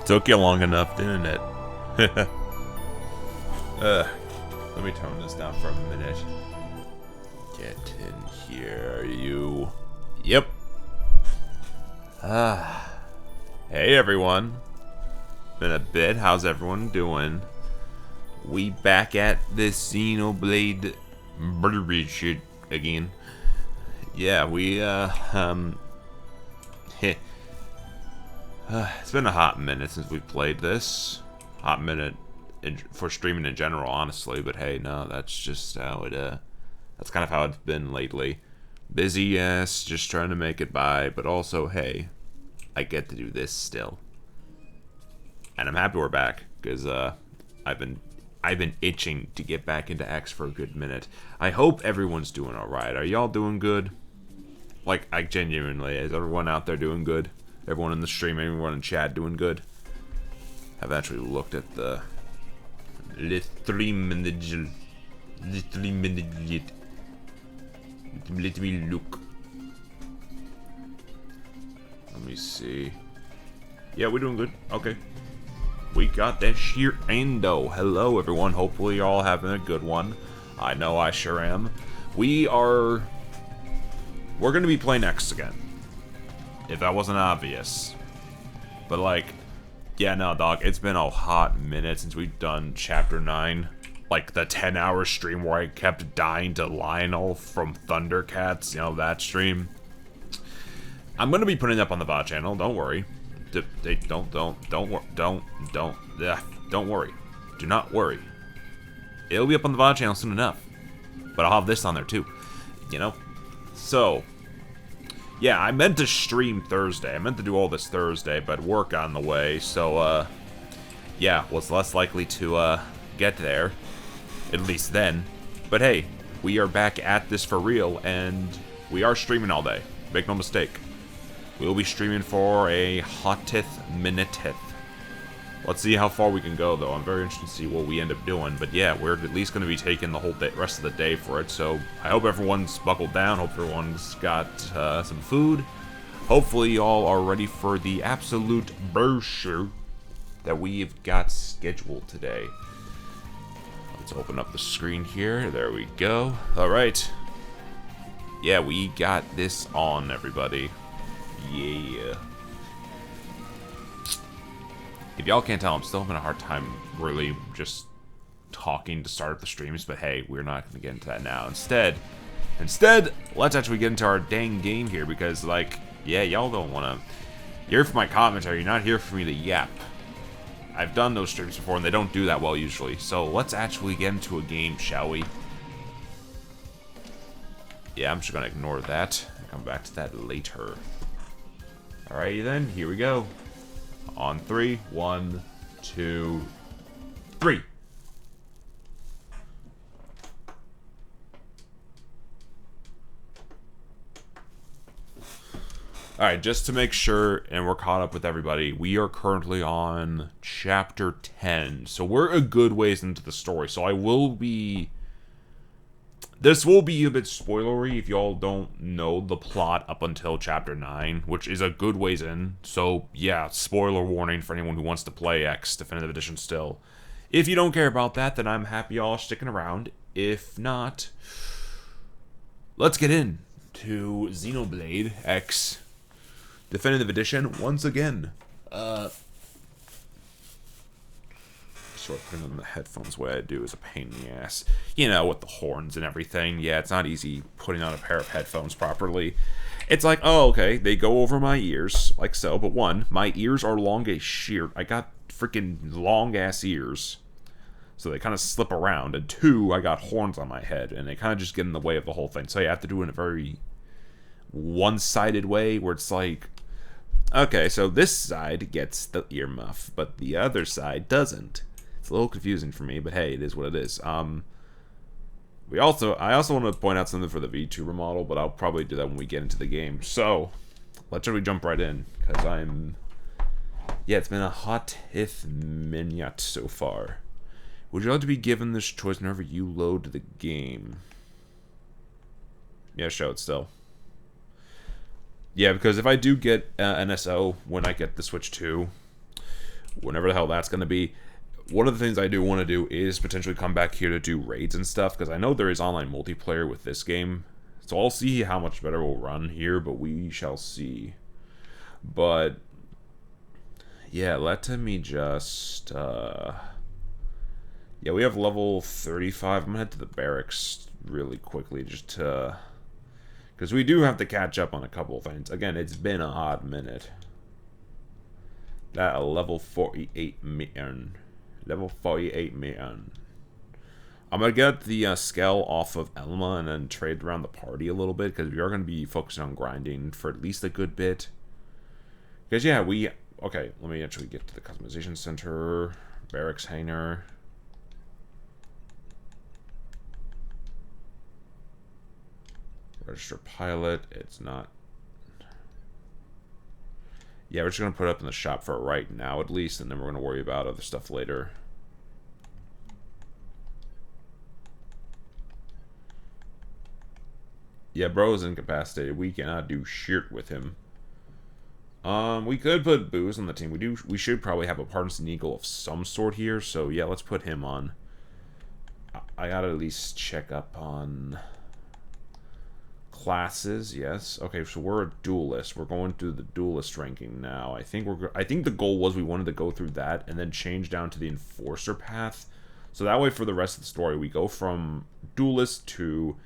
Took you long enough, didn't it? Let me tone this down for a minute. Get in here, you. Yep. Hey everyone. Been a bit. How's everyone doing? We back at this Xenoblade shit again. Yeah, we it's been a hot minute since we played this. Hot minute for streaming in general, honestly. But hey, no, that's just how it. That's kind of how it's been lately. Busy, yes, just trying to make it by. But also, hey, I get to do this still, and I'm happy we're back because I've been itching to get back into X for a good minute. I hope everyone's doing all right. Are y'all doing good? Like, I genuinely, is everyone out there doing good? Everyone in the stream, everyone in chat doing good? I've actually looked at the let me look. Let me see. Yeah, we're doing good. Okay. We got that sheer endo. Hello, everyone. Hopefully you're all having a good one. I know I sure am. We're going to be playing X again. If that wasn't obvious. But like, yeah, no, dog, it's been a hot minute since we've done Chapter 9. Like, the 10-hour stream where I kept dying to Lionel from Thundercats, you know, that stream. I'm going to be putting it up on the VOD channel, don't worry. Don't worry. Do not worry. It'll be up on the VOD channel soon enough. But I'll have this on there too. You know? So, yeah, I meant to stream Thursday. I meant to do all this Thursday, but work on the way. So, yeah, was less likely to, get there. At least then. But hey, we are back at this for real, and we are streaming all day. Make no mistake. We'll be streaming for a hotteth minuteth. Let's see how far we can go, though. I'm very interested to see what we end up doing. But yeah, we're at least going to be taking the whole day, rest of the day for it. So I hope everyone's buckled down. Hope everyone's got some food. Hopefully y'all are ready for the absolute bullshit that we've got scheduled today. Let's open up the screen here. There we go. All right. Yeah, we got this on, everybody. Yeah. If y'all can't tell, I'm still having a hard time really just talking to start up the streams, but hey, we're not going to get into that now. Instead, let's actually get into our dang game here, because, like, yeah, y'all don't want to hear from my commentary. You're not here for me to yap. I've done those streams before, and they don't do that well usually. So let's actually get into a game, shall we? Yeah, I'm just going to ignore that. I'll come back to that later. Alrighty then, here we go. On 3, 1, 2, 3. Alright, just to make sure, and we're caught up with everybody, we are currently on Chapter 10. So we're a good ways into the story. So I will be... This will be a bit spoilery if y'all don't know the plot up until Chapter 9, which is a good ways in. So, yeah, spoiler warning for anyone who wants to play X Definitive Edition still. If you don't care about that, then I'm happy y'all are sticking around. If not, let's get in to Xenoblade X Definitive Edition once again. Sort of putting on the headphones the way I do is a pain in the ass. You know, with the horns and everything. Yeah, it's not easy putting on a pair of headphones properly. It's like, oh, okay, they go over my ears, like so. But one, my ears are long as sheer. I got freaking long-ass ears. So they kind of slip around. And two, I got horns on my head. And they kind of just get in the way of the whole thing. So you have to do it in a very one-sided way where it's like, okay, so this side gets the earmuff, but the other side doesn't. It's a little confusing for me, but hey, it is what it is. I also want to point out something for the VTuber model, but I'll probably do that when we get into the game. So, let's really jump right in, because yeah, it's been a hot minute so far. Would you like to be given this choice whenever you load the game? Yeah, show it still. Yeah, because if I do get NSO when I get the Switch 2, whenever the hell that's going to be. One of the things I do want to do is potentially come back here to do raids and stuff, because I know there is online multiplayer with this game. So I'll see how much better we'll run here, but we shall see. But yeah, let me just yeah, we have level 35. I'm gonna head to the barracks really quickly just to, because we do have to catch up on a couple of things. Again, it's been a hot minute. That a level 48 man. Level 48 man. I'm gonna get the scale off of Elma and then trade around the party a little bit, because we are gonna be focusing on grinding for at least a good bit. Because yeah, okay, let me actually get to the customization center, barracks hangar. Register pilot, it's not. Yeah, we're just going to put it up in the shop for right now, at least, and then we're going to worry about other stuff later. Yeah, bro is incapacitated. We cannot do shit with him. We could put Booze on the team. We should probably have a partisan eagle of some sort here, so yeah, let's put him on. I gotta at least check up on classes. Yes. Okay, so we're a duelist. We're going through the duelist ranking now. I think the goal was we wanted to go through that and then change down to the enforcer path. So that way for the rest of the story, we go from duelist to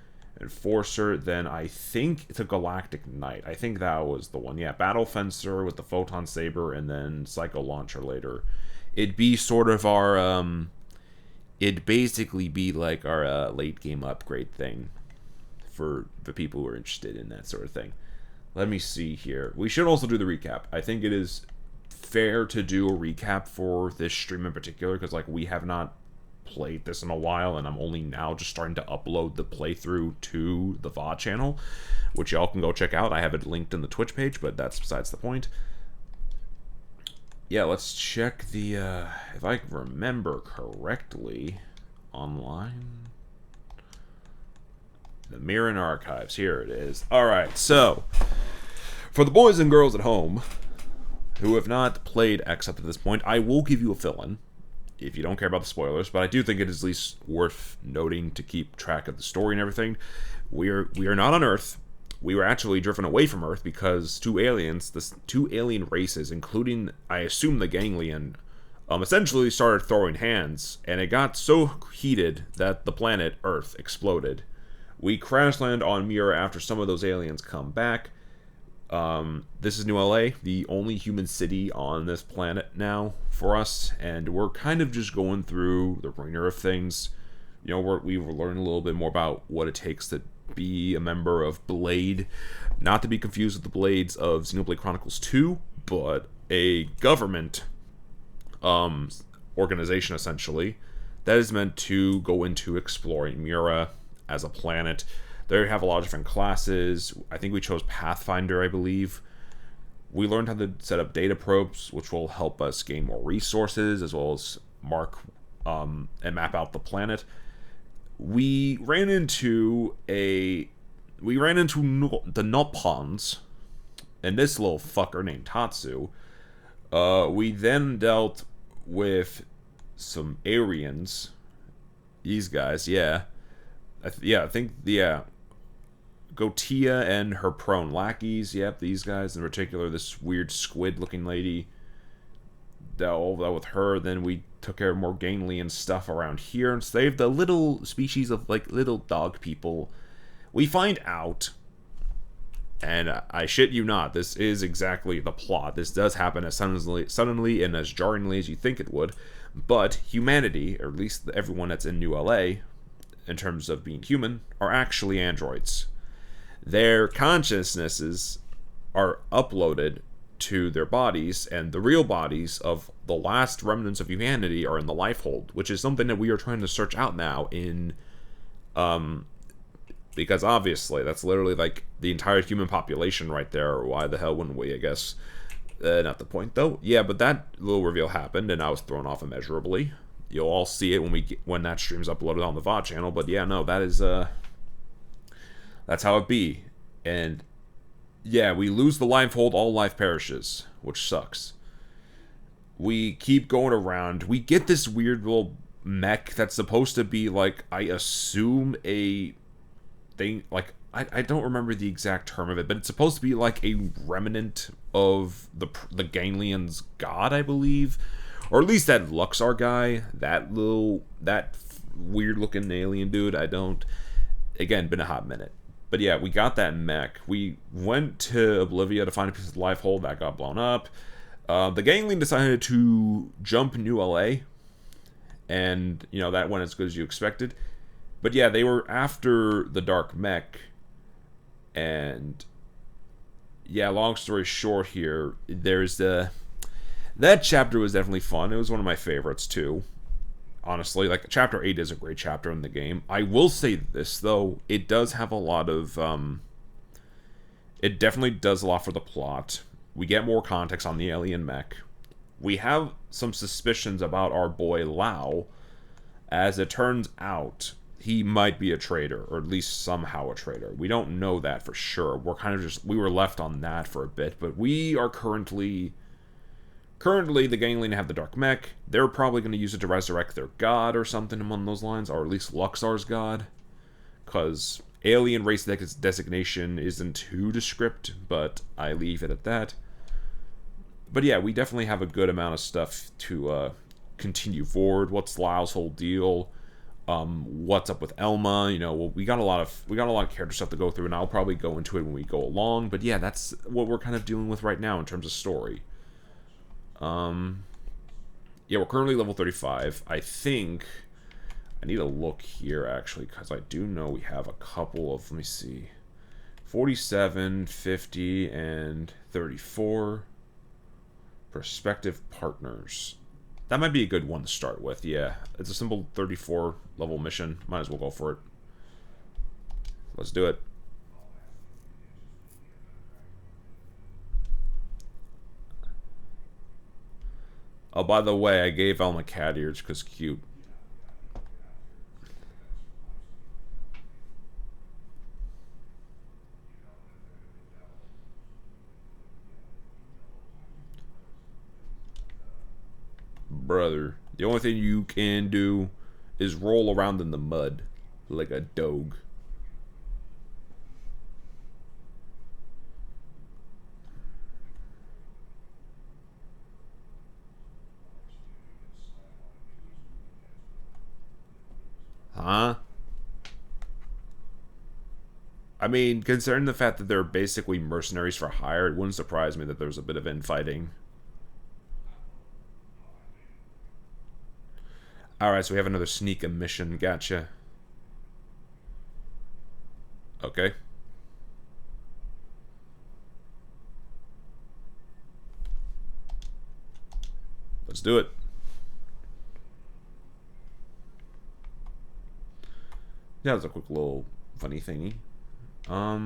enforcer, then I think it's a galactic knight. I think that was the one. Yeah, battle fencer with the photon saber and then psycho launcher later. It'd be sort of our it'd basically be like our late game upgrade thing for the people who are interested in that sort of thing. Let me see here. We should also do the recap. I think it is fair to do a recap for this stream in particular, because like we have not played this in a while, and I'm only now just starting to upload the playthrough to the VOD channel, which y'all can go check out. I have it linked in the Twitch page, but that's besides the point. Yeah, let's check the, if I remember correctly, online. The Mirren Archives. Here it is. Alright, so, for the boys and girls at home who have not played X up to this point, I will give you a fill-in if you don't care about the spoilers, but I do think it is at least worth noting to keep track of the story and everything. We are not on Earth. We were actually driven away from Earth because two alien races, including, I assume, the Ganglion, essentially started throwing hands, and it got so heated that the planet Earth exploded. We crash land on Mira after some of those aliens come back. This is New LA, the only human city on this planet now for us, and we're kind of just going through the ringer of things. You know, we've learned a little bit more about what it takes to be a member of Blade, not to be confused with the Blades of Xenoblade Chronicles 2, but a government organization, essentially, that is meant to go into exploring Mira as a planet. There you have a lot of different classes. I think we chose Pathfinder, I believe. We learned how to set up data probes, which will help us gain more resources, as well as mark and map out the planet. We ran into the Nopons, and this little fucker named Tatsu. We then dealt with some Aryans. These guys, yeah. I think Gotia and her prone lackeys, yep, these guys in particular, this weird squid-looking lady, all that with her. Then we took care of more Ganglion stuff around here and saved the little species of, like, little dog people. We find out, and I shit you not, this is exactly the plot. This does happen as suddenly and as jarringly as you think it would, but humanity, or at least everyone that's in New LA, in terms of being human, are actually androids. Their consciousnesses are uploaded to their bodies, and the real bodies of the last remnants of humanity are in the Lifehold, which is something that we are trying to search out now in, because obviously that's literally like the entire human population right there. Why the hell wouldn't we, I guess? Not the point though. Yeah, but that little reveal happened, and I was thrown off immeasurably. You'll all see it when that stream's uploaded on the VOD channel, but yeah, no, that is, that's how it be. And yeah, we lose the Lifehold, all life perishes, which sucks. we keep going around. We get this weird little mech that's supposed to be, like, I assume a thing, like, I don't remember the exact term of it, but it's supposed to be like a remnant of the Ganglian's god, I believe. Or at least that Luxar guy, that weird looking alien dude. Again, been a hot minute. But yeah, we got that mech. We went to Oblivia to find a piece of life hold that got blown up. The Ganglian decided to jump New LA. And, you know, that went as good as you expected. But yeah, they were after the Dark Mech. And yeah, long story short here, that chapter was definitely fun. It was one of my favorites too. Honestly, like, chapter 8 is a great chapter in the game. I will say this though, it does have a lot of it definitely does a lot for the plot. We get more context on the alien mech. We have some suspicions about our boy Lao. As it turns out, he might be a traitor, or at least somehow a traitor. We don't know that for sure. We were left on that for a bit, but we are currently the Ganglian have the Dark Mech. They're probably going to use it to resurrect their god or something along those lines, or at least Luxar's god, because alien race designation isn't too descript, but I leave it at that. But yeah, we definitely have a good amount of stuff to continue forward. What's Lao's whole deal? What's up with Elma? You know, we got a lot of character stuff to go through, and I'll probably go into it when we go along. But yeah, that's what we're kind of dealing with right now in terms of story. Yeah, we're currently level 35. I think I need to look here actually, because I do know we have a couple of, let me see, 47, 50, and 34 prospective partners. That might be a good one to start with, yeah. It's a simple 34 level mission. Might as well go for it. Let's do it. Oh, by the way, I gave Elma cat ears because cute. Brother, the only thing you can do is roll around in the mud like a dog. Huh? I mean, considering the fact that they're basically mercenaries for hire, it wouldn't surprise me that there's a bit of infighting. Alright, so we have another sneak mission. Gotcha. Okay. Let's do it. Yeah, that's a quick little funny thingy. Let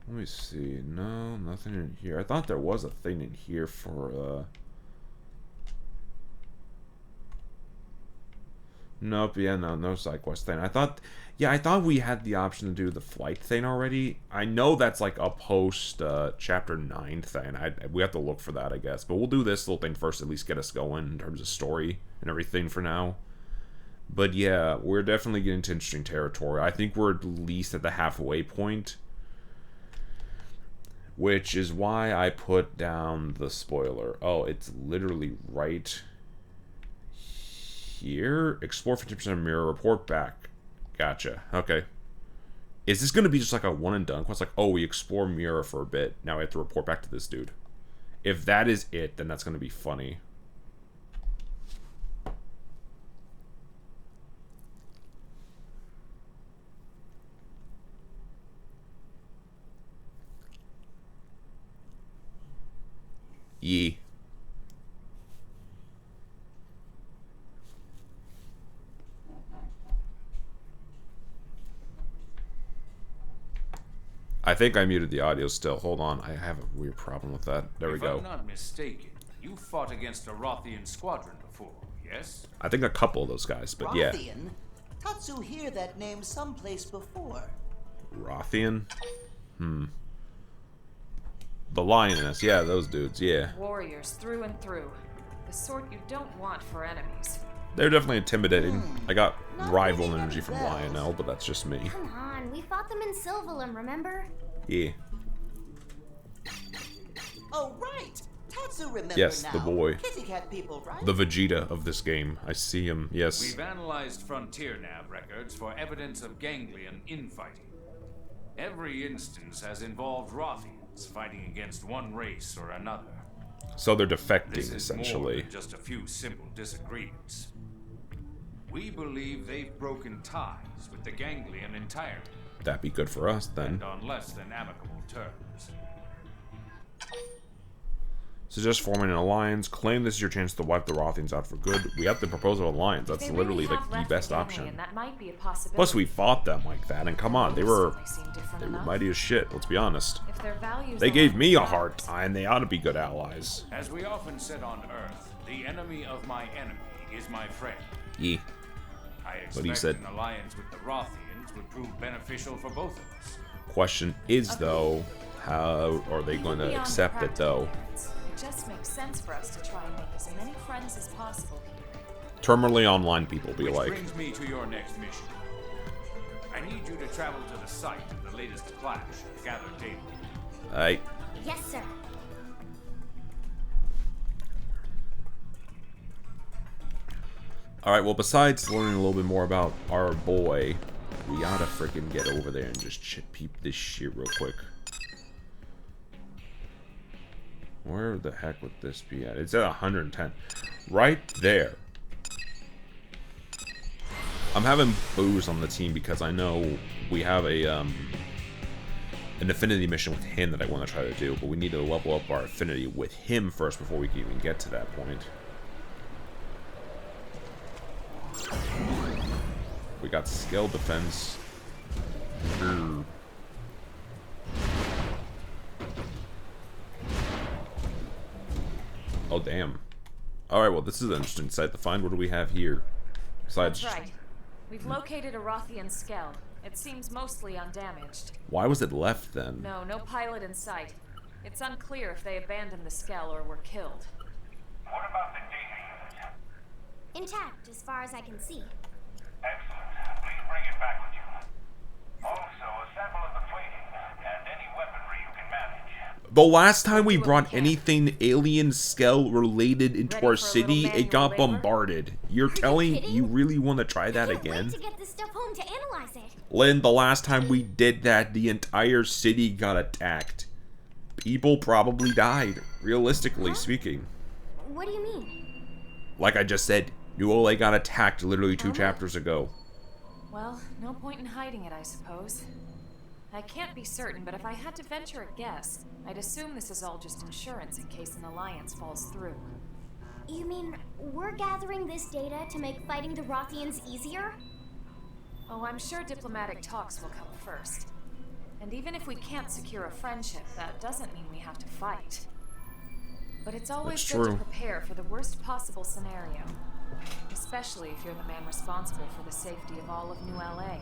me see. No, nothing in here. I thought there was a thing in here for, Nope, yeah, no side quest thing. I thought we had the option to do the flight thing already. I know that's like a post chapter 9 thing. We have to look for that, I guess. But we'll do this little thing first, at least get us going in terms of story and everything for now. But yeah, we're definitely getting to interesting territory. I think we're at least at the halfway point, which is why I put down the spoiler. Oh, it's literally right here. Explore 50% mirror, report back. Gotcha. Okay. Is this going to be just like a one and done quest? Like, oh, we explore mirror for a bit. Now we have to report back to this dude. If that is it, then that's going to be funny. Yee. I think I muted the audio still. Hold on. I have a weird problem with that. There we go. If I'm not mistaken, you fought against a Rothian squadron before, yes? I think a couple of those guys, but yeah. Rothian? Tatsu hear that name someplace before. Rothian? The lioness, yeah, those dudes, yeah. Warriors through and through. The sort you don't want for enemies. They're definitely intimidating. I got Not rival ringing energy any from bells. Lionel, but that's just me. Come on, we fought them in Sylvalum, remember? Yeah. Oh, right. Tatsu remembers Yes, now. the boy. Kitty cat people, right? The Vegeta of this game. I see him, yes. We've analyzed Frontier Nav records for evidence of ganglion infighting. Every instance has involved Rothians fighting against one race or another. So they're This defecting, is more essentially. than just a few simple disagreements. We believe they've broken ties with the ganglion entirely, That'd be good for us, then. and on less than amicable terms. Suggest forming an alliance. Claim this is your chance to wipe the Rothians out for good. We have the proposal of alliance. That's They literally really like have the left best the option. ganglion. That might be a possibility. Plus, we fought them like that, and come on, they were Certainly seem different they were enough. mighty as shit. Let's be honest. If their values They gave align me a with hard ours, time. They ought to be good allies. As we often said on Earth, the enemy of my enemy is my friend. Yeah. I But he expect said- an alliance with the Rothians would prove beneficial for both of us. Question is though, how are they going to beyond accept it though? practical merits, it just makes sense for us to try and make as many friends as possible here. Terminally online people be Which like, brings me to your next mission. I need you to travel to the site of the latest clash and gather data. hey, Yes, sir. alright, well besides learning a little bit more about our boy, we gotta freaking get over there and just peep this shit real quick. Where the heck would this be at? It's at 110. Right there. I'm having Booze on the team because I know we have a an affinity mission with him that I want to try to do, but we need to level up our affinity with him first before we can even get to that point. We got skill defense. Grr. Oh, damn. Alright, well, this is an interesting site to find. What do we have here? Besides, That's right. We've located a Rothian skell. It seems mostly undamaged. why was it left then? No pilot in sight. It's unclear if they abandoned the skell or were killed. What about the data unit? Intact, as far as I can see. Excellent. Please bring it back with you. Also, a sample of the plating and any weaponry you can manage. The last time we brought anything alien scale related into Ready our for a city, little it got manual labor? bombarded. You're Are you telling kidding? you really want to try that I can't again? wait to get this stuff home to analyze it. Lynn, the last time we did that, the entire city got attacked. People probably died, realistically speaking. What do you mean? Like I just said, New Ole got attacked literally 2 chapters ago. Well, no point in hiding it, I suppose. I can't be certain, but if I had to venture a guess, I'd assume this is all just insurance in case an alliance falls through. You mean we're gathering this data to make fighting the Rothians easier? Oh, I'm sure diplomatic talks will come first. And even if we can't secure a friendship, that doesn't mean we have to fight. But it's always That's good true. to prepare for the worst possible scenario. Especially if you're the man responsible for the safety of all of New LA.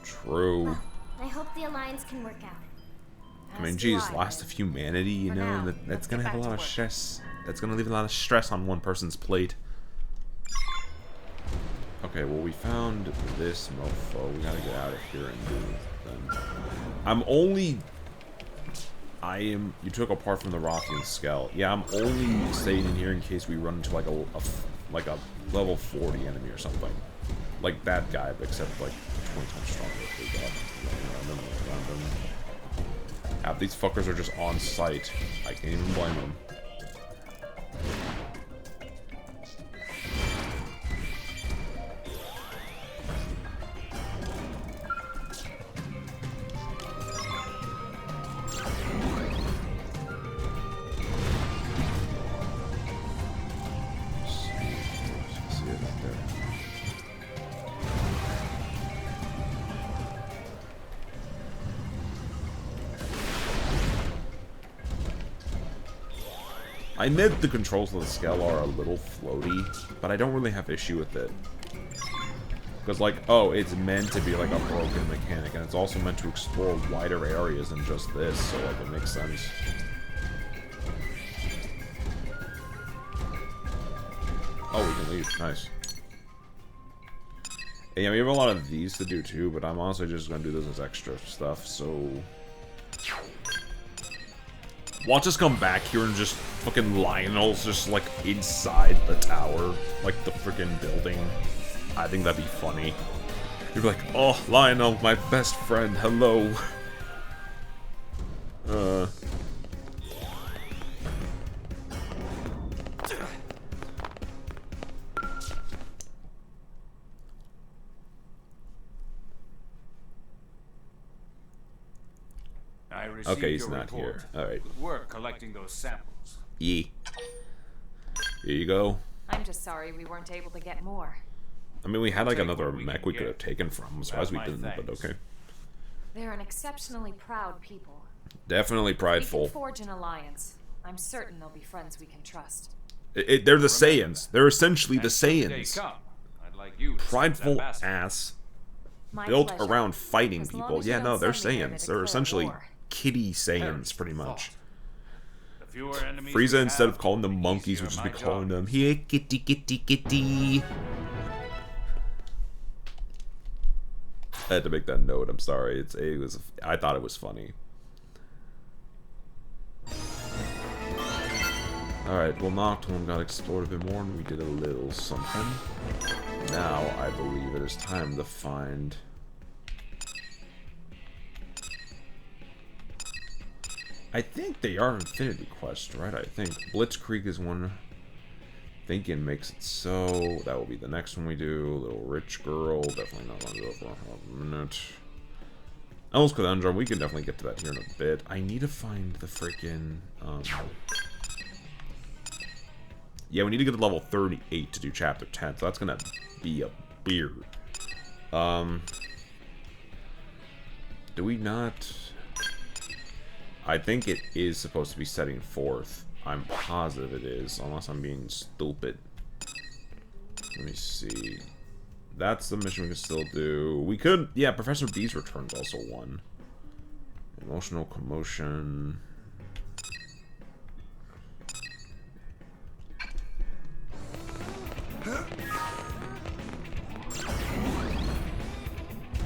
True. I hope the Alliance can work out. I mean, As do geez, I. lost of humanity, you For know, now, that's let's gonna get have a back lot to of work. stress. That's gonna leave a lot of stress on one person's plate. Okay, well, we found this mofo. We gotta get out of here and do them. You took apart from the Rothian skull. Yeah, I'm only staying in here in case we run into like a level 40 enemy or something. Like that guy, but except like 20 times stronger. If we got random. Half these fuckers are just on site. I can't even blame them. See it up there. I admit the controls of the scale are a little floaty, but I don't really have issue with it. Because, like, oh, it's meant to be like a broken mechanic, and it's also meant to explore wider areas than just this, so, like, it makes sense. Oh, we can leave. Nice. And yeah, we have a lot of these to do too, but I'm honestly just gonna do this as extra stuff, so... Watch us come back here and just fucking Lionel's just like inside the tower, like the freaking building. I think that'd be funny. You'd be like, oh, Lionel, my best friend, hello. I received Okay, he's your not report. here. Alright. Good work collecting those samples. Yee. Here you go. I'm just sorry we weren't able to get more. I mean, we had like Take another what we mech can we could get. have taken from. I'm surprised we Have my didn't, but thanks. okay. They're an exceptionally proud people. Definitely We can prideful. forge an alliance. I'm certain they'll be friends we can trust. They're the Saiyans. They're essentially the And should the day Saiyans. come, I'd like you to serve as Prideful ambassador. ass. My Built pleasure. around fighting As long people. as you Yeah, don't no, they're send me there to Saiyans. They're declare essentially war. kitty Saiyans, Perish pretty the much. thought. The fewer enemies Frieza, we instead have, of calling them the monkeys, easier would just my be calling job them, is. here, kitty, kitty, kitty. I had to make that note. I'm sorry. I thought it was funny. Alright, well, Nocturne got explored a bit more, and we did a little something. Now, I believe it is time to find... I think they are Infinity Quest, right? I think Blitzkrieg is one. Thinking makes it so. That will be the next one we do. Little Rich Girl. Definitely not going to go for a minute. Elle's Conundrum. We can definitely get to that here in a bit. I need to find the freaking... yeah, we need to get to level 38 to do Chapter 10. So that's going to be a beard. Do we not... I think it is supposed to be setting forth. I'm positive it is, unless I'm being stupid. Let me see. That's the mission we can still do. We could... Yeah, Professor B's return's also one. Emotional commotion...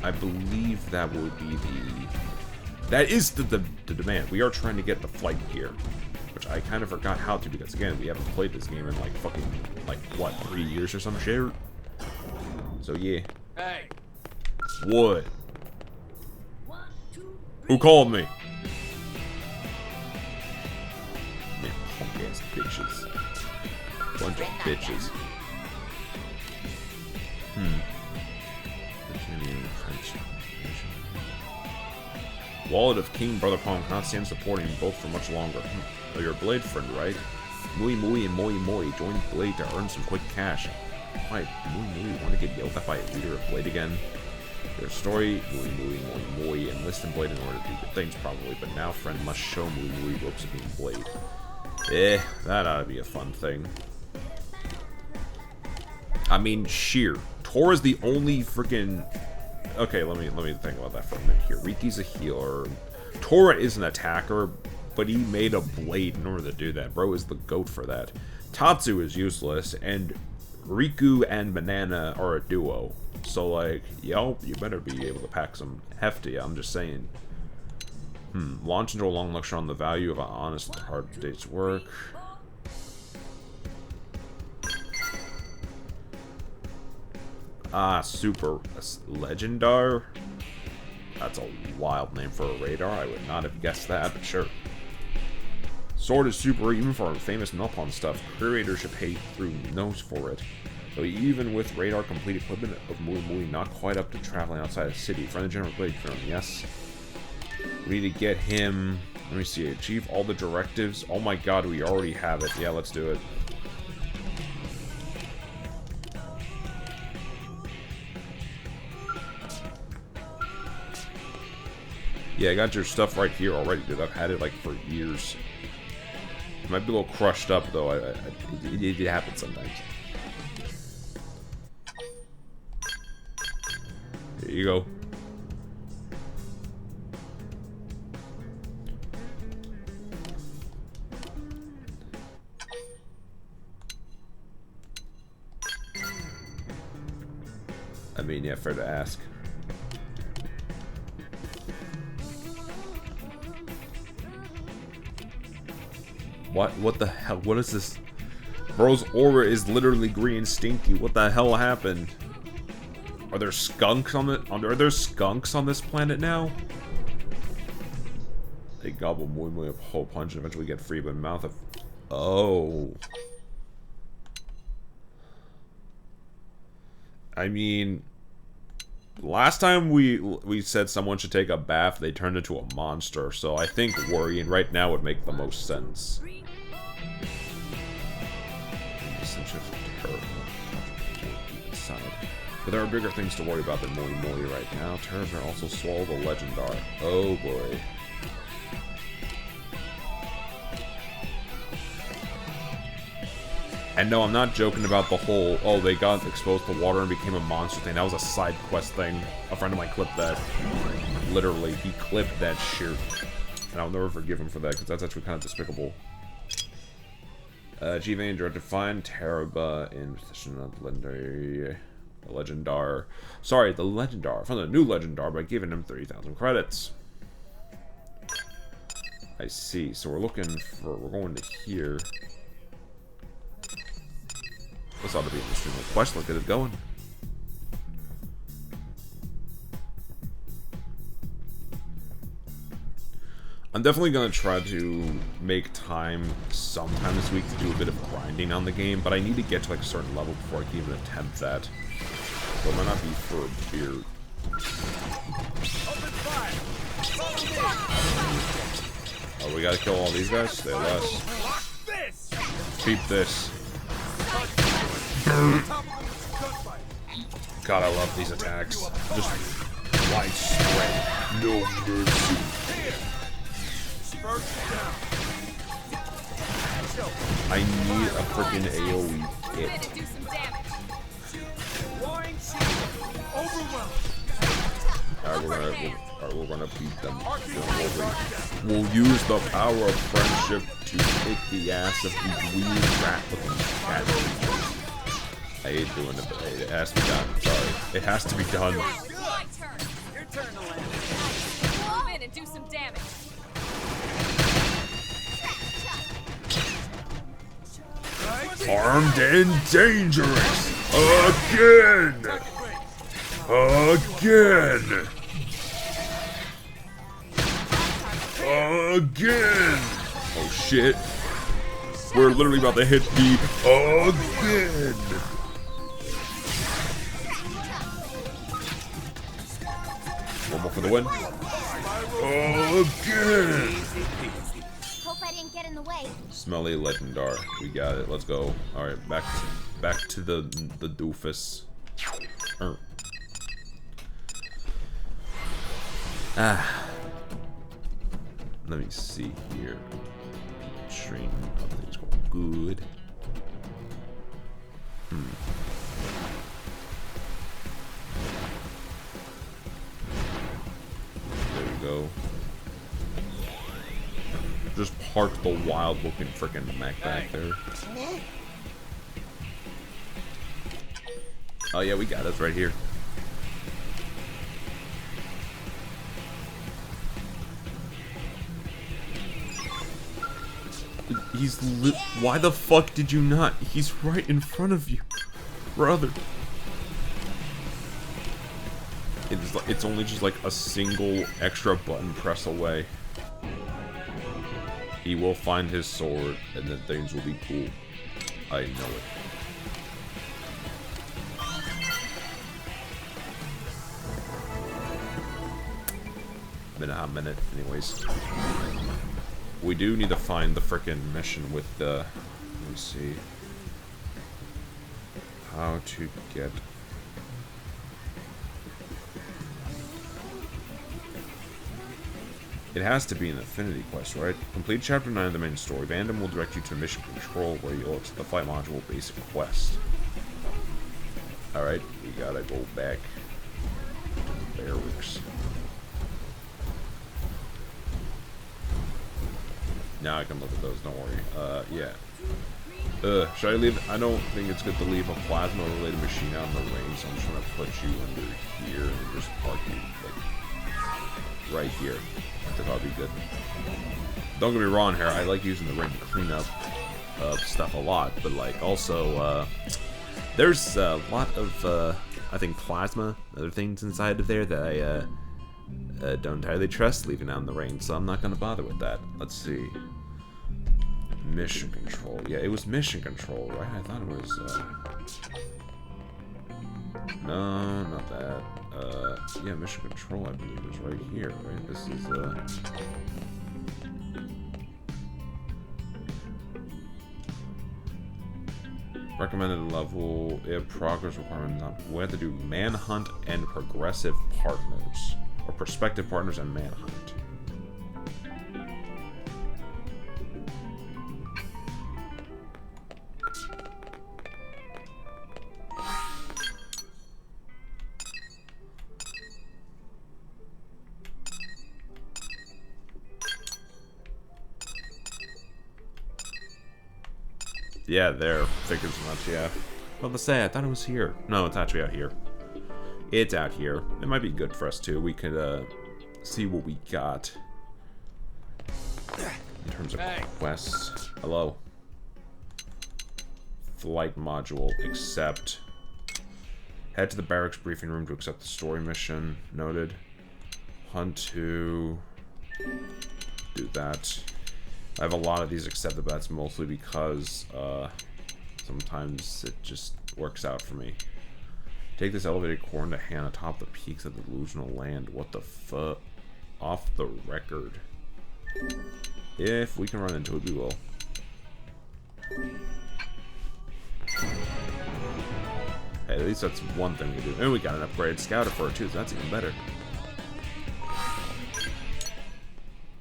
I believe that would be the... That is the demand. We are trying to get the flight gear. Which I kind of forgot how to, because again, we haven't played this game in like fucking, like, what, 3 years or some shit? So yeah. Hey, What? Who called me? Man, punk ass bitches. Bunch of bitches. Wallet of King Brother Pong cannot stand supporting you both for much longer. Oh, you're a Blade friend, right? Mui Mui and Moi Moi join Blade to earn some quick cash. Why, Mui Mui want to get yelled at by a leader of Blade again? Their story, Mui Mui Moi Moi enlist in Blade in order to do good things probably, but now friend must show Mui Mui ropes of being Blade. That ought to be a fun thing. I mean, sheer. Tora's the only freaking... Okay, let me think about that for a minute here. Riki's a healer. Tora is an attacker, but he made a blade in order to do that. Bro is the goat for that. Tatsu is useless, and Riku and Banana are a duo. So, like, yo, you better be able to pack some hefty, I'm just saying. Launch into a long lecture on the value of an honest, hard day's work. Super Legendar? That's a wild name for a radar. I would not have guessed that, but sure. Sword is super even for our famous Nopon stuff. Creators should pay through nose for it. So even with radar complete equipment of Mui Mui not quite up to traveling outside the city. Friend of General Blade Firm, yes. We need to get him... Let me see. Achieve all the directives. Oh my god, we already have it. Yeah, let's do it. Yeah, I got your stuff right here already, dude. I've had it, like, for years. It might be a little crushed up, though. It happens sometimes. There you go. I mean, yeah, fair to ask. What the hell? What is this? Bro's aura is literally green stinky. What the hell happened? Are there skunks on the? Are there skunks on this planet now? They gobble muy muy a whole punch and eventually get free, but mouth of. Oh. I mean, last time we said someone should take a bath, they turned into a monster. So I think worrying right now would make the most sense. But there are bigger things to worry about than Moi Moi right now. Terrors are also swallow the Legendar. Oh boy. And no, I'm not joking about the whole, oh, they got exposed to water and became a monster thing. That was a side quest thing. A friend of mine clipped that. Literally, he clipped that shit. And I'll never forgive him for that, because that's actually kind of despicable. G-Vane directed to find Teraba in possession of the Legendar. Sorry, the Legendar. Found a new Legendar by giving him 30,000 credits. I see. So we're looking for, we're going to here. This ought to be an interesting little quest. Look at it going. I'm definitely going to try to make time sometime this week to do a bit of grinding on the game, but I need to get to like a certain level before I can even attempt that. So it might not be for a beer. Oh, we gotta kill all these guys? Stay less. Keep this. God, I love these attacks. Just widespread. No mercy. I need a freaking AoE hit. Alright, we're gonna beat them. We'll use the power of friendship to kick the ass of these weird rat-looking cat people. I hate doing it, but it has to be done. Sorry. It has to be done. Your turn to land. Move in and do some damage. Armed and dangerous! Again! Again! Again! Oh shit. We're literally about to hit the again! One more for the win. Again! Hope I didn't get in the way. Smelly Legendar. We got it. Let's go. Alright, back to the doofus. Let me see here. Stream. Everything's going good. There we go. Just park the wild looking freaking mech back there. Oh yeah, we got it. It's right here. Why the fuck did you not? He's right in front of you, brother. It's only just like a single extra button press away. He will find his sword, and then things will be cool. I know it. Been a hot minute, anyways. We do need to find the frickin' mission with the... Let me see. How to get... It has to be an Affinity quest, right? Complete Chapter 9 of the main story. Vandam will direct you to Mission Control, where you'll accept the Fight Module basic quest. Alright, we gotta go back to Barracks. Now I can look at those, don't worry. Yeah. Should I leave? I don't think it's good to leave a plasma-related machine out in the range, so I'm just gonna put you under here and just park you, like, right here. I think that'll be good. Don't get me wrong here, I like using the ring to clean up stuff a lot, but, like, also, there's a lot of, I think, plasma, other things inside of there that I don't entirely trust leaving out in the rain, so I'm not gonna bother with that. Let's see. Mission control. Yeah, it was mission control, right? I thought it was, no, not that. Yeah, mission control, I believe, is right here, right? This is, recommended level, progress requirements. We have to do manhunt and progressive partners. Or prospective partners and manhunt. Yeah, there. Figured as much, yeah. Well, to say, I thought it was here. No, it's actually out here. It's out here. It might be good for us, too. We could, see what we got. In terms of quests. Hello. Flight module. Accept. Head to the barracks briefing room to accept the story mission. Noted. Hunt to... do that. I have a lot of these accepted, but that's mostly because sometimes it just works out for me. Take this elevated core into hand atop the peaks of the delusional land. What the fuck? Off the record. If we can run into it, we will. Hey, at least that's one thing we do. And we got an upgraded scouter for it too, so that's even better.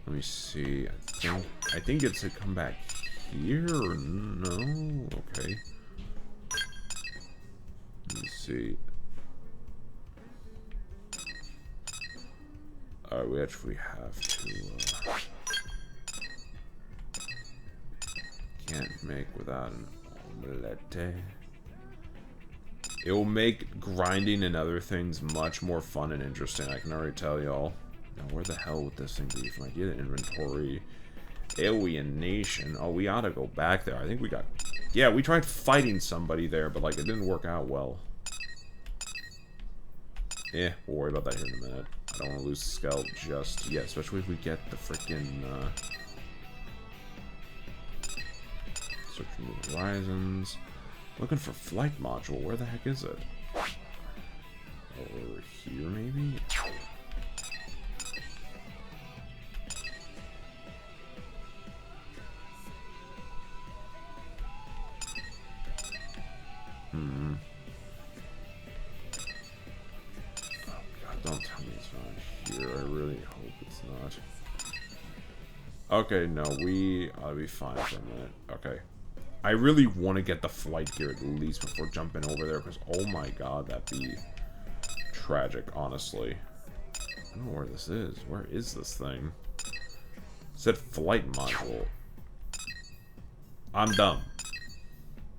Let me see. I think it's to come back here. Or no? Okay. Let me see. Alright, we actually have to. Can't make without an omelette. It will make grinding and other things much more fun and interesting. I can already tell y'all. Now, where the hell would this thing be? From idea to inventory. Alienation. Oh, we ought to go back there. I think we got... Yeah, we tried fighting somebody there, but, like, it didn't work out well. We'll worry about that here in a minute. I don't want to lose Scout just yet, especially if we get the frickin', search for new horizons. Looking for flight module. Where the heck is it? Over here, maybe? Oh god, don't tell me it's not here. I really hope it's not. Okay, no, we ought to be fine for a minute. Okay. I really want to get the flight gear at least before jumping over there, because oh my god, that'd be tragic, honestly. I don't know where this is. Where is this thing? It said flight module. I'm dumb.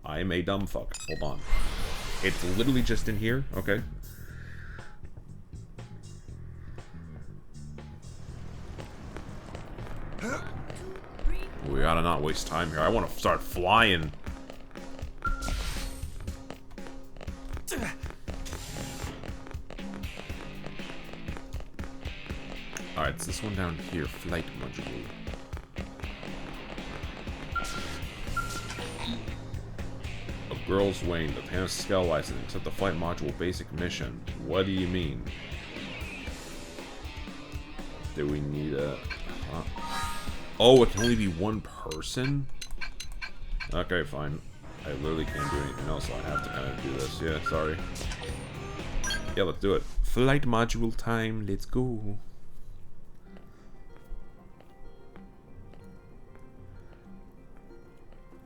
I am a dumb fuck. Hold on. It's literally just in here? Okay. We gotta not waste time here. I want to start flying. Alright, it's this one down here. Flight module. A girl's Wayne, the Panascal license, except the flight module basic mission. What do you mean? Do we need a... Oh, it can only be one person? Okay, fine. I literally can't do anything else, so I have to kind of do this. Yeah, sorry. Yeah, let's do it. Flight module time, let's go.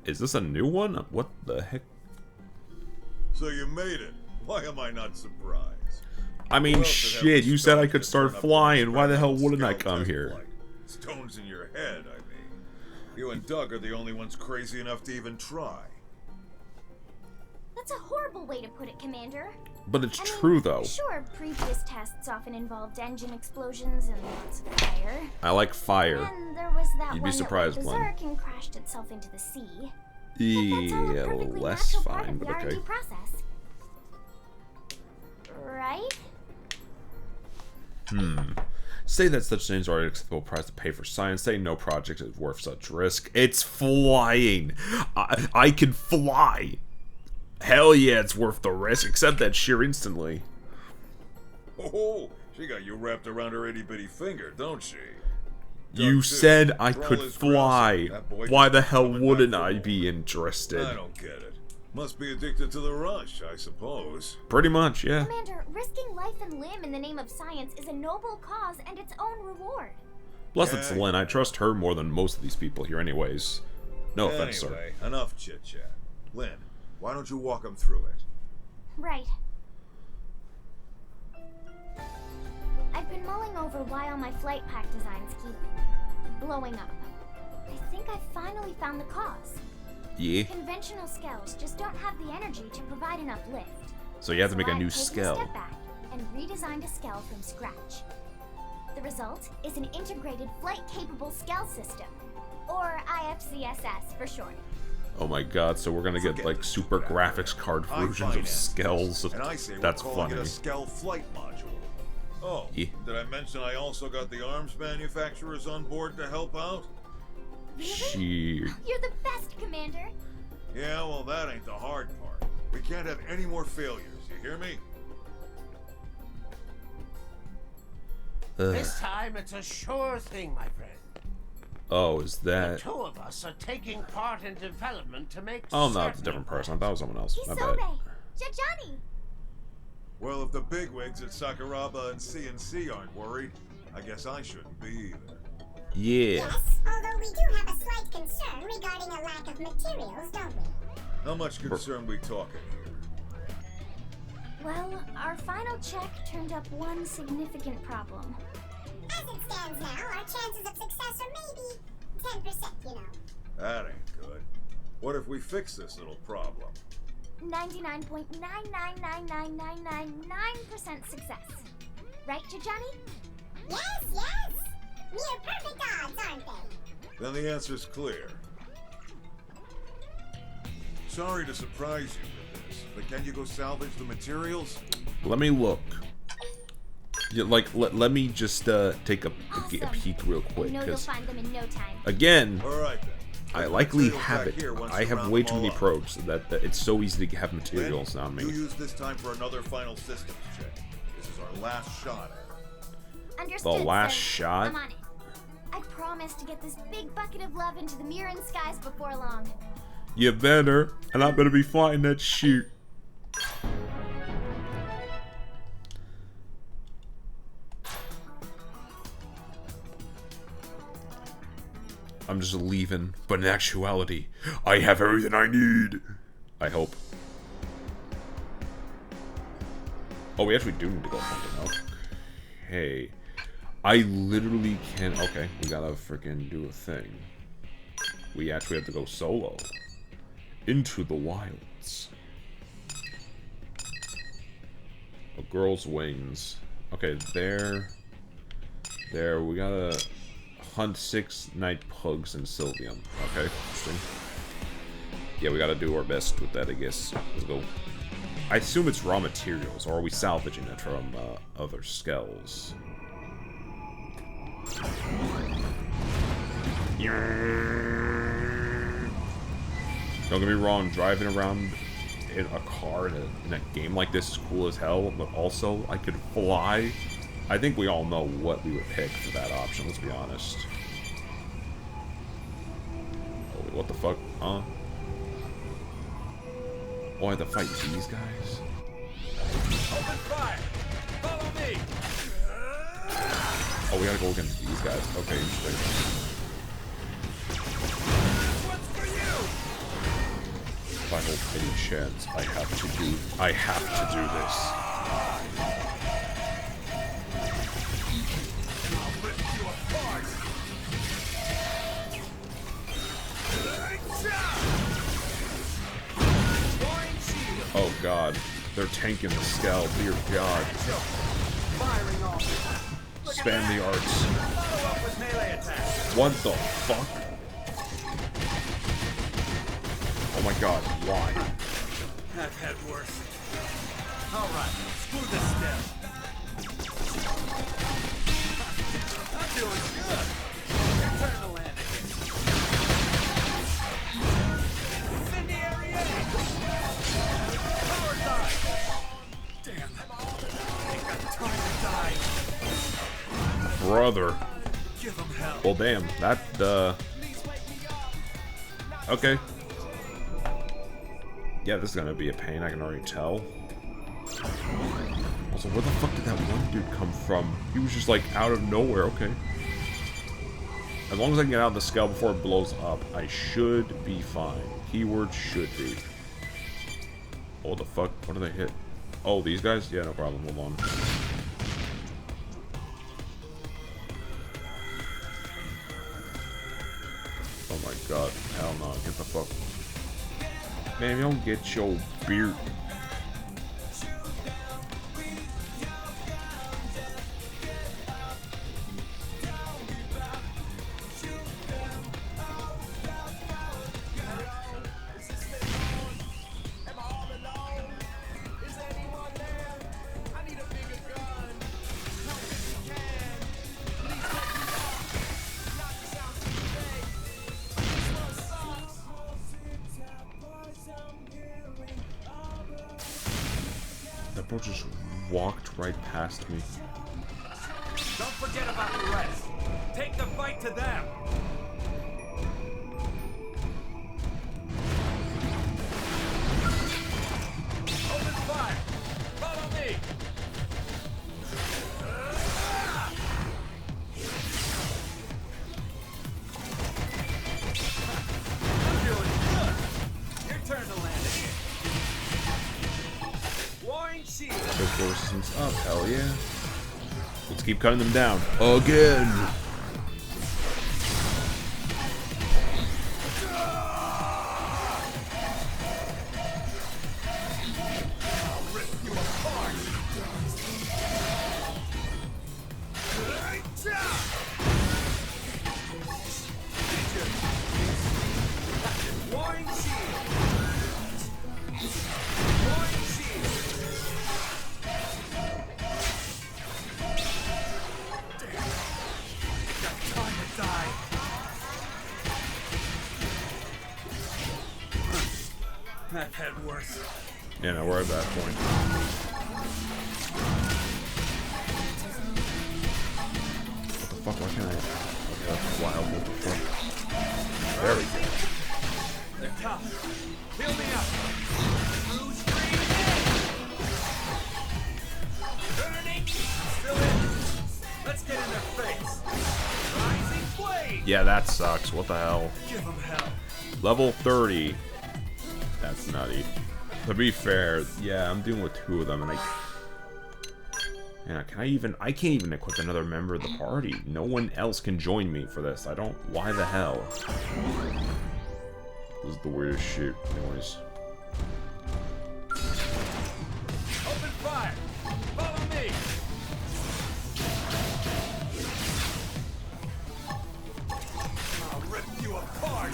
Is this a new one? What the heck? So you made it. Why am I not surprised? I mean, shit, you said I could start flying. Why the hell wouldn't I come here? Stones in your head, I mean. You and Doug are the only ones crazy enough to even try. That's a horrible way to put it, Commander. But it's I mean, true, though. Sure, previous tests often involved engine explosions and lots of fire. I like fire. And there was that You'd be one surprised, that went Glenn. berserk and crashed itself into the sea. Yeah, a little less fine, but okay. Process. Right? Say that such things are an acceptable price to pay for science. Say no project is worth such risk. It's flying. I can fly. Hell yeah, it's worth the risk. Accept that sheer instantly. Oh, she got you wrapped around her itty-bitty finger, don't she? You Duck, said too. I For all could his fly. grousing, that boy Why just the hell coming back wouldn't for I more. be interested? I don't get it. Must be addicted to the rush, I suppose. Pretty much, yeah. Commander, risking life and limb in the name of science is a noble cause and its own reward. Plus, it's Yeah. Lynn. I trust her more than most of these people here anyways. No offense, sir. Anyway, enough chit-chat. Lynn, why don't you walk him through it? Right. I've been mulling over why all my flight pack designs keep blowing up. I think I finally found the cause. Yeah. Conventional skells just don't have the energy to provide enough lift. So you have to make a I've new taken skell. A step back and redesigned a skell from scratch. The result is an integrated flight-capable skell system, or IFCSS for short. Oh my god, so we're gonna get like super graphics card I versions of financed skells. this, and I say That's we're calling funny. it a Skell flight module. Oh, Yeah. did I mention I also got the arms manufacturers on board to help out? She. You're the best, Commander. Yeah, well, that ain't the hard part. We can't have any more failures, you hear me? This time it's a sure thing, my friend. Oh, is The that? two of us are taking part in development to make Oh no, it's a certain different person. I thought it was someone else. My bad. Isobe! Jajani! Well, if the bigwigs at Sakuraba and CNC aren't worried, I guess I shouldn't be either. Yeah. Yes, although we do have a slight concern regarding a lack of materials, don't we? How much concern we talking here? Well, our final check turned up one significant problem. As it stands now, our chances of success are maybe 10%, you know. That ain't good. What if we fix this little problem? 99.9999999% success. Right, Jajani? Yes, yes! Near perfect odds, aren't they? Then the answer's clear. Sorry to surprise you with this, but can you go salvage the materials? Let me look. Yeah, like let me just take a peek real quick, I know you'll because find them in no time. again, All right then. I likely Materials have back it. here once I you have round way them too all many up. probes that it's so easy to have materials Lynn, on me. You use this time for another final systems check. This is our last shot at it. Understood, last sir. shot? I'm on it. I promise to get this big bucket of love into the Mirren skies before long. You better, and I better be flying that chute. I'm just leaving, but in actuality, I have everything I need. I hope. Oh, we actually do need to go something else. Okay. I literally can. Okay, we gotta freaking do a thing. We actually have to go solo. Into the wilds. A girl's wings. Okay, there. There, we gotta hunt 6 night pugs in Sylvium. Okay, interesting. Yeah, we gotta do our best with that, I guess. Let's go. I assume it's raw materials, or are we salvaging it from other skells? Don't get me wrong, driving around in a car in a game like this is cool as hell, but also I could fly. I think we all know what we would pick for that option, let's be honest. Oh, wait, what the fuck? Huh? Oh, I have to fight these guys? Open fire! Follow me! Oh, we gotta go against these guys. Okay, interesting. What's for you? If I hold any chance, I have to do this. I'll rip you apart! Flying shield! Oh god. They're tanking the Skell. Dear god. Spam the arts. What the fuck? Oh my god, why? I've had worse. Alright, screw this step. I'm doing good. Turn the land again. Incendiary egg! Power dive! Damn. Ain't got time to die. Brother. Give him hell. Well, damn. That, okay. Yeah, this is gonna be a pain, I can already tell. Also, where the fuck did that one dude come from? He was just like out of nowhere, okay. As long as I can get out of the Skell before it blows up, I should be fine. Keyword should be. Oh, the fuck? What do they hit? Oh, these guys? Yeah, no problem. Hold on. Oh my god. Hell no. Get the fuck. Man, you don't get your beard. That bro just walked right past me. Don't forget about the rest. Take the fight to them. Open fire. Follow me. I'm doing good. Your turn to land again. Physical resistance up, hell yeah. Let's keep cutting them down. Again! I've had worse. Yeah, no, we're at that point. What the fuck? Why can't I? Okay, that's wild. What the fuck? There we go. They're tough. Heal me up. Blue screen. Burning. Still in. Let's get in their face. Rising flame. Yeah, that sucks. What the hell? Give them hell. Level 30. That's nutty. To be fair, yeah, I'm dealing with 2 of them, and I can't even equip another member of the party. No one else can join me for this. Why the hell? This is the weirdest shit. Anyways. Open fire. Follow me. I'll rip you apart.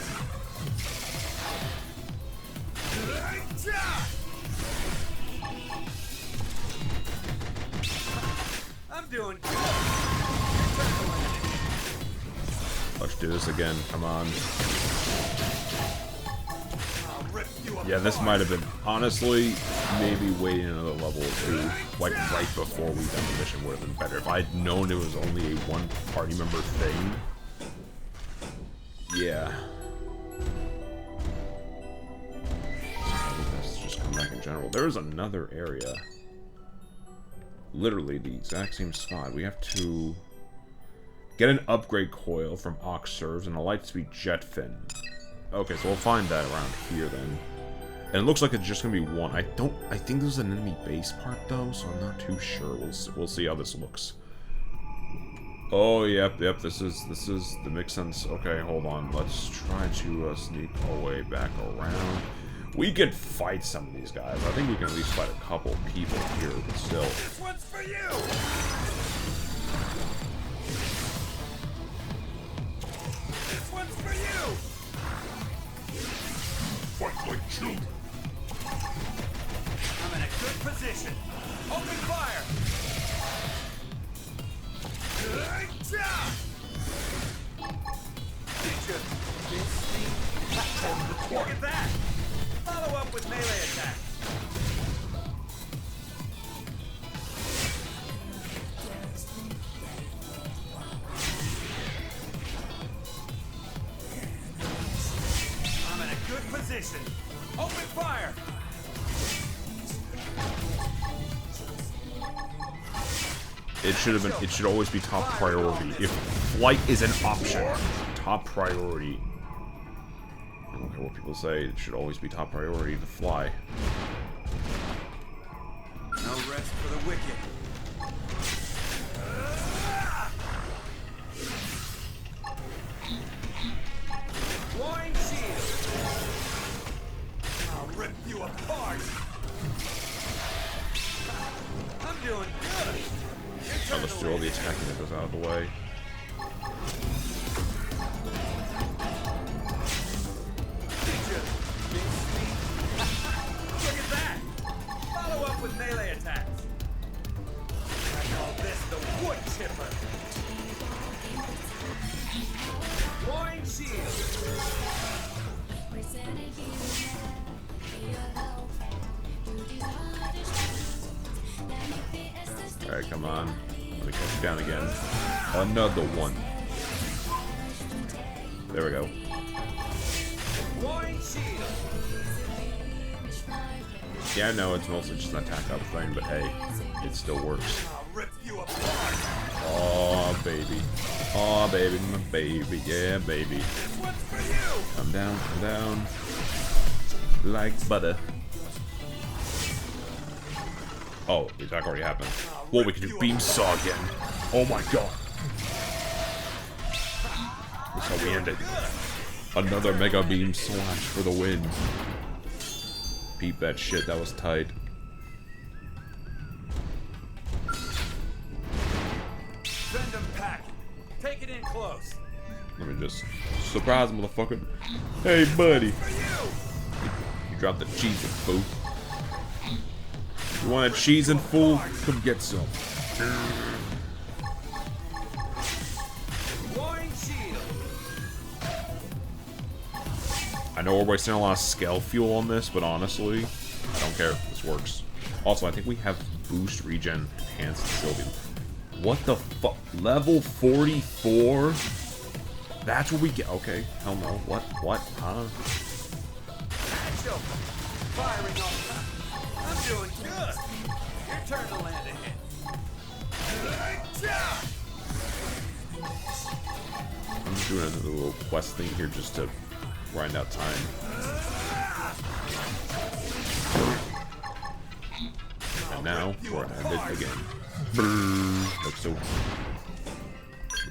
I'm doing good. Let's do this again. Come on. Yeah, this might have been, honestly, maybe waiting another level or 2, like right before we done the mission would have been better. If I'd known it was only a 1 party member thing. Yeah. Let's just come back in general. There's another area. Literally the exact same spot. We have to get an upgrade coil from Ox Serves and a lightspeed jet fin. Okay, so we'll find that around here then. And it looks like it's just gonna be 1. I think this is an enemy base part though, so I'm not too sure. We'll see how this looks. Oh, yep, this makes sense. Okay, hold on. Let's try to sneak our way back around. We could fight some of these guys. I think we can at least fight a couple people here, but still. This one's for you! This one's for you! Fight like children. I'm in a good position. Open fire! Did you miss me? Look at that! Follow up with melee attack. I'm in a good position. Open fire! It should have been. It should always be top priority. If flight is an option, top priority. I don't care what people say. It should always be top priority to fly. No rest for the wicked. Flying shield. I'll rip you apart. I'm doing good. Now let's do all the attacking that goes out of the way. Look at that! Follow up with melee attacks. I call this the wood chipper. Flying shield. Alright, come on. Let me catch you down again. Another one. There we go. Flying shield. Yeah, I know it's mostly just an attack up thing, but hey, it still works. I'll rip you apart. Oh baby. Oh baby, my baby, yeah baby. This one's for you. Come down, come down. Like butter. Oh, the attack already happened. Whoa, we can do beam saw again. Oh my god. That's how we end it. Another mega beam slash for the win. Beat that shit, that was tight. Send them packing. Take it in close. Let me just surprise motherfucker. Hey buddy. For you. You dropped the cheese and fool. You want a cheese and fool? Come get some. Flying shield. I know we're wasting a lot of scale fuel on this, but honestly, I don't care. This works. Also, I think we have boost regen enhanced Sylvian. What the fuck? Level 44? That's what we get. Okay. Hell no. What? What? Huh? Firing on top. I'm doing good. Your turn to land a hit. I'm just doing a little quest thing here just to grind out time. And now we're at it again. Brrr. Like soap.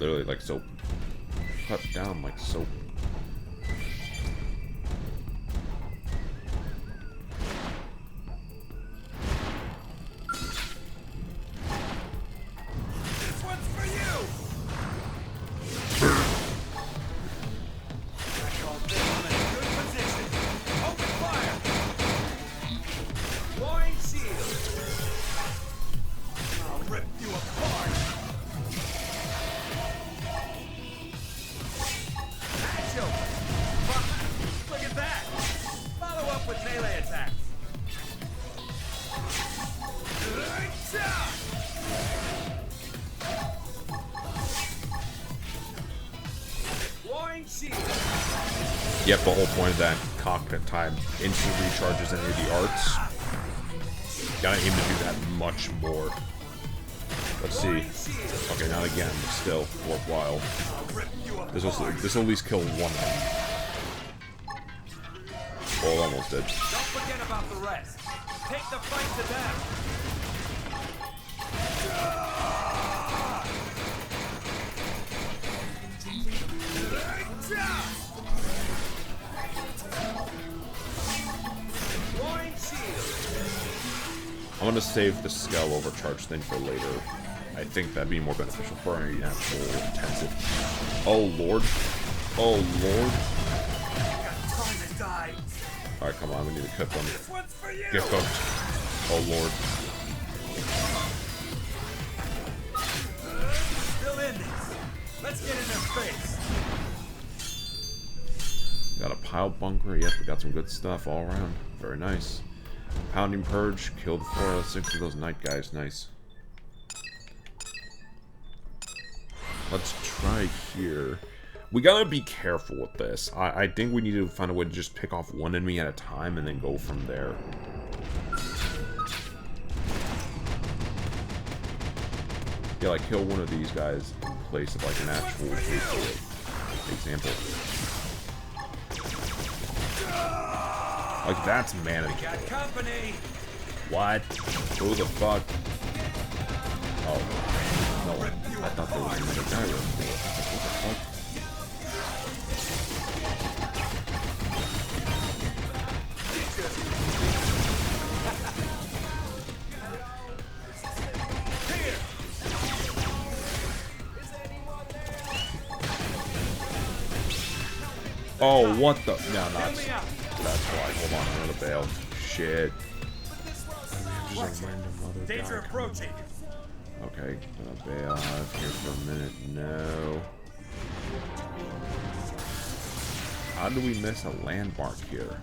Literally like soap. Cut down like soap. This one's for you. I call this one in a good position. Open fire. Flying shield. I'll rip you apart. Match over. Look at that. Follow up with melee attacks. Flying shield. Yep, the whole point of that cockpit time instant recharges any of the arts. Gotta aim to do that much more. Let's see. Okay, not again, but still worthwhile. This will at least kill one of them. Oh, it almost did. Don't forget about the rest. Take the fight to them. I'm gonna save the scale overcharge thing for later. I think that'd be more beneficial for an actual intensive. Oh lord. Oh lord. Alright, come on, we need to cut them. Get hooked. Oh lord. Still in this. Let's get in their face. Got a pile bunker. Yep, we got some good stuff all around. Very nice. Pounding Purge. Killed 4 out of 6 of those night guys. Nice. Let's try here. We gotta be careful with this. I think we need to find a way to just pick off one enemy at a time and then go from there. Yeah, like kill one of these guys in place of like an actual example. Like that's manageable. What? Who the fuck? Oh. No, I thought there was another guy right there. What the fuck? Oh, what the? No, that's why. Hold on, I'm gonna bail. Shit. Just a random other Danger guy. approaching. Okay, gonna bail out of here for a minute. No. How do we miss a landmark here?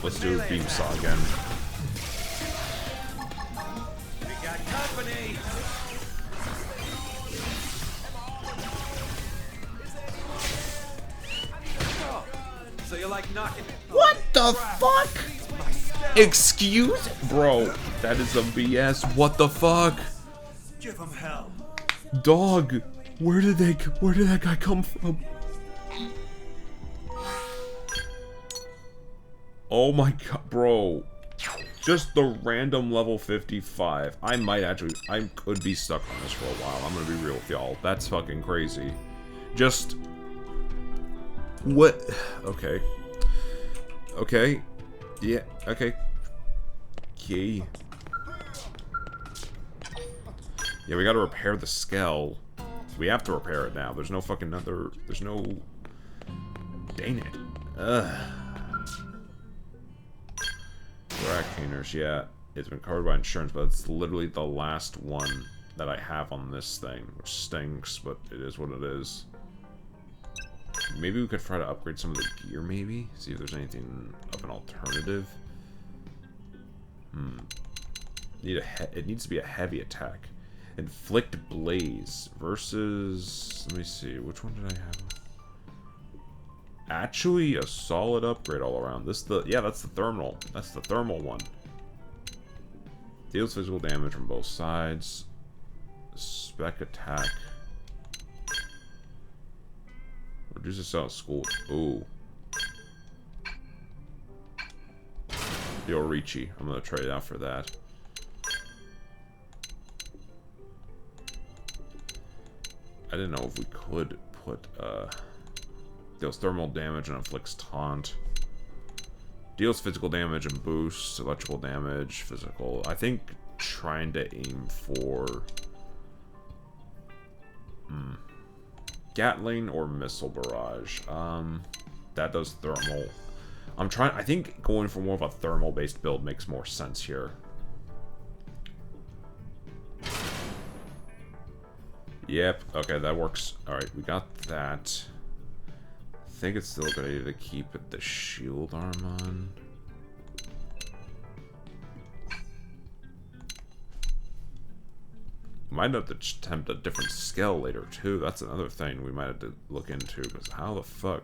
Let's do beam saw again. We got company. So you like knocking? What the fuck? Excuse? Bro, that is some BS. What the fuck? Give him hell. Dog, where did that guy come from? Oh my god, bro. Just the random level 55. I could be stuck on this for a while. I'm gonna be real with y'all. That's fucking crazy. Just... What? Okay. Okay. Yeah, okay. Okay. Yeah, we gotta repair the skull. We have to repair it now. There's no fucking other... There's no... Dang it. Ugh. Rack cleaners, yeah. It's been covered by insurance, but it's literally the last one that I have on this thing, which stinks, but it is what it is. Maybe we could try to upgrade some of the gear, maybe? See if there's anything of an alternative. It needs to be a heavy attack. Inflict Blaze versus... Let me see, which one did I have? Actually, a solid upgrade all around. That's the thermal. That's the thermal one. Deals physical damage from both sides. Spec attack. Reduces cell school. Ooh. Yorichi. I'm gonna trade it out for that. I didn't know if we could put deals thermal damage and inflicts taunt. Deals physical damage and boosts electrical damage, physical. I think trying to aim for Gatling or missile barrage. That does thermal. I think going for more of a thermal based build makes more sense here. Yep, okay, that works. Alright, we got that. I think it's still a good idea to keep the shield arm on. Might have to attempt a different skill later, too. That's another thing we might have to look into, because how the fuck...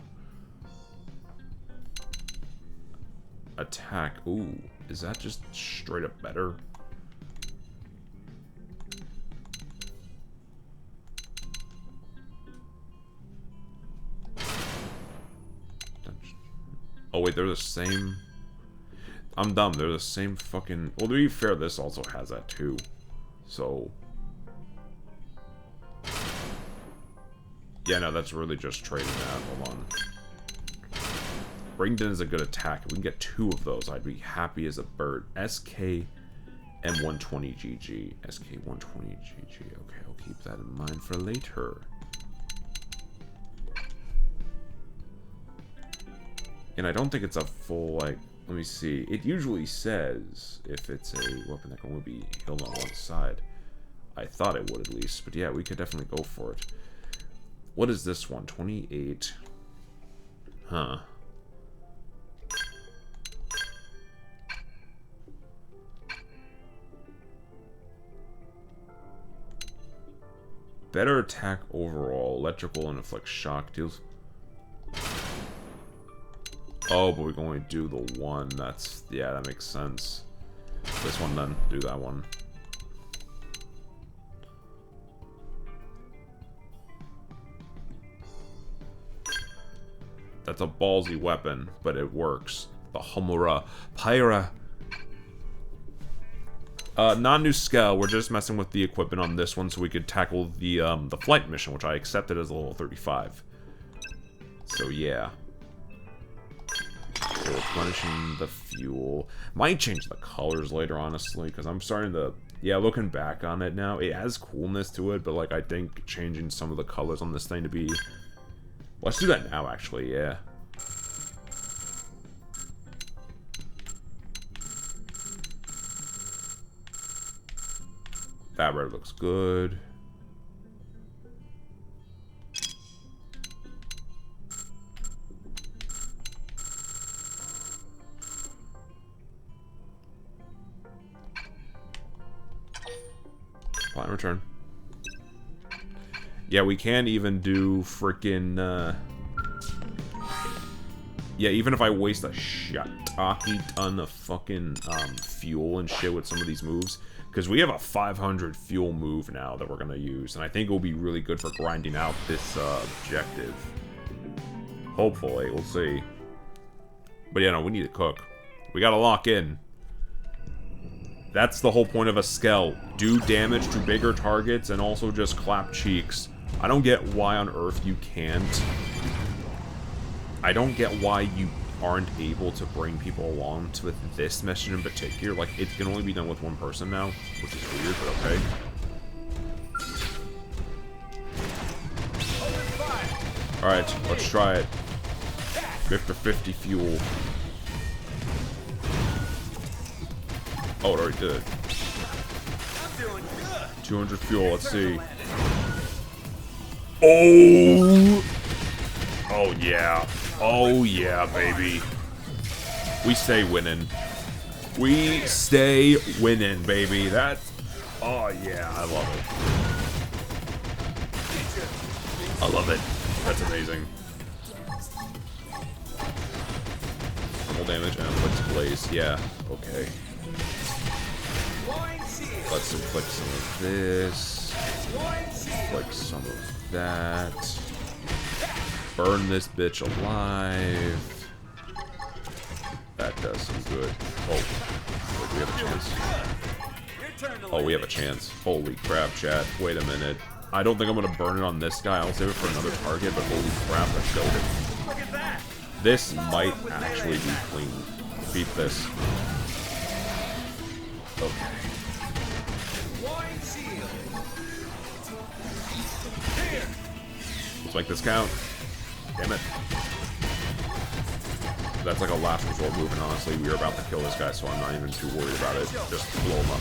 Attack. Ooh, is that just straight up better? Oh wait, they're the same... I'm dumb, they're the same fucking... Well, to be fair, this also has that too. So... Yeah, no, that's really just trading that. Hold on. Bringden is a good attack. If we can get 2 of those, I'd be happy as a bird. SK M120GG. SK 120GG. Okay, I'll keep that in mind for later. And I don't think it's a full, like, let me see. It usually says if it's a weapon that can only be held on one side. I thought it would at least, but yeah, we could definitely go for it. What is this one? 28. Huh. Better attack overall. Electrical and inflict shock deals. Oh, but we can only do the one. That's... Yeah, that makes sense. This one then. Do that one. That's a ballsy weapon, but it works. The Homura Pyra. Not new scale. We're just messing with the equipment on this one so we could tackle the flight mission, which I accepted as a level 35. So yeah. So replenishing the fuel. Might change the colors later, honestly, because I'm starting to... Yeah, looking back on it now, it has coolness to it, but like I think changing some of the colors on this thing to be... Let's do that now, actually, yeah. That red looks good. Fine, return. Yeah, we can't even do frickin', yeah, even if I waste a shitaki ton of fucking, fuel and shit with some of these moves, because we have a 500 fuel move now that we're gonna use, and I think it will be really good for grinding out this, objective. Hopefully, we'll see. But yeah, no, we need to cook. We gotta lock in. That's the whole point of a Skell. Do damage to bigger targets and also just clap cheeks. I don't get why on earth you can't. I don't get why you aren't able to bring people along with this mission in particular. Like, it can only be done with one person now, which is weird, but okay. Alright, let's try it. 50 fuel. Oh, it already did. 200 fuel, let's see. Oh! Oh, yeah. Oh, yeah, baby. We stay winning. We stay winning, baby. That... Oh, yeah, I love it. I love it. That's amazing. Normal damage and inflicts blaze. Yeah, okay. Let's inflict some of this. Inflict some of that. Burn this bitch alive. That does some good. Oh, wait, we have a chance. Oh, we have a chance. Holy crap, chat. Wait a minute. I don't think I'm gonna burn it on this guy. I'll save it for another target, but holy crap, let's go. This might actually be clean. Beat this. Okay. Let's make this count. Damn it. That's like a last resort move, and honestly, we are about to kill this guy, so I'm not even too worried about it. Just blow him up.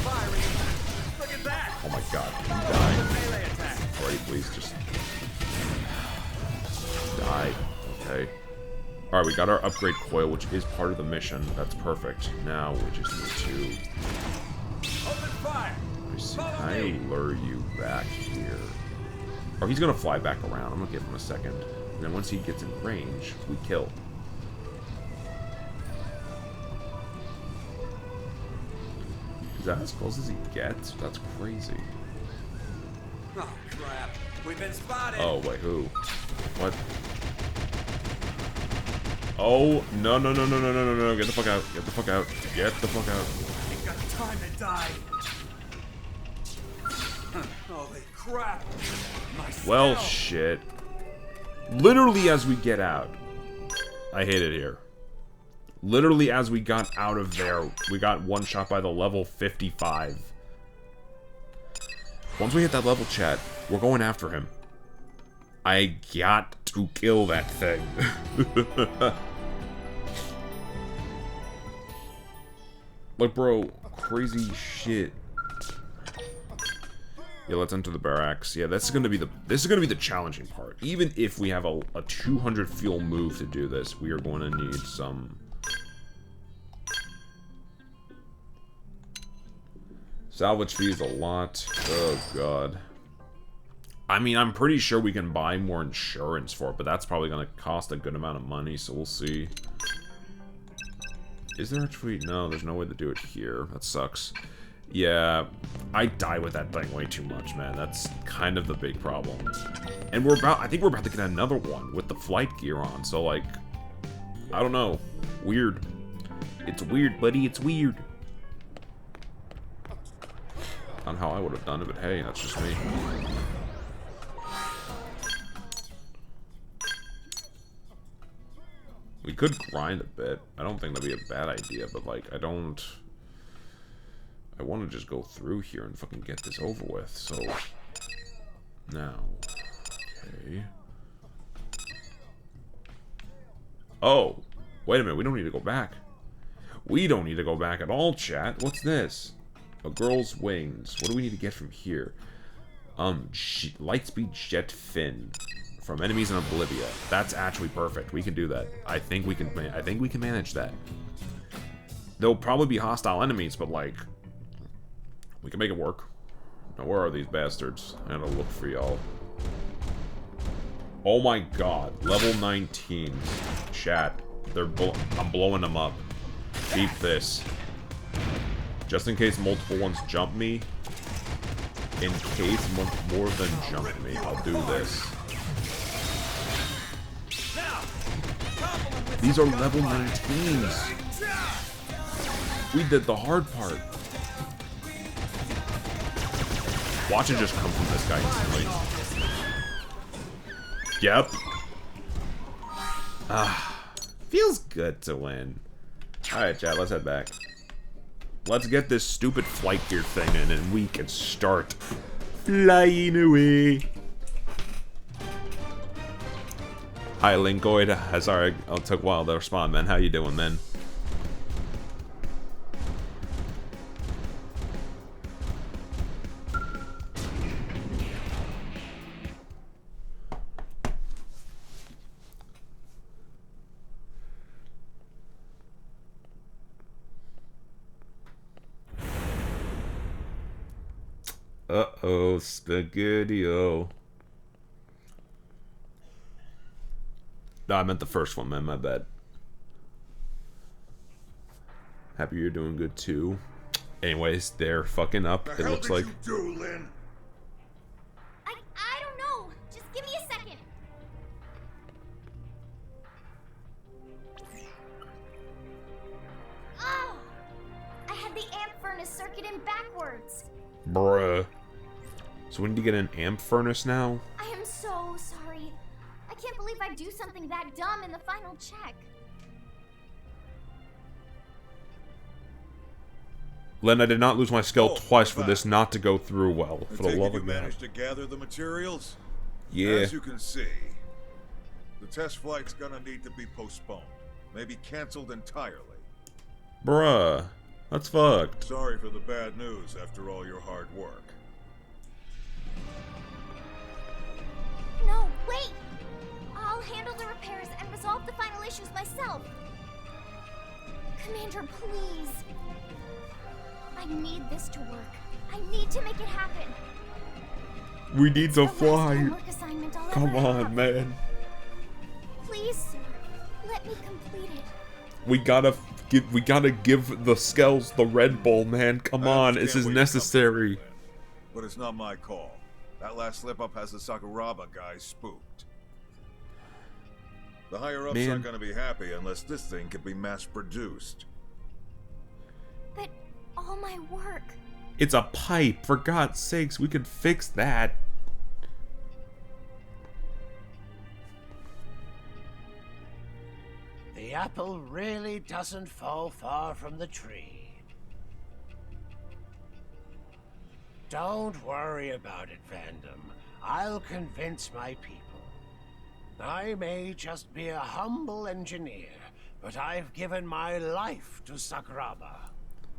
Oh my god, can you die? Alright, please, just... Die. Okay. Alright, we got our upgrade coil, which is part of the mission. That's perfect. Now, we just need to... me see. Can I lure you back here? Or he's gonna fly back around. I'm gonna give him a second. And then once he gets in range, we kill. Is that as close as he gets? That's crazy. Oh, crap. We've been spotted. Oh, wait, who? What? Oh, no, no, no, no, no, no, no, no. Get the fuck out. Get the fuck out. Get the fuck out. Ain't got time to die. Holy crap. My Well, spell. shit. Literally as we get out. I hate it here. Literally as we got out of there, we got one shot by the level 55. Once we hit that level, chat, we're going after him. I got to kill that thing. Like, bro, crazy shit. Yeah, let's enter the barracks. Yeah, this is gonna be the challenging part. Even if we have a 200 fuel move to do this, we are going to need some salvage fees a lot. Oh god. I mean, I'm pretty sure we can buy more insurance for it, but that's probably gonna cost a good amount of money, so we'll see. Is there actually... No, there's no way to do it here. That sucks. Yeah, I die with that thing way too much, man. That's kind of the big problem. And I think we're about to get another one with the flight gear on, so like, I don't know. Weird. It's weird, buddy, it's weird. On how I would have done it, but hey, that's just me. We could grind a bit. I don't think that'd be a bad idea, but like, I want to just go through here and fucking get this over with, so... Now... Okay... Oh! Wait a minute, we don't need to go back. We don't need to go back at all, chat. What's this? A girl's wings. What do we need to get from here? Lightspeed jet fin. From enemies in Oblivia. That's actually perfect. We can do that. I think we can manage that. There'll probably be hostile enemies, but like... We can make it work. Now, where are these bastards? I gotta look for y'all. Oh my god. Level 19. Chat. I'm blowing them up. Keep this. Just in case multiple ones jump me. In case more than jump me, I'll do this. These are level 19s. We did the hard part. Watch it just come from this guy instantly. Yep. Feels good to win. Alright, chat, let's head back. Let's get this stupid flight gear thing in and we can start flying away. Hi, Linkoid. Sorry, it took a while to respond, man. How you doing, man? Uh-oh, Spaghetti-O. No, I meant the first one, man. My bad. Happy you're doing good, too. Anyways, they're fucking up, it looks like. What the hell did you do, Lynn? I don't know. Just give me a second. Oh! I had the amp furnace circuit in backwards. Bruh. So we need to get an amp furnace now? I am so sorry. I can't believe I'd do something that dumb in the final check. Len, I did not lose my skill twice for this not to go through well. For the love of God. Managed to gather the materials? Yeah. As you can see, the test flight's gonna need to be postponed. Maybe canceled entirely. Bruh. That's fucked. Sorry for the bad news after all your hard work. No, wait! I'll handle the repairs and resolve the final issues myself. Commander, please. I need this to work. I need to make it happen. We need to The last fly. homework assignment I'll Come ever on, have. man. Please, sir, let me complete it. We gotta give the Skells the Red Bull, man. Come on, this is necessary. But it's not my call. That last slip-up has the Sakuraba guys spooked. The higher-ups Man. aren't gonna be happy unless this thing can be mass-produced. But all my work. It's a pipe, for God's sakes, we could fix that. The apple really doesn't fall far from the tree. Don't worry about it, Vandom. I'll convince my people. I may just be a humble engineer, but I've given my life to Sakuraba.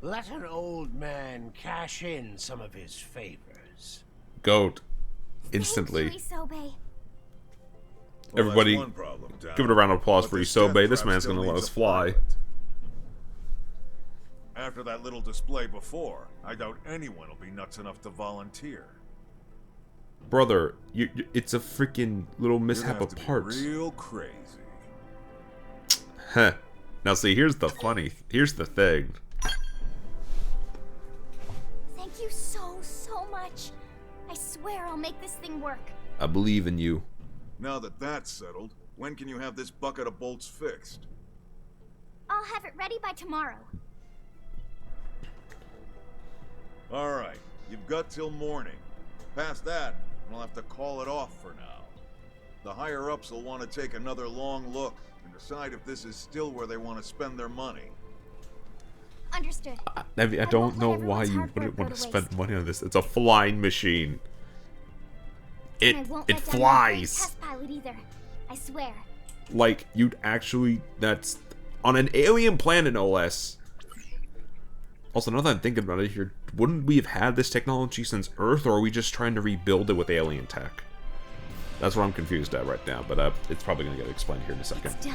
Let an old man cash in some of his favors. Goat. Instantly. Thank you, Isobe. Everybody, that's one problem down. give it a round of applause But for this Isobe. death This trap man's still gonna let needs us a fly. pilot. After that little display before, I doubt anyone will be nuts enough to volunteer. Brother, it's a freaking little You're mishap gonna of have to be parts. real crazy. Huh. Now see, here's the thing. Thank you so much. I swear I'll make this thing work. I believe in you. Now that that's settled, when can you have this bucket of bolts fixed? I'll have it ready by tomorrow. Alright, you've got till morning. Past that, we'll have to call it off for now. The higher-ups will want to take another long look and decide if this is still where they want to spend their money. Understood. I don't know why you wouldn't want to spend money on this. It's a flying machine. And I won't It let down that great flies. test pilot either. I swear. Like, you'd actually, that's on an alien planet, no less. Also, now that I'm thinking about it here, wouldn't we have had this technology since Earth, or are we just trying to rebuild it with alien tech? That's what I'm confused at right now, but it's probably going to get explained here in a second. It's done.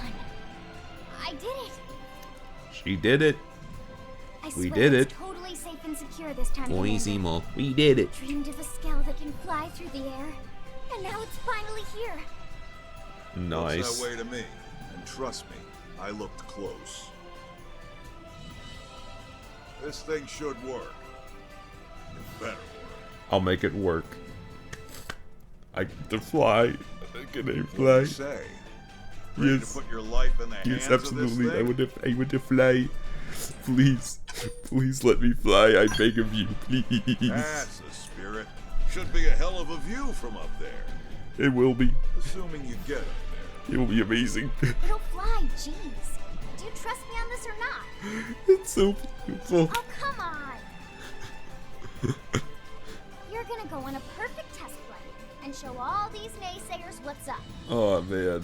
I did it. She did it. I We swear did it's it. totally safe and secure this time. Boy, Commander. Zemo, we did it. Dreamed of a Skell that can fly through the air, and now it's finally here. Nice. Looks that way to me, and trust me, I looked close. This thing should work. It better work. I'll make it work. I get to fly. Can I What do fly? you say? Ready Yes. to put your life in the hands Yes, of this absolutely. thing? I want to fly. Please, please let me fly. I beg of you, please. That's the spirit. Should be a hell of a view from up there. It will be. Assuming you get up there. It will be amazing. It'll fly, jeez. Do you trust me on this or not? It's so beautiful. Oh, come on. You're gonna go on a perfect test flight and show all these naysayers what's up. Oh man,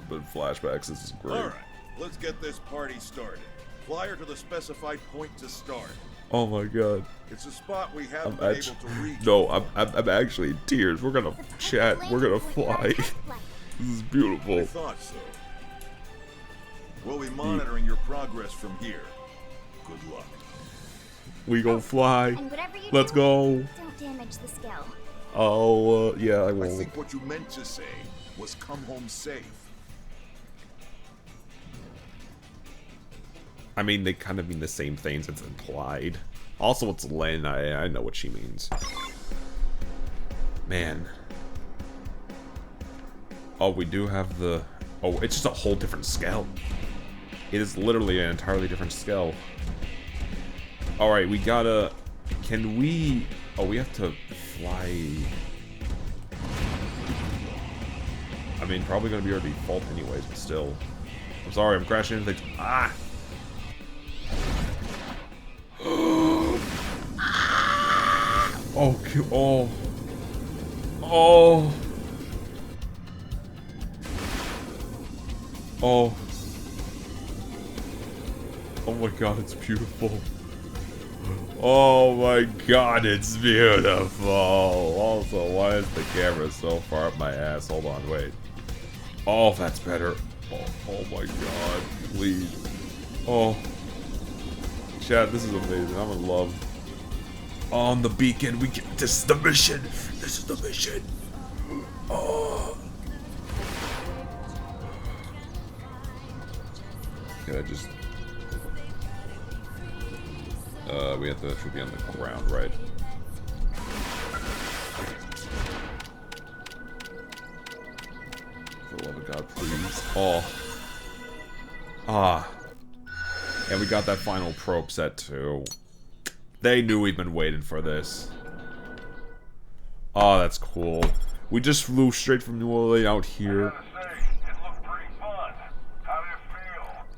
but flashbacks. This is great. All right, let's get this party started. Fly her to the specified point to start. Oh my god. It's a spot we haven't I'm been actually, able to reach. no, I'm actually in tears. We're gonna chat. We're gonna fly. This is I beautiful. thought so. We'll be monitoring your progress from here. Good luck. We gonna fly. And whatever you Let's do, go. don't damage the Skell. Oh, yeah, I I won't. think what you meant to say was come home safe. I mean, they kind of mean the same things. It's implied. Also, it's Len. I know what she means. Man. Oh, we do have the... Oh, it's just a whole different scale. It is literally an entirely different scale. Alright, we gotta... Can we... Oh, we have to fly... I mean, probably gonna be our default anyways, but still. I'm sorry, I'm crashing into things. Ah! Oh, oh. Oh. Oh. Oh my god, it's beautiful. Oh my god, it's beautiful. Also, why is the camera so far up my ass? Hold on, wait. Oh, that's better. Oh my god, please. Oh. Chat, this is amazing. I'm in love. On the beacon, we get this is the mission. This is the mission. Oh. Can I just we have to actually be on the ground, right? For the love of God, please. Oh. Ah. And we got that final probe set too. They knew we'd been waiting for this. Oh, that's cool. We just flew straight from New Orleans out here. It looked pretty fun. How did it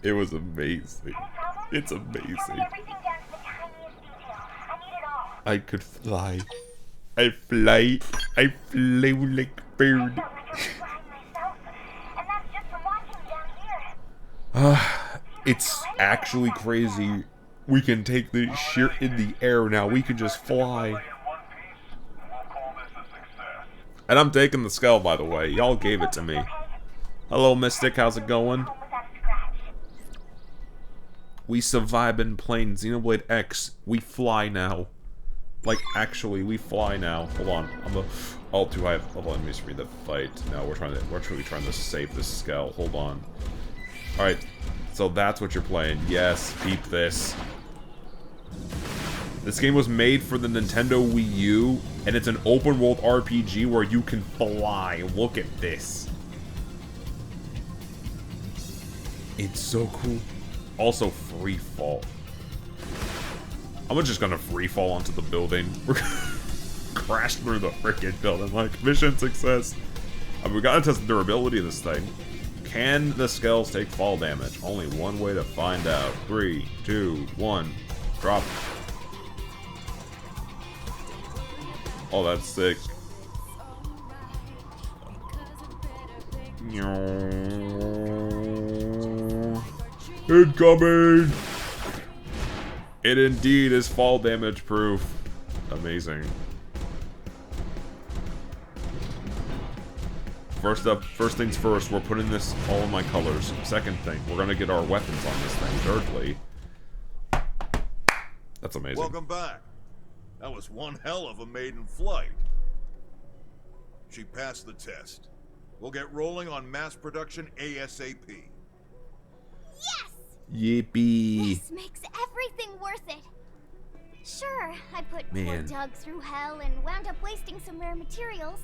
feel? It was amazing. It's amazing. Everything down to the tiniest detail. I need it all. I could fly. I flew like a bird. I felt like I was flying myself, and that's just from watching down here. It's actually crazy. We can take the shit in the air now. We can just fly. In one piece, and we'll call this a success. And I'm taking the skull, by the way. Y'all gave it to me. Hello, Mystic. How's it going? Without a scratch. We survived in plane Xenoblade X. We fly now. Like, actually, we fly now. Hold on. I'm a all too high. Hold on, let me just read the fight. No, we're truly trying to save this skull. Hold on. Alright. So that's what you're playing. Yes, peep this. This game was made for the Nintendo Wii U, and it's an open world RPG where you can fly. Look at this. It's so cool. Also, free fall. I'm just gonna free fall onto the building. We're gonna crash through the freaking building. Like, mission success. I mean, we gotta test the durability of this thing. Can the skulls take fall damage? Only one way to find out. 3, 2, 1. Drop. Oh, that's sick. Incoming! It indeed is fall damage proof. Amazing. First things first, we're putting this all in my colors. Second thing, we're gonna get our weapons on this thing. Thirdly, that's amazing. Welcome back. That was one hell of a maiden flight. She passed the test. We'll get rolling on mass production ASAP. Yes! Yippee! This makes everything worth it. Sure, I put poor Man. Doug through hell and wound up wasting some rare materials.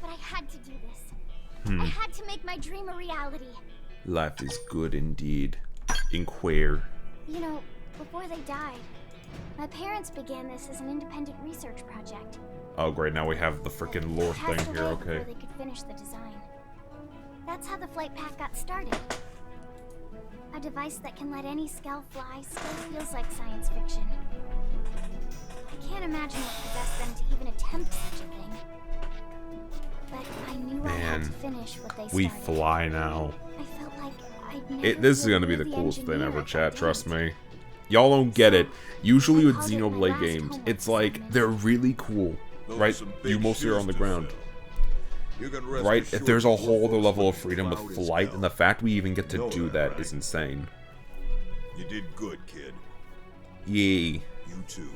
But I had to do this. I had to make my dream a reality. Life is good indeed. Inquire. You know, before they died, my parents began this as an independent research project. Oh great, now we have the freaking lore They passed thing here, away okay. before they could finish the design. That's how the flight pack got started. A device that can let any skull fly still feels like science fiction. I can't imagine what possessed them to even attempt such a thing. But I knew I had to finish what they started. We fly now. I felt like I'd never This is be a gonna be the worthy coolest thing engineer ever, if I chat, didn't. trust me. Y'all don't get it. Usually with called it my Xenoblade last games, homework it's like, assignment. they're really cool. Those are Right? some big You mostly are shoes on the to ground. fill. You can rest Right? assured If there's a we'll whole other focus level on of freedom with cloud as flight, hell. and the fact we even get to Know do that, that right? is insane. You did good, kid. Yay. You too.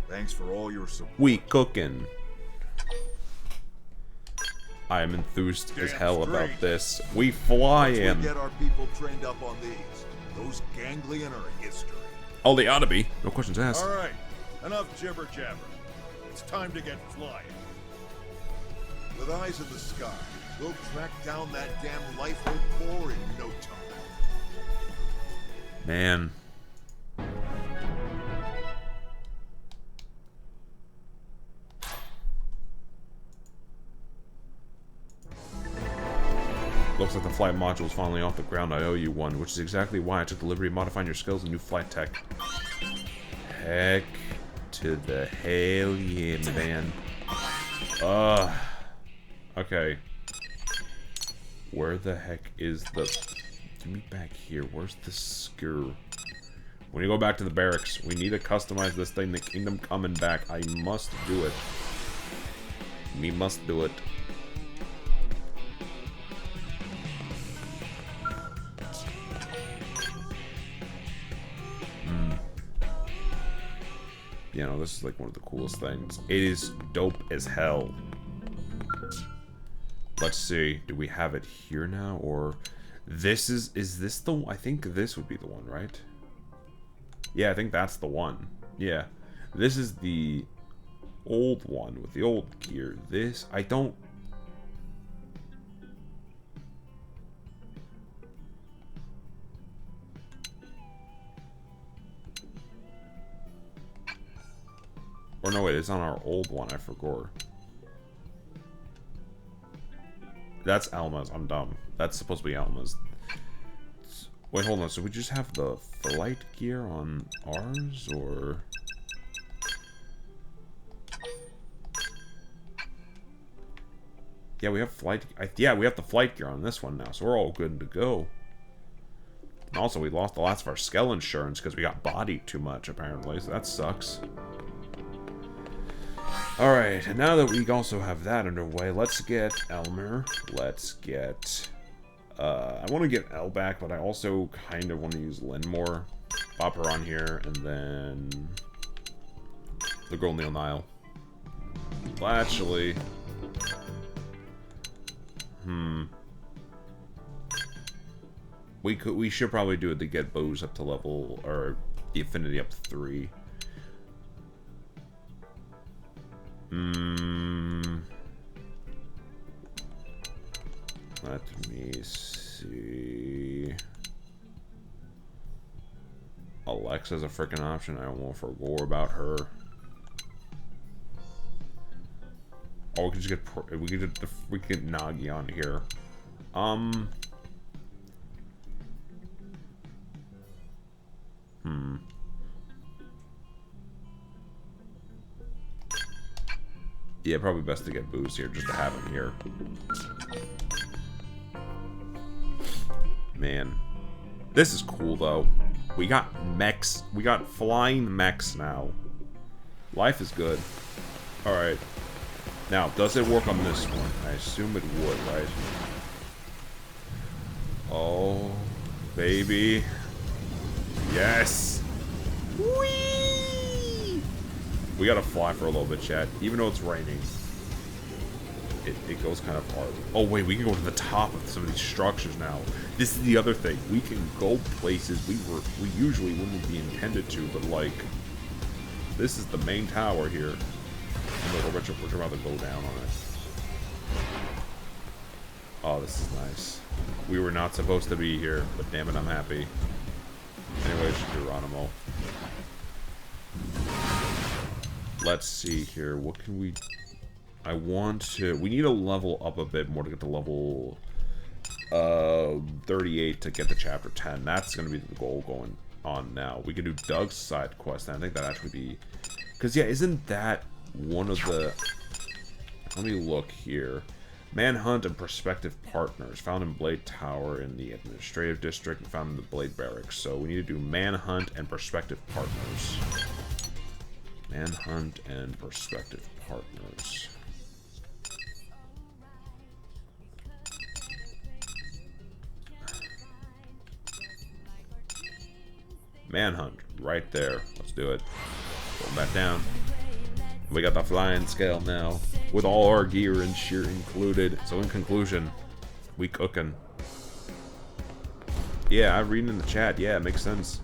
Thanks for all your support. We cooking. I am enthused as Damn hell about straight. this. We fly Once in. we get our people trained up on these, those ganglion are history. Oh, they ought to be. No questions asked. All right, enough jibber jabber. It's time to get flying. With eyes in the sky, we'll track down that damn lifeboat core in no time. Man. Looks like the flight module is finally off the ground. I owe you one, which is exactly why I took the liberty of modifying your skills and new flight tech. Heck to the hell yeah, man. Okay. Where the heck is the... Give me back here. Where's the screw? When you go back to the barracks, we need to customize this thing. The kingdom coming back. I must do it. Me must do it. You know, this is like one of the coolest things. It is dope as hell. Let's see. Do we have it here now? Or this is this the... I think this would be the one, right? Yeah, I think that's the one. Yeah. This is the old one with the old gear. This... I don't... Or no, wait, it's on our old one, I forgot. That's Alma's, I'm dumb. That's supposed to be Alma's. Wait, hold on, so we just have the flight gear on ours, or... Yeah, we have flight... yeah, we have the flight gear on this one now, so we're all good to go. And also, we lost the last of our Skell insurance because we got bodied too much, apparently, so that sucks. Alright, and now that we also have that underway, let's get Elmer. Let's get... I want to get Elle back, but I also kind of want to use Lynn more. Pop her on here, and then... the girl Neil Nile. Well, actually... We should probably do it to get Bose up to level... or the Affinity up to 3. Let me see. Alexa's a freaking option. I don't want to forgo about her. Oh, we could just get we could get Nagi on here. Yeah, probably best to get Booze here, just to have him here. Man. This is cool, though. We got mechs. We got flying mechs now. Life is good. Alright. Now, does it work on this one? I assume it would, right? Oh, baby. Yes! Whee! We gotta fly for a little bit, chat. Even though it's raining. It goes kind of hard. Oh, wait, we can go to the top of some of these structures now. This is the other thing. We can go places we usually wouldn't be intended to, but, like... This is the main tower here. And look, we're about to go down on it. Oh, this is nice. We were not supposed to be here, but damn it, I'm happy. Anyways, Geronimo. Let's see here. What can we... we need to level up a bit more to get to level 38 to get to chapter 10. That's going to be the goal going on now. We can do Doug's side quest, and I think that actually be... Because, yeah, isn't that one of the... Let me look here. Manhunt and Prospective Partners. Found in Blade Tower in the Administrative District and found in the Blade Barracks. So we need to do Manhunt and Prospective Partners. Manhunt and Prospective Partners. Manhunt, right there. Let's do it. Go back down. We got the flying scale now, with all our gear and shear included. So in conclusion, we cooking. Yeah, I'm reading in the chat. Yeah, it makes sense.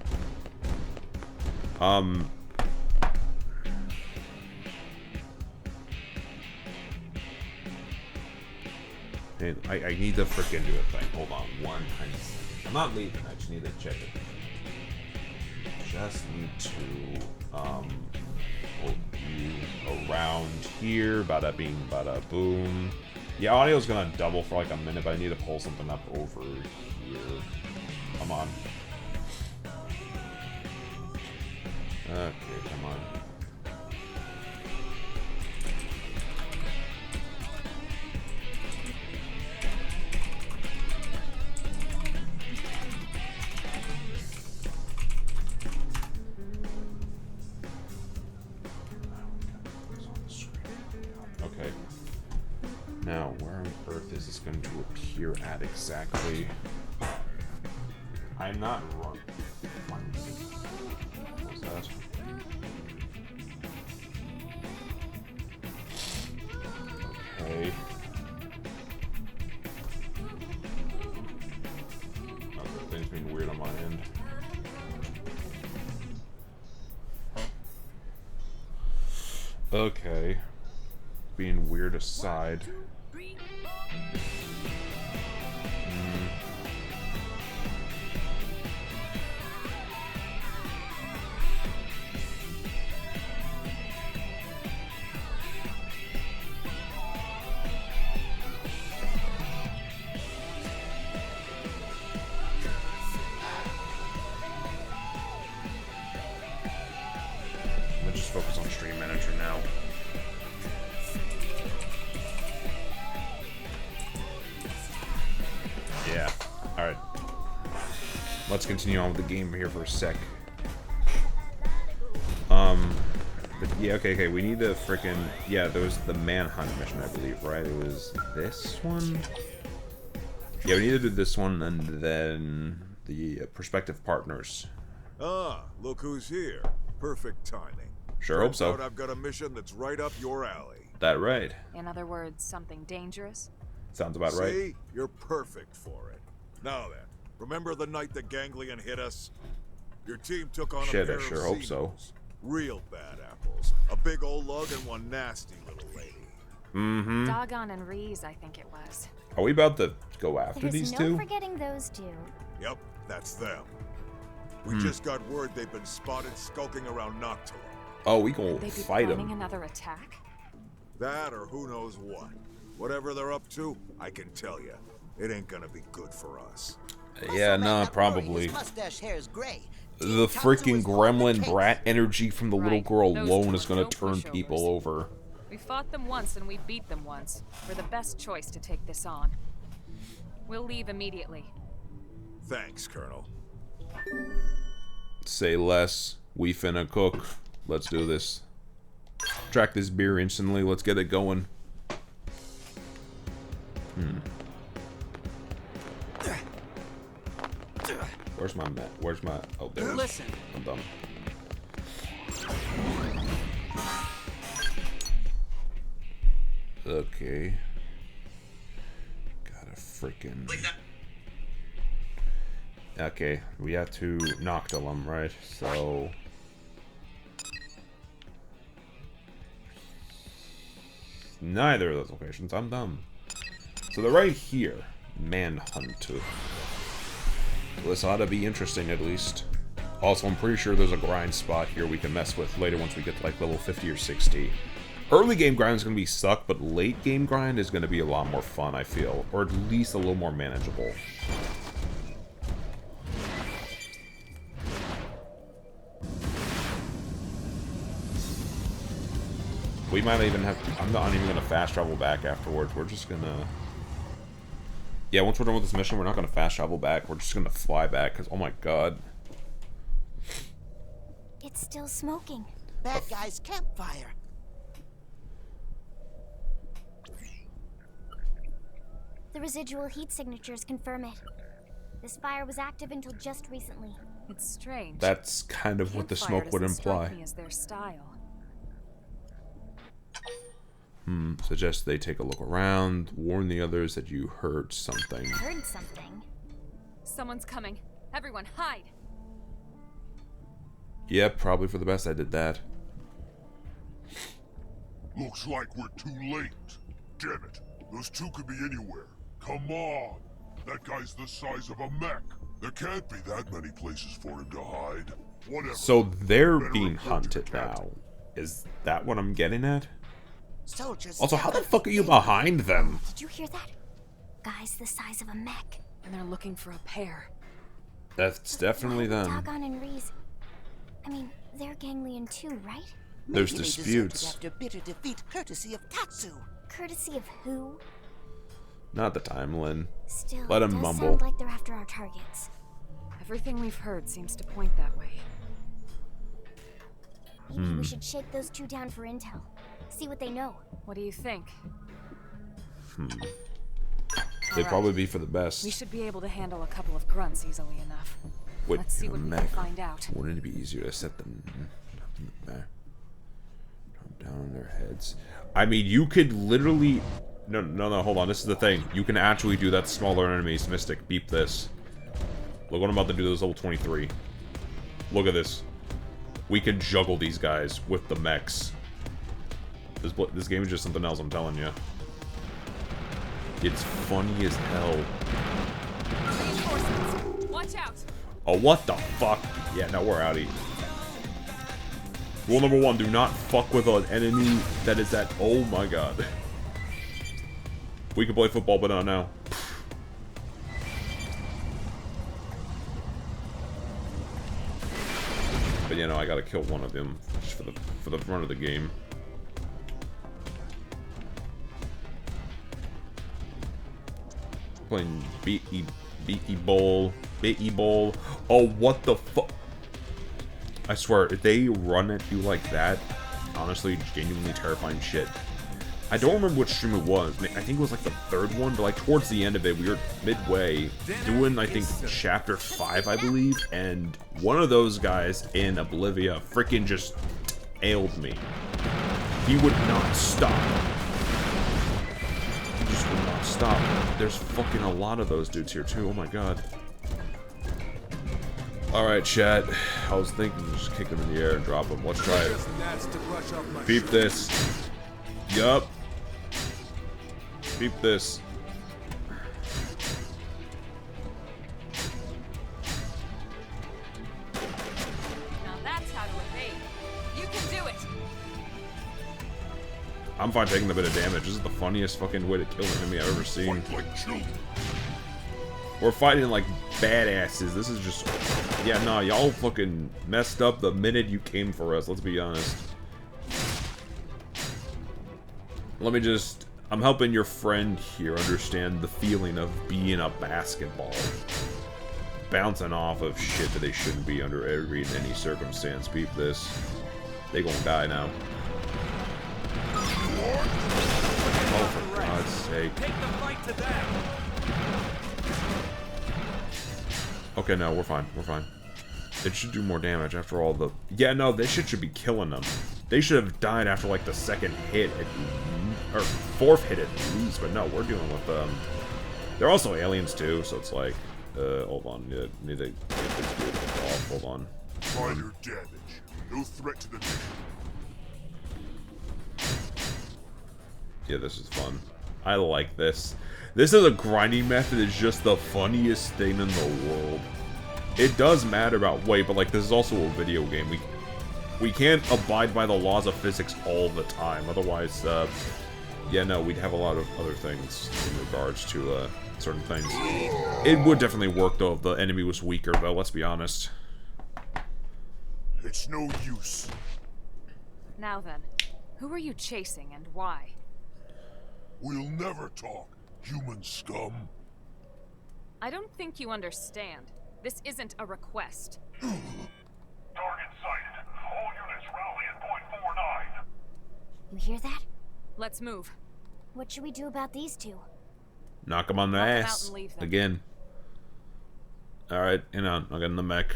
And I need to freaking do a thing. Hold on one tiny second. I'm not leaving. I just need to check it. Just need to put you around here. Bada bing, bada boom. Yeah, audio's gonna double for like a minute, but I need to pull something up over here. Come on. Okay, come on. Okay. Now, where on earth is this going to appear at exactly? I'm not wrong. What's that? Okay. Being weird aside. Let's just focus on Stream Manager now. Yeah. Alright. Let's continue on with the game here for a sec. But yeah, okay, we need to frickin'... Yeah, there was the manhunt mission, I believe, right? It was this one? Yeah, we need to do this one, and then the prospective partners. Ah, look who's here. Perfect timing. Sure hope Turns so. out I've got a mission that's right up your alley. That right. In other words, something dangerous? Sounds about right. See? You're perfect for it. Now then, remember the night the ganglion hit us? Your team took on Shit, a pair I sure of hope so. Zemus. Real bad apples. A big old lug and one nasty little lady. Mm-hmm. Doggone and Reese, I think it was. Are we about to go after There's these no two? forgetting those two. Yep, that's them. We just got word they've been spotted skulking around Noctilum. Oh, we gonna They'd be fight planning them. another attack? That or who knows what. Whatever they're up to, I can tell you, it ain't gonna be good for us. Yeah, Muscle Man nah, not probably. worry, his mustache hair is gray. The Tatsu freaking is on the gremlin case. brat energy from the little Right, girl those alone two is are gonna no turn pushovers. people over. We fought them once and we beat them once. We're the best choice to take this on. We'll leave immediately. Thanks, Colonel. Say less. We finna cook. Let's do this. Track this beer instantly. Let's get it going. Where's my mat? Where's my... Oh, there it is. Listen. I'm done. Okay. Gotta freaking... Okay, we have to Noctilum, right? So... Neither of those locations. I'm dumb. So they're right here. Manhunt. This ought to be interesting, at least. Also, I'm pretty sure there's a grind spot here we can mess with later once we get to, like, level 50 or 60. Early game grind is going to be suck, but late game grind is going to be a lot more fun, I feel. Or at least a little more manageable. We might even have... I'm not even going to fast travel back afterwards. We're just going to... Yeah, once we're done with this mission, we're not going to fast travel back. We're just going to fly back, because, oh my god. It's still smoking. Bad guy's campfire. The residual heat signatures confirm it. This fire was active until just recently. It's strange. That's kind of what the Campfire smoke would doesn't strike imply. me as their style. Suggest they take a look around, warn the others that you heard something. Heard something. Someone's coming. Everyone, hide! Yep, probably for the best I did that. Looks like we're too late. Damn it. Those two could be anywhere. Come on. That guy's the size of a mech. There can't be that many places for him to hide. Whatever. So they're Better being report to hunted the captain. now. Is that what I'm getting at? Soldiers. Also, how the fuck are you behind them? Did you hear that? Guys the size of a mech. And they're looking for a pair. That's definitely them. Doggone and Reese. I mean, they're ganglion too, right? There's Maybe they disputes. deserted after bitter defeat, courtesy of Tatsu. Courtesy of who? Not the time, Lynn. Still, Let it him does mumble. sound like they're after our targets. Everything we've heard seems to point that way. Maybe we should shake those two down for intel. See what they know. What do you think? They'd Alright. probably be for the best. We should be able to handle a couple of grunts easily enough. Wait, Let's see in a what we can mech. find out. Wouldn't it be easier to set them up in the back? Drop down on their heads. I mean, you could literally... No, hold on. This is the thing. You can actually do that to smaller enemies. Mystic, beep this. Look what I'm about to do to this level 23. Look at this. We could juggle these guys with the mechs. This game is just something else, I'm telling you. It's funny as hell. Watch out. Oh, what the fuck? Yeah, no, we're outie. Rule number 1, do not fuck with an enemy that is at... Oh my god. We can play football, but not now. But you know, I gotta kill one of them just for the run of the game. Playing Beaky Bowl. Oh, what the fuck? I swear, if they run at you like that, honestly, genuinely terrifying shit. I don't remember which stream it was. I think it was like the third one, but like towards the end of it, we were midway doing, I think, chapter 5, I believe, and one of those guys in Oblivia freaking just ailed me. He would not stop. He just would not stop. There's fucking a lot of those dudes here too, oh my god. Alright, chat. I was thinking just kick him in the air and drop him. Let's try it. Beep this. Yup. Beep this. Now that's how to evade. You can do it. I'm fine taking a bit of damage. This is the funniest fucking way to kill an enemy I've ever seen. We're fighting like badasses. This is just... Yeah, nah, y'all fucking messed up the minute you came for us, let's be honest. Let me just... I'm helping your friend here understand the feeling of being a basketball. Bouncing off of shit that they shouldn't be under every and any circumstance. Beep this. They gonna die now. Oh, for God's sake. Take the fight to them. Okay, no, we're fine. We're fine. It should do more damage after all the... Yeah, no, this shit should be killing them. They should have died after, like, the second hit. Or fourth hit at least. But no, we're dealing with, They're also aliens, too, so it's like... hold on. Need to get this dude off. Hold on. Minor damage. No threat to the mission. Yeah, this is fun. I like this. This is a grinding method. It's just the funniest thing in the world. It does matter about weight, but like this is also a video game. We can't abide by the laws of physics all the time. Otherwise, yeah, no, we'd have a lot of other things in regards to certain things. It would definitely work though if the enemy was weaker, though. Let's be honest. It's no use. Now then, who are you chasing and why? We'll never talk, human scum. I don't think you understand. This isn't a request. Target sighted. All units rally at point 49. You hear that? Let's move. What should we do about these two? Knock them on the Knock 'em out ass. and leave them. Again. Alright, hang on. I'll get in the mech.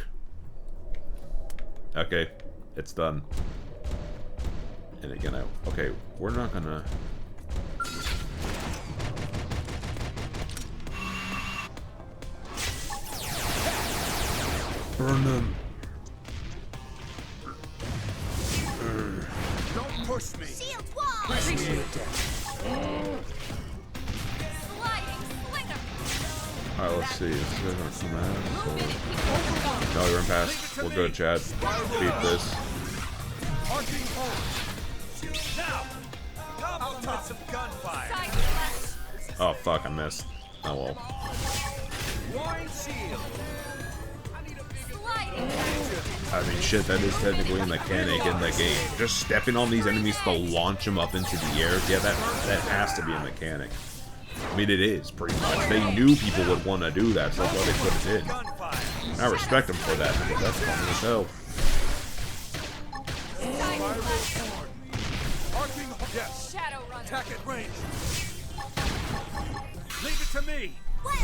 Okay, it's done. And again, okay, we're not gonna... Burn them. Don't push me. Shield wall! Push me. Sliding slinger. Alright, let's see. Is this guy gonna come out? No, you're in pass. We're good, Chad. Beat this. Arcing hold. Now. How about some gunfire? Side slash. Oh, fuck, I missed. Oh, well. Wine shield. Sliding. I mean, shit, that is technically a mechanic in the game. Just stepping on these enemies to launch them up into the air. Yeah, that has to be a mechanic. I mean, it is, pretty much. They knew people would want to do that, so that's why they put it in. I respect them for that, because that's funny as hell. Arcing hold. Yes. Shadow runner. Attack at range. Leave it to me.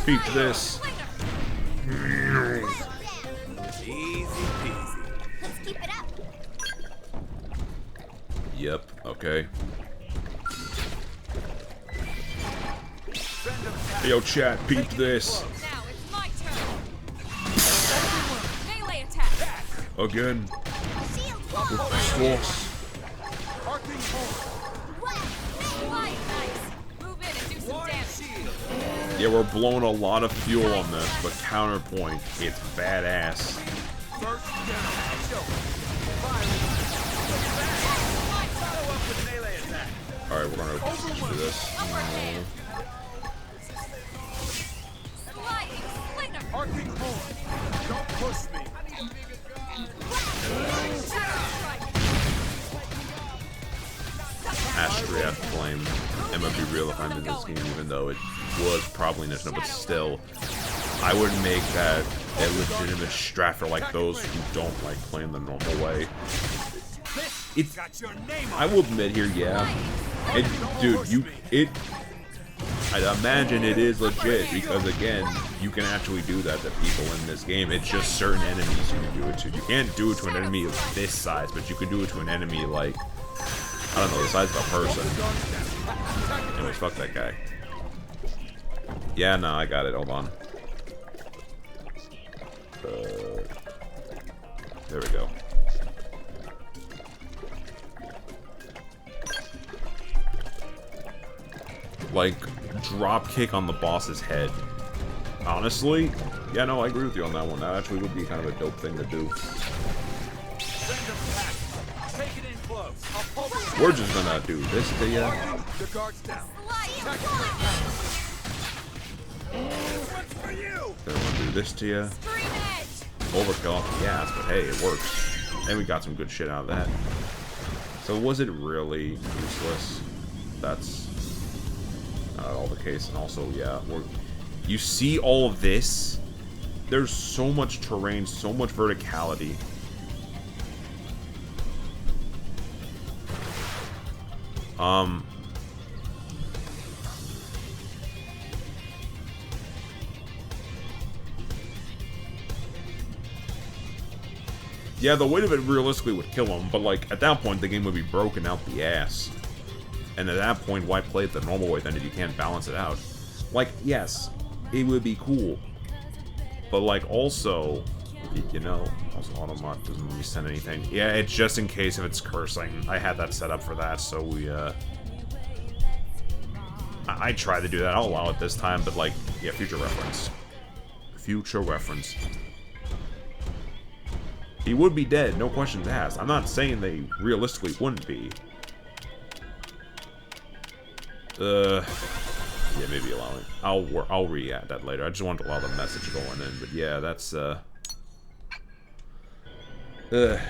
Beat this. Easy peasy. Let's keep it up. Yep, okay. Yo, chat, peep this. Now it's my turn. Melee attack. Again. Shield With the sauce. Arcing hold. Yeah, we're blowing a lot of fuel on this, but counterpoint, it's badass. First down. Follow up with melee attack. Alright, we're gonna do this. Arcing horn. Don't push me. Astria Flame. I'm gonna be real if I'm in this game, even though it was probably initial, but still. I would make that a legitimate strat for like those who don't like playing the normal way. It's, I will admit here, yeah. And dude, I'd imagine it is legit, because again, you can actually do that to people in this game. It's just certain enemies you can do it to. You can't do it to an enemy of this size, but you can do it to an enemy like, I don't know, the size of a person. Anyways, fuck that guy. Yeah, no, I got it. Hold on. There we go. Like, drop kick on the boss's head. Honestly, yeah, no, I agree with you on that one. That actually would be kind of a dope thing to do. We're just gonna do this to ya. The guard's down. Then we'll do this to ya. Overkill off the gas, but hey, it works. And we got some good shit out of that. So was it really useless? That's not at all the case. And also, yeah, you see all of this? There's so much terrain, so much verticality. Yeah, the weight of it realistically would kill him, but like, at that point, the game would be broken out the ass. And at that point, why play it the normal way then if you can't balance it out? Like, yes, it would be cool. But like, also, you know, also Automat doesn't resend anything. Yeah, it's just in case if it's cursing. I had that set up for that, so we, I tried to do that. I'll allow it this time, but like, yeah, future reference. Future reference. He would be dead, no questions asked. I'm not saying they realistically wouldn't be. Yeah, maybe allow it. I'll re-add that later. I just wanted to allow the message going in, but yeah, that's yeah,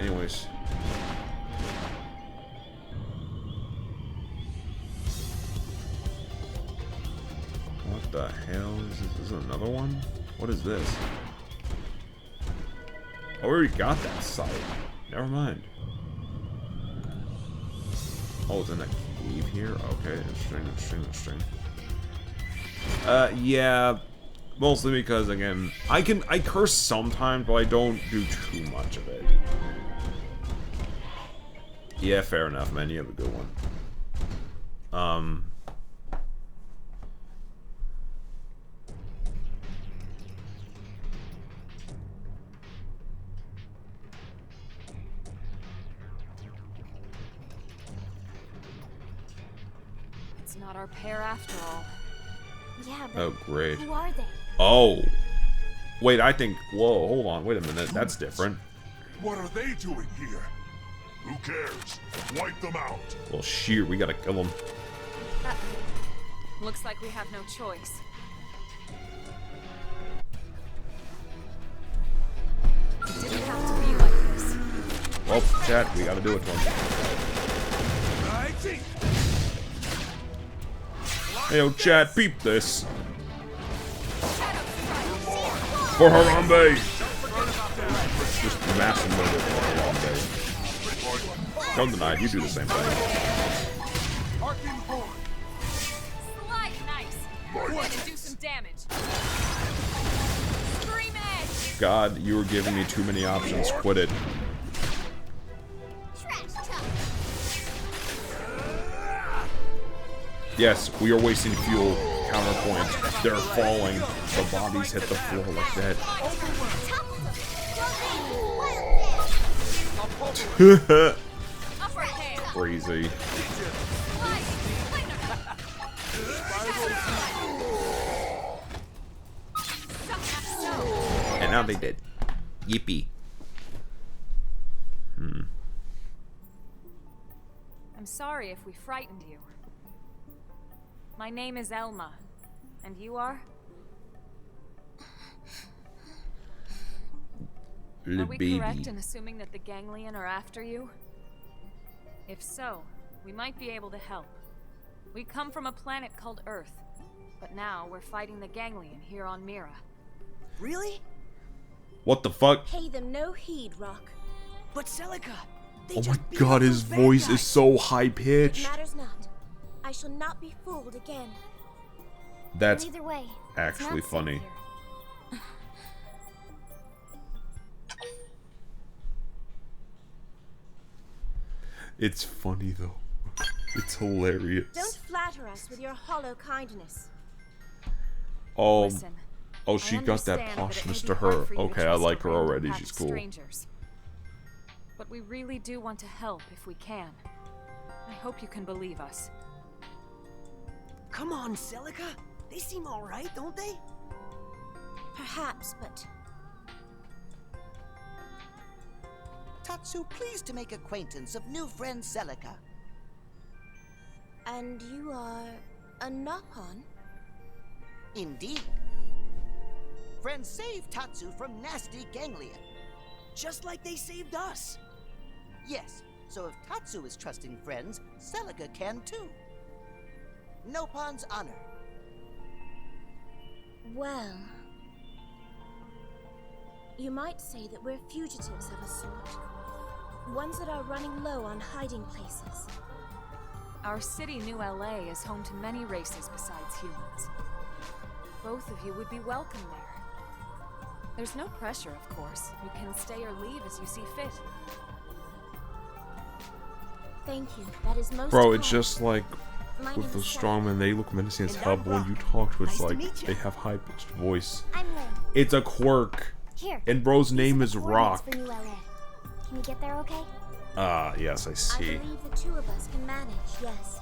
anyways. What the hell is this? Is this another one? What is this? I already got that site. Never mind. Oh, it's in a cave here? Okay, interesting. Yeah. Mostly because, again, I curse sometimes, but I don't do too much of it. Yeah, fair enough, man. You have a good one. It's not our pair after all. Yeah, but Oh, great. who are they? Oh. Wait, I think... Whoa, hold on. Wait a minute. That's different. What are they doing here? Who cares? Wipe them out. Well, shoot. We gotta kill them. Looks like we have no choice. It didn't have to be like this. Well, chat, we gotta do it to them. Hey, yo, chat, peep this. For Harambe! Just massive murder for Harambe. Don't deny it, you do the same thing. Slide nice. Going to do some damage. Scream edge. God, you were giving me too many options. Quit it. Yes, we are wasting fuel. Counterpoint. They're falling. The bodies hit the floor like that. Crazy. Now they did. Yippee. I'm sorry if we frightened you. My name is Elma. And you are? Are we correct in assuming that the Ganglion are after you? If so, we might be able to help. We come from a planet called Earth, but now we're fighting the Ganglion here on Mira. Really? What the fuck? Pay them no heed, Rock. But Celica, they Oh my just beat god, up his those bad voice guys. is so high It pitched. matters not. I shall not be fooled again. That's Either way, it's actually not safe funny. here. It's funny though. It's hilarious. Don't flatter us with your hollow kindness. Oh, Listen, oh, she I got that understand it may poshness be to hard her. for you to Okay, I trust a like her random already. pack She's of cool. strangers. But we really do want to help if we can. I hope you can believe us. Come on, Celica. They seem all right, don't they? Perhaps, but Tatsu, pleased to make acquaintance of new friend Celica. and you are a Nopon? Indeed. Friends saved Tatsu from nasty Ganglion. Just like they saved us. Yes, so if Tatsu is trusting friends, Celica can too. Nopon's honor. Well, you might say that we're fugitives of a sort. Ones that are running low on hiding places. Our city, New LA, is home to many races besides humans. Both of you would be welcome there. There's no pressure, of course. You can stay or leave as you see fit. Thank you. That is most Bro, it's kind. just like My with name the is strongmen, they look menacing as And hell, I'm but when Brock. you talk to it's Nice to like meet you. they have high pitched voice. I'm Lynn. It's a quirk. Here. And bro's these name are the is coordinates Rock. for New LA. Can we get there okay? Yes, I I see. believe the two of us can manage, yes.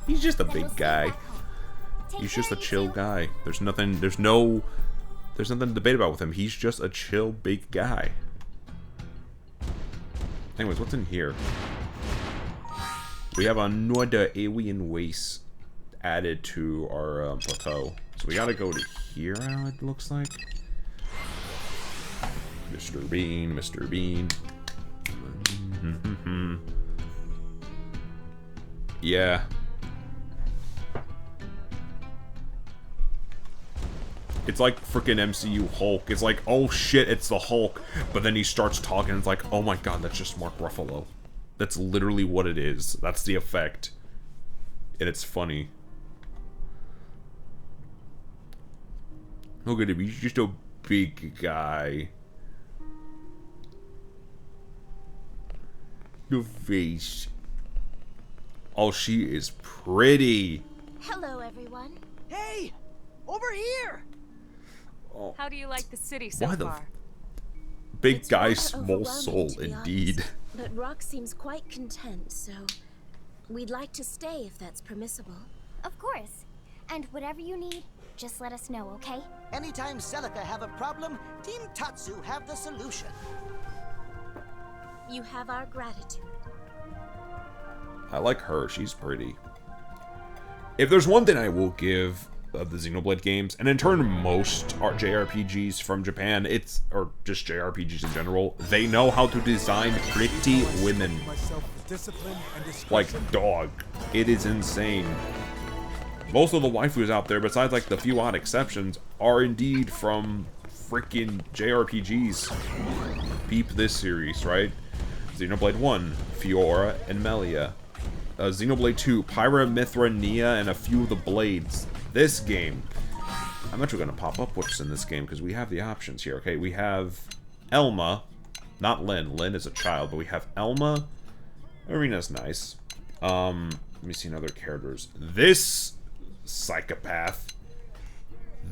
He's just a Then we'll big see you guy. back home. Take He's care, just a you chill two. guy. There's nothing to debate about with him. He's just a chill big guy. Anyways, what's in here? We have another alien waste added to our plateau. So we gotta go to here now, it looks like. Mr. Bean, Mr. Bean. Yeah. It's like freaking MCU Hulk. It's like, oh shit, it's the Hulk. But then he starts talking, and it's like, oh my god, that's just Mark Ruffalo. That's literally what it is. That's the effect. And it's funny. Look at him, he's just a big guy. The face. Oh, she is pretty. Hello, everyone. Hey! Over here! How do you like the city so Why the far? Big It's guy, rather small overwhelming, soul, to be indeed. honest. But Rock seems quite content, so we'd like to stay if that's permissible. Of course. And whatever you need, just let us know, okay? Anytime Celica have a problem, Team Tatsu have the solution. You have our gratitude. I like her. She's pretty. If there's one thing I will give of the Xenoblade games, and in turn most JRPGs from Japan, or just JRPGs in general, they know how to design pretty women. Like, dog. It is insane. Most of the waifus out there, besides like the few odd exceptions, are indeed from freaking JRPGs. Peep this series, right? Xenoblade 1, Fiora and Melia. Xenoblade 2, Pyra, Mithra, Nia, and a few of the Blades. This game, I'm actually going to pop up what's in this game, because we have the options here, okay? We have Elma, not Lynn. Lynn is a child, but we have Elma. Arena's nice. Let me see other characters. This psychopath.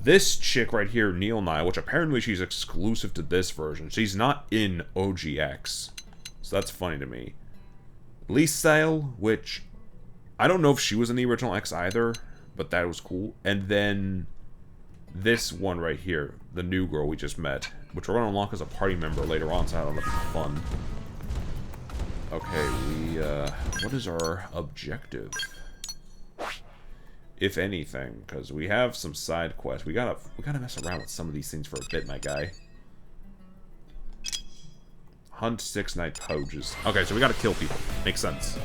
This chick right here, Neil, which apparently she's exclusive to this version. She's not in OGX. So that's funny to me. Lisale, which I don't know if she was in the original X either, but that was cool. And then this one right here, the new girl we just met, which we're going to unlock as a party member later on, so that'll be fun. Okay, what is our objective? If anything, because we have some side quests. We gotta mess around with some of these things for a bit, my guy. Hunt 6 night poaches. Okay, so we gotta kill people. Makes sense.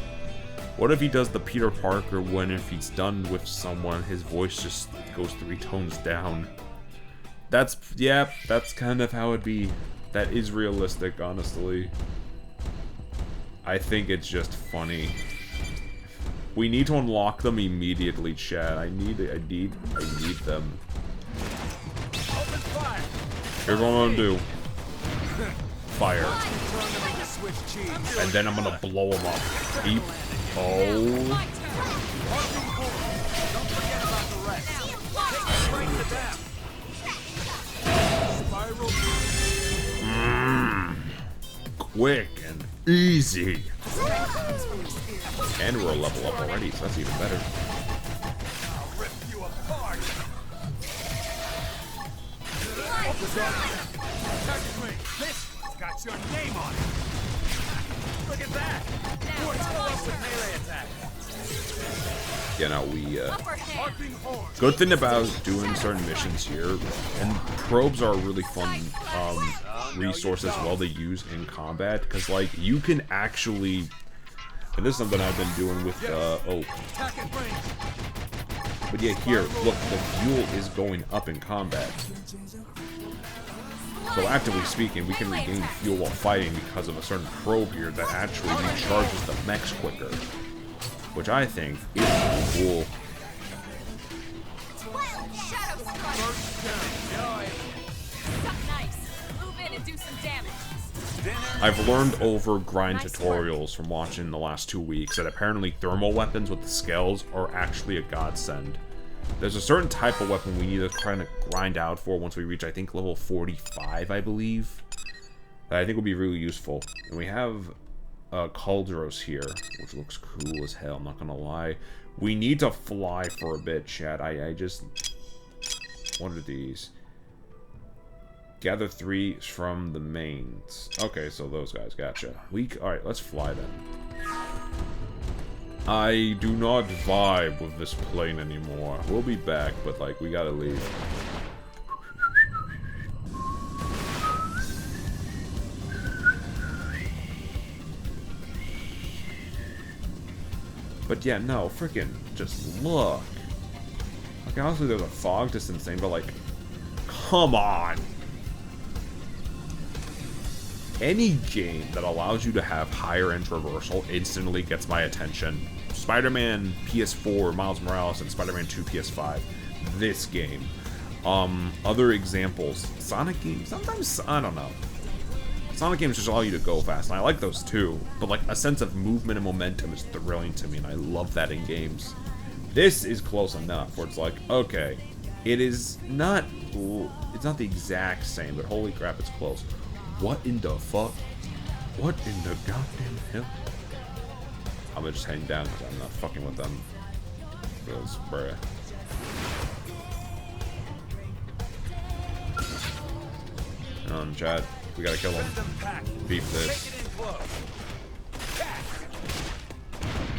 What if he does the Peter Parker one? If he's done with someone, his voice just goes 3 tones down. That's kind of how it'd be. That is realistic, honestly. I think it's just funny. We need to unlock them immediately, Chad. I need them. Here's what I'm gonna do. Fire. And then I'm gonna blow them up. Beep. Oh. Quick and easy. And we're a level up already, so that's even better. This got your name on it. Look at that. Melee attack. Yeah, no, good thing about doing certain missions here, and probes are a really fun resource as well to use in combat, because like you can actually, and this is something I've been doing with but yeah, here, look, the fuel is going up in combat. So actively speaking, we can regain fuel while fighting because of a certain probe here that actually recharges the mechs quicker. Which I think is cool. I've learned over grind tutorials from watching the last 2 weeks that apparently thermal weapons with the scales are actually a godsend. There's a certain type of weapon we need to kind of grind out for once we reach, I think, level 45, I believe. That I think will be really useful. And we have Cauldros here, which looks cool as hell, I'm not gonna lie. We need to fly for a bit, chat. I just... What are these? Gather 3 from the mains. Okay, so those guys, gotcha. Alright, let's fly then. I do not vibe with this plane anymore. We'll be back, but like, we gotta leave. But yeah, no, freaking just look. Like, honestly, there's a fog distance thing, but like, come on. Any game that allows you to have higher end traversal instantly gets my attention. Spider-Man PS4, Miles Morales, and Spider-Man 2 PS5. This game. Other examples. Sonic games, sometimes, I don't know. Sonic games just allow you to go fast, and I like those too. But like, a sense of movement and momentum is thrilling to me, and I love that in games. This is close enough, where it's like, okay, it's not the exact same, but holy crap, it's close. What in the fuck? What in the goddamn hell? I'm gonna just hang down because I'm not fucking with them. Because, bruh. Come on, Chad. We gotta kill him. Beef this.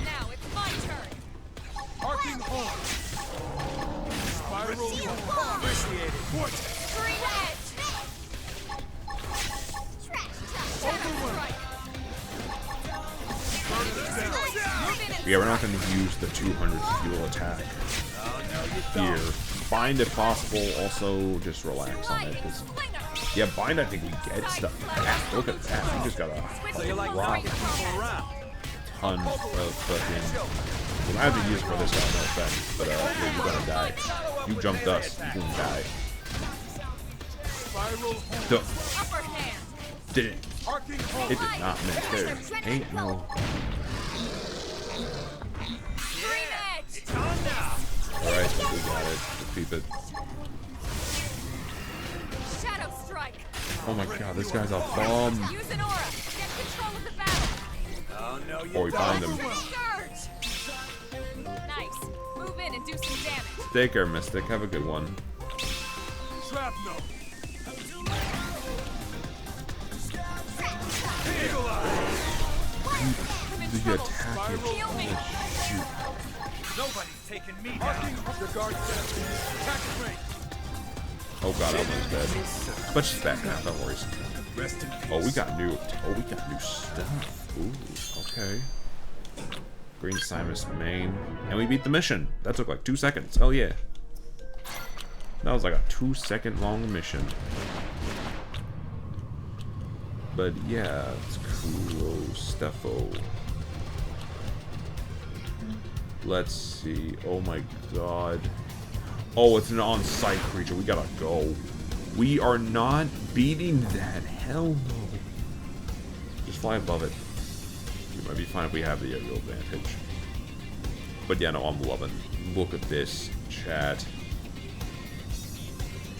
Now it's my turn. Arcing horn. Spiral appreciated. Free edge. Yeah, we're not going to use the 200 fuel attack here. Bind if possible, also just relax on it. Cause, yeah, Bind I think we get stuff. Yeah, look at that, we just got a rock ton of fucking... We'll have to use it for this guy, no offense, but yeah, you gotta die. You jumped us, you can die. Did it? It did not miss. There ain't no... Alright, we got it. Just keep it. Shadow strike. Oh my god, this guy's a bomb. Use an aura. Get control of the battle. Oh no, you Or we bind him. Nice. Move in and do some damage. Take care, Mystic. Have a good one. Shrapnel. Eagle Eye. The attack is shoot. Nobody's taking me down. The guard says attack is range. Oh god, Elvin's dead. But she's back now, no worries. Oh, we got new stuff. Ooh, okay. Green Simus main. And we beat the mission. That took like 2 seconds. Hell yeah. That was like a 2-second long mission. But yeah, it's cool stuffo. Let's see. Oh my god. Oh, it's an on-site creature. We gotta go. We are not beating that. Hell no. Just fly above it. We might be fine if we have the aerial advantage. But yeah, no, I'm loving. Look at this, chat.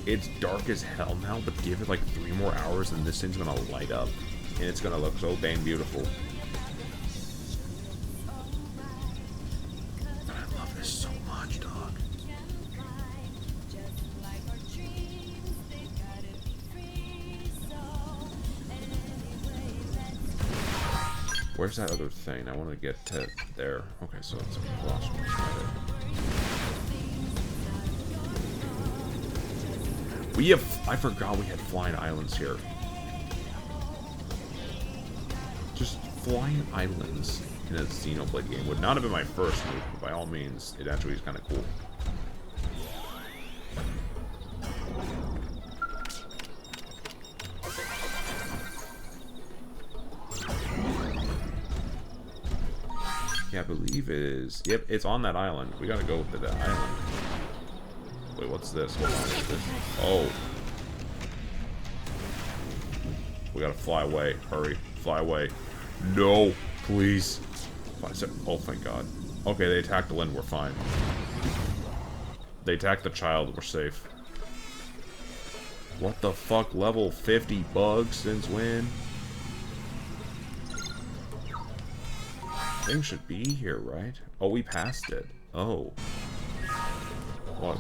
It's dark as hell now, but give it like 3 more hours and this thing's gonna light up. And it's gonna look so dang beautiful. I love this so much, dog. Where's that other thing? I want to get to there. Okay, so it's across from we have... I forgot we had flying islands here. Just flying islands in a Xenoblade game would not have been my first move, but by all means, it actually is kind of cool. Yeah, I believe it is. Yep, it's on that island. We gotta go to that island. Wait, what's this? What's this? Oh. We gotta fly away. Hurry. Fly away. No, please. Oh, thank God. Okay, they attacked the Lynn. We're fine. They attacked the child. We're safe. What the fuck? Level 50 bugs since when? Thing should be here, right? Oh, we passed it. Oh. What?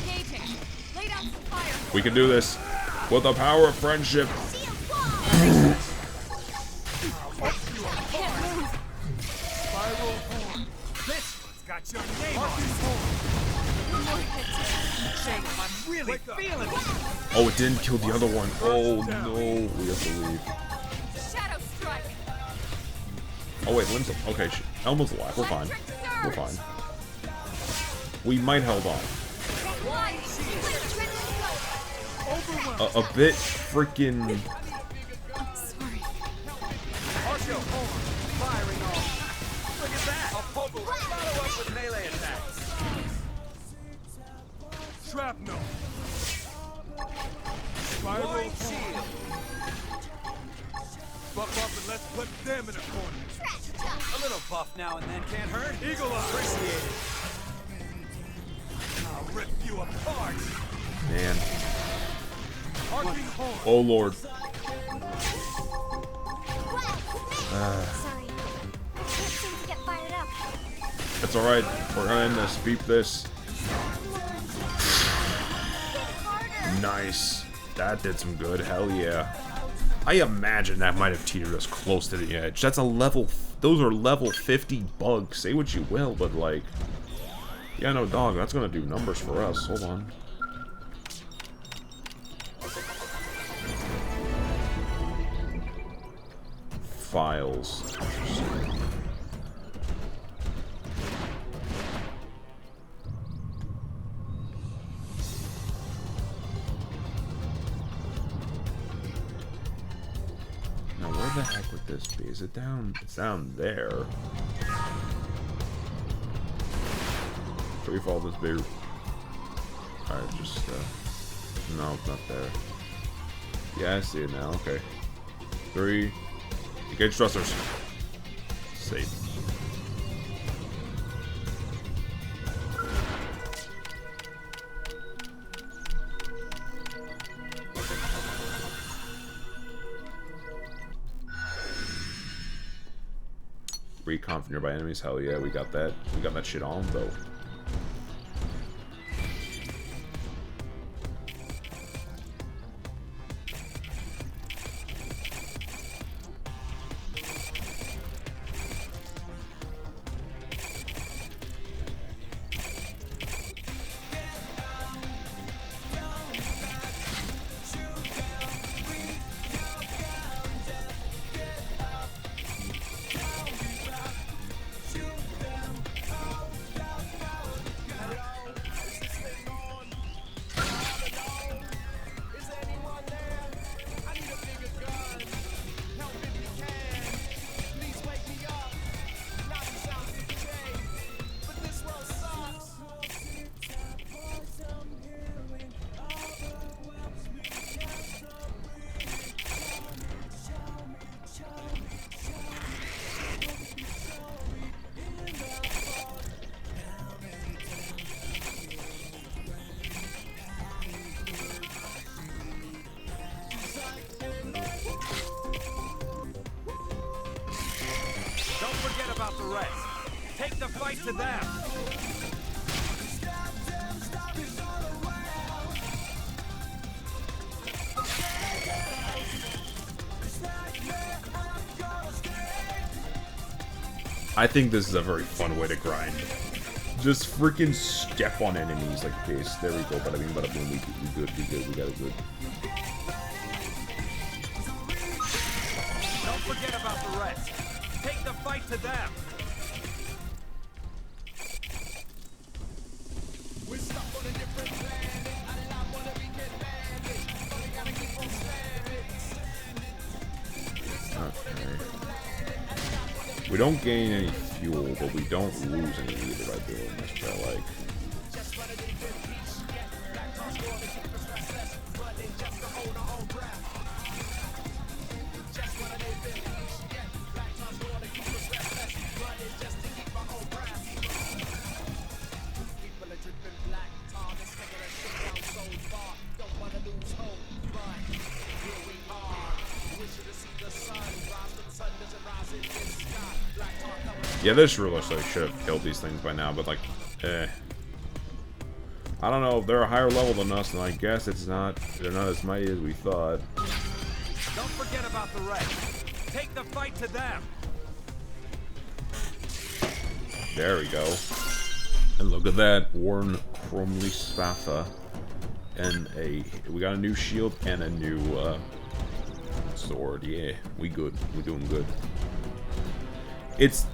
Engaging. Lay down some fire. We can do this. With the power of friendship. This one's got your name on it. I'm really feeling it. Oh, it didn't kill the other one. Oh no, we have to leave. Shadow strike. Oh wait, Lynn's okay. Elmo's alive. We're fine. We're fine. We might hold on. A bit freaking. Sorry. Marshal, firing off. Look at that. A follow up with melee attacks. Shrapnel. Spiral shield. Buff up and let's put them in a corner. A little buff now and then can't hurt. Eagle Eye. Appreciate it. I'll rip you apart. Man. Arcing horn. Oh Lord. Sorry. Can't seem to get fired up. It's alright. We're gonna end this. Beep this. Nice. That did some good. Hell yeah. I imagine that might have teetered us close to the edge. That's a level... Those are level 50 bugs. Say what you will, but like... Yeah, no, dog. That's gonna do numbers for us. Hold on. Files. Now, where the heck would this be? Is it down? It's down there. Free fall this big. Alright, just, no, it's not there. Yeah, I see it now. Okay. 3. Engage thrusters. Safe. Recon from nearby enemies. Hell yeah, we got that. We got that shit on though. About the rest. Take the fight to them. I think this is a very fun way to grind. Just freaking step on enemies like this. There we go. Bada bing, bada boom. We good. We got it good. Don't forget about the rest. Take the fight to them. We're stuck on a different planet. I wanna be get bandit. But we gotta keep on standing. Okay. We don't gain any fuel, but we don't lose any either by doing this, but I like. Yeah, this ruler so should have killed these things by now, but like, I don't know, if they're a higher level than us, and I guess it's not, they're not as mighty as we thought. Don't forget about the rest. Take the fight to them. There we go. And look at that, Worn Chromely Spatha. And we got a new shield and a new, sword. Yeah, we good. We doing good.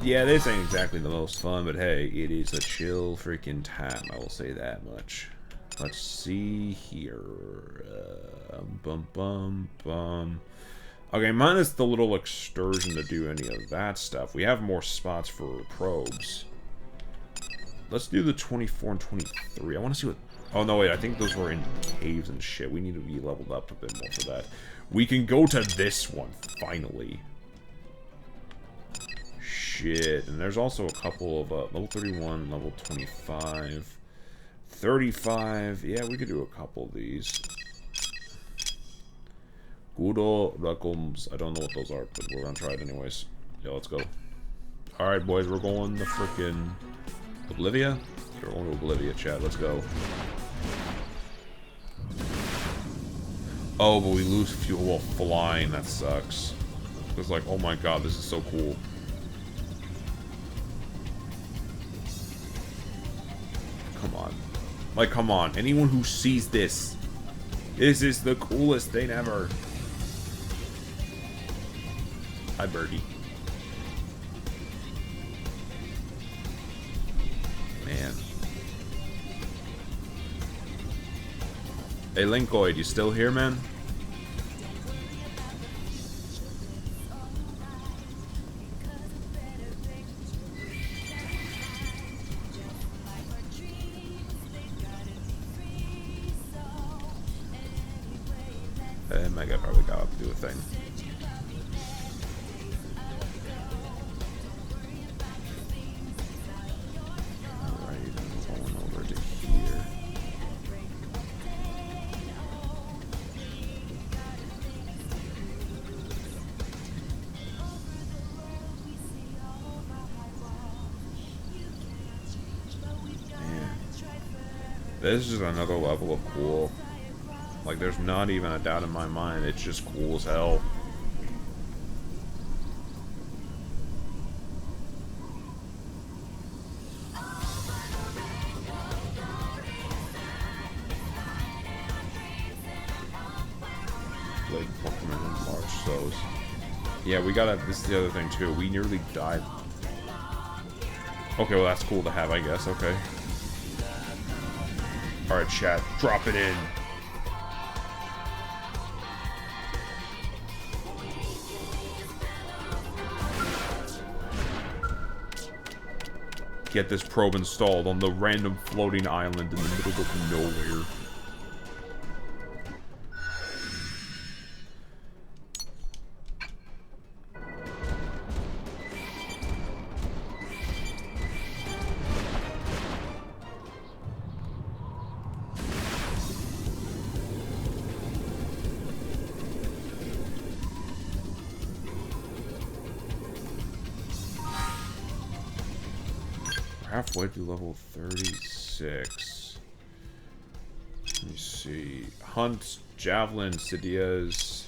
Yeah, this ain't exactly the most fun, but hey, it is a chill freaking time, I will say that much. Let's see here. Okay, minus the little excursion to do any of that stuff. We have more spots for probes. Let's do the 24 and 23. I want to see what... Oh, no, wait, I think those were in caves and shit. We need to be leveled up a bit more for that. We can go to this one, finally. Shit, and there's also a couple of level 31, level 25, 35. Yeah, we could do a couple of these. Gudo Rakums. I don't know what those are, but we're gonna try it anyways. Yeah, let's go. Alright, boys, we're going to frickin' Oblivia? We're going to Oblivia, chat. Let's go. Oh, but we lose fuel while flying. That sucks. It's like, oh my god, this is so cool. Come on. Like, come on. Anyone who sees this. This is the coolest thing ever. Hi, Birdie. Man. Hey, Linkoid, you still here, man? My guy probably got up to do a thing. Alright, I'm going over to here. This is another level of cool. Like, there's not even a doubt in my mind. It's just cool as hell. Like, Pokemon March those. Yeah, we gotta. This is the other thing, too. We nearly died. Okay, well, that's cool to have, I guess. Okay. Alright, chat. Drop it in. Get this probe installed on the random floating island in the middle of nowhere. Halfway to level 36. Let me see. Hunt, Javelin, Sidias.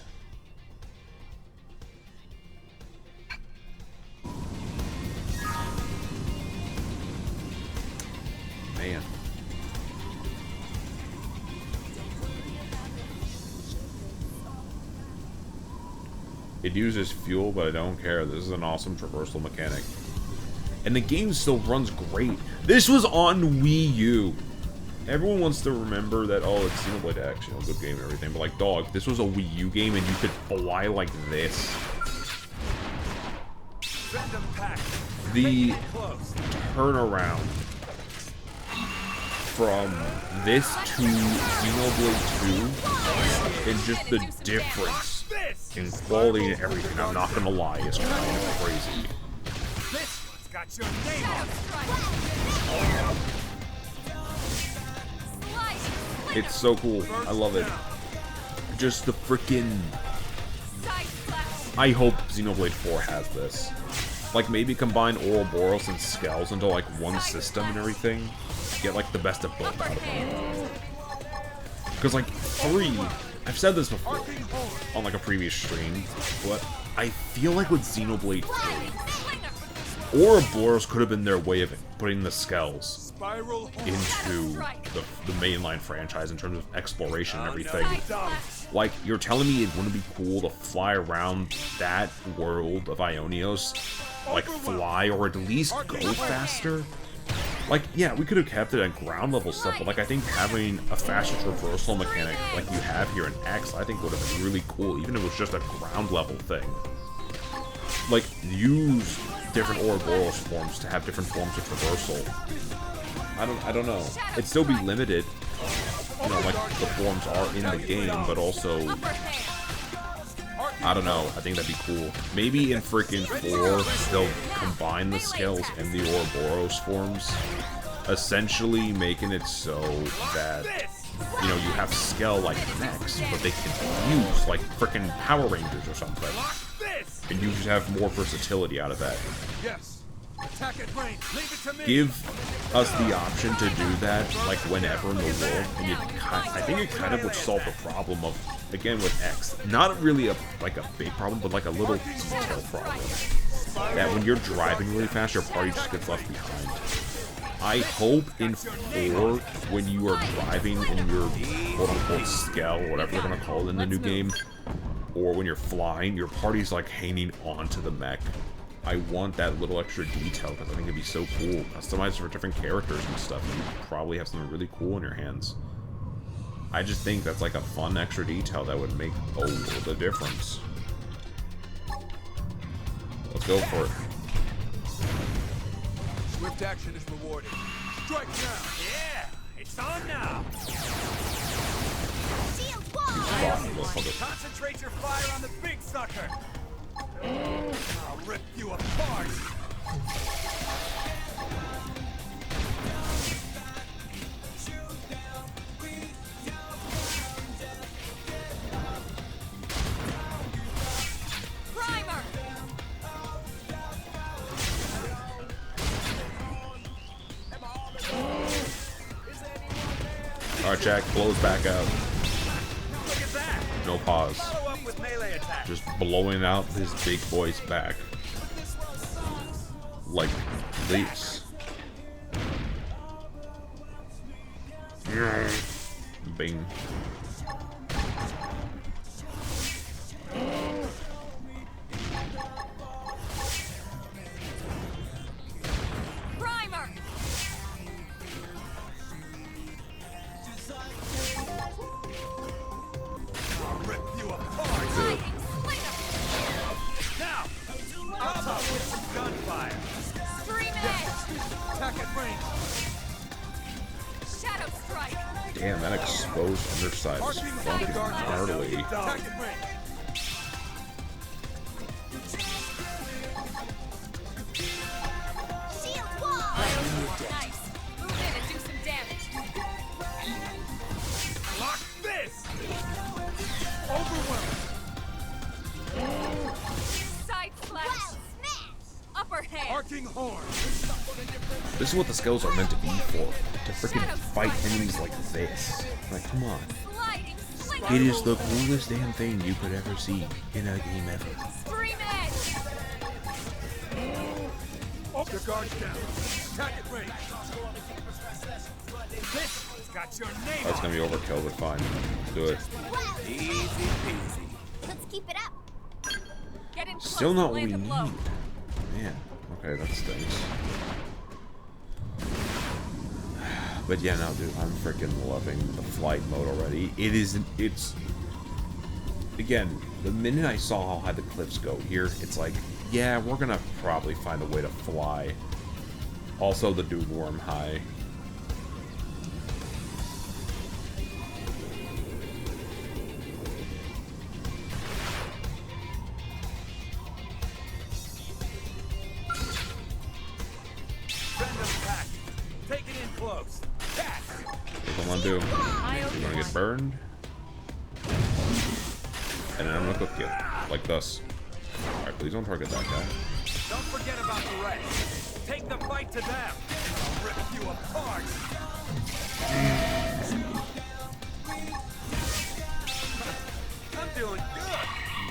Man. It uses fuel, but I don't care. This is an awesome traversal mechanic. And the game still runs great. This was on Wii U. Everyone wants to remember that, oh, it's Xenoblade X, you know, good game and everything. But, like, dog, this was a Wii U game and you could fly like this. The turnaround from this to Xenoblade 2 and just the difference in quality and everything, I'm not gonna lie, is kind of crazy. Got your name on it. It's so cool. I love it. Just the freaking. I hope Xenoblade 4 has this. Like, maybe combine Ouroboros and Skells into, like, one system and everything. Get, like, the best of both out of them. Because, like, 3... I've said this before on, like, a previous stream, but I feel like with Xenoblade 3... Ouroboros could have been their way of putting the Skells into the mainline franchise in terms of exploration and everything. Like, you're telling me it wouldn't be cool to fly around that world of Ionios? Like, fly, or at least go faster? Like, yeah, we could have kept it at ground level stuff, but, like, I think having a faster traversal mechanic like you have here in X, I think would have been really cool, even if it was just a ground level thing. Like, use different Ouroboros forms to have different forms of traversal. I don't know. It'd still be limited, you know, like the forms are in the game, but also, I don't know, I think that'd be cool. Maybe in freaking 4, they'll combine the Skells and the Ouroboros forms, essentially making it so that, you know, you have Skell-like mechs, but they can use, like, freaking Power Rangers or something. And you just have more versatility out of that. Give us the option to do that, like, whenever in the world, and I think it kind of would solve the problem of, again, with X, not really a big problem, but like a little detail problem. That when you're driving really fast, your party just gets left behind. I hope in 4, when you are driving in your quote-unquote Skell, or whatever they're gonna call it in the new game, or when you're flying, your party's like hanging onto the mech. I want that little extra detail because I think it'd be so cool. Customized for different characters and stuff. You'd probably have something really cool in your hands. I just think that's like a fun extra detail that would make a world of difference. Let's go for it. Swift action is rewarded. Strike now! Yeah! It's on now! Concentrate your fire on the big sucker! I'll rip you apart! Primer! Alright, Jack, blows back out. Look at that. No pause. Follow up with melee attack. Just blowing out his big boy's back. Like this. Bing. Primer! I'll rip you apart. Good. Now, how about with some gunfire? Stream edge! Attack at range. Shadow strike! Damn, that exposed underside is fucking gnarly. Attack at range. Shield wall! Nice. Move in and do some damage. Lock this. Overwhelm. Side slash. Well, smash! Upper hand. Arcing horn. This is what the skills are meant to be for. To freaking fight enemies like this. Like, come on. Sliding. Slink. It is the coolest damn thing you could ever see in a game ever. Stream edge. Your guard's down. Attack at range. This has got your name That's on gonna be overkill, but fine. Let's do it. Well, it. Easy peasy. let's keep it up. Get in close Still and not what we land a need. blow. Man, okay, that stinks. But yeah, no, dude, I'm freaking loving the flight mode already. It's... Again, the minute I saw how high the cliffs go here, it's like, yeah, we're gonna probably find a way to fly. Also, the Dude Worm high. Send them back. Take it in close. Catch. What do I want to do? You want to get burned? And then I'm gonna cook you. Like this. Alright, please don't target that guy. Don't forget about the rest. Take the fight to them. I'll rip you apart. I'm doing good.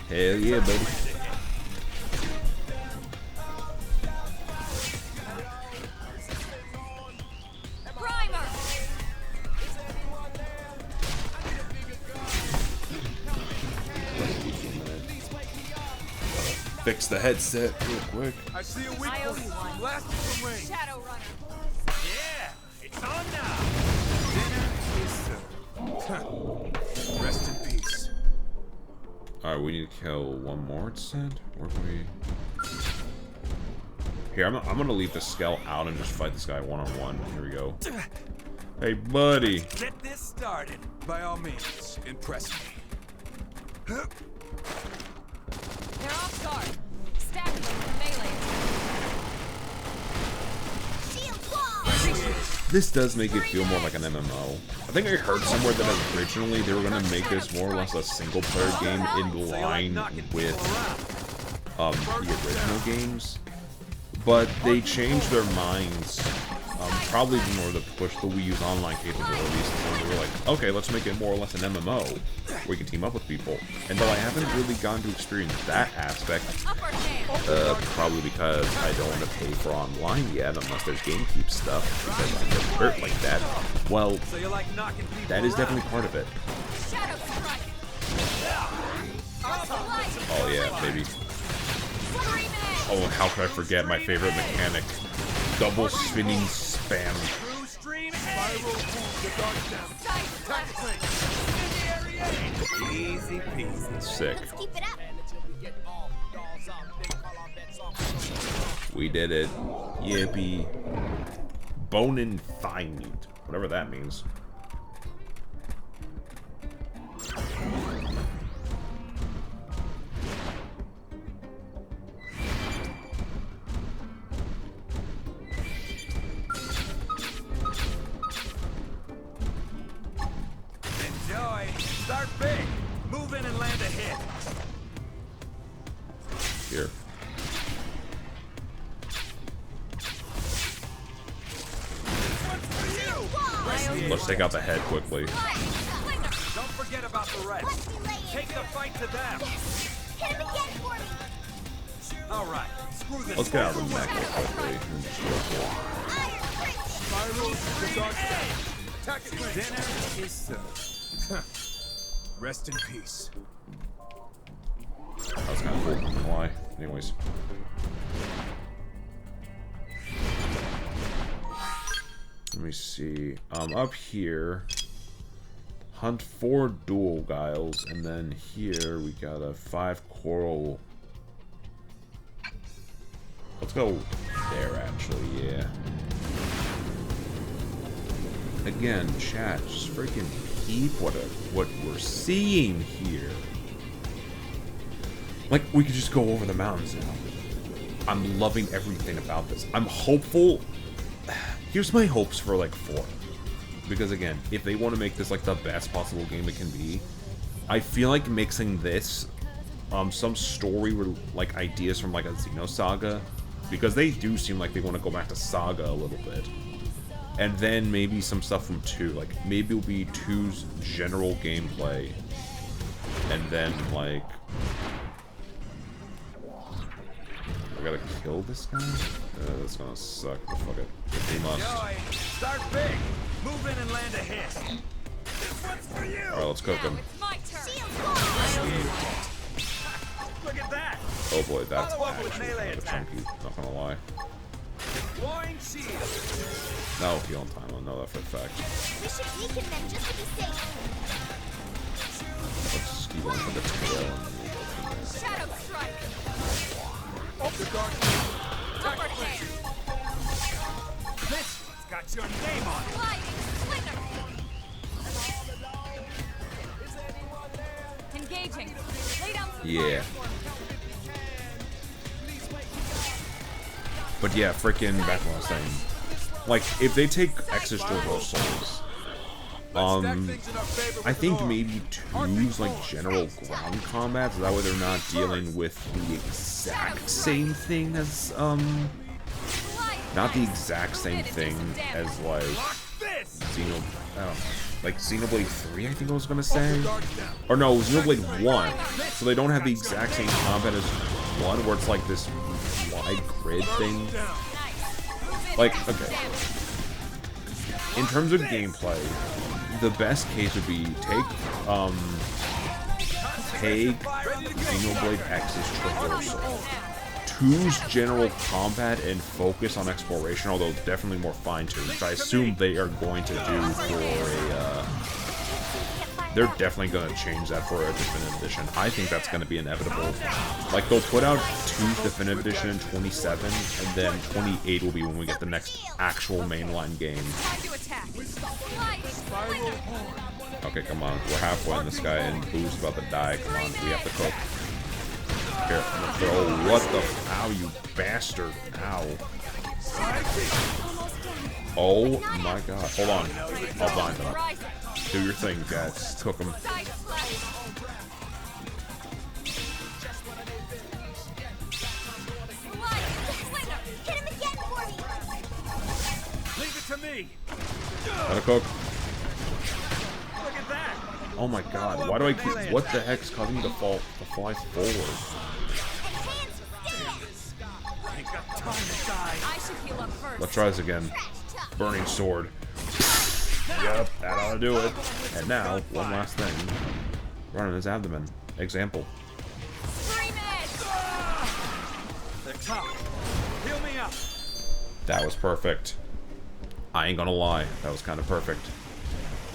Hell yeah, buddy. Primer. Fix the headset real quick. I see a weak I owe point. you one. Blast it from range. Shadow runner. Yeah, it's on now. Dinner is served. Rest in peace. Alright, we need to kill one more, it said? Where can we... Here, I'm gonna leave the Skell out and just fight this guy one-on-one. Here we go. Hey, buddy. Get this started. By all means, impress me. They're off guard. Stack them with melee. Shield wall! This does make it feel more like an MMO. I think I heard somewhere that originally they were gonna make this more or less a single-player game in line with the original games. But they changed their minds, probably in order to push the Wii U's online capabilities. So they were like, okay, let's make it more or less an MMO, where we can team up with people. And though I haven't really gotten to experience that aspect, probably because I don't want to pay for online yet, unless there's GameKeep stuff, because I'm just hurt like that. Well, that is definitely part of it. Shadow strike. Oh yeah, baby. Oh, how could I forget my favorite mechanic? Double spinning spam. True stream spiral. Your guard's down. Attack range. Easy peasy. Sick. Let's keep it up. We did it. Yippee. Bone and thigh meat. Whatever that means. Enjoy. Start big. Move in and land a hit. Here. One's for you. I owe Let's take out the head quickly. Don't forget about the rest. Take the fight to them. Hit him again for me. All right, screw this. Let's get out of the neck quickly. And just go for Spirals, the dark side. Attack it. Dinner is served. Rest in peace. That was kind of cool. Why? Anyways. Let me see. Up here, hunt 4 dual guiles, and then here we got a 5 coral. Let's go there, actually. Yeah. Again, chat, just freaking peep what we're seeing here. Like, we could just go over the mountains now. I'm loving everything about this. I'm hopeful. Here's my hopes for, like, 4. Because, again, if they want to make this, like, the best possible game it can be, I feel like mixing this, some story, like, ideas from, like, a Xenosaga, because they do seem like they want to go back to Saga a little bit. And then maybe some stuff from 2. Like, maybe it'll be 2's general gameplay. And then, like... I gotta kill this guy? That's gonna suck, but fuck it. They must. Joy, start big. Move in and land a hit. This one's for you. Alright, let's cook him. It's my turn. Look at that. Oh boy, that's Follow up with actually melee kind of attack. chunky, not gonna lie. Deploying shield. No, heal on time, I know that for a fact. We should weaken them just to be safe. Let's just keep on for the tail and we'll go from there. Shadow strike. Off the dark. Upper hand. This one's got your name on it. Gliding slinger. Engaging. Lay down some Yeah. fire for me. But yeah, freaking back to what I was saying. Like, if they take X's traversals, I think maybe 2's like general ground combat, so that way they're not dealing with the exact same thing as not the exact same thing as like Xenoblade 3, I think I was gonna say, or no, Xenoblade 1. So they don't have the exact same combat as 1, where it's like this wide grid thing. Like, okay. In terms of gameplay, the best case would be take Xenoblade X's traversal, 2's general combat, and focus on exploration, although definitely more fine-tuned, which I assume they are going to do for a, they're definitely going to change that for a Definitive Edition. I think that's going to be inevitable. Like, they'll put out 2's Definitive Edition in 27, and then 28 will be when we get the next actual mainline game. Okay, come on. We're halfway in this guy, and Boo's about to die. Come on, we have to cook. Here, I'm gonna throw. What the? Ow, you bastard. Ow. Oh my god. Hold on. I'll bind them. Do your thing, guys. Cook them. Hit him again for me. Leave it to me. Gotta cook. Look at that. Oh my god. Why do I keep... What the heck's causing me to fly forward? Ain't got time to die. I should heal up first. Let's try this again. Burning sword. Yep, that ought to do it. And now, one last thing. Run in his abdomen. Example. The top. Heal me up. That was perfect. I ain't gonna lie, that was kind of perfect.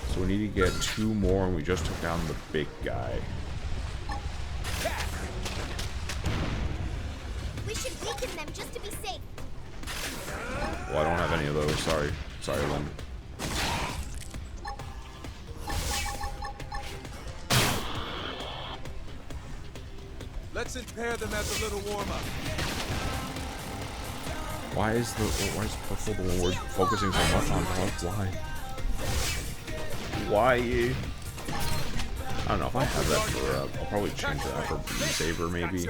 So we need to get 2 more, and we just took down the big guy. We should weaken them just to be safe. Well, I don't have any of those. Sorry. Sorry, Lynn. Let's impair them as a little warm-up. Why is Purple the one we're focusing so much on? Why? Why? I don't know if I have that for, I'll probably change that for Saber maybe.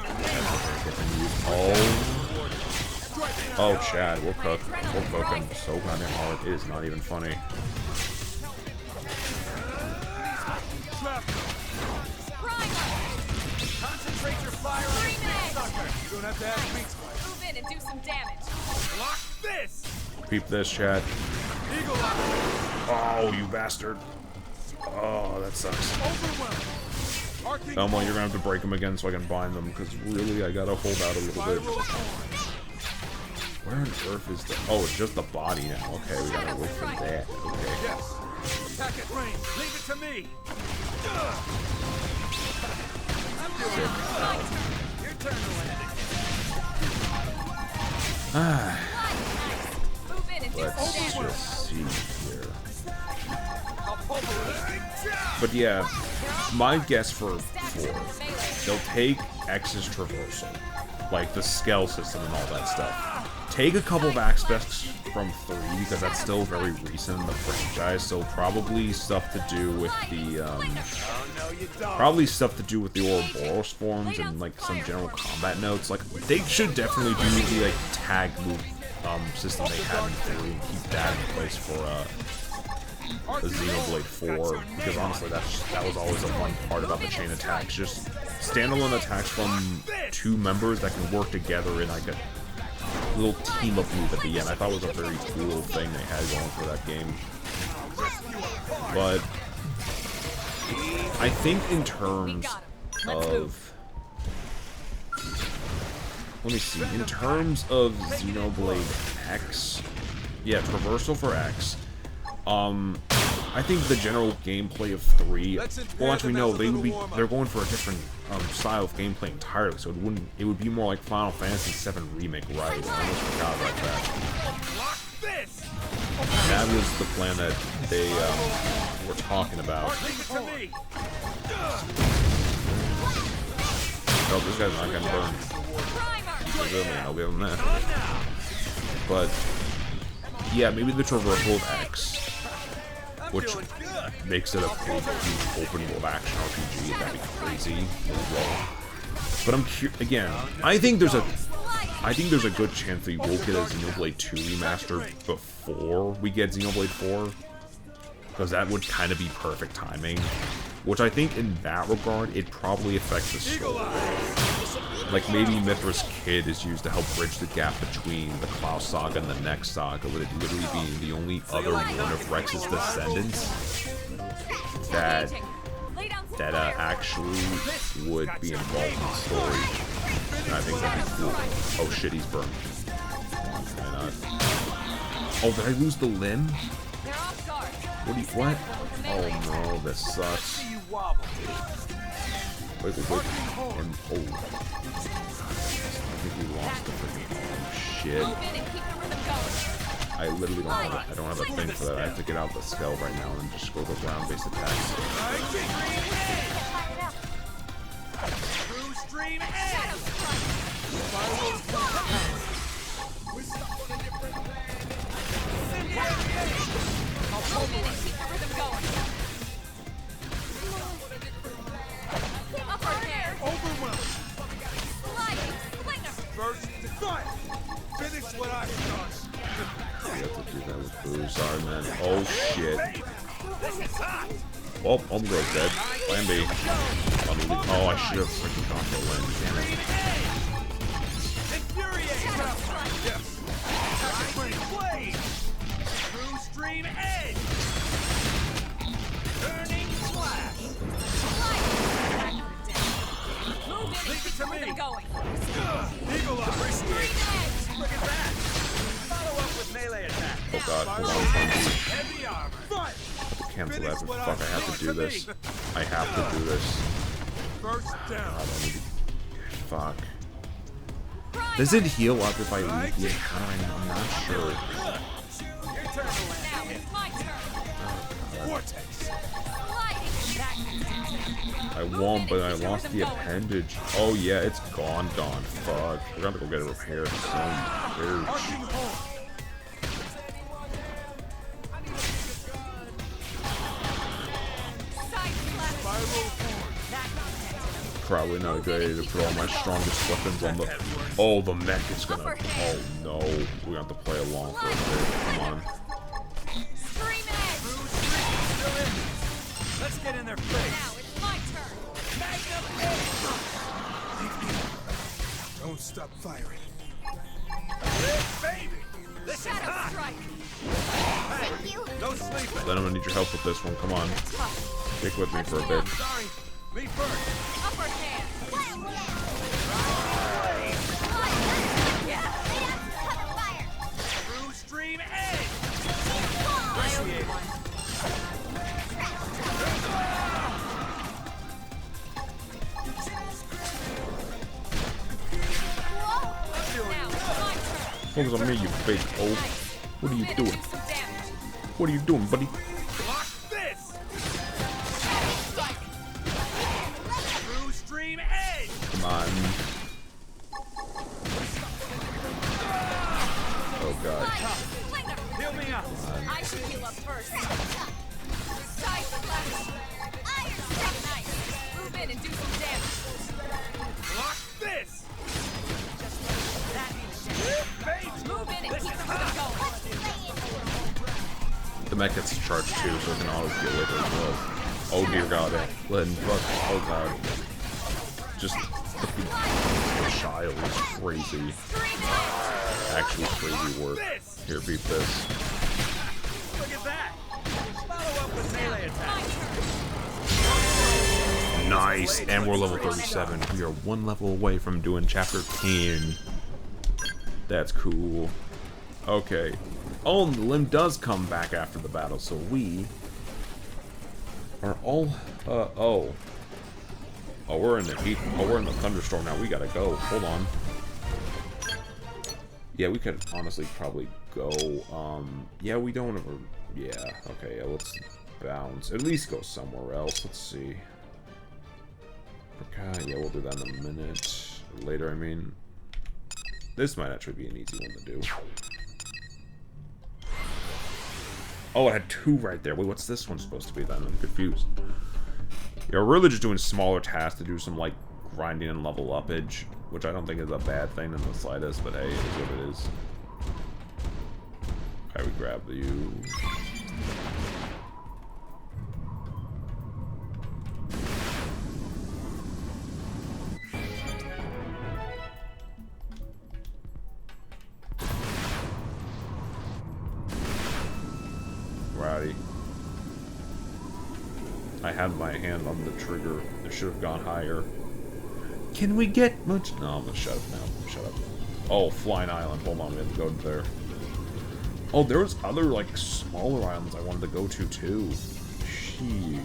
Oh, Chad, we'll cook. We'll cook him so goddamn hard. It is not even funny. Concentrate your fire on the big sucker. You don't have to have me twice. Move in and do some damage. Block this. Peep this, chat. Eagle eye. Oh, you bastard. Oh, that sucks. Elmo, you're gonna have to break them again so I can bind them, because really, I gotta hold out a little bit. Where on earth is the... Oh, it's just the body now. Okay, we gotta wait for that. Okay. Yes. Attack at range. Leave it to me. I'm doing it. Your turn to land Ah. Move in and do Let's some damage. just see here. But yeah, my guess for 4, they'll take X's traversal, like the scale system and all that stuff. Take a couple of aspects from 3 because that's still very recent in the franchise. So probably stuff to do with the Ouroboros forms and like some general combat notes. Like they should definitely do the like tag move system they had in 3 and keep that in place for the Xenoblade 4, because honestly that was always a fun part about the chain attacks. Just standalone attacks from 2 members that can work together in like a little team up move at the end. I thought it was a very cool thing they had going for that game. But I think in terms of, let me see, in terms of Xenoblade X, yeah, traversal for X, I think the general gameplay of 3, well actually no, they're going for a different style of gameplay entirely, so it would be more like Final Fantasy VII Remake, right? I almost forgot about that. That was the plan that they were talking about. Oh, this guy's not gonna burn. I'll give him that. But yeah, maybe the traversal of X, which makes it a big, huge open world action RPG. That'd be crazy as well. But again, I think there's a good chance that we'll get a Xenoblade 2 remaster before we get Xenoblade 4, because that would kind of be perfect timing. Which I think in that regard, it probably affects the story. Like maybe Mithra's Kid is used to help bridge the gap between the Klaus saga and the next saga, with it literally being the only other one of Rex's descendants that actually would be involved in the story. And I think that'd be cool. Oh shit, he's burned. Why not? Oh, did I lose the limb? What? Oh no, this sucks. Wait. And, oh. I think we lost the freaking shit. I literally don't have it. I don't have a thing for that. I have to get out the skull right now and just go to ground-based attacks. First, finish what I start. You have to do that with Boo. Sorry, man. Oh, shit. Well, Aldero's dead. Plan B. Oh, I should have freaking gone for a win. Damn it. True stream edge. Turning slash. Leave it to me. Eagle eye. Look at that. Follow up with melee attack. Oh god, hold on. Heavy armor. Cancel that, but fuck, I have to do this. I have to do this. First down. God, I need to... Fuck. Does it heal up if I leave the account? I'm not sure. Your turn to land. It's my turn. Vortex. I won, but I lost the appendage. Oh yeah, it's gone. Fuck. We're gonna go get it repaired. Probably not a good idea to put all my strongest weapons on the... Oh, the mech is gonna... Oh no. We have to play along for a bit. Come on. Let's get in their face. Now it's my turn. Magnum hit. Don't stop firing. Baby, this is hot. Strike. Thank you. No sleeping. Then I'm gonna need your help with this one. Come on. Stick with me for a bit. Sorry, me first. Upper hand. True stream edge. Focus on me, you big oaf. What are you doing? What are you doing, buddy? Block this. True stream edge. Come on. Oh god. Heal me up. I should heal up first. Side flash. Nice. Move in and do some damage. Block this. Move in and keep the rhythm going. The mech gets charged too, so it can always get later as well. Oh dear god, Len, fuck. Oh god. Just the child is crazy. Actually crazy work. Here, beat this. Look at that. Follow up with melee attack. Nice, and we're level 37. We are one level away from doing chapter 10. That's cool. Okay. Oh, and the limb does come back after the battle, so we are all. Oh, we're in the heat. Oh, we're in the thunderstorm now. We gotta go. Hold on. Yeah, we could honestly probably go. Yeah, we don't ever. Yeah. Okay. Yeah, let's bounce. At least go somewhere else. Let's see. Okay. Yeah, we'll do that in a minute. Later, I mean. This might actually be an easy one to do. Oh, it had 2 right there. Wait, what's this one supposed to be then? I'm confused. Yeah, we're really just doing smaller tasks to do some, like, grinding and level upage, which I don't think is a bad thing in the slightest, but hey, it is what it is. I would grab you. Rowdy. I had my hand on the trigger. It should have gone higher. Can we get much? No, I'm gonna shut up now. Shut up. Oh, Flying Island. Hold on, we have to go there. Oh, there was other, like, smaller islands I wanted to go to, too. Shit.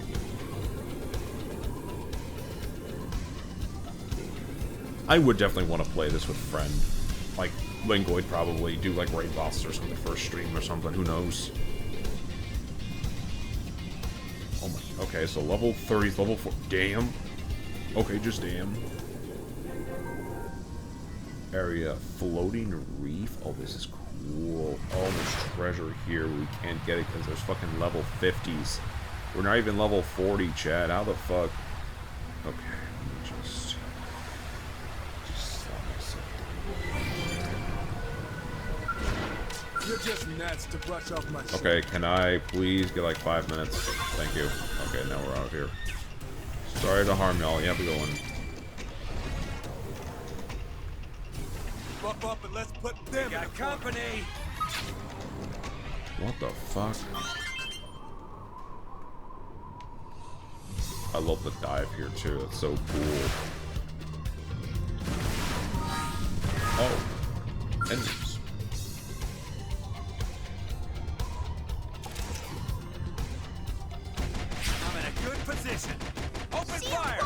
I would definitely want to play this with a friend. Like, Lingoid probably. Do, like, raid bosses or something first stream or something. Who knows? Oh my. Okay, so level 30 is level 4. Damn. Okay, just damn. Area. Floating reef. Oh, this is cool. Oh, there's treasure here. We can't get it because there's fucking level 50s. We're not even level 40, Chad. How the fuck? Okay, let me just slap myself. You're just nuts to brush off my shit. Okay, can I please get like 5 minutes? Thank you. Okay, now we're out of here. Sorry to harm y'all. You have to go in. Buff up and let's put them in the company. What the fuck? I love the dive here too. That's so cool. Oh, enemies. I'm in a good position. Open fire.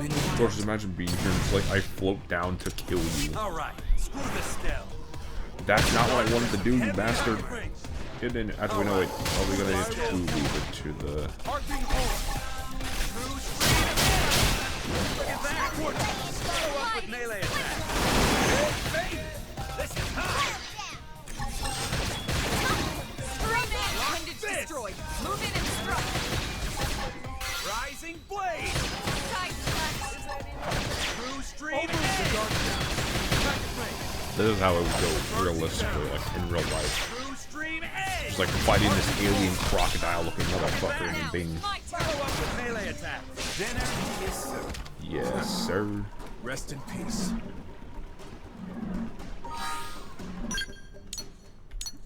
Of course, imagine being here and it's like I float down to kill you. All right, screw the stealth. That's not what I wanted to do, you bastard. Get in. Actually, no, wait. Oh, we gotta need to leave it to the. Look at that! Follow up with melee attack. This is hot. Appendage destroyed. Move in and strike. Rising blade. Side slash. True stream. This is how it would go realistically, like in real life. True stream edge. Just like fighting this alien crocodile-looking motherfucker and being. Follow up with melee attack. Dinner is served. Yes, sir. Rest in peace.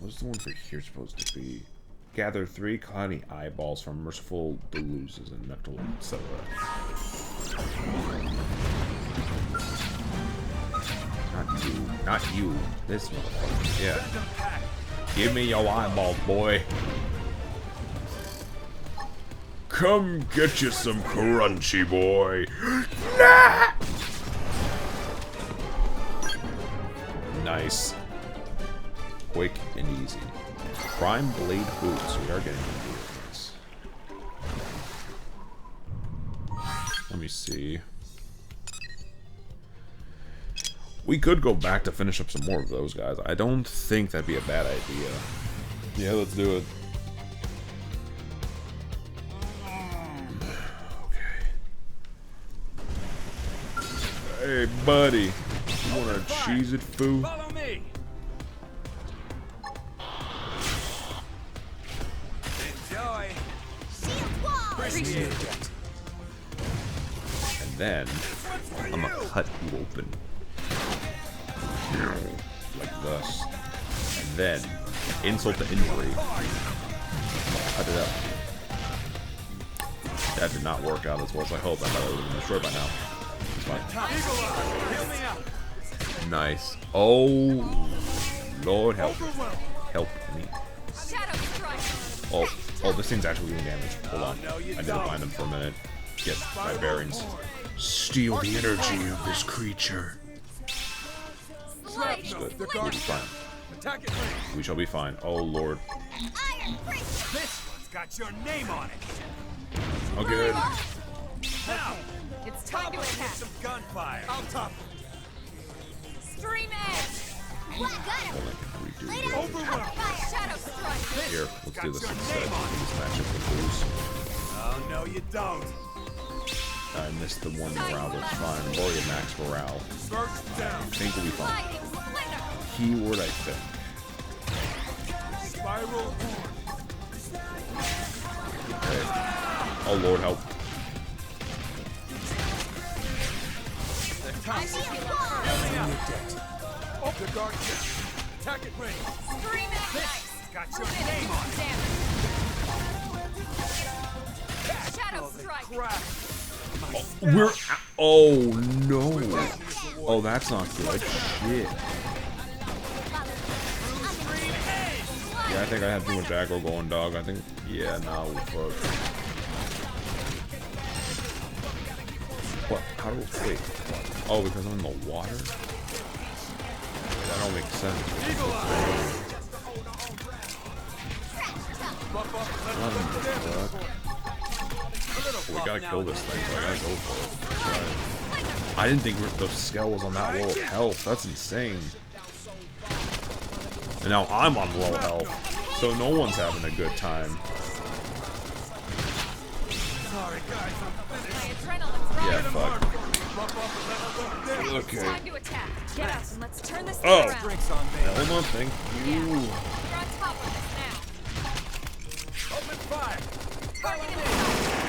What's the one for here supposed to be? Gather 3 colony eyeballs from merciful deluses and mental, etc. Not you. Not you. This motherfucker. Yeah. Give me your eyeballs, boy. Come get you some crunchy, boy. Nah! Nice. Quick and easy. Prime blade boots. We are getting into this. Let me see. We could go back to finish up some more of those guys. I don't think that'd be a bad idea. Yeah, let's do it. Okay. Hey, buddy. You wanna cheese it, foo? Follow me. Enjoy. Appreciate it. And then I'm gonna cut you open. Like this. And then, insult to injury. Cut it up. That did not work out as well as I hoped. I thought it would have been destroyed by now. It's fine. Nice. Oh, Lord help. Help me. Oh, this thing's actually doing damage. Hold on. I need to find him for a minute. Get my bearings. Steal the energy of this creature. It's good. We'll be fine. We shall be fine. Oh, Lord. This one's got your name on it. Oh, good. Now, It's time to attack. some gunfire. I'll top. Stream edge. Shadow strike. Here, let's do this instead. This matchup with lose. Oh no, you don't. I missed the one morale, that's fine. I'm already at max morale. First down. I think we'll be fine. Keyword, I think. Spiral. Okay. Oh, Lord, help. Open the guard check. Attack it range. Stream edge. This got your name on it. Shadow strike. Crap. We're. Oh, no. Oh, that's not good. Shit. Yeah, I think I had too much aggro going, dog. I think. Yeah, no, fuck. What? How do we. Wait. What? Oh, because I'm in the water? That don't make sense. We gotta kill this thing, so I gotta go for it. I didn't think the scale was on that low of health. That's insane. And now I'm on low health, so no one's having a good time. Sorry, guys. Yeah, fuck. Okay. Time to attack. Get up and let's turn this thing Oh! around. Hold on, thank you. We're on top of this now. Open fire.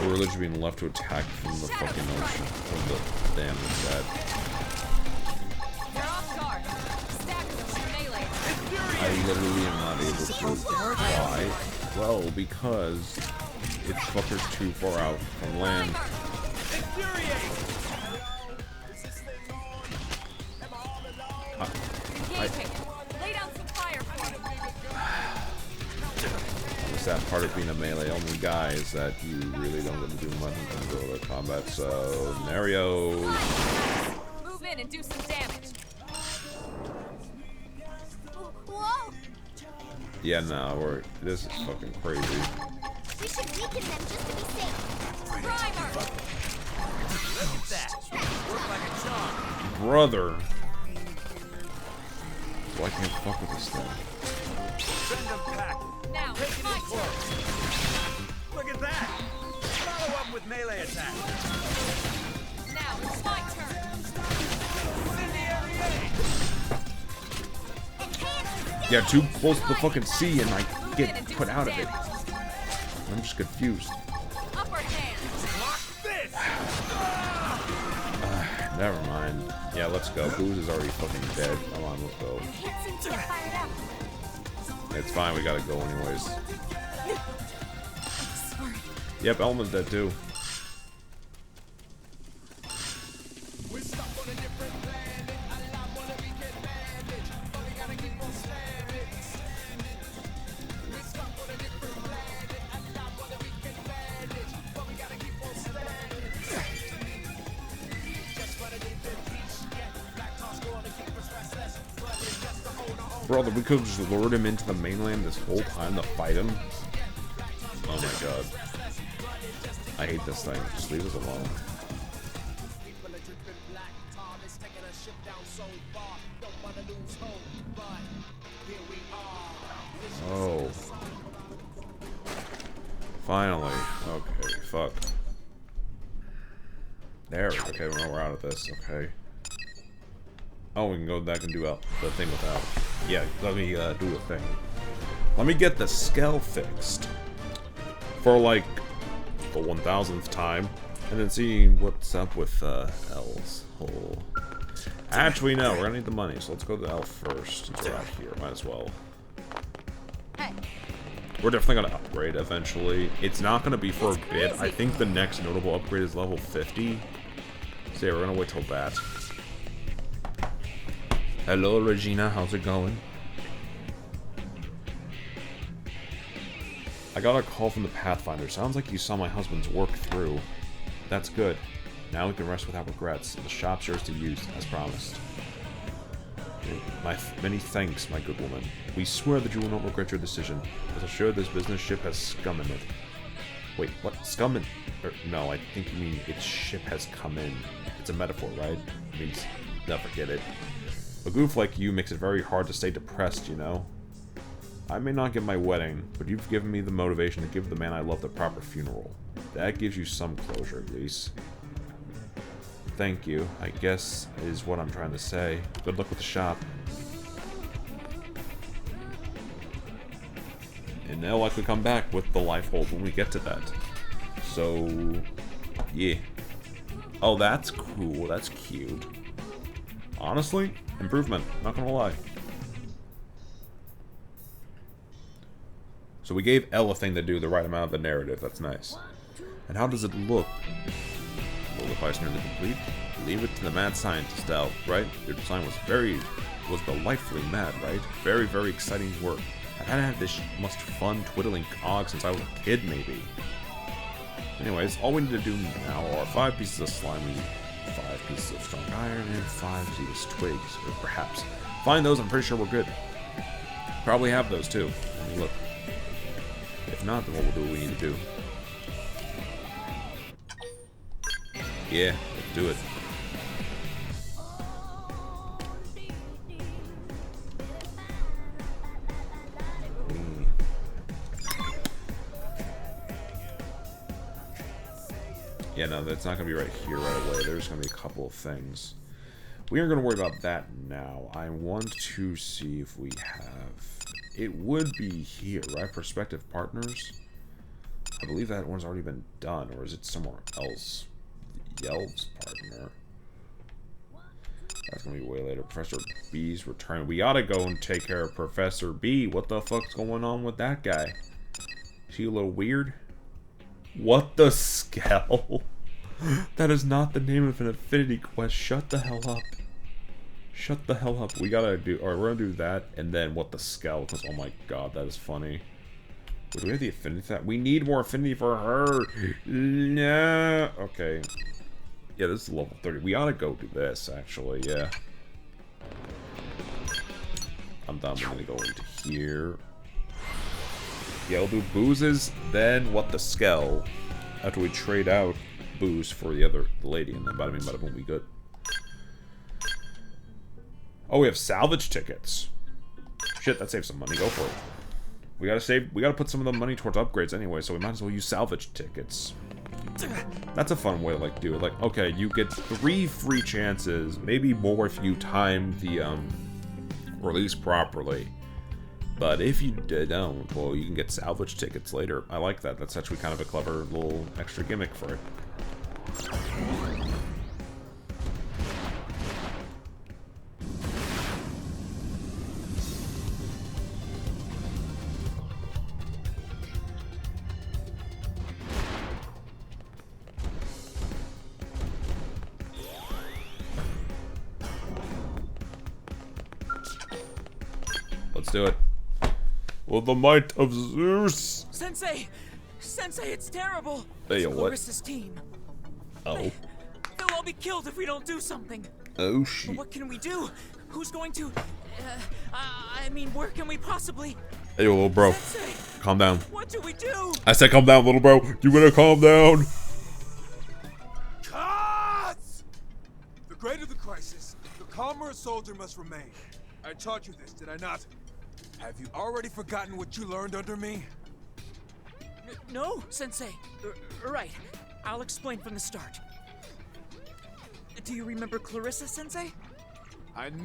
We're literally being left to attack from the fucking ocean. From the damn that. They're off guard. Stagger them with melee. I literally am not able to. Why? Well, because it's fuckers too far out from land. Engaging. Lay down some fire for them. The sad part of being a melee only guy is that you really don't get to do much in terms of other combat scenarios. Move in and do some damage. Whoa! Yeah, no, this is fucking crazy. We should weaken them just to be safe. Primer. Look at that. Work like a charm. Brother. So I can't fuck with this thing. Send them pack. Now, it's my turn. Look at that. Follow up with melee attack. Now, it's my turn. Incendiary aid. Yeah, too close to the fucking sea and I get put out of it? I'm just confused. Never mind. Yeah, let's go. Booze is already fucking dead. Come on, let's go. It's fine, we gotta go anyways. Yep, Elma's dead too. Brother, we could have just lured him into the mainland this whole time to fight him. Oh my god. I hate this thing. Just leave us alone. Oh. Finally. Okay, fuck. There. Okay, we're out of this. Okay. Oh, we can go back and do the thing without. Yeah, let me do the thing. Let me get the scale fixed. For like the 1000th time. And then see what's up with L's. Oh. Actually, no, we're gonna need the money, so let's go to L first. Since we're out here, might as well. We're definitely gonna upgrade eventually. It's not gonna be for a bit. I think the next notable upgrade is level 50. So yeah, we're gonna wait till that. Hello, Regina. How's it going? I got a call from the Pathfinder. Sounds like you saw my husband's work through. That's good. Now we can rest without regrets. The shop's yours to use, as promised. Many thanks, my good woman. We swear that you will not regret your decision. As assured, this business ship has scum in it. Wait, what? Scum in... no, I think you mean its ship has come in. It's a metaphor, right? It means... no, forget it. A goof like you makes it very hard to stay depressed, you know? I may not get my wedding, but you've given me the motivation to give the man I love the proper funeral. That gives you some closure, at least. Thank you, I guess, is what I'm trying to say. Good luck with the shop. And they'll likely come back with the life hold when we get to that. So, yeah. Oh, that's cool. That's cute. Honestly, improvement. Not gonna lie. So we gave Elle a thing to do, the right amount of the narrative. That's nice. And how does it look? Well, the device nearly complete. Leave it to the mad scientist, Elle, right? Your design was delightfully mad, right? Very, very exciting work. I've had this most fun twiddling cog since I was a kid, maybe. Anyways, all we need to do now are 5 pieces of slimy, 5 pieces of strong iron, and 5 pieces of twigs, or perhaps. Find those, I'm pretty sure we're good. Probably have those too. Let me look. If not, then what we'll do what we need to do. Yeah, let's do it. Yeah, no, that's not going to be right here right away. There's going to be a couple of things. We aren't going to worry about that now. I want to see if we have... It would be here, right? Prospective partners? I believe that one's already been done, or is it somewhere else? Yelp's partner. That's going to be way later. Professor B's return. We ought to go and take care of Professor B. What the fuck's going on with that guy? Is he a little weird? What the scale? That is not the name of an affinity quest. Shut the hell up. Shut the hell up. We gotta do... Alright, we're gonna do that, and then what the scale? Because, oh my god, that is funny. Wait, do we have the affinity for that? We need more affinity for her. No. Okay. Yeah, this is level 30. We ought to go do this, actually, yeah. I'm done. We're gonna go into here. Yeah, we'll do boozes, then what the scale. After we trade out booze for the lady, and then bada bing bada boom, we good. Oh, we have salvage tickets. Shit, that saves some money. Go for it. We gotta put some of the money towards upgrades anyway, so we might as well use salvage tickets. That's a fun way to, like, do it. Like, okay, you get 3 free chances, maybe more if you time the, release properly. But if you don't, well, you can get salvage tickets later. I like that. That's actually kind of a clever little extra gimmick for it. Let's do it. With the might of Zeus. Sensei! Sensei, it's terrible! Hey, what? Clarissa's team. Oh. They'll all be killed if we don't do something. Oh, shit. What can we do? Who's going to... I mean, where can we possibly... Hey, little bro. Sensei, Calm down. what do we do? I said calm down, little bro. You better calm down. Cuts! The greater the crisis, the calmer a soldier must remain. I taught you this, did I not? Have you already forgotten what you learned under me? No, Sensei. Right. I'll explain from the start. Do you remember Clarissa, Sensei?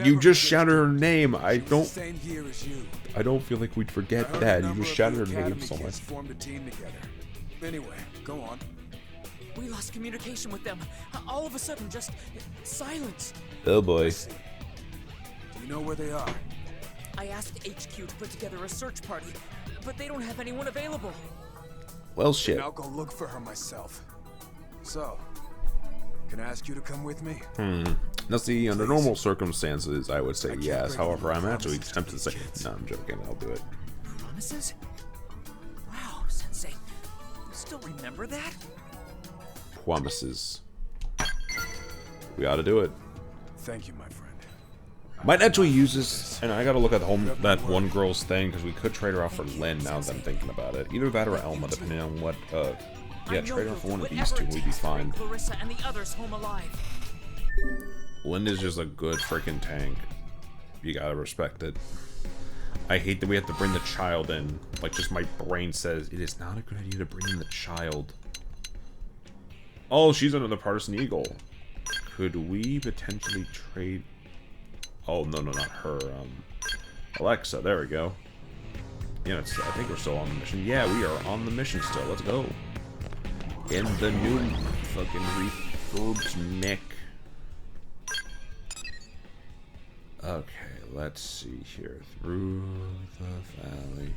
You just shouted her name. I don't. Same year as you. I don't feel like we'd forget that. You just shouted her name so much. Formed a team together. Anyway, go on. We lost communication with them. All of a sudden, just silence. Oh boy. Do you know where they are? I asked HQ to put together a search party, but they don't have anyone available. Well, shit. I'll go look for her myself. So, can I ask you to come with me? Now, see, under normal circumstances, I would say yes. However, I'm actually tempted to say, no, I'm joking. I'll do it. Promises? Wow, Sensei. You still remember that? Promises. We ought to do it. Thank you, my friend. Might actually use this, and I gotta look at that one girl's thing, because we could trade her off for Lynn now that I'm thinking about it. Either that or Elma, depending on what, yeah, trade her for one of these two, we'd be fine. Clarissa and the others home alive. Lynn is just a good freaking tank. You gotta respect it. I hate that we have to bring the child in. Like, just my brain says, it is not a good idea to bring in the child. Oh, she's another partisan eagle. Could we potentially trade... Oh, no, not her. Alexa, there we go. Yeah, I think we're still on the mission. Yeah, we are on the mission still. Let's go. In the new fucking refurbed mech. Okay, let's see here. Through the valley.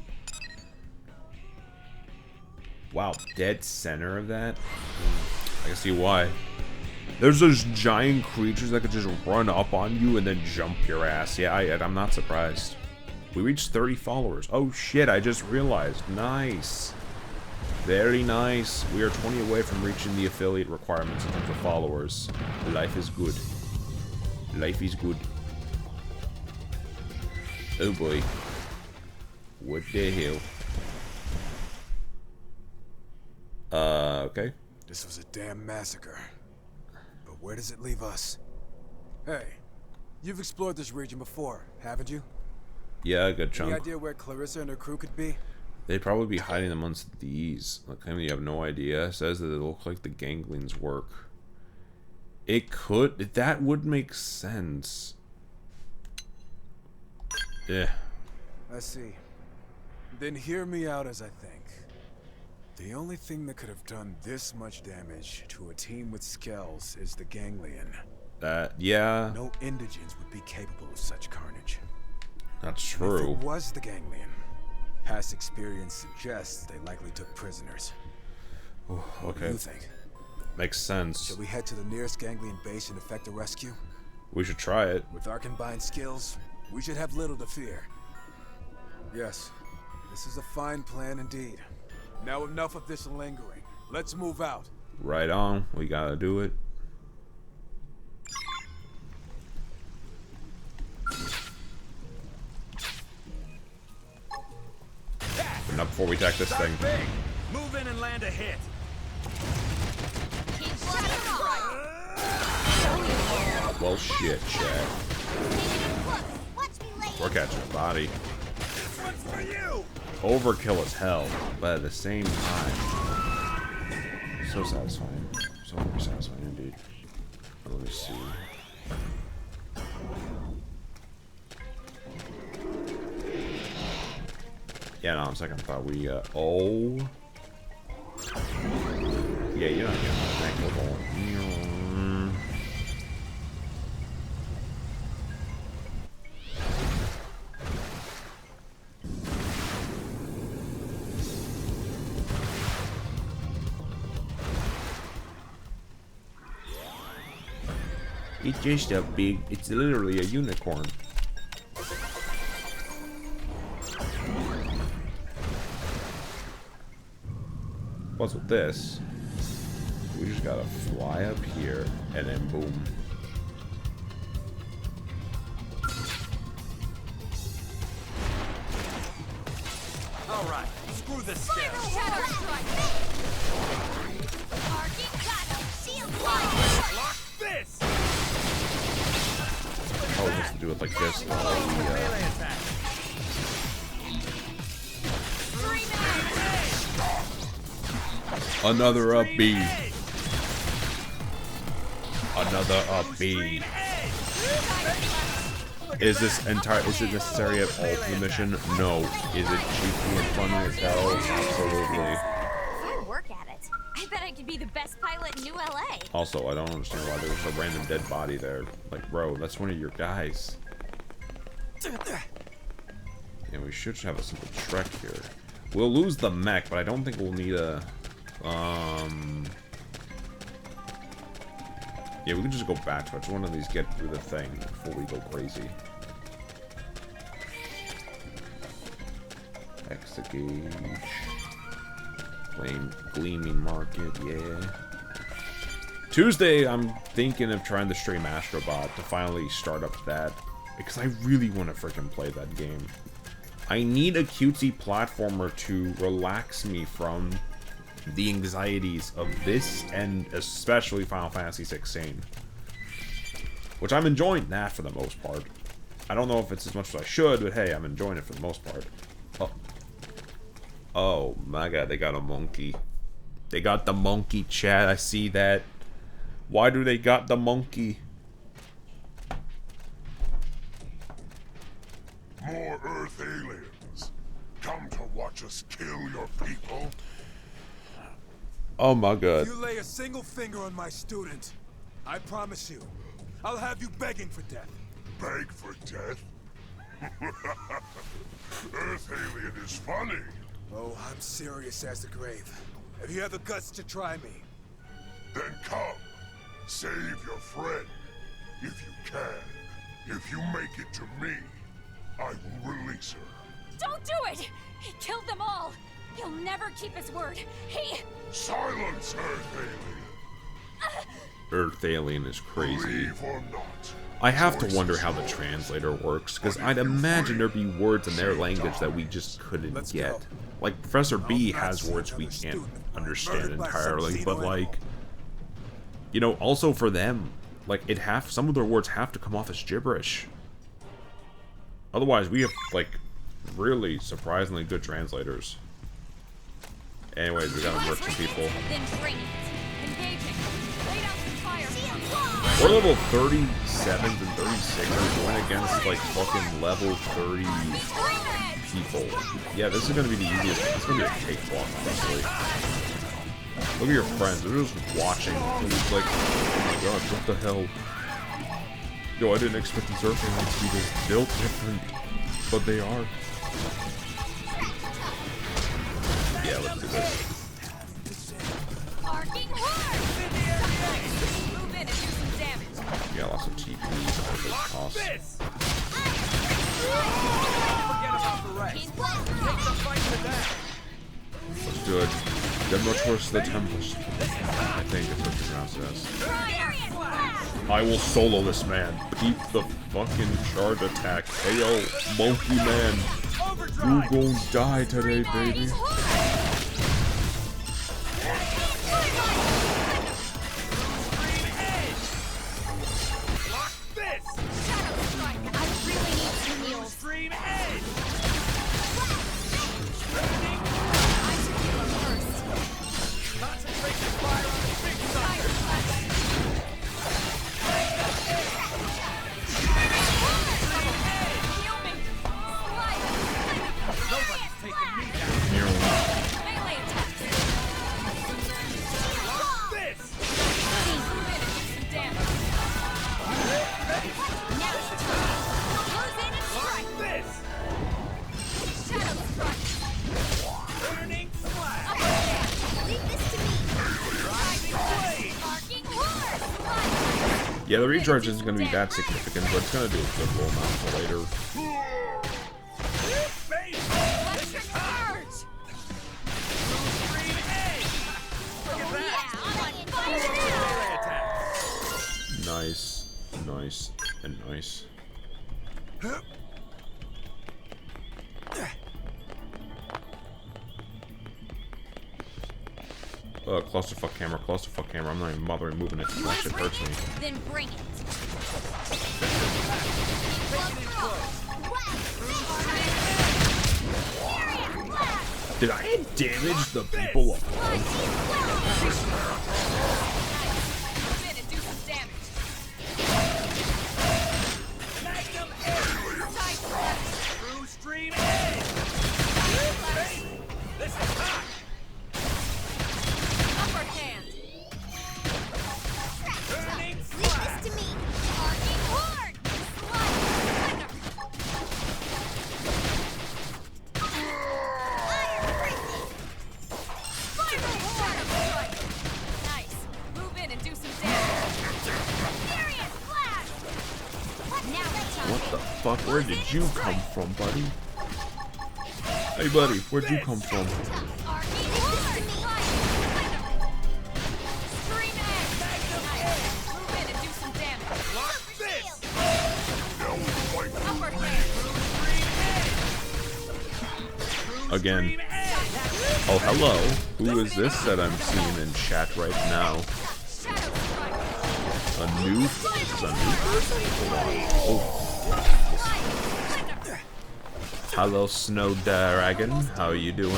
Wow, dead center of that? I can see why. There's those giant creatures that could just run up on you and then jump your ass. Yeah, I'm not surprised. We reached 30 followers. Oh shit, I just realized. Nice. Very nice. We are 20 away from reaching the affiliate requirements in terms of followers. Life is good. Life is good. Oh boy. What the hell? Okay. This was a damn massacre. But where does it leave us? Hey, you've explored this region before, haven't you? Yeah, a good chunk. Any idea where Clarissa and her crew could be? They'd probably be hiding amongst these. Like, claiming you have no idea. It says that it looks like the ganglions work. It could. That would make sense. Yeah. I see. Then hear me out as I think. The only thing that could have done this much damage to a team with Skells is the ganglion. Yeah. No indigents would be capable of such carnage. That's true. If it was the ganglion, past experience suggests they likely took prisoners. Okay. What do you think? Makes sense. Should we head to the nearest ganglion base and effect a rescue? We should try it. With our combined skills, we should have little to fear. Yes, this is a fine plan indeed. Now enough of this lingering. Let's move out. Right on. We gotta do it. But not before we attack this thing. Big. Move in and land a hit. Well, shit, Chad. We're catching a body. This one's for you. Overkill as hell, but at the same time, so satisfying. So very satisfying indeed. Let me see. Yeah, no, on second thought we, oh. Yeah, you're not getting that ball. It's just a big, it's literally a unicorn. What's with this? We just gotta fly up here and then boom. Alright, screw this scale. Lock this! Oh, it has to do with like this. Another up B. Another up B. Is this entire? Is it necessary at all for the mission? No. Is it cheeky and funny as hell? Absolutely. If I work at it, I bet I could be the best pilot in New LA. Also, I don't understand why there was a random dead body there. Like, bro, that's one of your guys. Yeah, we should have a simple trek here. We'll lose the mech, but I don't think we'll need a. Yeah, we can just go back to it. I just want to at least get through the thing before we go crazy. Exit gauge. Flame gleaming market, yeah. Tuesday, I'm thinking of trying to stream Astrobot to finally start up that. Because I really want to freaking play that game. I need a cutesy platformer to relax me from the anxieties of this, and especially Final Fantasy 16. Which I'm enjoying that for the most part. I don't know if it's as much as I should, but hey, I'm enjoying it for the most part. Oh. Oh my god, they got a monkey. They got the monkey, chat. I see that. Why do they got the monkey? More Earth aliens. Come to watch us kill your people. Oh my god. If you lay a single finger on my student, I promise you, I'll have you begging for death. Beg for death? Earth alien is funny. Oh, I'm serious as the grave. Have you had the guts to try me? Then come. Save your friend. If you can. If you make it to me, I will release her. Don't do it! He killed them all! He'll never keep his word. He... Silence, Earth alien. Earth alien is crazy. Believe or not. I have to wonder how the translator works, because I'd imagine there'd be words in their language that we just couldn't get. Like, Professor B has words we can't understand entirely, but like... You know, also for them, like, some of their words have to come off as gibberish. Otherwise, we have, like, really surprisingly good translators. Anyways, we gotta work some people. We're level 37s and 36s going against, like, fucking level 30 people. Yeah, this is gonna be the easiest. It's gonna be a cakewalk, honestly. Look at your friends. They're just watching. They're just like, oh my god, what the hell? Yo, I didn't expect these Earth aliens to be this built different, but they are. Yeah, let's do this. Yeah, lots of TP. Costs. Let's do it. Demotor's the Tempest. I think that's what you pronounce it as. I will solo this man. Keep the fucking charge attack. Hey yo, monkey man. You gon' die today, baby. Yeah, the recharge isn't going to be that significant, but it's going to do a good little amount for later. Nice, nice, and nice. Clusterfuck camera, clusterfuck camera. I'm not even bothering moving it. That shit hurts me. Then bring it. Did I damage the people above? Fuck, where did you come from, buddy? Hey, buddy, where'd you come from? Again. Oh, hello. Who is this that I'm seeing in chat right now? A new? Is this a new person? Hold on. Oh. Hello, Snow Dragon. How are you doing?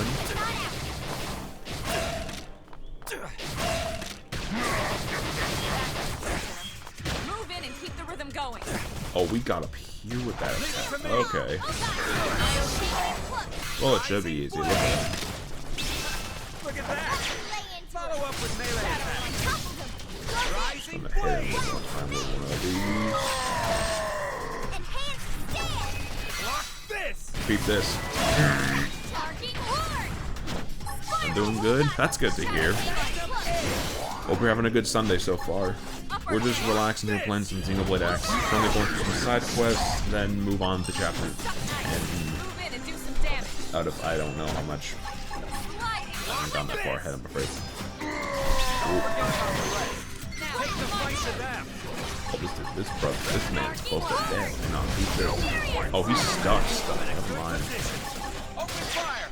Move in and keep the rhythm going. Oh, we got up here with that attack. Okay. Well, it should be easy. Look at it. Look at that! Follow up with melee attack. I'm gonna hit him one more time with one of these. Beat this. I'm doing good. That's good to hear. Hope you're having a good Sunday so far. We're just relaxing here playing some Xenoblade X. Currently going through some side quests, then move on to chapter 10. Out of I don't know how much. I haven't gone that far ahead, I'm afraid. Oh, this man's close to death. No, he's still. Oh, he's stuck. Never mind. Open fire!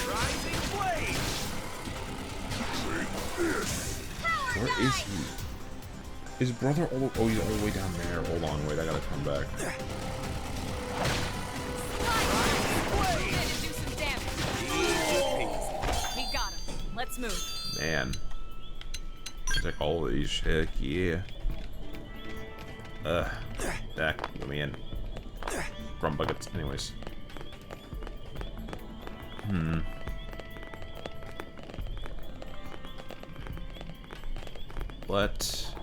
Rising blade! Where is he? His brother? Oh, he's all the way down there. Hold on, wait, I gotta come back. We got him. Let's move. Man. Take all of these. Heck yeah. Let me in. Drum buckets. Anyways. Let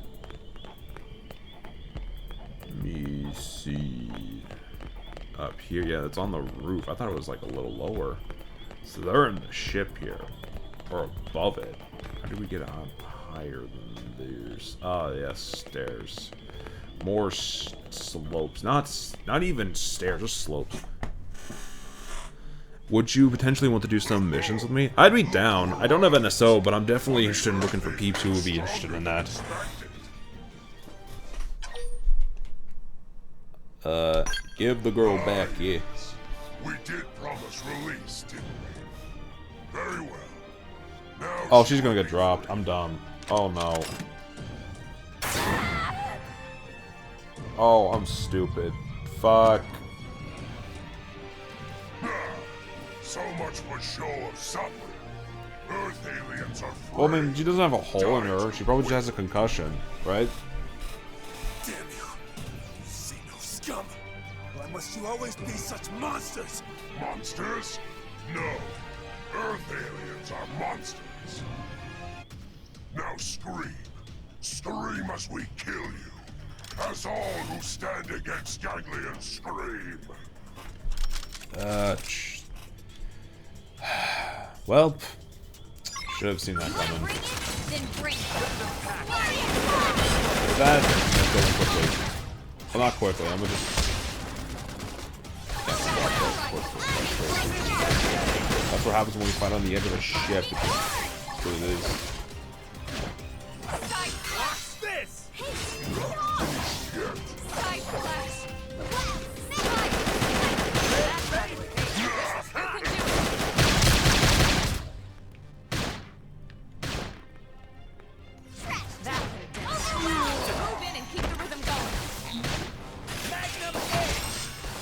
me see. Up here. Yeah, it's on the roof. I thought it was like a little lower. So they're in the ship here. Or above it. How do we get up higher than theirs? Oh, yes, stairs. More slopes. Not even stairs, just slopes. Would you potentially want to do some missions with me? I'd be down. I don't have NSO, but I'm definitely interested in looking for peeps who would be interested in that. Give the girl back, yeah. We did promise release, didn't we? Very well. Now oh, she's gonna get dropped. I'm dumb. Oh no. Oh, I'm stupid. Fuck. So much for show of suffering. Earth aliens are free. Well, I mean, she doesn't have a hole in her. She probably just has a concussion, right? Damn you. See no scum. Why must you always be such monsters? Monsters? No. Earth aliens are monsters. Now scream. Scream as we kill you. As all who stand against Ganglion scream. Well, should have seen that coming. That I'm going quickly. Well, not quickly. I'm gonna just. That's what happens when we fight on the edge of a ship. That's what it is. Watch this!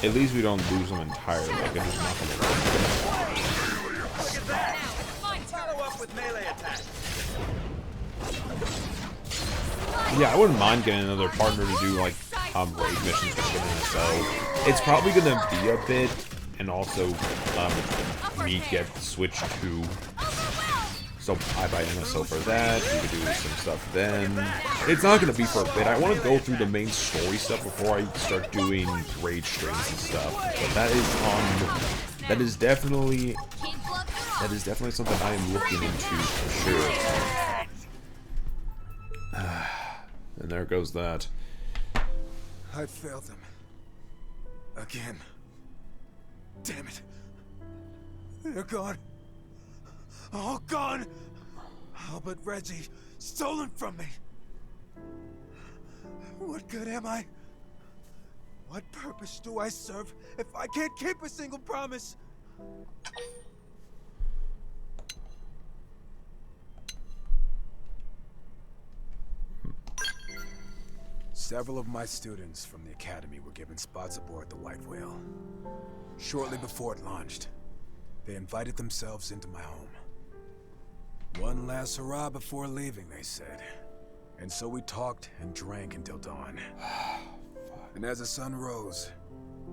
At least we don't lose them entirely. Like, they're just not gonna work. Look at that! Follow up with melee attacks. Yeah, I wouldn't mind getting another partner to do like raid missions with NSO. It's probably gonna be a bit, and also me get switched to. So I buy NSO for that. We could do some stuff then. It's not gonna be for a bit. I want to go through the main story stuff before I start doing raid streams and stuff. But that is definitely something I am looking into for sure. And there goes that. I failed them. Again. Damn it. They're gone. All gone. All but Reggie. Stolen from me. What good am I? What purpose do I serve if I can't keep a single promise? Several of my students from the academy were given spots aboard the White Whale. Shortly before it launched, they invited themselves into my home. One last hurrah before leaving, they said. And so we talked and drank until dawn. And as the sun rose,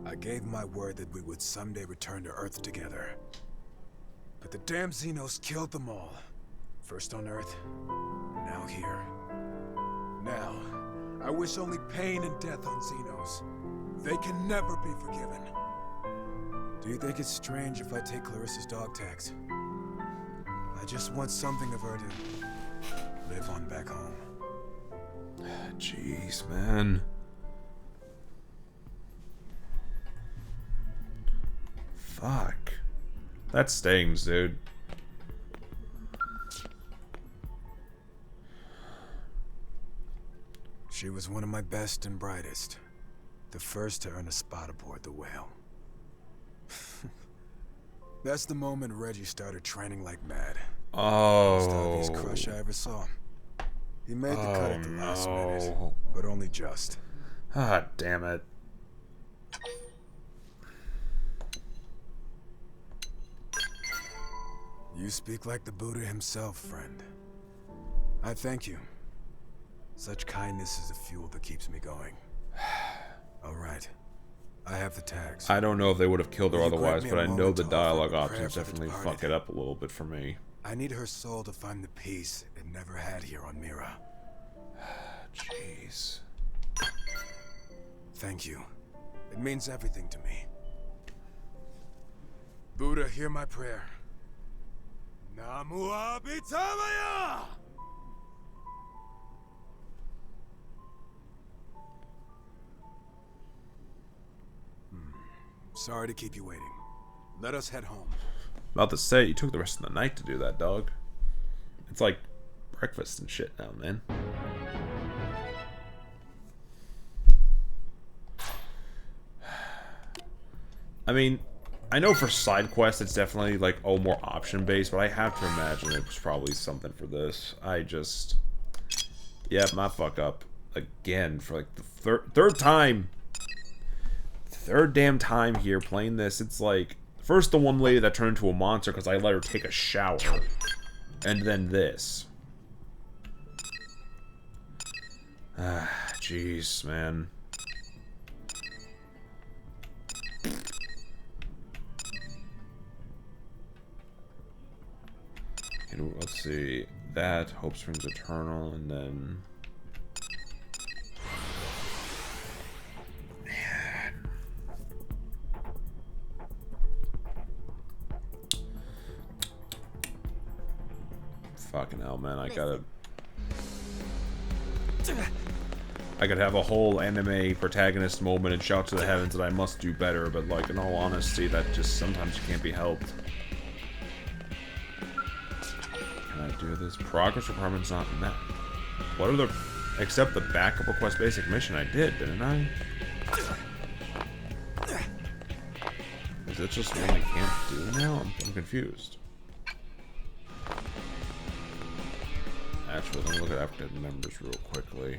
I gave my word that we would someday return to Earth together. But the damn Xenos killed them all. First on Earth, now here. Now, I wish only pain and death on Xenos. They can never be forgiven. Do you think it's strange if I take Clarissa's dog tags? I just want something of her to live on back home. Jeez, man. Fuck. That stings, dude. She was one of my best and brightest. The first to earn a spot aboard the Whale. That's the moment Reggie started training like mad. Oh. He's crush I ever saw. He made the cut at the last minute, but only just. Ah, damn it. You speak like the Buddha himself, friend. I thank you. Such kindness is the fuel that keeps me going. All right. I have the tags. I don't know if they would have killed her otherwise, but I know the dialogue options definitely fuck it up a little bit for me. I need her soul to find the peace it never had here on Mira. Jeez. Thank you. It means everything to me. Buddha, hear my prayer. Namu Abitamaya! Sorry to keep you waiting. Let us head home. About to say, you took the rest of the night to do that, dog. It's like breakfast and shit now, man. I mean, I know for side quests it's definitely like, oh, more option based, but I have to imagine it was probably something for this. I just, yeah, my fuck up again for like the third time. Third damn time here playing this. It's like, first the one lady that turned into a monster because I let her take a shower, and then this. Ah, jeez, man. And let's see, that Hope Springs Eternal, and then fucking hell, man, I gotta... I could have a whole anime protagonist moment and shout to the heavens that I must do better, but like in all honesty, that just sometimes can't be helped. Can I do this? Progress requirements not met. What are the... Except the backup request basic mission I did, didn't I? Is that just one I can't do now? I'm confused. Actually, let me look at active members real quickly.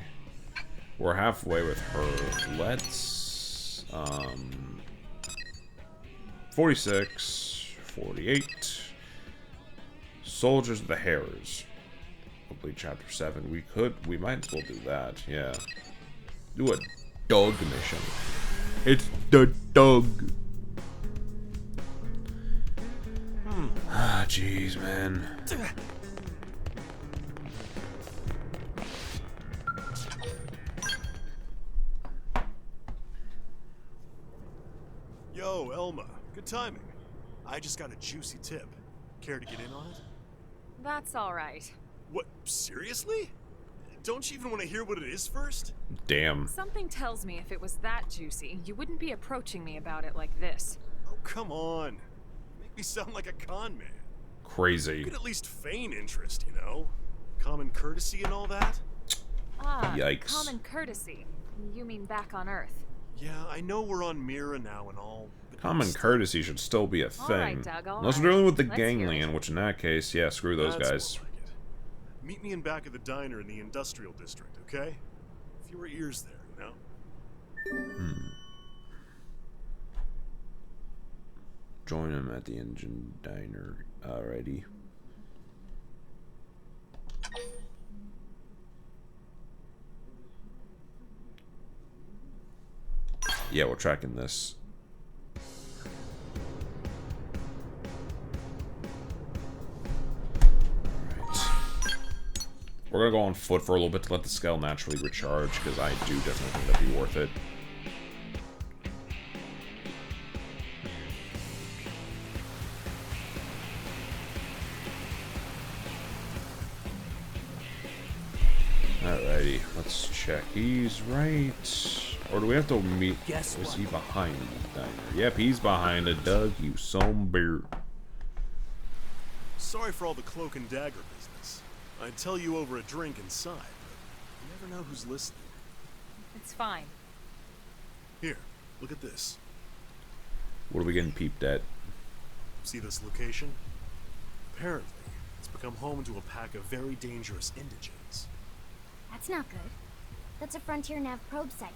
We're halfway with her. Let's 46, 48. Soldiers of the Harers. Complete chapter 7. We might as well do that, yeah. Do a dog mission. It's the dog. Ah, jeez, man. Yo, Elma. Good timing. I just got a juicy tip. Care to get in on it? That's alright. What? Seriously? Don't you even want to hear what it is first? Damn. Something tells me if it was that juicy, you wouldn't be approaching me about it like this. Oh, come on. Make me sound like a con man. Crazy. You could at least feign interest, you know? Common courtesy and all that? Ah, yikes. Common courtesy. You mean back on Earth? Yeah, I know we're on Mira now and all. Common courtesy should still be a thing. Alright, Doug, Unless we're dealing with the ganglion, which in that case, yeah, screw those guys. More like it. Meet me in back of the diner in the industrial district, okay? Fewer ears there, you know? Join him at the engine diner. Alrighty. Yeah, we're tracking this. We're gonna go on foot for a little bit to let the scale naturally recharge, because I do definitely think that'd be worth it. Alrighty, let's check. He's right. Or do we have to meet? Guess is what? he behind the diner? Yep, he's behind it. Doug, you some beer. Sorry for all the cloak and dagger business. I'd tell you over a drink inside, but you never know who's listening. It's fine. Here, look at this. What are we getting peeped at? See this location? Apparently, it's become home to a pack of very dangerous indigents. That's not good. That's a Frontier Nav probe site.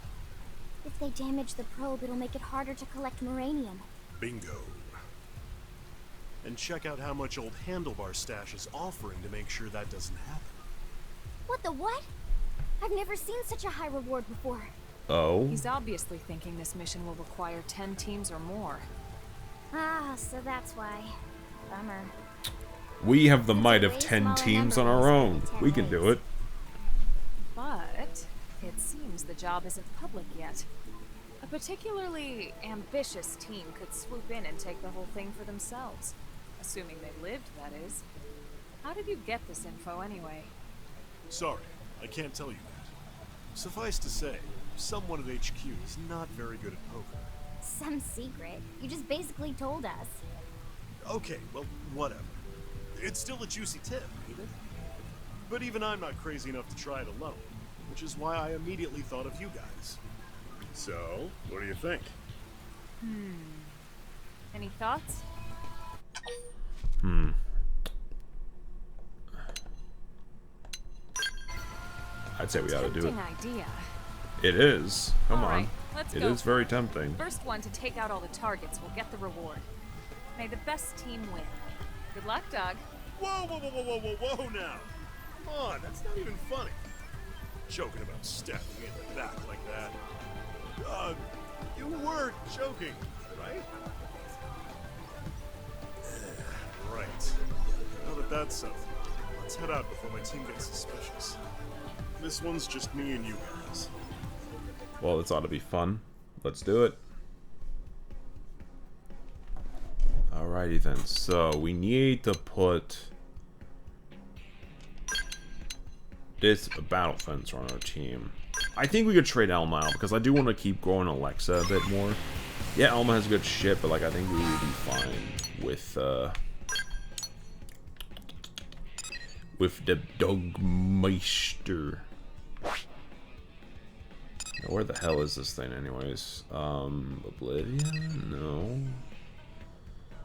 If they damage the probe, it'll make it harder to collect Moranium. Bingo. And check out how much old Handlebar Stash is offering to make sure that doesn't happen. What the what? I've never seen such a high reward before. Oh? He's obviously thinking this mission will require 10 teams or more. Ah, so that's why. Bummer. We have the might of 10 teams on our own. We can do it. But it seems the job isn't public yet. A particularly ambitious team could swoop in and take the whole thing for themselves. Assuming they lived, that is. How did you get this info anyway? Sorry, I can't tell you that. Suffice to say, someone at HQ is not very good at poker. Some secret. You just basically told us. Okay, well, whatever. It's still a juicy tip, ain't it? But even I'm not crazy enough to try it alone, which is why I immediately thought of you guys. So, what do you think? Any thoughts? I'd say we ought to do it. Tempting idea. It is. Come All on. right, let's It go is for very it. tempting. First one to take out all the targets will get the reward. May the best team win. Good luck, Doug. Whoa, whoa, whoa, whoa, whoa, whoa, whoa now! Come on, that's not even funny. Joking about stabbing it like that. You were joking, right? Right. Now that that's settled, let's head out before my team gets suspicious. This one's just me and you guys. Well, this ought to be fun. Let's do it. Alrighty then. So, we need to put this battle fence on our team. I think we could trade Elma out, because I do want to keep growing Alexa a bit more. Yeah, Elma has good shit, but like I think we would be fine with the Dogmeister. Now, where the hell is this thing anyways? Oblivion? No.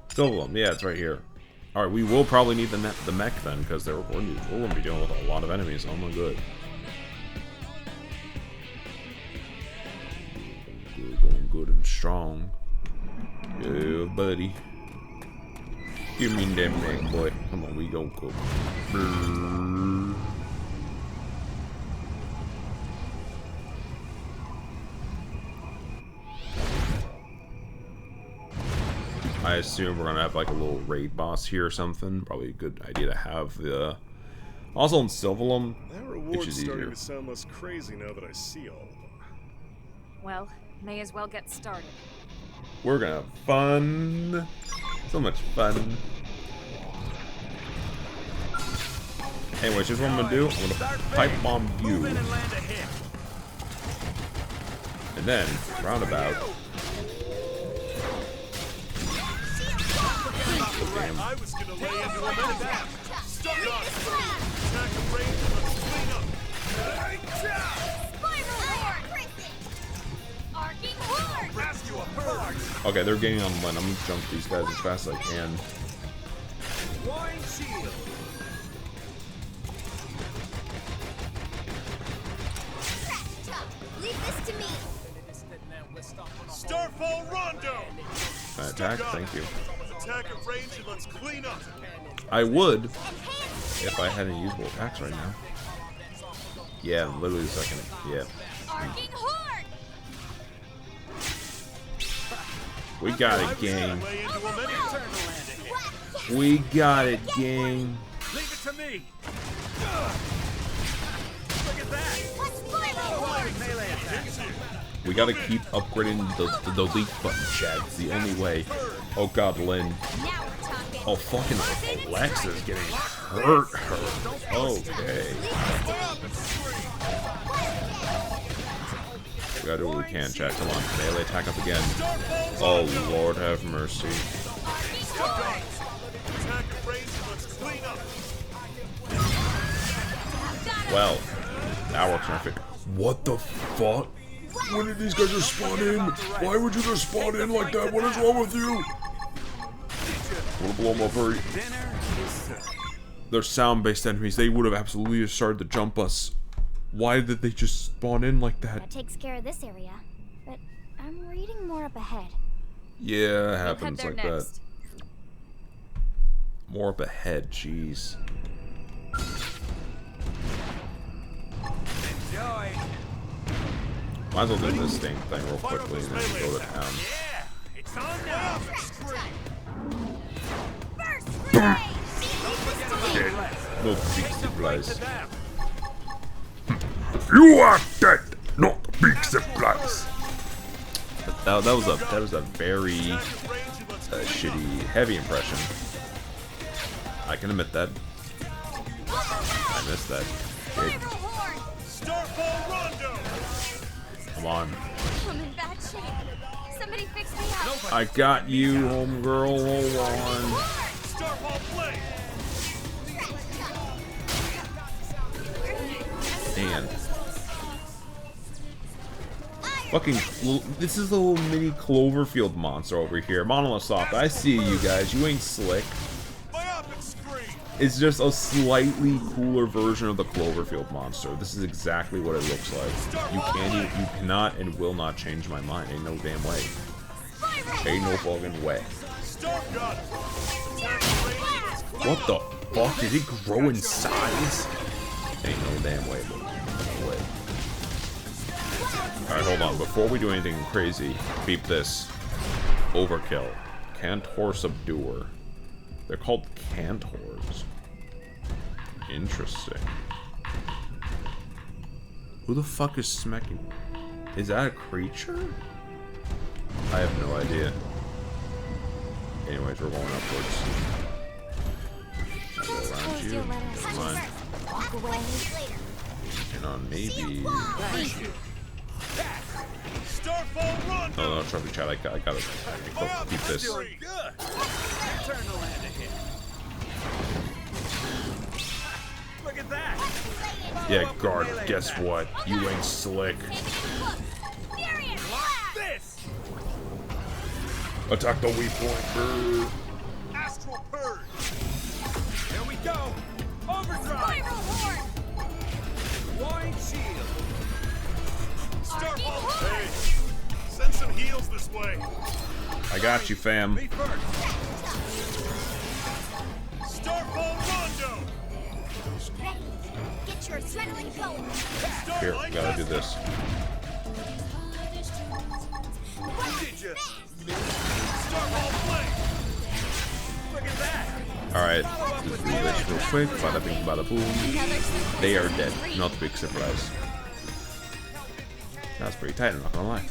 Still of them. Yeah, it's right here. Alright, we will probably need the mech then, because we're going to be dealing with a lot of enemies. Oh my god. We're going good and strong. Yeah, buddy. Give me that mech, boy. Come on, we gon' go. Brrr. I assume we're gonna have like a little raid boss here or something. Probably a good idea to have the. Also in Sylvalum, That reward's starting to sound less crazy now that I see all of them. Well, may as well get started. We're gonna have fun. So much fun. Anyways, here's what I'm gonna do. I'm gonna pipe bomb you. And then, roundabout. Damn. I was gonna lay into a minute. Stop it! Attack of range and let's clean up. Okay, they're getting on Len. I'm gonna jump these guys as fast as I can. Leave this to me. Starfall Rondo! Attack, thank you. Attack of range and let's clean up. I would if I had any usable attacks right now. Yeah, literally the second. Yeah. We got it, gang. We got it, gang. Leave it to me. Look at that. Melee attack. We gotta keep upgrading the delete button, Chad. It's the only way. Oh god, Lynn. Oh, fucking Alexa's getting hurt. Okay. We gotta do what we can, Chad. Come on. Melee attack up again. Oh, Lord have mercy. Well, that works perfect. What the fuck? When did these guys just spawn in? Why would you just spawn in like that? What is wrong with you? I'm gonna blow them up, hurry. They're sound-based enemies. They would have absolutely just started to jump us. Why did they just spawn in like that? That takes care of this area, but I'm reading more up ahead. Yeah, it happens like that. More up ahead, jeez. Enjoy. Might as well do this thing real quickly and then go to town. Yeah, it's on now. No big supplies. You are dead, not big supplies. That was a very shitty, heavy impression. I can admit that. I missed that. Come on. I'm in bad shape. Somebody fix me up. I got you, homegirl. Hold on. And fucking, this is the little mini Cloverfield monster over here. Monolith Soft, I see you guys. You ain't slick. It's just a slightly cooler version of the Cloverfield monster. This is exactly what it looks like. You cannot and will not change my mind. Ain't no damn way. Ain't no fucking way. What the fuck? Did it grow in size? Ain't no damn way, bro. No way. Alright, hold on. Before we do anything crazy, beep this. Overkill. Cantor Subduer. They're called Cantors. Interesting. Who the fuck is smacking? Is that a creature? I have no idea. Anyways, we're going upwards. Go around you. Come on. Walk away. And on maybe. Starfall Oh no, trophy chat. I gotta keep this. Doing good. Turn the land ahead. Look at that. Yeah, guard. Guess what? You ain't slick. This. Attack the weak point. Brr. Astral purge. Here we go. Overdrive. Deploying shield. Starfall. Hey, send some heals this way. I got you, fam. Me first. Starfall Rondo. Get your adrenaline going. Here, gotta do this. Did you? Starfall flame. Look at that. Alright, just do this real quick. Bada bing, bada boom. They are dead. Not a big surprise. That's pretty tight, I'm not gonna lie.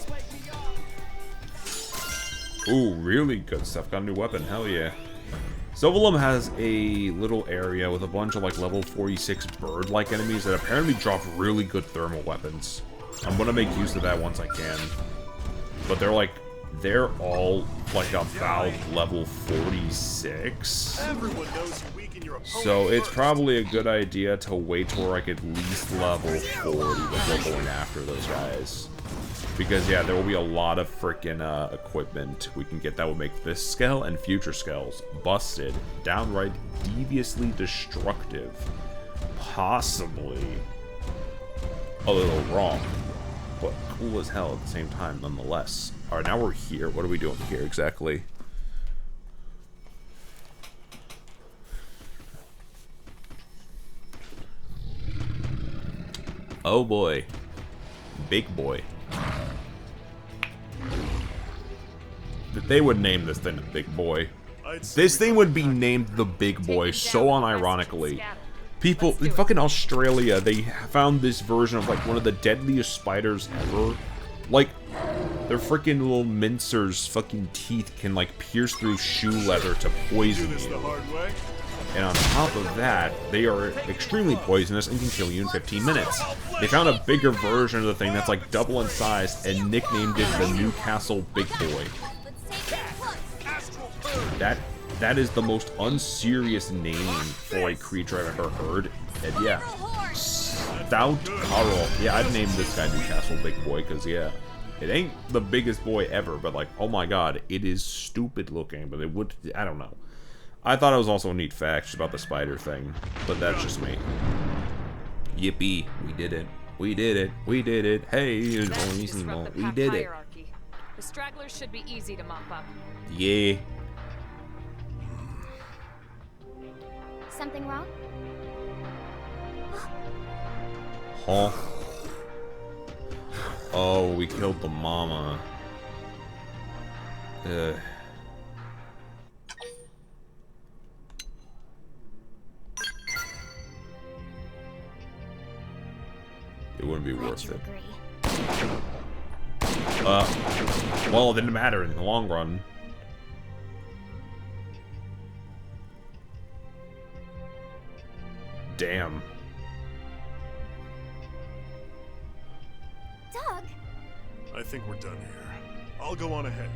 Ooh, really good stuff. Got a new weapon, hell yeah. Zovalum has a little area with a bunch of like level 46 bird-like enemies that apparently drop really good thermal weapons. I'm gonna make use of that once I can. But they're all like about level 46. Everyone knows you weaken your opponent. So it's probably a good idea to wait till we're like at least level 40 before going after those guys. Because yeah, there will be a lot of freaking equipment we can get that will make this scale and future scales busted, downright deviously destructive, possibly a little wrong, but cool as hell at the same time nonetheless. Alright, now we're here. What are we doing here exactly? Oh boy. Big boy. They would name this thing the Big Boy. This thing would be named the Big Boy so unironically. People in fucking Australia, they found this version of like one of the deadliest spiders ever. Like, their freaking little mincer's fucking teeth can like pierce through shoe leather to poison you. And on top of that, they are extremely poisonous and can kill you in 15 minutes. They found a bigger version of the thing that's like double in size and nicknamed it the Newcastle Big Boy. That is the most unserious name for a creature I've ever heard. And yeah, Stout Carl. Yeah, I'd name this guy Newcastle Big Boy because yeah, it ain't the biggest boy ever, but like, oh my god, it is stupid looking. But it would, I don't know. I thought it was also a neat fact just about the spider thing, but that's just me. Yippee, we did it. We did it. We did it. Hey, we did it. The stragglers should be easy to mop up. Yeah. Something wrong? Huh? Oh, we killed the mama. Ugh. It wouldn't be worth it. Well, it didn't matter in the long run. Damn. Doug? I think we're done here. I'll go on ahead.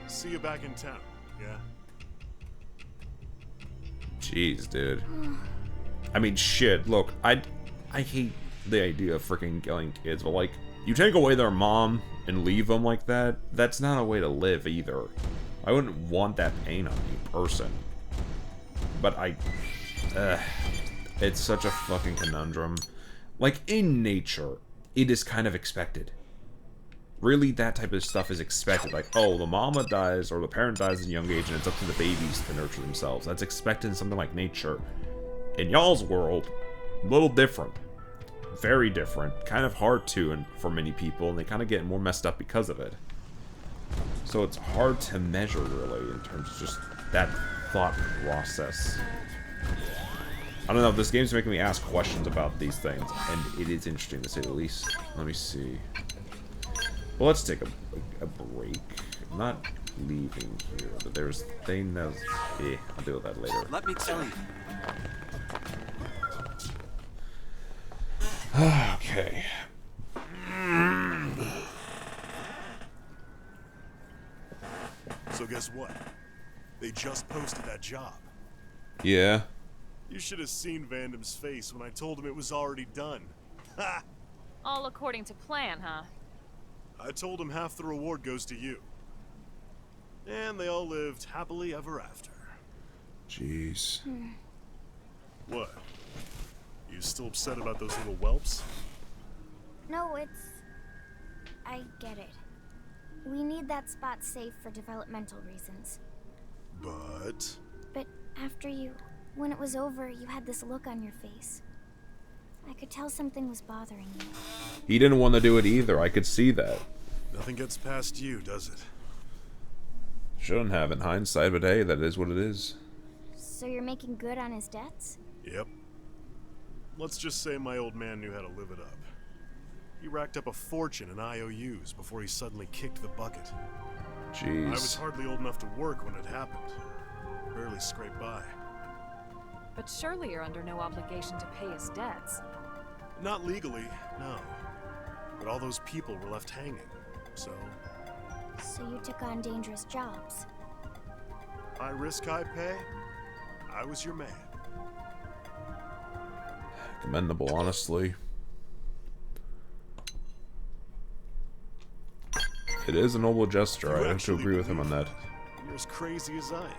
See you back in town, yeah? Jeez, dude. I mean, shit, look, I hate the idea of freaking killing kids, but like, you take away their mom and leave them like that, that's not a way to live either. I wouldn't want that pain on me, person. But it's such a fucking conundrum. Like, in nature, it is kind of expected. Really, that type of stuff is expected. Like, oh, the mama dies or the parent dies at a young age and it's up to the babies to nurture themselves. That's expected in something like nature. In y'all's world, a little different. Very different. Kind of hard to, and for many people, and they kind of get more messed up because of it. So it's hard to measure, really, in terms of just that thought process. I don't know, this game's making me ask questions about these things, and it is interesting to say the least. Let me see. Well, let's take a break. I'm not leaving here, but there's a thing that's... Eh, I'll deal with that later. Let me tell you. Okay. So guess what? They just posted that job. Yeah. You should have seen Vandam's face when I told him it was already done. Ha! All according to plan, huh? I told him half the reward goes to you. And they all lived happily ever after. Jeez. What? You still upset about those little whelps? No, I get it. We need that spot safe for developmental reasons. But after when it was over, you had this look on your face. I could tell something was bothering you. He didn't want to do it either. I could see that. Nothing gets past you, does it? Shouldn't have in hindsight, but hey, that is what it is. So you're making good on his debts? Yep. Let's just say my old man knew how to live it up. He racked up a fortune in IOUs before he suddenly kicked the bucket. Jeez. I was hardly old enough to work when it happened. Barely scraped by. But surely you're under no obligation to pay his debts. Not legally, no. But all those people were left hanging, so... So you took on dangerous jobs. High risk, high pay? I was your man. Commendable, honestly. It is a noble gesture. I have to agree with him on that. You're as crazy as I am.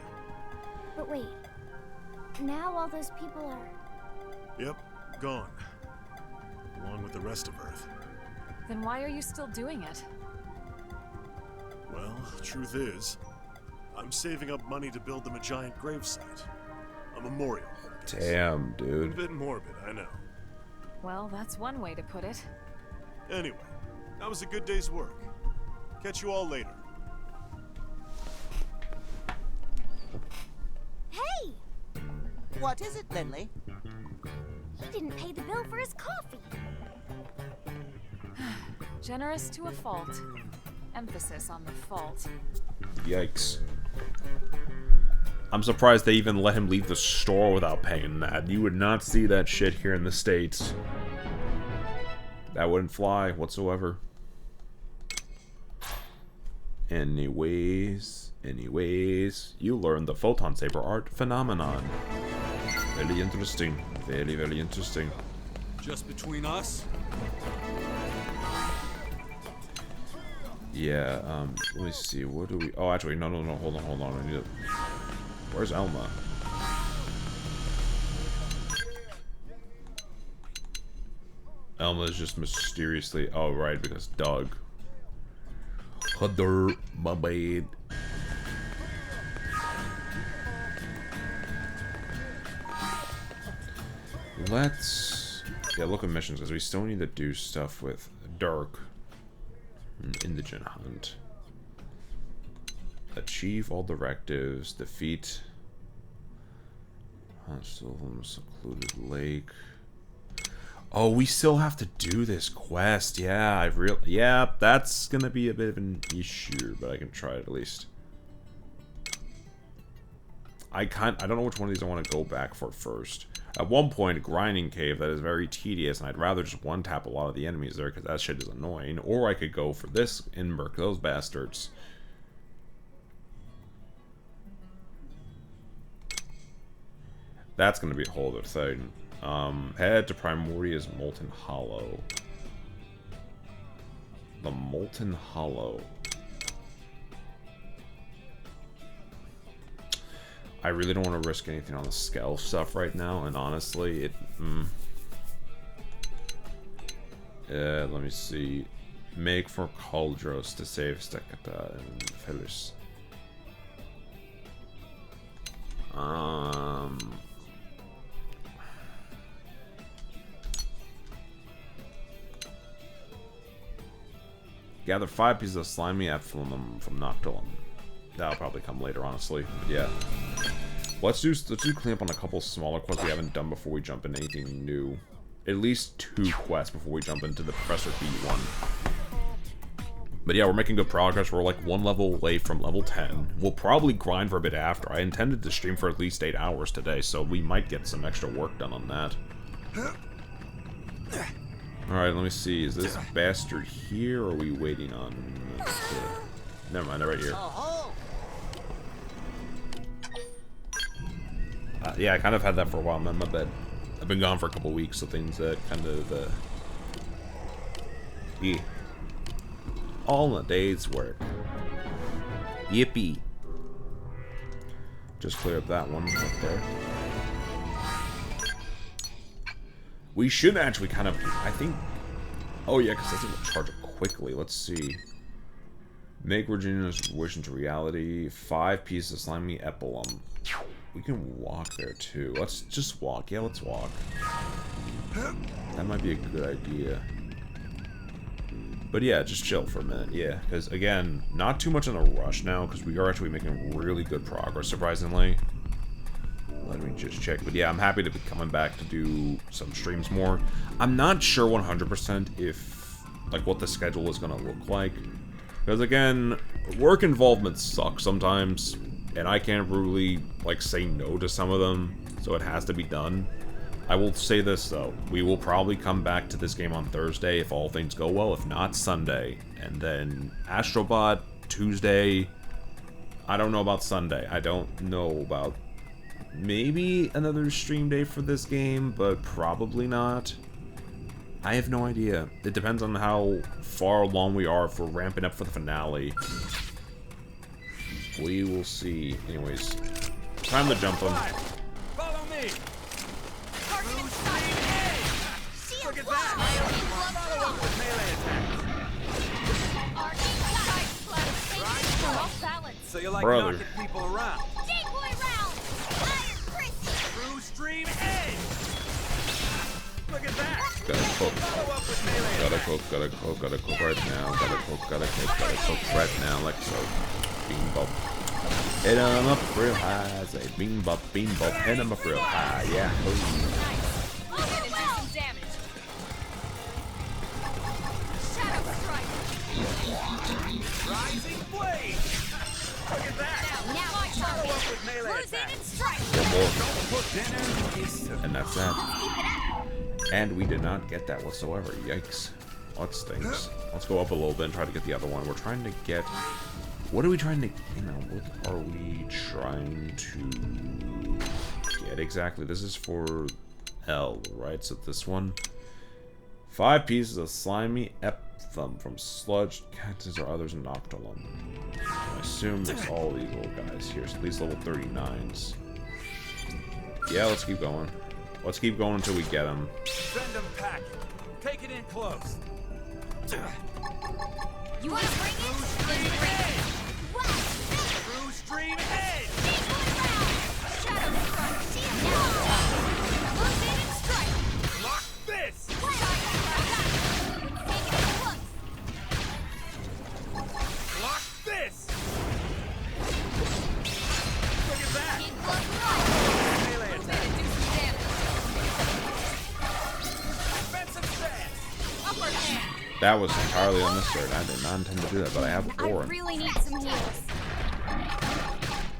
But wait. Now all those people are... Yep, gone. Along with the rest of Earth. Then why are you still doing it? Well, truth is, I'm saving up money to build them a giant gravesite. A memorial. Damn, dude. A bit morbid, I know. Well, that's one way to put it. Anyway, that was a good day's work. Catch you all later. Hey! What is it, Lindley? He didn't pay the bill for his coffee. Generous to a fault. Emphasis on the fault. Yikes. I'm surprised they even let him leave the store without paying that. You would not see that shit here in the States. That wouldn't fly whatsoever. Anyways, you learned the photon saber art phenomenon. Very interesting. Very, very interesting. Just between us? Yeah, let me see, what do we... Oh, actually, no, hold on, I need to... Where's Elma? Elma is just mysteriously... Oh, right, because Doug. Hunter, my bad. Let's... Yeah, look at missions, because we still need to do stuff with Dirk. Indigent hunt. Achieve all directives. Defeat hostile secluded lake. Oh, we still have to do this quest. Yeah, yeah, that's gonna be a bit of an issue, but I can try it at least. I don't know which one of these I want to go back for first. At one point, grinding cave, that is very tedious, and I'd rather just one-tap a lot of the enemies there, because that shit is annoying. Or I could go for this and murk those bastards. That's going to be a whole other thing. Head to Primordia's Molten Hollow. The Molten Hollow. I really don't want to risk anything on the Skell stuff right now, and honestly, let me see. Make for Cauldros to save Stekata and Felus. Gather 5 pieces of slimy effluent from Noctilum. That'll probably come later, honestly. But yeah. Let's do clean up on a couple smaller quests we haven't done before we jump into anything new. At least 2 quests before we jump into the Professor B one. But yeah, we're making good progress. We're like 1 level away from level 10. We'll probably grind for a bit after. I intended to stream for at least 8 hours today, so we might get some extra work done on that. Alright, let me see. Is this bastard here, or are we waiting on... Never mind, they're right here. Yeah, I kind of had that for a while, man. My bad. I've been gone for a couple weeks, so things that kind of... yeah. All in a day's work. Yippee. Just clear up that one up there. We should actually kind of, I think... Oh yeah, because that's going to charge it quickly. Let's see. Make Virginia's wish into reality. 5 pieces of slimy epilum. We can walk there too. Let's just walk. Yeah, let's walk. That might be a good idea. But yeah, just chill for a minute. Yeah, because again, not too much in a rush now, because we are actually making really good progress, surprisingly. Let me just check. But yeah, I'm happy to be coming back to do some streams more. I'm not sure 100% if, like, what the schedule is going to look like. Because again, work involvement sucks sometimes. And I can't really, like, say no to some of them. So it has to be done. I will say this, though. We will probably come back to this game on Thursday if all things go well. If not, Sunday. And then Astrobot, Tuesday. I don't know about Sunday. I don't know about... maybe another stream day for this game, but probably not. I have no idea. It depends on how far along we are if we're ramping up for the finale. We will see. Anyways, time to jump them. Follow me. Look at that. Follow up with melee attacks. So you like knocking people around? Stream edge. Look at that. Gotta cook. Gotta cook right now. Gotta cook right now. Like so. Bean bop. Hit 'em up real high. Say bean bop, hit 'em up real high. Yeah. Rising blade. Look at that. Follow up with melee attacks. One more. And that's that. And we did not get that whatsoever. Yikes. That stinks. Let's go up a little bit and try to get the other one. We're trying to get... what are we trying to... what are we trying to get exactly? This is for L, right? So this one. 5 pieces of slimy epithum from sludge, cactus, or others in Noctilum. I assume there's all these little guys here. So these level 39s. Yeah, let's keep going. Let's keep going until we get them. Send them pack. Take it in close. You want to bring it? Through stream edge. Shadow strike. Close in and strike. Lock this. Lock this. Look at that. Melee attack. Defensive stance. Upper hand. That was entirely unnecessary. I did not intend to do that, but I have I Orin. really need some heals.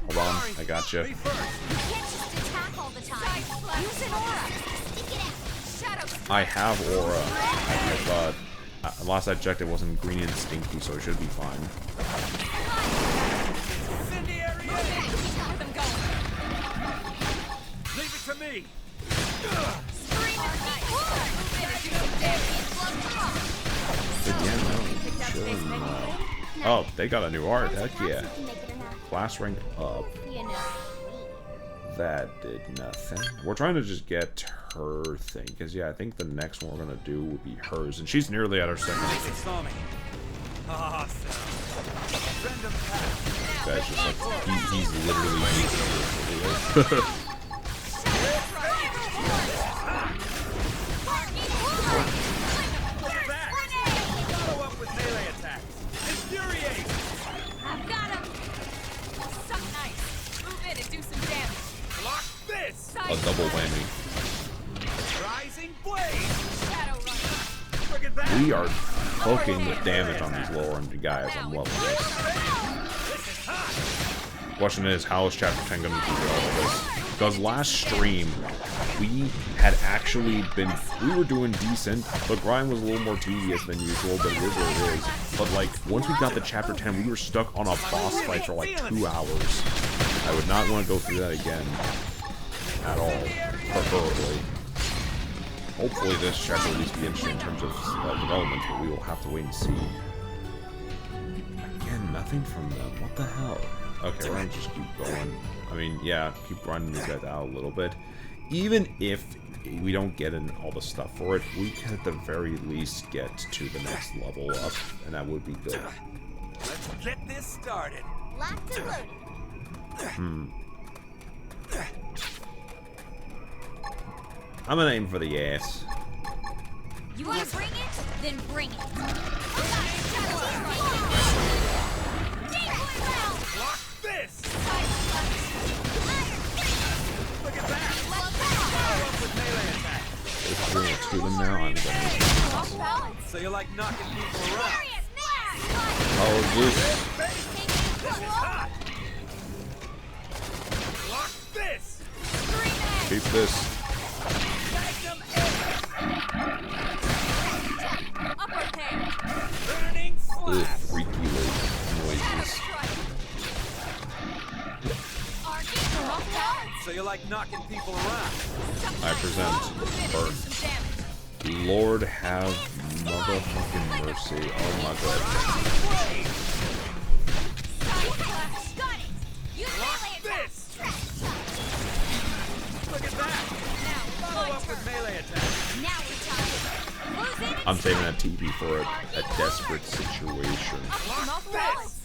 Hold on, I got you. You can't just attack all the time. Use an aura. Stick it out. Shadow. I have Aura. I thought. Last I checked, it wasn't green and stinky, so it should be fine. Incendiary edge. Keep them going. Leave it to me. Scream and night. Do some damage. But yeah, no, chilling. Oh, they got a new art. Heck yeah. Class rank up. That did nothing. We're trying to just get her thing, because yeah, I think the next one we're gonna do would be hers, and she's nearly at her second. They saw me. Awesome. Send them pack. Guy's just like he's literally. Follow up with melee attacks. Infuriate. I've got him. Suck nice. Move in and do some damage. Block this. A double whammy. Rising blade. Shadow runner. Look at that. We are poking the damage on these lower end guys. I'm loving this. This is hot. Question is, how is Chapter 10 going to do all of this? Because last stream, we had actually been, we were doing decent. The grind was a little more tedious than usual, but it is what it is. But like, once we got to chapter 10, we were stuck on a boss fight for like 2 hours. I would not want to go through that again. At all. Preferably. Hopefully this chapter will at least be interesting in terms of development, but we will have to wait and see. Again, nothing from them. What the hell? Okay, we're gonna just keep going. I mean, yeah, keep grinding these guys out a little bit. Even if we don't get in all the stuff for it, we can at the very least get to the next level up, and that would be good. Let's get this started. Locked and loaded. I'm gonna aim for the ass. You want to bring it? Then bring it. Block this! Look at that! Follow up with melee attack. If we're gonna to them now, I'm gonna... So you like knocking people around? Oh, this... This is hot! Block this! Keep this. Burning Ugh, flash! freaky noises. So you like knocking people around? I present Burn. Lord have motherfucking mercy. Oh my god. Block this! Look at that! Follow up with melee attack. I'm saving that TV for a desperate situation. Block this!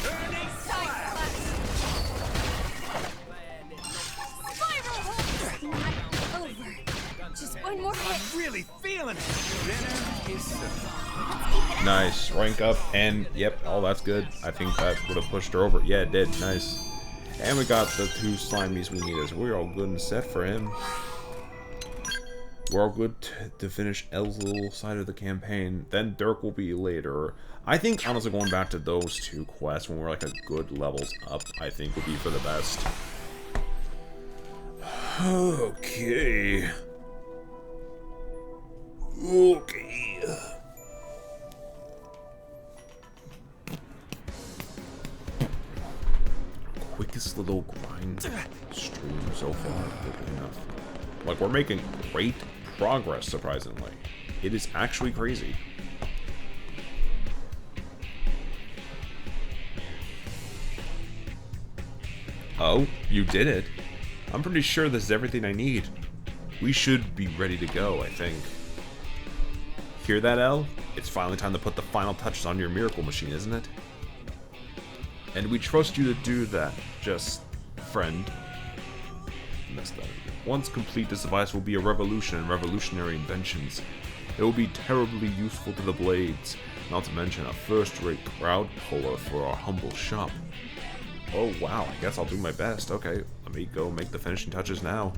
Burning flash! Just one more hit. I'm really feeling it. Dinner is served. Nice. Rank up, and yep, oh, that's good. I think that would have pushed her over. Yeah, it did. Nice. And we got the 2 slimies we needed, so we're all good and set for him. We're all good to finish Elle's little side of the campaign. Then Dirk will be later. I think, honestly, going back to those 2 quests when we're like a good levels up, I think would be for the best. Okay. Okay. Quickest little grind stream so far, good enough. Like, we're making great progress, surprisingly. It is actually crazy. Oh, you did it. I'm pretty sure this is everything I need. We should be ready to go, I think. Hear that, Elle? It's finally time to put the final touches on your miracle machine, isn't it? And we trust you to do that, just friend. Messed up. Once complete, this device will be a revolution in revolutionary inventions. It will be terribly useful to the Blades, not to mention a first-rate crowd puller for our humble shop. Oh wow, I guess I'll do my best. Okay, let me go make the finishing touches now.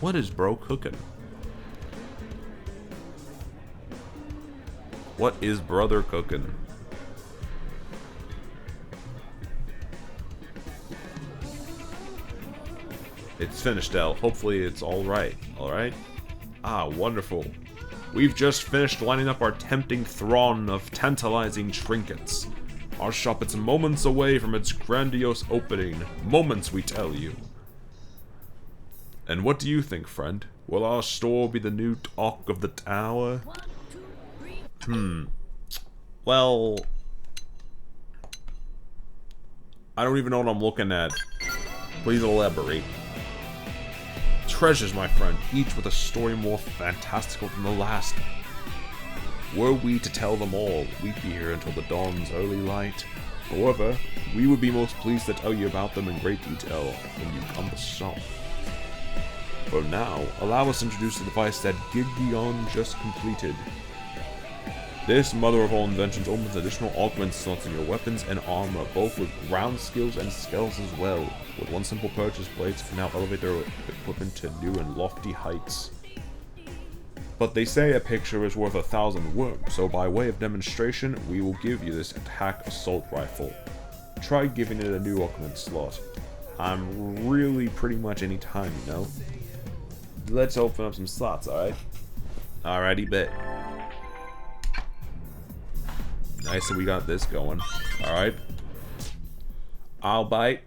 What is bro cooking? What is brother cooking? It's finished, Elle. Hopefully it's alright. Alright? Ah, wonderful. We've just finished lining up our tempting throng of tantalizing trinkets. Our shop is moments away from its grandiose opening. Moments, we tell you. And what do you think, friend? Will our store be the new talk of the tower? Well... I don't even know what I'm looking at. Please elaborate. Treasures, my friend, each with a story more fantastical than the last. Were we to tell them all, we'd be here until the dawn's early light. However, we would be most pleased to tell you about them in great detail when you come to shop. For now, allow us to introduce the device that Gideon just completed. This mother of all inventions opens additional augment slots in your weapons and armor, both with ground skills and skills as well. With one simple purchase, Blades can now elevate their equipment to new and lofty heights. But they say a picture is worth 1,000 words, so by way of demonstration, we will give you this attack assault rifle. Try giving it a new augment slot. I'm really pretty much any time, you know? Let's open up some slots, alright? Alrighty, bet. Nice, so we got this going. Alright. I'll bite.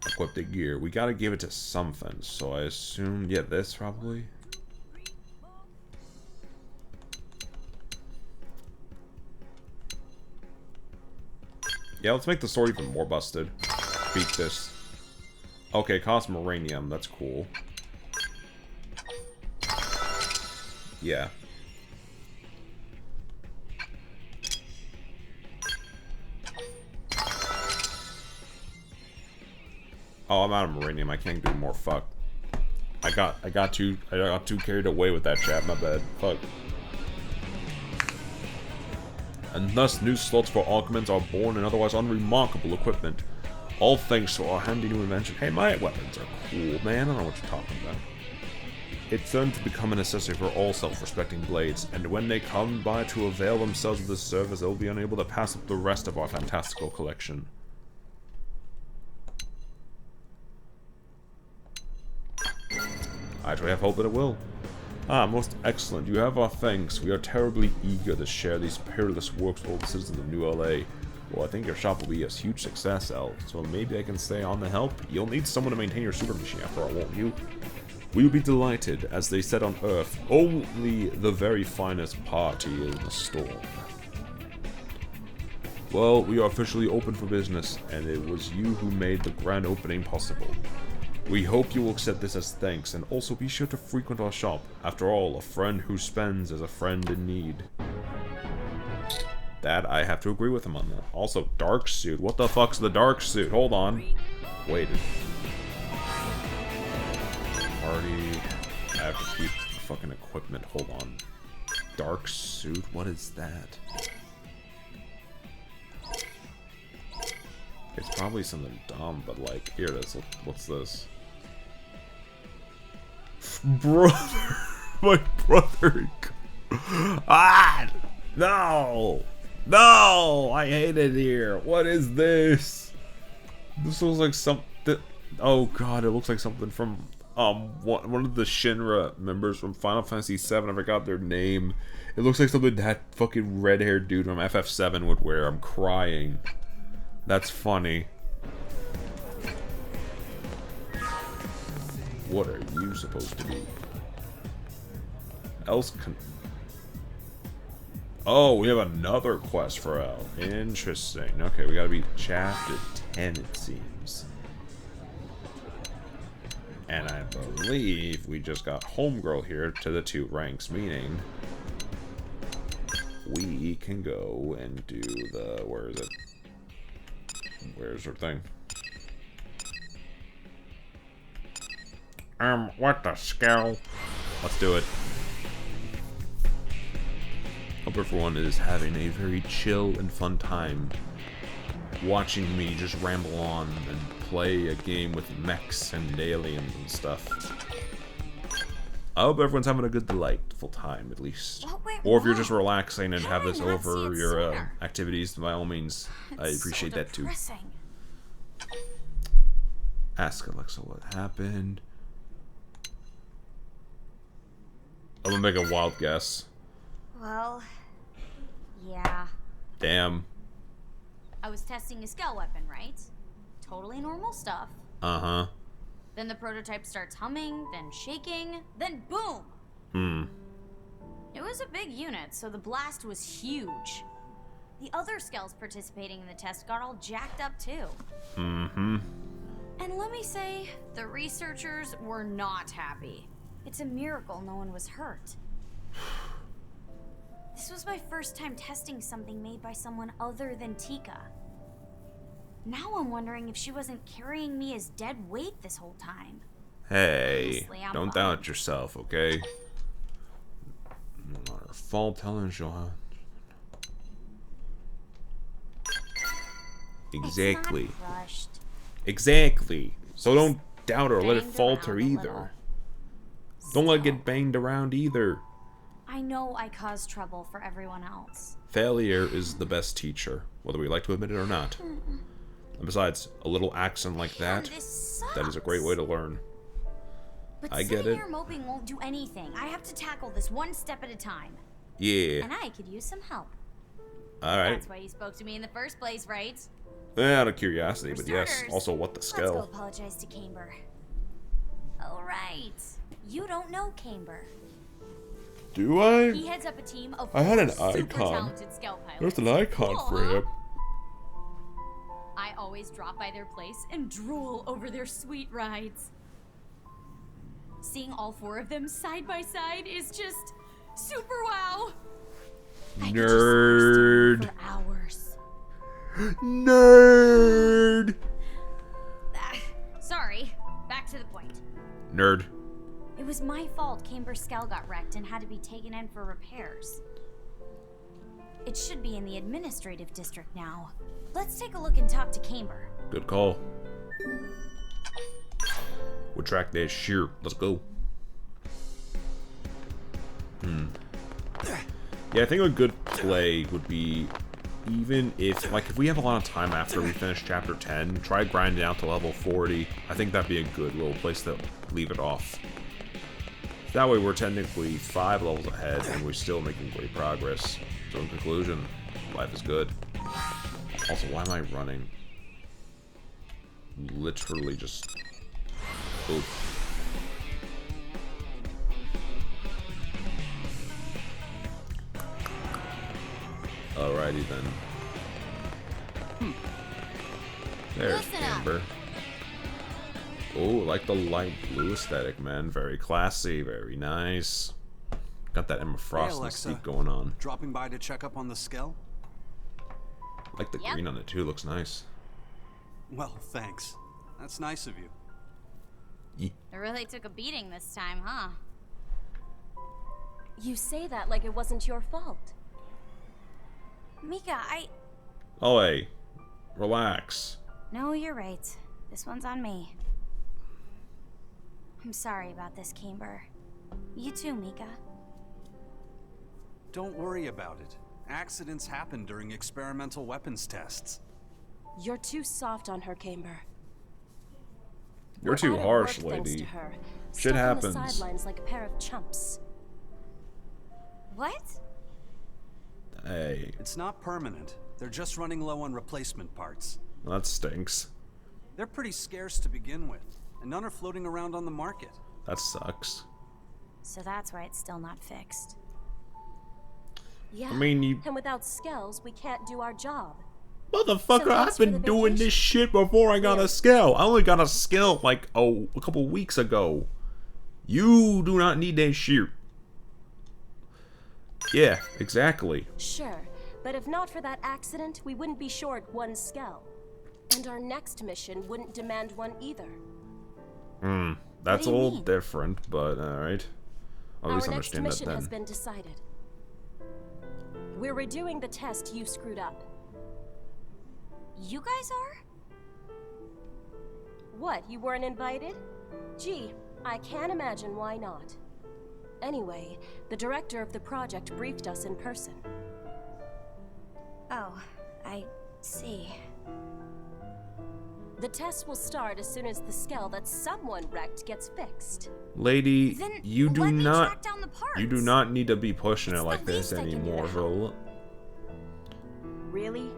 Equip the gear. We gotta give it to something, so I assume, yeah, this probably. Yeah, let's make the sword even more busted. Beat this. Okay, cost uranium. That's cool. Yeah. Oh, I'm out of uranium. I can't do more. Fuck. I got too carried away with that chat. My bad. Fuck. And thus new slots for augments are born in otherwise unremarkable equipment. All thanks to our handy new invention. Hey, my weapons are cool, man. I don't know what you're talking about. It's starting to become a necessity for all self-respecting blades, and when they come by to avail themselves of this service, they'll be unable to pass up the rest of our fantastical collection. I actually have hope that it will. Ah, most excellent. You have our thanks. We are terribly eager to share these peerless works with all the citizens of New LA. Well, I think your shop will be a huge success, Elf, so maybe I can stay on to help. You'll need someone to maintain your super machine after all, won't you? We'll be delighted. As they said on Earth, only the very finest party is in the storm. Well, we are officially open for business, and it was you who made the grand opening possible. We hope you will accept this as thanks, and also be sure to frequent our shop. After all, a friend who spends is a friend in need. That, I have to agree with him on that. Also, dark suit. What the fuck's the dark suit? Hold on. Wait. Party. I have to keep fucking equipment. Hold on. Dark suit? What is that? It's probably something dumb, but like, here it is. What's this? Brother! My brother! Ah! No! No! I hate it here. What is this? This looks like something. Oh god, it looks like something from one of the Shinra members from Final Fantasy VII. I forgot their name. It looks like something that fucking red-haired dude from FF7 would wear. I'm crying. That's funny. What are you supposed to be? Else can. Oh, we have another quest for L. Interesting. Okay, we gotta be chapter 10, it seems. And I believe we just got Homegirl here to the 2 ranks, meaning we can go and do the. Where is it? Where's her thing? What the scowl? Let's do it. Hope everyone is having a very chill and fun time watching me just ramble on and play a game with mechs and aliens and stuff. I hope everyone's having a good, delightful time, at least. Or if you're just relaxing and have this over your activities, by all means, I appreciate that too. Ask Alexa what happened. I'm gonna make a wild guess. Well, yeah. Damn. I was testing a scale weapon, right? Totally normal stuff. Uh-huh. Then the prototype starts humming, then shaking, then boom! Hmm. It was a big unit, so the blast was huge. The other scales participating in the test got all jacked up too. Mm-hmm. And let me say, the researchers were not happy. It's a miracle no one was hurt. This was my first time testing something made by someone other than Tika. Now I'm wondering if she wasn't carrying me as dead weight this whole time. Hey, Honestly, don't doubt yourself, okay? Not her fault, Helen. She'll have... Exactly. It's not crushed. Exactly. So don't doubt her or let it Banged falter around a either. little. Don't let it get banged around either. I know I cause trouble for everyone else. Failure is the best teacher, whether we like to admit it or not. And besides, a little accent like that is a great way to learn. But I get it. Here moping won't do anything. I have to tackle this one step at a time. Yeah. And I could use some help. Alright. That's why you spoke to me in the first place, right? Out of curiosity, For but yes. starters, Also, what the let's scale? go apologize to Camber. Oh, right. You don't know Camber. Do I? He heads up a team of I had an super icon. talented scout pilots. There's an icon Cool, for huh? him. I always drop by their place and drool over their sweet rides. Seeing all 4 of them side by side is just super wow. Nerd. For hours. Nerd. Sorry. Back to the point. Nerd. It was my fault Camber's Scout got wrecked and had to be taken in for repairs. It should be in the administrative district now. Let's take a look and talk to Camber. Good call. We'll track that sheer. Let's go. Yeah, I think a good play would be, even if, like, if we have a lot of time after we finish chapter 10, try grinding out to level 40. I think that'd be a good little place to leave it off. That way we're technically 5 levels ahead and we're still making great progress. So in conclusion, life is good. Also, why am I running? Literally just... Oop. Alrighty then. There's Amber. Oh, like the light blue aesthetic, man. Very classy, very nice. Got that Emma Frost mystique going on. Dropping by to check up on the Skell? Like the green on it too, looks nice. Well, thanks. That's nice of you. It really took a beating this time, huh? You say that like it wasn't your fault. Mika, Oh, hey. Relax. No, you're right. This one's on me. I'm sorry about this, Camber. You too, Mika. Don't worry about it. Accidents happen during experimental weapons tests. You're too soft on her, Camber. You're too harsh, Thanks lady. to her. Shit Stuck happens. On the sidelines like a pair of chumps. What? Hey. It's not permanent. They're just running low on replacement parts. That stinks. They're pretty scarce to begin with, and none are floating around on the market. That sucks. So that's why it's still not fixed. Yeah. I mean, you... And without Skells, we can't do our job. Motherfucker, So I've been doing this shit before I got a skill. I only got a skill like a couple weeks ago. You do not need that shit. Yeah, exactly. Sure, but if not for that accident, we wouldn't be short one Skell. And our next mission wouldn't demand one either. That's a little different, but alright. I'll at least understand that Our next mission then. has been decided. We're redoing the test you screwed up. You guys are? What, you weren't invited? Gee, I can't imagine why not. Anyway, the director of the project briefed us in person. Oh, I see. The test will start as soon as the Skell that someone wrecked gets fixed. Lady, Then you do let me not track down the parts. you do not need to be pushing it It's like the this least I can do to anymore, help. Really?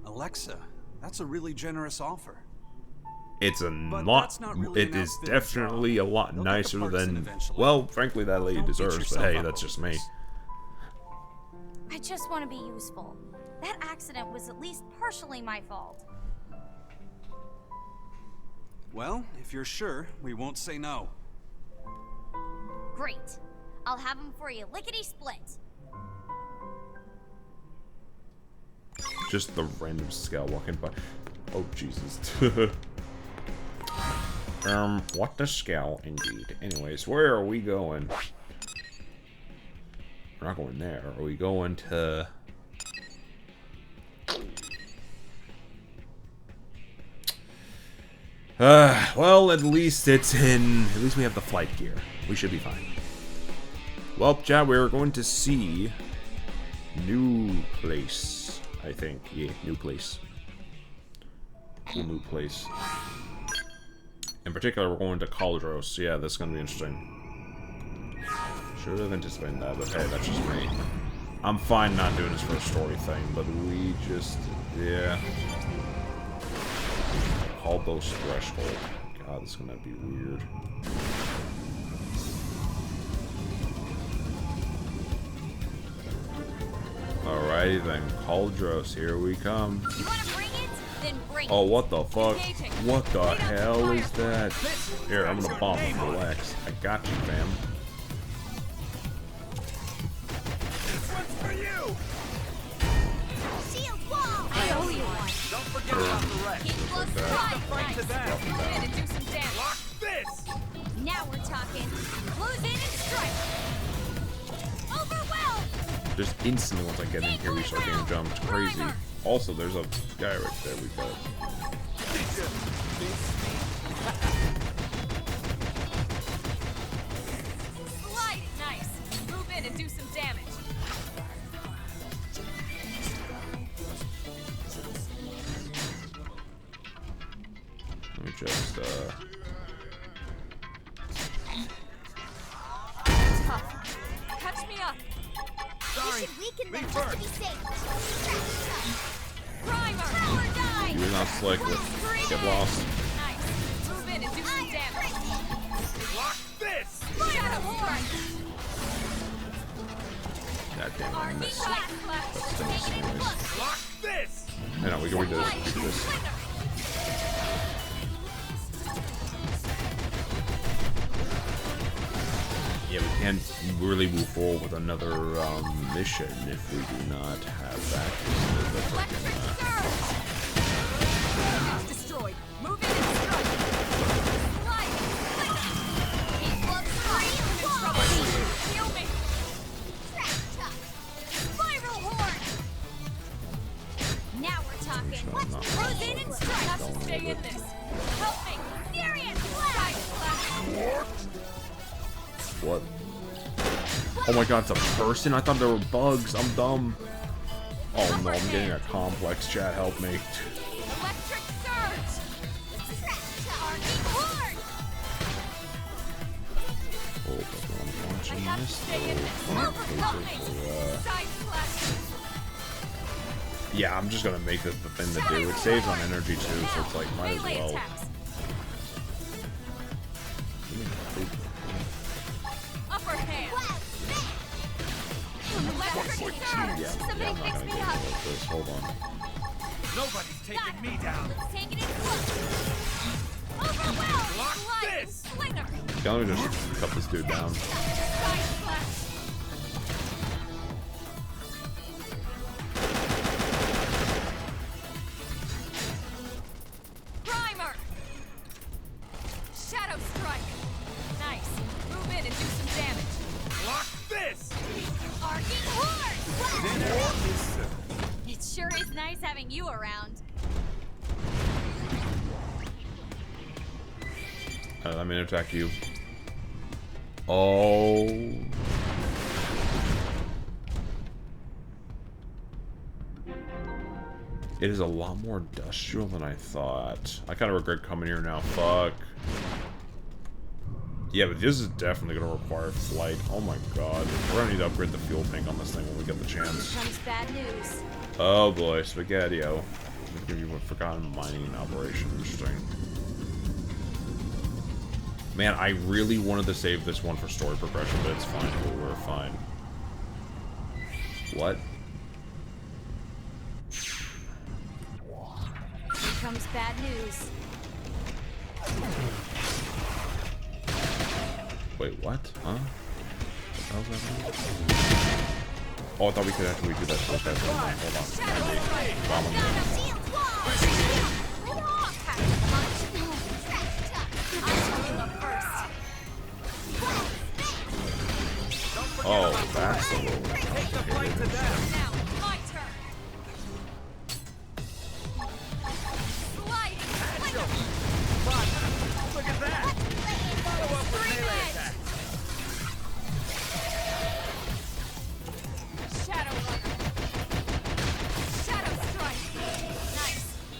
Alexa, that's a really generous offer. It's a But lot. that's not really It an is outfitted definitely a lot They'll get the nicer parts in than. eventually. Well, frankly, that lady Don't beat deserves. But yourself hey, up that's over just me. this. I just want to be useful. That accident was at least partially my fault. Well, if you're sure, we won't say no. Great. I'll have them for you lickety-split. Just the random Skell walking by. Oh Jesus. What the Skell indeed. Anyways, where are we going? We're not going there. Are we going to? Well, at least it's in... At least we have the flight gear. We should be fine. Well, chat, we're going to see... New place, I think. Yeah, new place. Cool new place. In particular, we're going to Caldros. Yeah, that's going to be interesting. Should have anticipated that, but hey, that's just me. I'm fine not doing this for a story thing, but we just... Yeah. Caldros Threshold. God, this is going to be weird. Alrighty then, Caldros, here we come. You wanna bring it? Then bring Oh, it. what the fuck? Engaging. What the Wait up, hell fire. is that? Here, I'm gonna bomb him. Relax. I got you, fam. This one's for you! Shield wall! I owe you one. Don't forget about the rest. Keep close that. by. Fight to Nice. them. Move in and do some damage. Lock this! Now we're talking. Close in and strike. Overwhelm! Just instantly once I get in here, we start getting jumped. Crazy. Also, there's a guy right there. We got. Slide it, nice. Move in and do some damage. Let me just Tough. Catch me up. We should weaken them just to be safe. Primer. You're not slick. Get lost. Nice. Move in and do some damage. Lock this! Shadow horn. God damn it, I missed. Flash. Lock this! Hang on, we can redo this. Yeah, we can't really move forward with another mission if we do not have that. Destroyed. Move in and strike. Slide. Keep close by. Heal me. Spiral horn. Now we're talking. Close in and strike. Have to stay in this. Help me. Furious blast. What? Oh my god, it's a person? I thought there were bugs. I'm dumb. Oh no, I'm getting a complex. Chat, help me. Electric surge. Arcing horn. Oh, but I'm I watching have to this. stay in this. Help me. Side slash. Yeah, I'm just gonna make this the thing to do. It saves on energy too, so it's like, might as Melee well. attacks. Upper hand. Electric surge. Yeah, I'm not gonna get into this. Hold on. Nobody's taking me down. Let's take it in close. Overwhelm. Lock Slide. this! Slinger. Yeah, let me just cut this dude down. Side slash. Primer. Shadow strike. Nice. Move in and do some damage. Lock this! Arcing horn. Dinner is served. It sure is nice having you around. Let me attack you. Oh. It is a lot more industrial than I thought. I kind of regret coming here now. Fuck. Yeah, but this is definitely going to require flight. Oh my god. We're going to need to upgrade the fuel tank on this thing when we get the chance. Comes bad news. Oh boy, Spaghetti-O. Give you a forgotten mining operation. Interesting. Man, I really wanted to save this one for story progression, but it's fine. We're fine. What? Here comes bad news. Wait, what? Huh? What the hell's happening? Oh, I thought we could actually do that. Okay, hold on. Bomb him. Oh, that's a little complicated. Now, my turn. Sliding.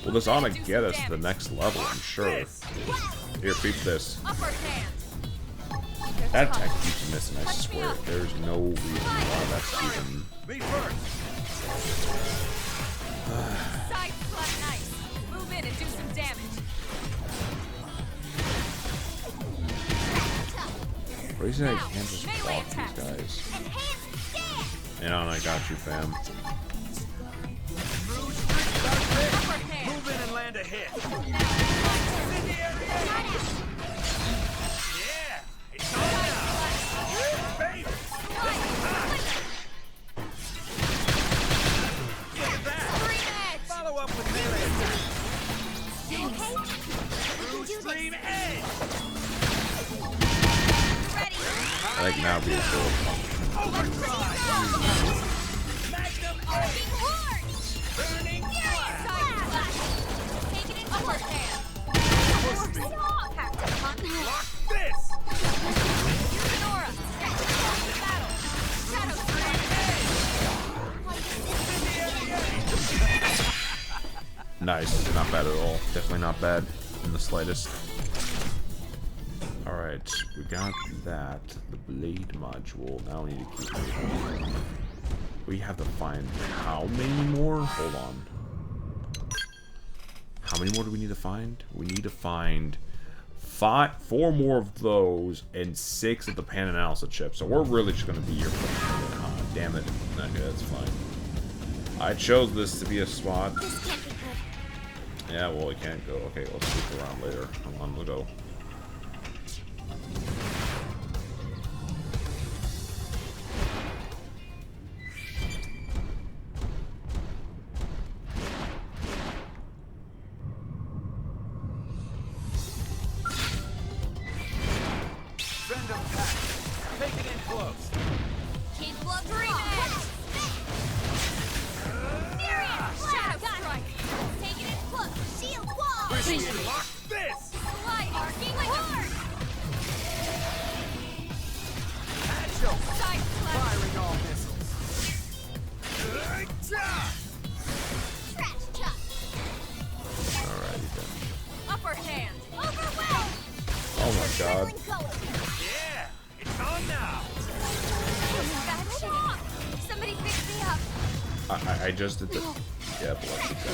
Well, this ought to get us to the next level, I'm sure. Here, beat this. That attack keeps missing, I swear. There's no reason why that's even... Me first. Side slap nice. Move in and do some damage. Crazy I can't just block these guys. Yeah, and I got you, fam. Move in and land a hit. Yeah, it's on now. Baby, look at that. Follow up with melee attack. You okay? Through stream edge. I think now be a cool. Overdrive. Magnum arcing horn. Burning flash. Taking it upward hand. Lock this. Use an aura. Battle. Shadow strike. Nice. Not bad at all. Definitely not bad in the slightest. Alright, we got that. The blade module. Now we need to keep moving. We have to find how many more? Hold on. How many more do we need to find? We need to find 4 more of those and 6 of the pan analysis chips. So we're really just going to be here for a minute. Damn it. Okay, that's fine. I chose this to be a spot. Yeah, well, we can't go. Okay, let's loop around later. Come on, we'll go. I just did the... Yeah, bless you guys.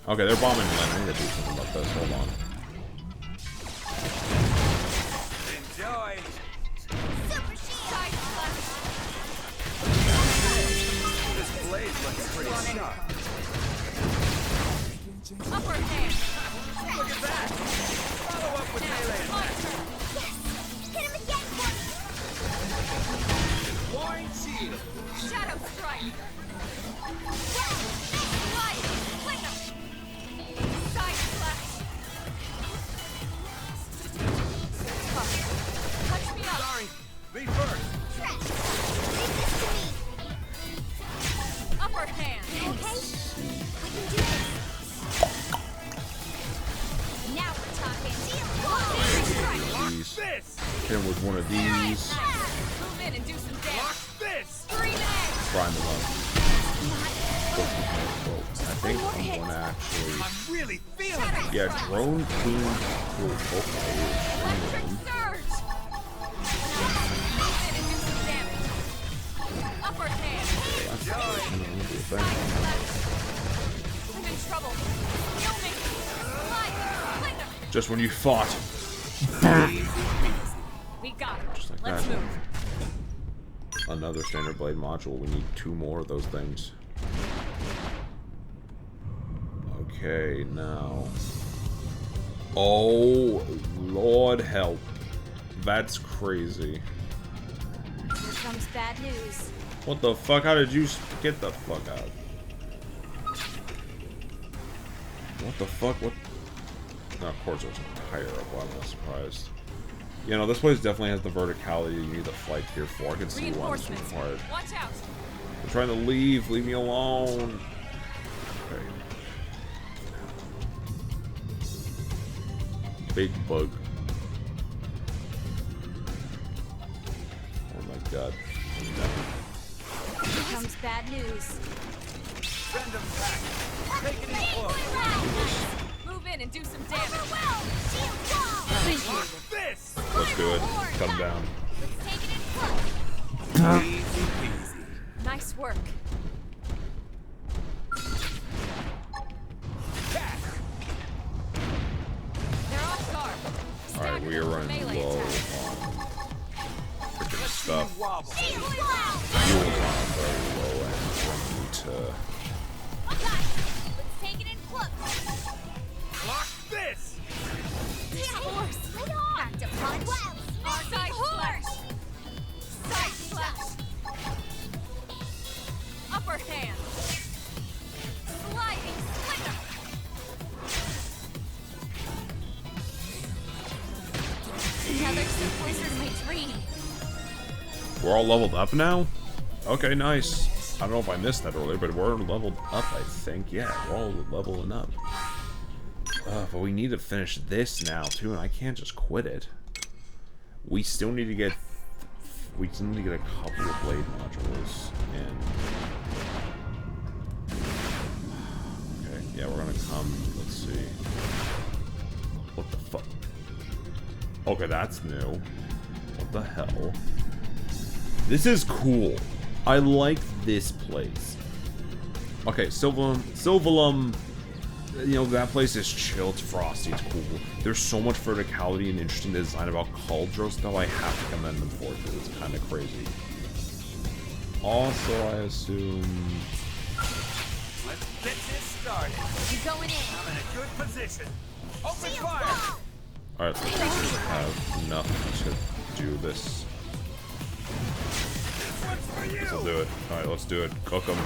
Okay, they're bombing Lynn. I need to do something about this. Hold on. Enjoy. This blade looks pretty sharp. Upper hand. Look at that. Follow up with melee attack. Hit him again, Wine shield. Shadow strike. Light. Flicker. Side slash. Touch me up. Sorry. Me first. Upper hand. You okay? We can do this. Now we're talking. Hit him with one of these. Move in and do some damage. This. Prime them up. I think I'm gonna actually. I'm really feeling it. Yeah, drone queen. Okay. Surge. Move in and do some damage. Upper hand. I'm in trouble. Kill me. Light. Flicker. Just when you thought. We got him. Just like Let's that. move. Another standard blade module. We need 2 more of those things. Okay, now. Oh, Lord help. That's crazy. Here comes bad news. What the fuck? How did you get the fuck out? What the fuck? What? No, of course it was higher up. Well, I'm not surprised. You know, this place definitely has the verticality you need the flight tier 4. I can see why this is required. Watch out. I'm trying to leave. Leave me alone. Okay. Big bug. Oh my god. Here comes bad news. Send them back. Take it in close. Move in and do some damage. Lock this! Let's do it. Come down. Let's take it in close. Easy peasy. Nice work. They're off guard. Alright, we are running low on freaking stuff. Fuel's on very low and we need to... Let's take it in close. Lock this! Horse. Right on. Back to punch. Side slash. Side slash. Upper hand. Sliding slinger. Another suppressor to my dream. We're all leveled up now? Okay, nice. I don't know if I missed that earlier, but we're leveled up, I think. Yeah, we're all leveling up. But we need to finish this now, too, and I can't just quit it. We still need to get... We still need to get a couple of blade modules, and... Okay, yeah, we're gonna come... Let's see... What the fuck? Okay, that's new. What the hell? This is cool. I like this place. Okay, Sylvalum, you know, that place is chill, it's frosty, it's cool. There's so much verticality and interesting design about Cauldros, though I have to commend them for it, because it's kind of crazy. Also, I assume... Let's get this started. You going in? I'm in a good position. Open fire! Alright, so we have enough to do this. This will do it. Alright, let's do it. Cook them.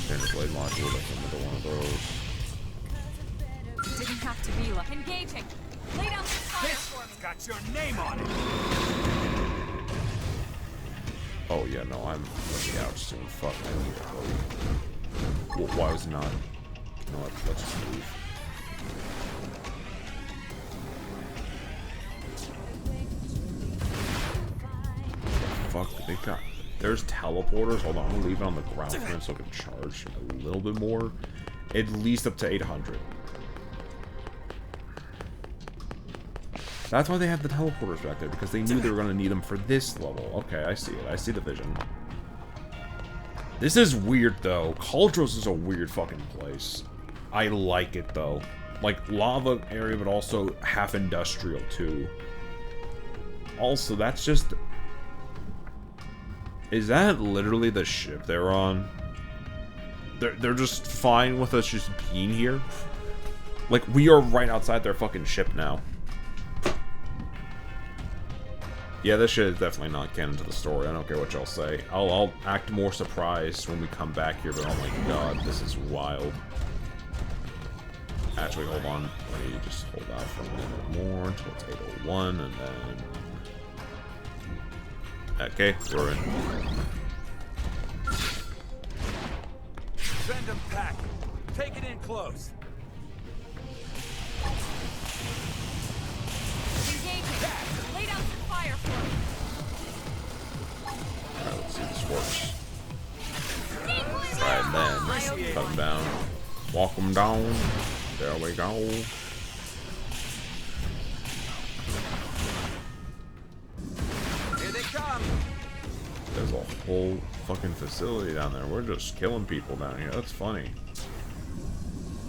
Standard blade module, that's another one of those. Didn't have to be like engaging. Lay down some fire for me. Got your name on it. Oh yeah, no, I'm looking out soon. Fuck, I need to hurry. Why was it not? You know what, let's just move. Fuck, they got... There's teleporters. Hold on, I'm gonna leave it on the ground for him so I can charge a little bit more. At least up to 800. That's why they have the teleporters back there, because they knew they were gonna need them for this level. Okay, I see it. I see the vision. This is weird, though. Cauldros is a weird fucking place. I like it, though. Like, lava area, but also half industrial, too. Also, that's just... Is that literally the ship they're on? They're just fine with us just being here? Like, we are right outside their fucking ship now. Yeah, this shit is definitely not canon to the story. I don't care what y'all say. I'll act more surprised when we come back here, but oh my god, this is wild. Actually, hold on. Let me just hold out for a minute more until it's 8:01, and then... Okay, we're in. Send them packing. Take it in close. Engaging. Lay down some fire for me. Alright, let's see if this works. Alright, then, cut them down. Walk them down. There we go. Here they come. There's a whole fucking facility down there. We're just killing people down here. That's funny.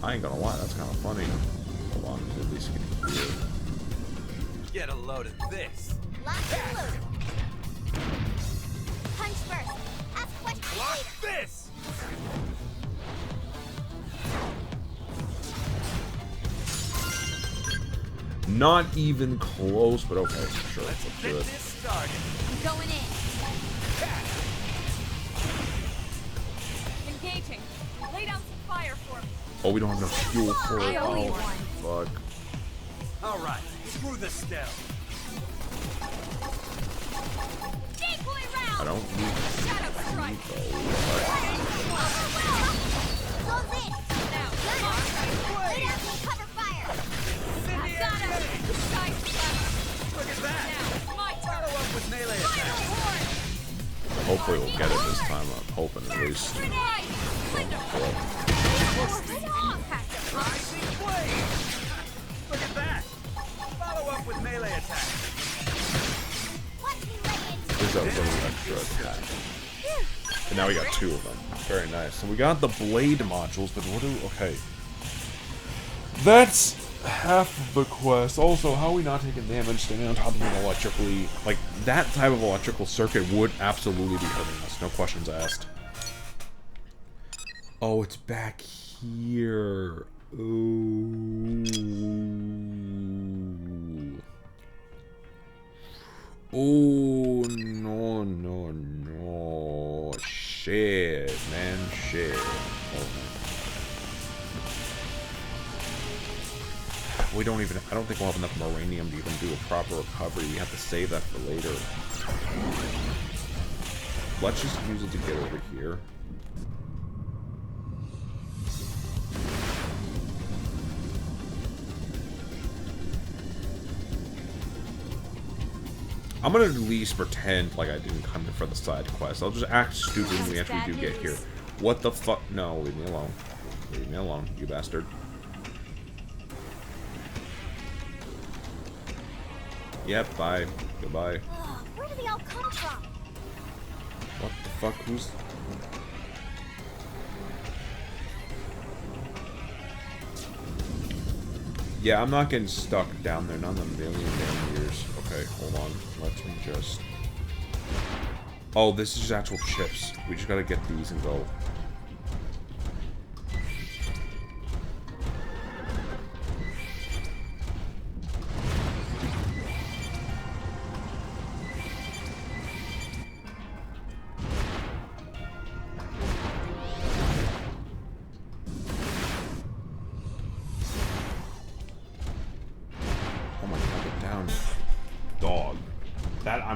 I ain't gonna lie, that's kind of funny. Hold on, at least get here. Get a load of this. Lock and load. Punch first. Ask questions Lock later. this. Not even close, but okay, sure. Let's do Get it. this started. I'm going in. Engaging. Lay down some fire for me. Oh, we don't have enough fuel for it. I owe you Oh, fuck. All right, screw the stealth. Decoy round. I don't need Shadow strike. though. Close in. Now. Lay down some cover fire. I got him. Side slash. Look at that. Now. My turn. Hopefully we'll get it this time. I'm hoping at least. Look at that! Follow up with melee attack. There's a little extra attack. And now we got 2 of them. Very nice. So we got the blade modules, but what do... Okay. That's half of the quest. Also, how are we not taking damage standing on top of an electrically... Like, that type of electrical circuit would absolutely be hurting us. No questions asked. Oh, it's back here. Ooh. Oh, no, no, no. Shit, man, shit. Oh. We don't even, I don't think we'll have enough uranium to even do a proper recovery. We have to save that for later. Let's just use it to get over here. I'm gonna at least pretend like I didn't come here for the side quest. I'll just act stupid when we actually do get here. What the fuck? No, leave me alone. Leave me alone, you bastard. Yep, bye. Goodbye. Where do they all come from? What the fuck? Who's... Yeah, I'm not getting stuck down there. Not in a million damn years. Okay, hold on. Let me just... Oh, this is just actual chips. We just gotta get these and go.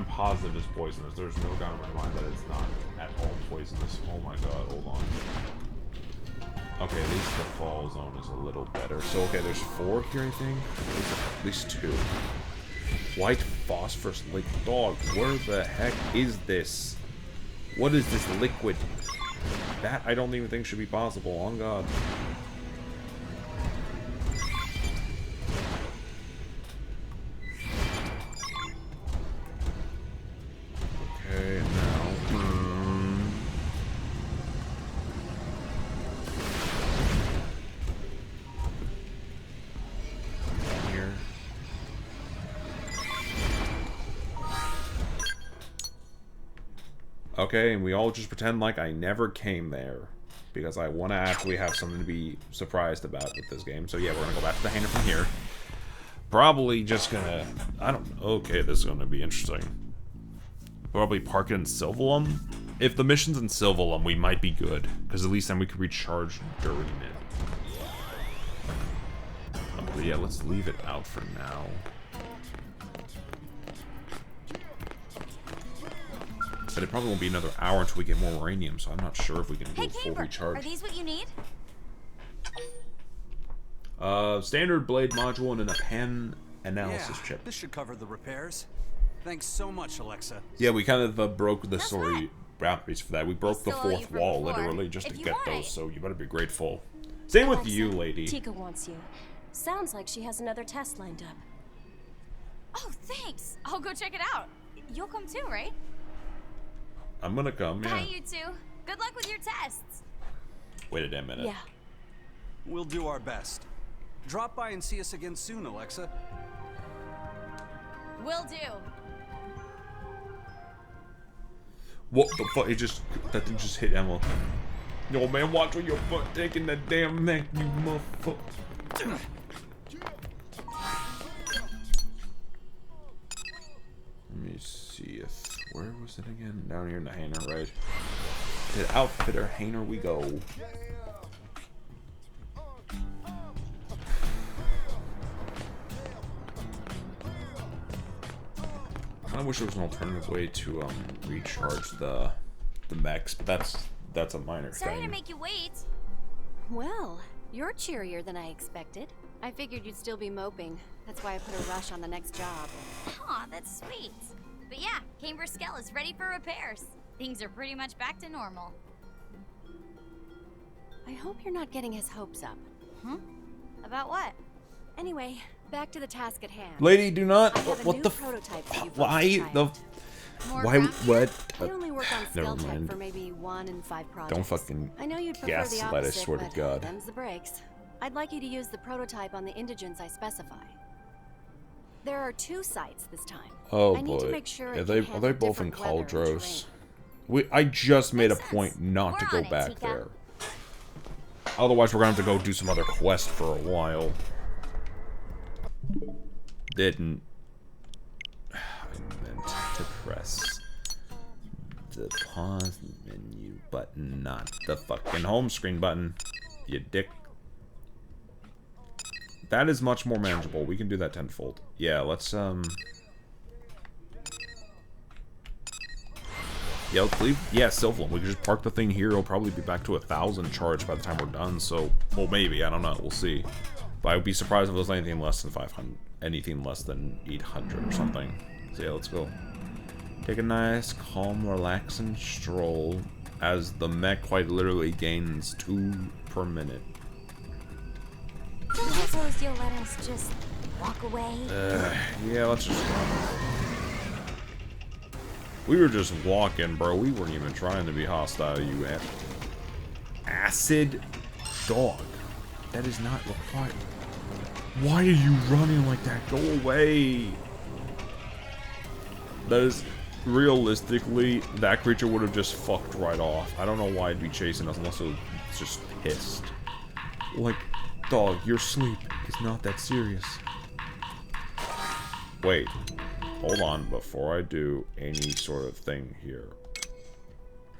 Positive is poisonous. There's no doubt in my mind that it's not at all poisonous. Oh my god, hold on. Okay, at least the fall zone is a little better. So, okay, there's 4 here, I think. At least 2. White phosphorus lake dog. Where the heck is this? What is this liquid? That I don't even think should be possible. On God. Okay, now. Here. Okay, and we all just pretend like I never came there. Because I want to actually have something to be surprised about with this game. So yeah, we're going to go back to the hangar from here. Probably just gonna... I don't know. Okay, this is going to be interesting. Probably park it in Sylvalum. If the mission's in Sylvalum, we might be good. Because at least then we could recharge during it. But yeah, let's leave it out for now. But it probably won't be another hour until we get more uranium, so I'm not sure if we can do a full recharge. Are these what you need? Standard blade module and then a pan analysis chip. This should cover the repairs. Thanks so much, Alexa. Yeah, we kind of broke the story boundaries for that. We broke the 4th wall, literally, just to get those, so you better be grateful. Same with you, lady. Tika wants you. Sounds like she has another test lined up. Oh, thanks. I'll go check it out. You'll come too, right? I'm gonna come, yeah. Bye, you two. Good luck with your tests. Wait a damn minute. Yeah. We'll do our best. Drop by and see us again soon, Alexa. Will do. What the fuck? It just... That thing just hit Emma. Yo, man, watch where your butt taking that damn neck, you motherfucker. Let me see if... Where was it again? Down here in the hangar, right? To outfitter hangar we go. I kinda wish there was an alternative way to recharge the mechs, but that's a minor thing. Sorry to make you wait. Well, you're cheerier than I expected. I figured you'd still be moping. That's why I put a rush on the next job. Aw, that's sweet. But yeah, Camber Skell is ready for repairs. Things are pretty much back to normal. I hope you're not getting his hopes up. Hmm? About what? Anyway, back to the task at hand. Lady, do not. I have a What new the? prototype for you folks Why to try the? out. Why? What? I only work on Never skill tech mind. for maybe 1 in 5 projects. Don't fucking I know you'd prefer the gaslight, opposite, I swear to but God. them's the breaks. I'd like you to use the prototype on the indigents I specify. There are 2 sites this time. Oh I need boy. to make sure Are it they can are they handle both in different weather and Cauldros? I just made a point not to We're go on it, back Chica. there. Otherwise, we're gonna have to go do some other quest for a while. Didn't. I meant to press the pause menu button, not the fucking home screen button. You dick. That is much more manageable. We can do that tenfold. Yeah, let's yeah, let's leave. Yeah, Sylvan. We can just park the thing here. It'll probably be back to 1,000 charge by the time we're done. So, well, maybe. I don't know. We'll see. But I would be surprised if it was anything less than 500. Anything less than 800 or something. So yeah, let's go. Take a nice, calm, relaxing stroll as the mech quite literally gains 2 per minute. Don't suppose you'll let us just walk away? Yeah, let's just run. We were just walking, bro. We weren't even trying to be hostile, you acid dog. That is not required. Why are you running like that? Go away. That is, realistically, that creature would have just fucked right off. I don't know why it'd be chasing us unless it was just pissed. Like, dog, your sleep is not that serious. Wait. Hold on, before I do any sort of thing here.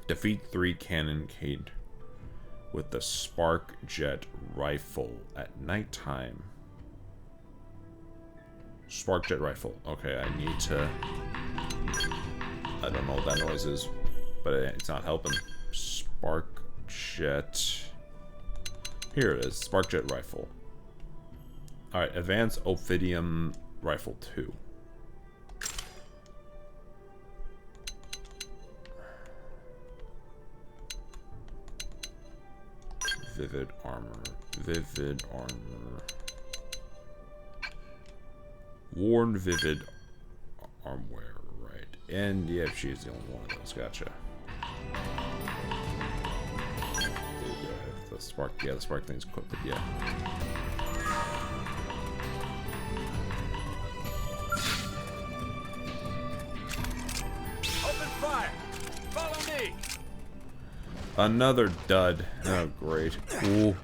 Defeat 3 cannon Cade with the Spark Jet Rifle at nighttime. Spark Jet Rifle. Okay, I need to... I don't know what that noise is, but it's not helping. Spark Jet... Here it is, Spark Jet Rifle. Alright, Advanced Ophidium Rifle 2. Vivid armor. Vivid armor. Worn vivid armwear, right. And yeah, she's the only one of those. Gotcha. The spark, yeah, the spark thing's equipped, yeah. Open fire! Follow me! Another dud. Oh, great. Ooh.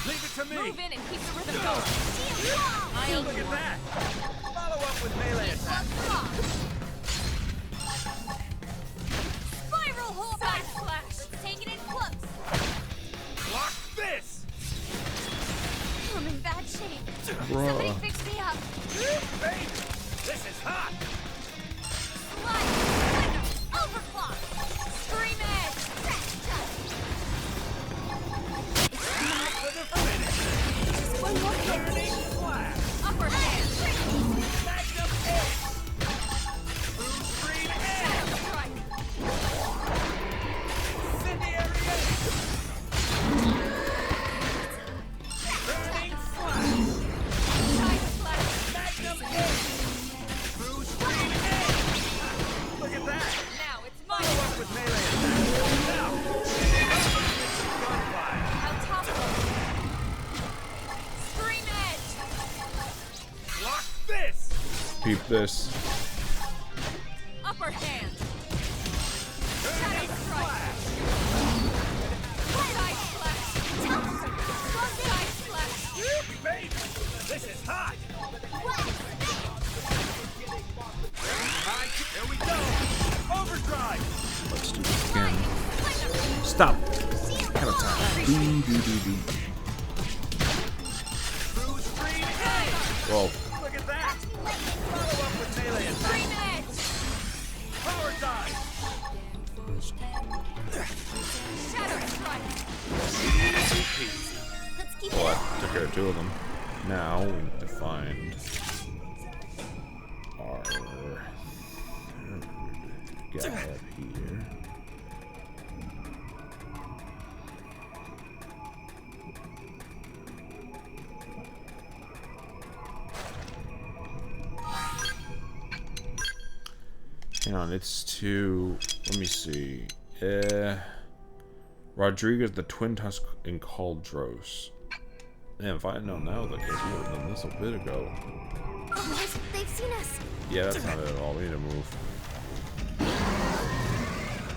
Leave it to me! Move in and keep the rhythm going. Look at that! Follow up with melee attack! Spiral hole backslash! Let's take it in close! Block this! I'm in bad shape. Bruh. Somebody fix me up! Baby! This is hot! Slide! Overclock! Scream edge! Just one more hit! Upper hand! Magnum edge! Blue screen edge! Strike! Incendiary edge! Burning flash! Side slash! Magnum edge! Blue screen edge! Look at that! Now it's my Follow up with melee attack! Now! Gunfire! Out top rope. Scream edge. Block this! Peep this. Upper hand. Burning strike! flash! Side slash! Baby! This is hot! Alright, here we go! Overdrive! Let's do this again. Stop. Out of time. Do. Blue screen edge! Whoa. Look at that! Follow up with melee attack! Scream edge! Power dive! Shadow strike! Let's keep it Well, up! I took care of 2 of them. Now we need to find guy up here. Hang on, it's to... Let me see. Rodriguez, the Twin Tusk, and Caldros. Man, if I had known that was the case, we would have done this a bit ago. Boys, they've seen us. Yeah, that's not it at all. We need to move.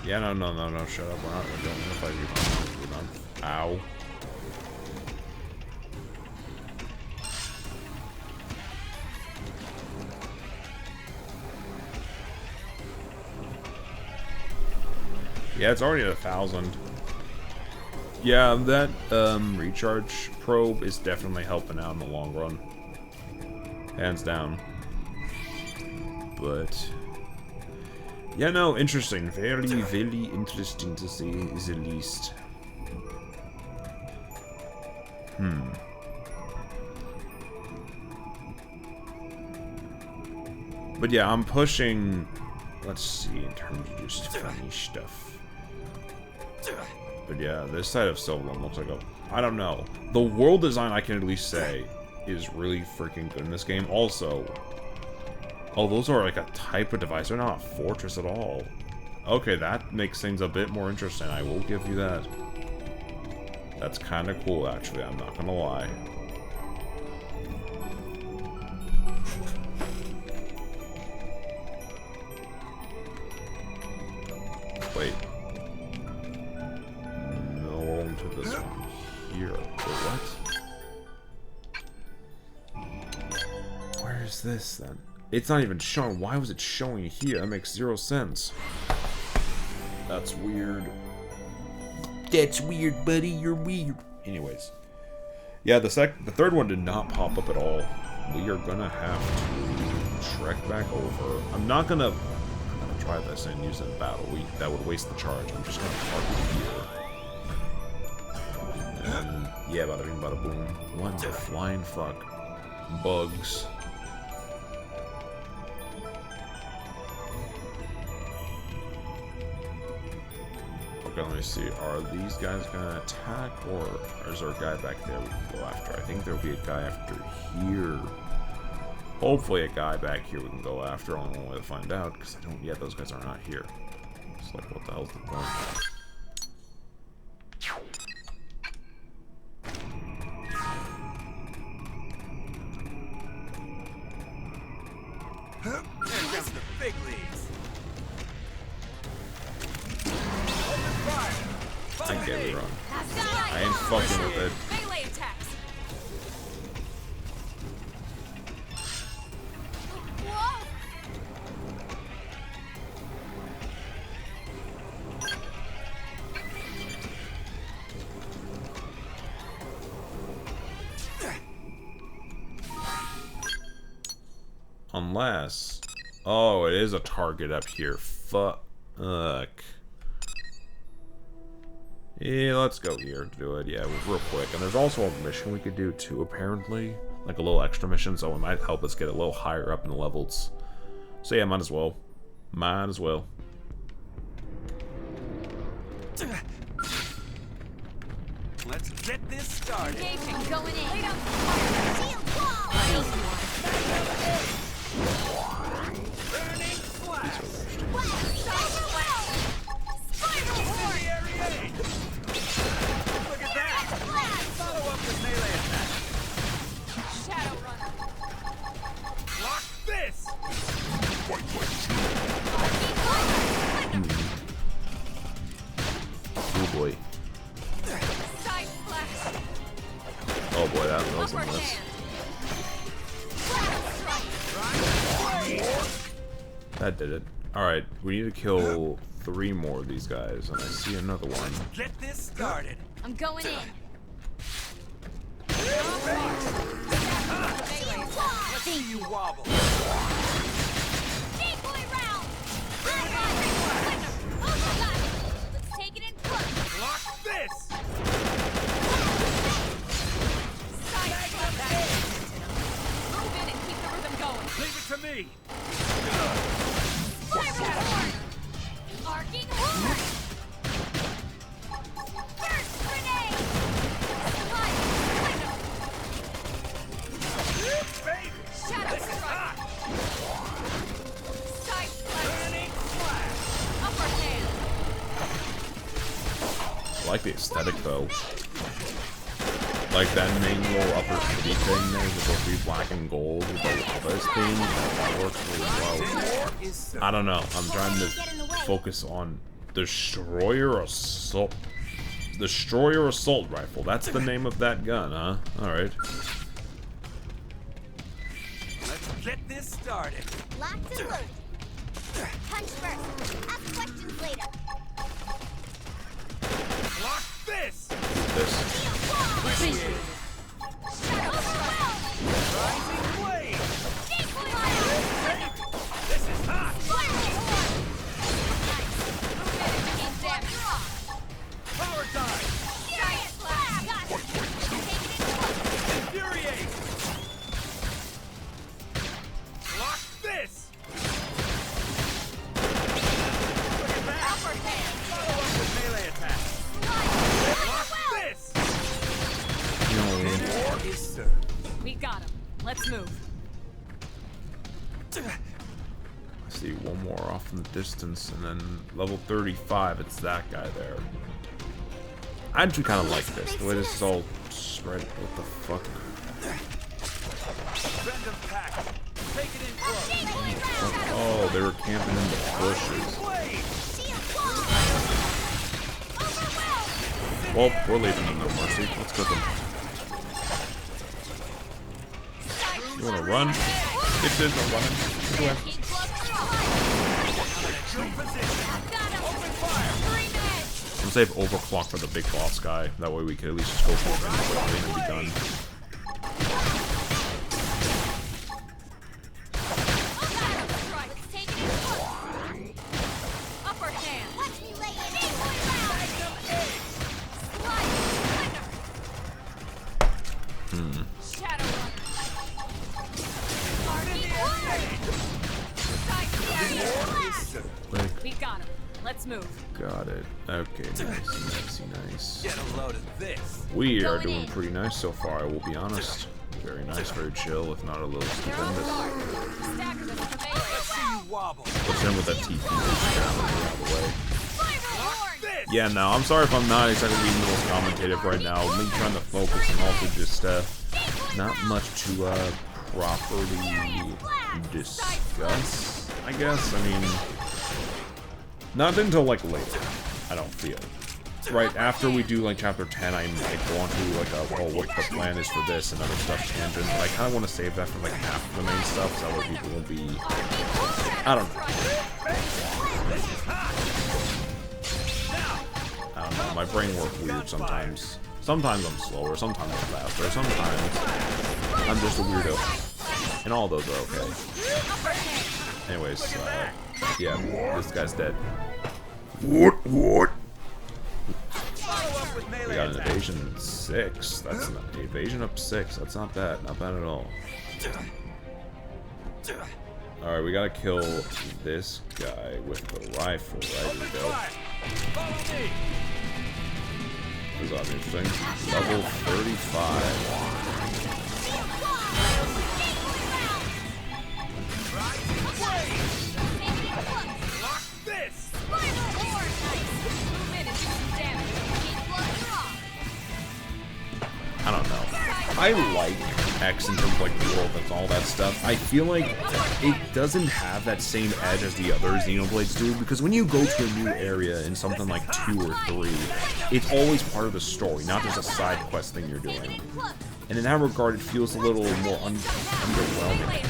Yeah, no, shut up. We're not going to fight you. We're done. Ow. Yeah, it's already at 1,000. Yeah, that recharge probe is definitely helping out in the long run. Hands down. But yeah, no, interesting. Very, very interesting to say is the least. But yeah, I'm pushing. Let's see, in terms of just funny stuff. But yeah, this side of Sylvan looks like a... I don't know. The world design, I can at least say, is really freaking good in this game. Also, oh, those are like a type of device. They're not a fortress at all. Okay, that makes things a bit more interesting. I will give you that. That's kind of cool, actually. I'm not gonna lie. Wait. No, to this one here. Wait, what? Where is this then? It's not even showing. Why was it showing here? That makes 0 sense. That's weird. That's weird, buddy. You're weird. Anyways. Yeah, the third one did not pop up at all. We are gonna have to trek back over. I'm gonna try this and use it in battle. That would waste the charge. I'm just gonna park it here. And yeah, bada bing, bada boom. What the flying fuck? Bugs. Okay, let me see. Are these guys gonna attack, or is there a guy back there we can go after? I think there'll be a guy after here. Hopefully a guy back here we can go after. Only one way to find out, because I don't... Yeah, those guys are not here. It's like, what the hell's the point? Here comes the big leagues. I get it wrong. I ain't fucking with it. Melee attacks. Unless... Oh, it is a target up here. Fuck. Yeah, let's go here to do it. Yeah, real quick. And there's also a mission we could do too, apparently. Like a little extra mission, so it might help us get a little higher up in the levels. So yeah, might as well. Might as well. Let's get this started. Engaging, going in. Lay down Shield wall! Burning flash. Look at that! Follow up with melee attack. Shadow runner. Lock this! Oh boy. Side flash. Oh boy, that was a Upward mess. hand. That did it. Alright, we need to kill 3 more of these guys, and I see another one. Get this started. I'm going in. Let's see you wobble. Decoy round! Let's take it in close! Lock this! Move in and keep the rhythm going. Leave it to me. Arcing horn! First grenade! Baby! Shadow This is strike! hot! Side slice! Burning flash! Upper hand! I like the aesthetic though. Like that main little upper city thing there with the black and gold with the lava thing. That works really well. I don't know. I'm trying to focus on Destroyer Assault. Destroyer Assault Rifle. That's the name of that gun, huh? Alright. Let's get this started. Locked and loaded. Punch first. Ask questions later. Block this! This. Appreciate it. Rising blade! This is hot! Power time! Infuriate! Block this! Look at that! Follow up with melee attack! Block this! War is served. We got him. Let's move. I see one more off in the distance, and then level 35, it's that guy there. I actually kind of like this, the way this is all spread. What the fuck? Random pack. Take it in close. Oh, they were camping in the bushes. Well, we're leaving them no mercy. Let's cook them. You wanna run? Bitches are running. Go ahead. I'm save overclock for the big boss guy. That way we can at least just go for him quickly and be done. We got him. Let's move. Got it. Okay, nice. Get a load of this. We are doing pretty nice so far, I will be honest. Very nice, very chill, if not a little stupendous. Let's see you wobble. Push in with that TP down out of the way. Yeah, no, I'm sorry if I'm not exactly being the most commentative right now. Me trying to focus and also just not much to properly discuss, I guess. I mean, not until like later, I don't feel. Right after we do like chapter 10, I might go on to like well, what the plan is for this and other stuff tangent, but I kind of want to save that for like half of the main stuff, so that way people won't be, I don't know. I don't know, my brain works weird sometimes. Sometimes I'm slower, sometimes I'm faster, sometimes I'm just a weirdo. And all those are okay. Anyways, yeah, this guy's dead. What? We got an evasion 6. That's not the evasion up 6. That's not bad. Not bad at all. Alright, we gotta kill this guy with the rifle. Right, here we go. This is interesting. Level 35. I don't know. I like X in terms of like the world and all that stuff. I feel like it doesn't have that same edge as the other Xenoblades do, because when you go to a new area in something like 2 or 3, it's always part of the story, not just a side quest thing you're doing. And in that regard, it feels a little more underwhelming.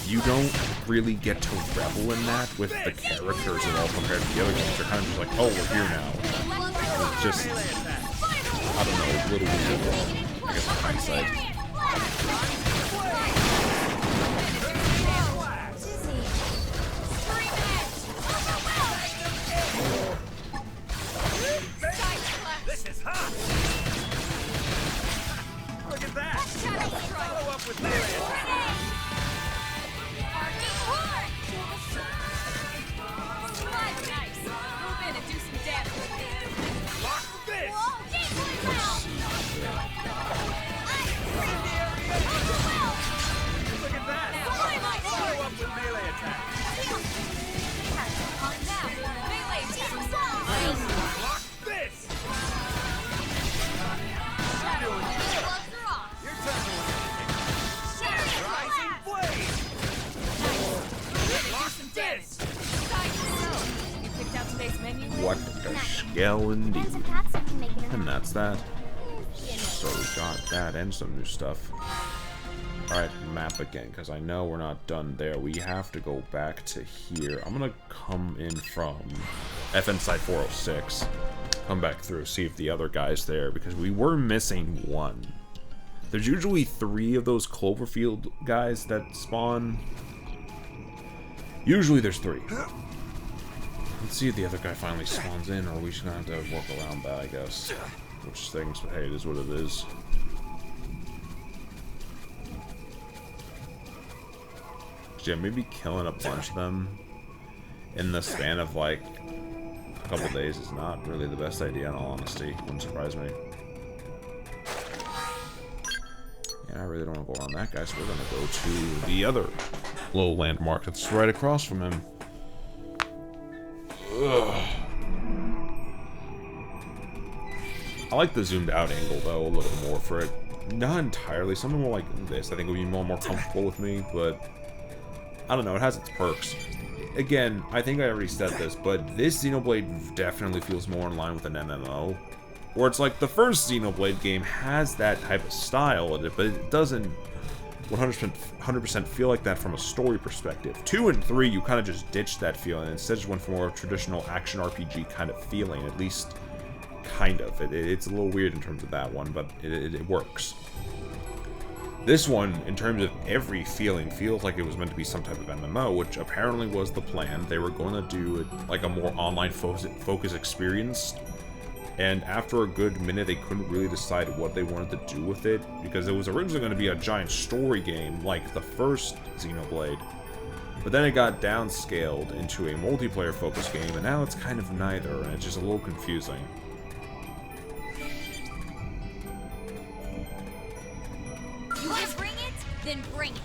You don't really get to revel in that with the characters at all compared to the other games. You're kind of just like, oh, we're here now. It's just, I don't know, a little weird, I guess, in hindsight. This is hot! Look at that! Follow up with melee attack! Nice. scale indeed. And some Tatsu can make it And enough. that's that. So we got that and some new stuff. Alright, map again, because I know we're not done there. We have to go back to here. I'm gonna come in from FN Site 406. Come back through, see if the other guy's there, because we were missing one. There's usually 3 of those Cloverfield guys that spawn. Usually there's 3. Let's see if the other guy finally spawns in, or we just gonna have to work around that, I guess. Which things, but hey, it is what it is. Yeah, maybe killing a bunch of them in the span of like a couple days is not really the best idea, in all honesty. Wouldn't surprise me. Yeah, I really don't want to go around that guy, so we're gonna go to the other little landmark that's right across from him. Ugh. I like the zoomed out angle though a little more for it. Not entirely. Something more like this I think would be more comfortable with me, but I don't know, it has its perks. Again, I think I already said this, but this Xenoblade definitely feels more in line with an MMO. Where it's like the first Xenoblade game has that type of style in it, but it doesn't 100% feel like that from a story perspective. 2 and 3, you kind of just ditched that feeling and instead just went for more traditional action RPG kind of feeling, at least kind of. It's a little weird in terms of that one, but it works. This one, in terms of every feeling, feels like it was meant to be some type of MMO, which apparently was the plan. They were going to do it like a more online focus experience, and after a good minute, they couldn't really decide what they wanted to do with it, because it was originally going to be a giant story game like the first Xenoblade, but then it got downscaled into a multiplayer focus game, and now it's kind of neither, and it's just a little confusing. You want to bring it? Then bring it.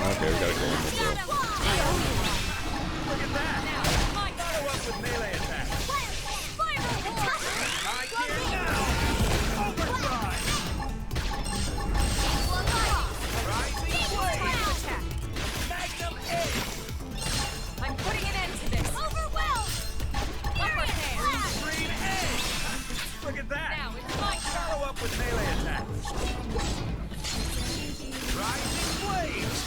Okay, we gotta go in this Look at that! Follow up with melee attack. Right here now! Overdrive! Rising flame! Magnum Edge! I'm putting an end to this. Overwhelmed! Upper hand. Extreme Edge! Look at that! Now it's my turn. Follow up with melee attack. Rising flames!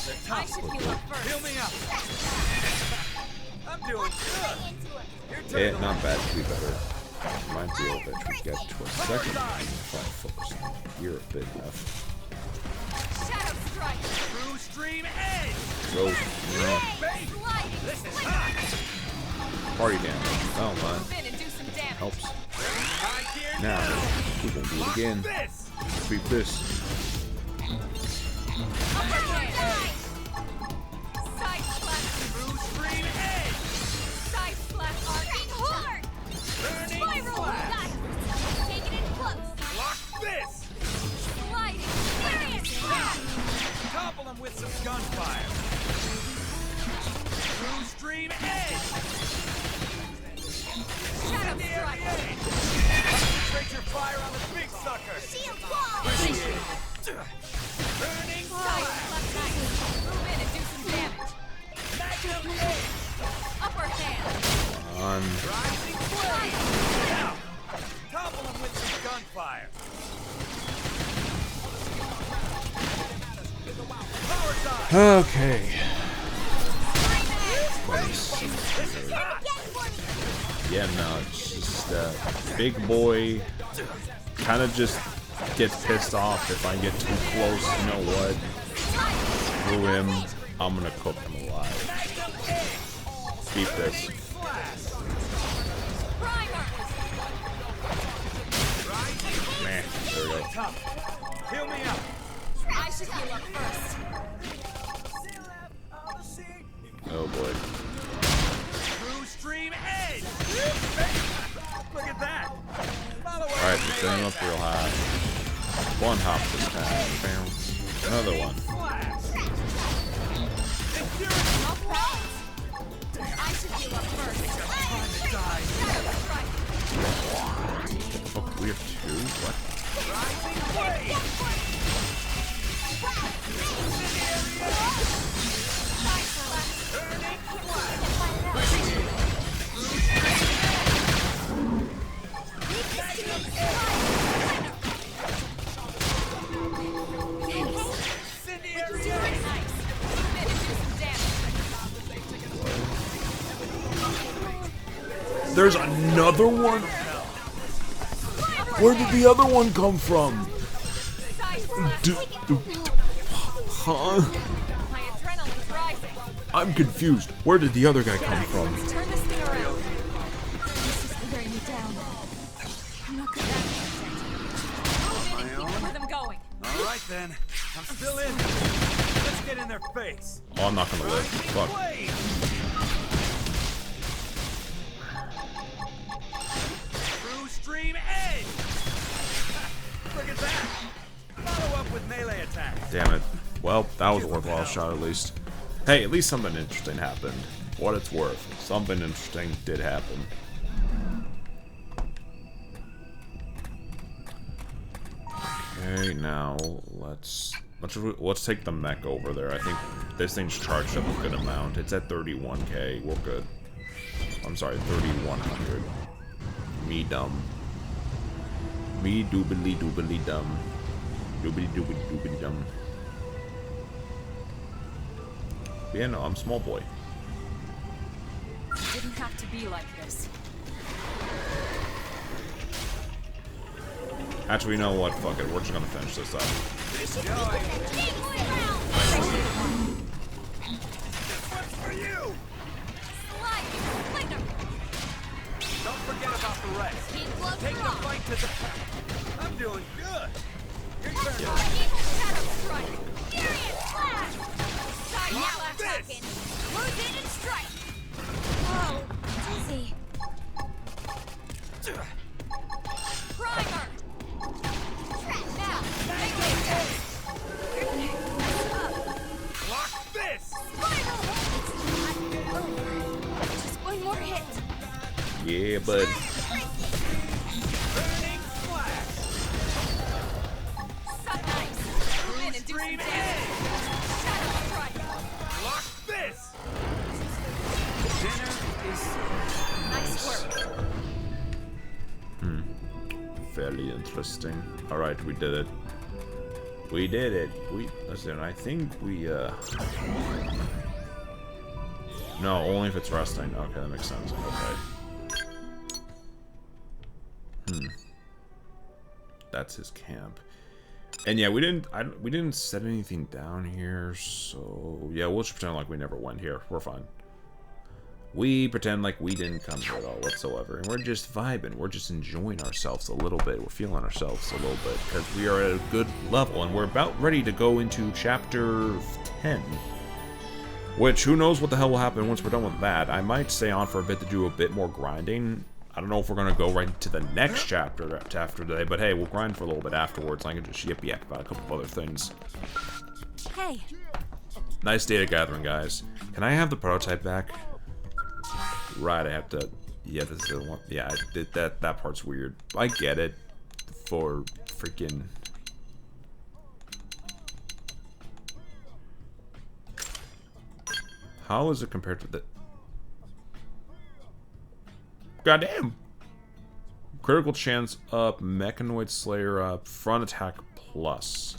The top I should heal up first. Heal me up! I'm doing good! Your turn. It not bad, could be better. Might be able to get to a second if I focus on here a bit enough. Shadow strike. True stream edge! Go, Baby! This is hot! party damage. Oh my. Move in and do some damage. Helps. Right here Now, we're gonna do it again. this! Creep this. Upper hand. Side slap. True stream edge! Side slap. Arcing heart! Burning Spiral! flash! Take it in close! Block this! Sliding. Topple him with some gunfire! True stream edge! Shadow Incendiary strike. edge! Concentrate your fire on the big sucker! Shield wall! Burning Side flash! slap. Nice. Move in and do some damage. Magnum edge! Upper hand. On. Rising flame! Now! Topple him with some gunfire! Power dive! Okay. Let me see here. Yeah, no, it's just big boy kind of just gets pissed off if I get too close. You know what? Through him, I'm gonna cook him alive. Keep this. Man, there we go. Heal me up! I should heal up first. Oh boy. True stream edge! Look at that! Alright, we're setting him up real high. One hop this time. Bam. Another one. I should heal up first. Oh, we have 2? What? There's another one? Where did the other one come from? Huh? I'm confused. Where did the other guy come from? Turn this thing around. This is wearing me down. I'm not good at where them going. All right then, I'm still in. Let's get in their face. Oh, I'm not gonna live. Fuck. True stream edge. Look at that. Follow up with melee attack. Damn it. Well, that was a worthwhile shot at least. Hey, at least something interesting happened. For what it's worth, something interesting did happen. Okay, now let's take the mech over there. I think this thing's charged up a good amount. It's at 31k. We're good. I'm sorry, 3100. Me dumb. Me doobly doobly dumb. Doobly doobly doobly dumb. Yeah, no, I'm small boy. It didn't have to be like this. Actually, you know what? Fuck it. We're just gonna finish this up. This one's for you. Don't forget about the rest. Take the fight to the pack. I'm doing good. Your turn. Now I'm talking. Move in and strike. Oh, dizzy. Primer. Trap now. Block this. Spiral. Just one more hit. Yeah, bud. Burning flash. So nice. Move in and do some damage. Shadow strike. Block this. Dinner is Nice work. Fairly interesting. Alright, we did it. We did it. Listen, I think we, no, only if it's resting. Okay, that makes sense. Okay. That's his camp. And yeah, we didn't set anything down here, so yeah, we'll just pretend like we never went here. We're fine. We pretend like we didn't come here at all whatsoever, and we're just vibing. We're just enjoying ourselves a little bit. We're feeling ourselves a little bit because we are at a good level, and we're about ready to go into chapter 10. Which, who knows what the hell will happen once we're done with that. I might stay on for a bit to do a bit more grinding. I don't know if we're going to go right to the next chapter after today, but hey, we'll grind for a little bit afterwards. I can just yip-yap about a couple of other things. Hey. Nice data gathering, guys. Can I have the prototype back? Right, I have to... Yeah, this is the one... Yeah, I did that part's weird. I get it. For freaking... How is it compared to the... Goddamn! Critical chance up, Mechanoid Slayer up, front attack plus.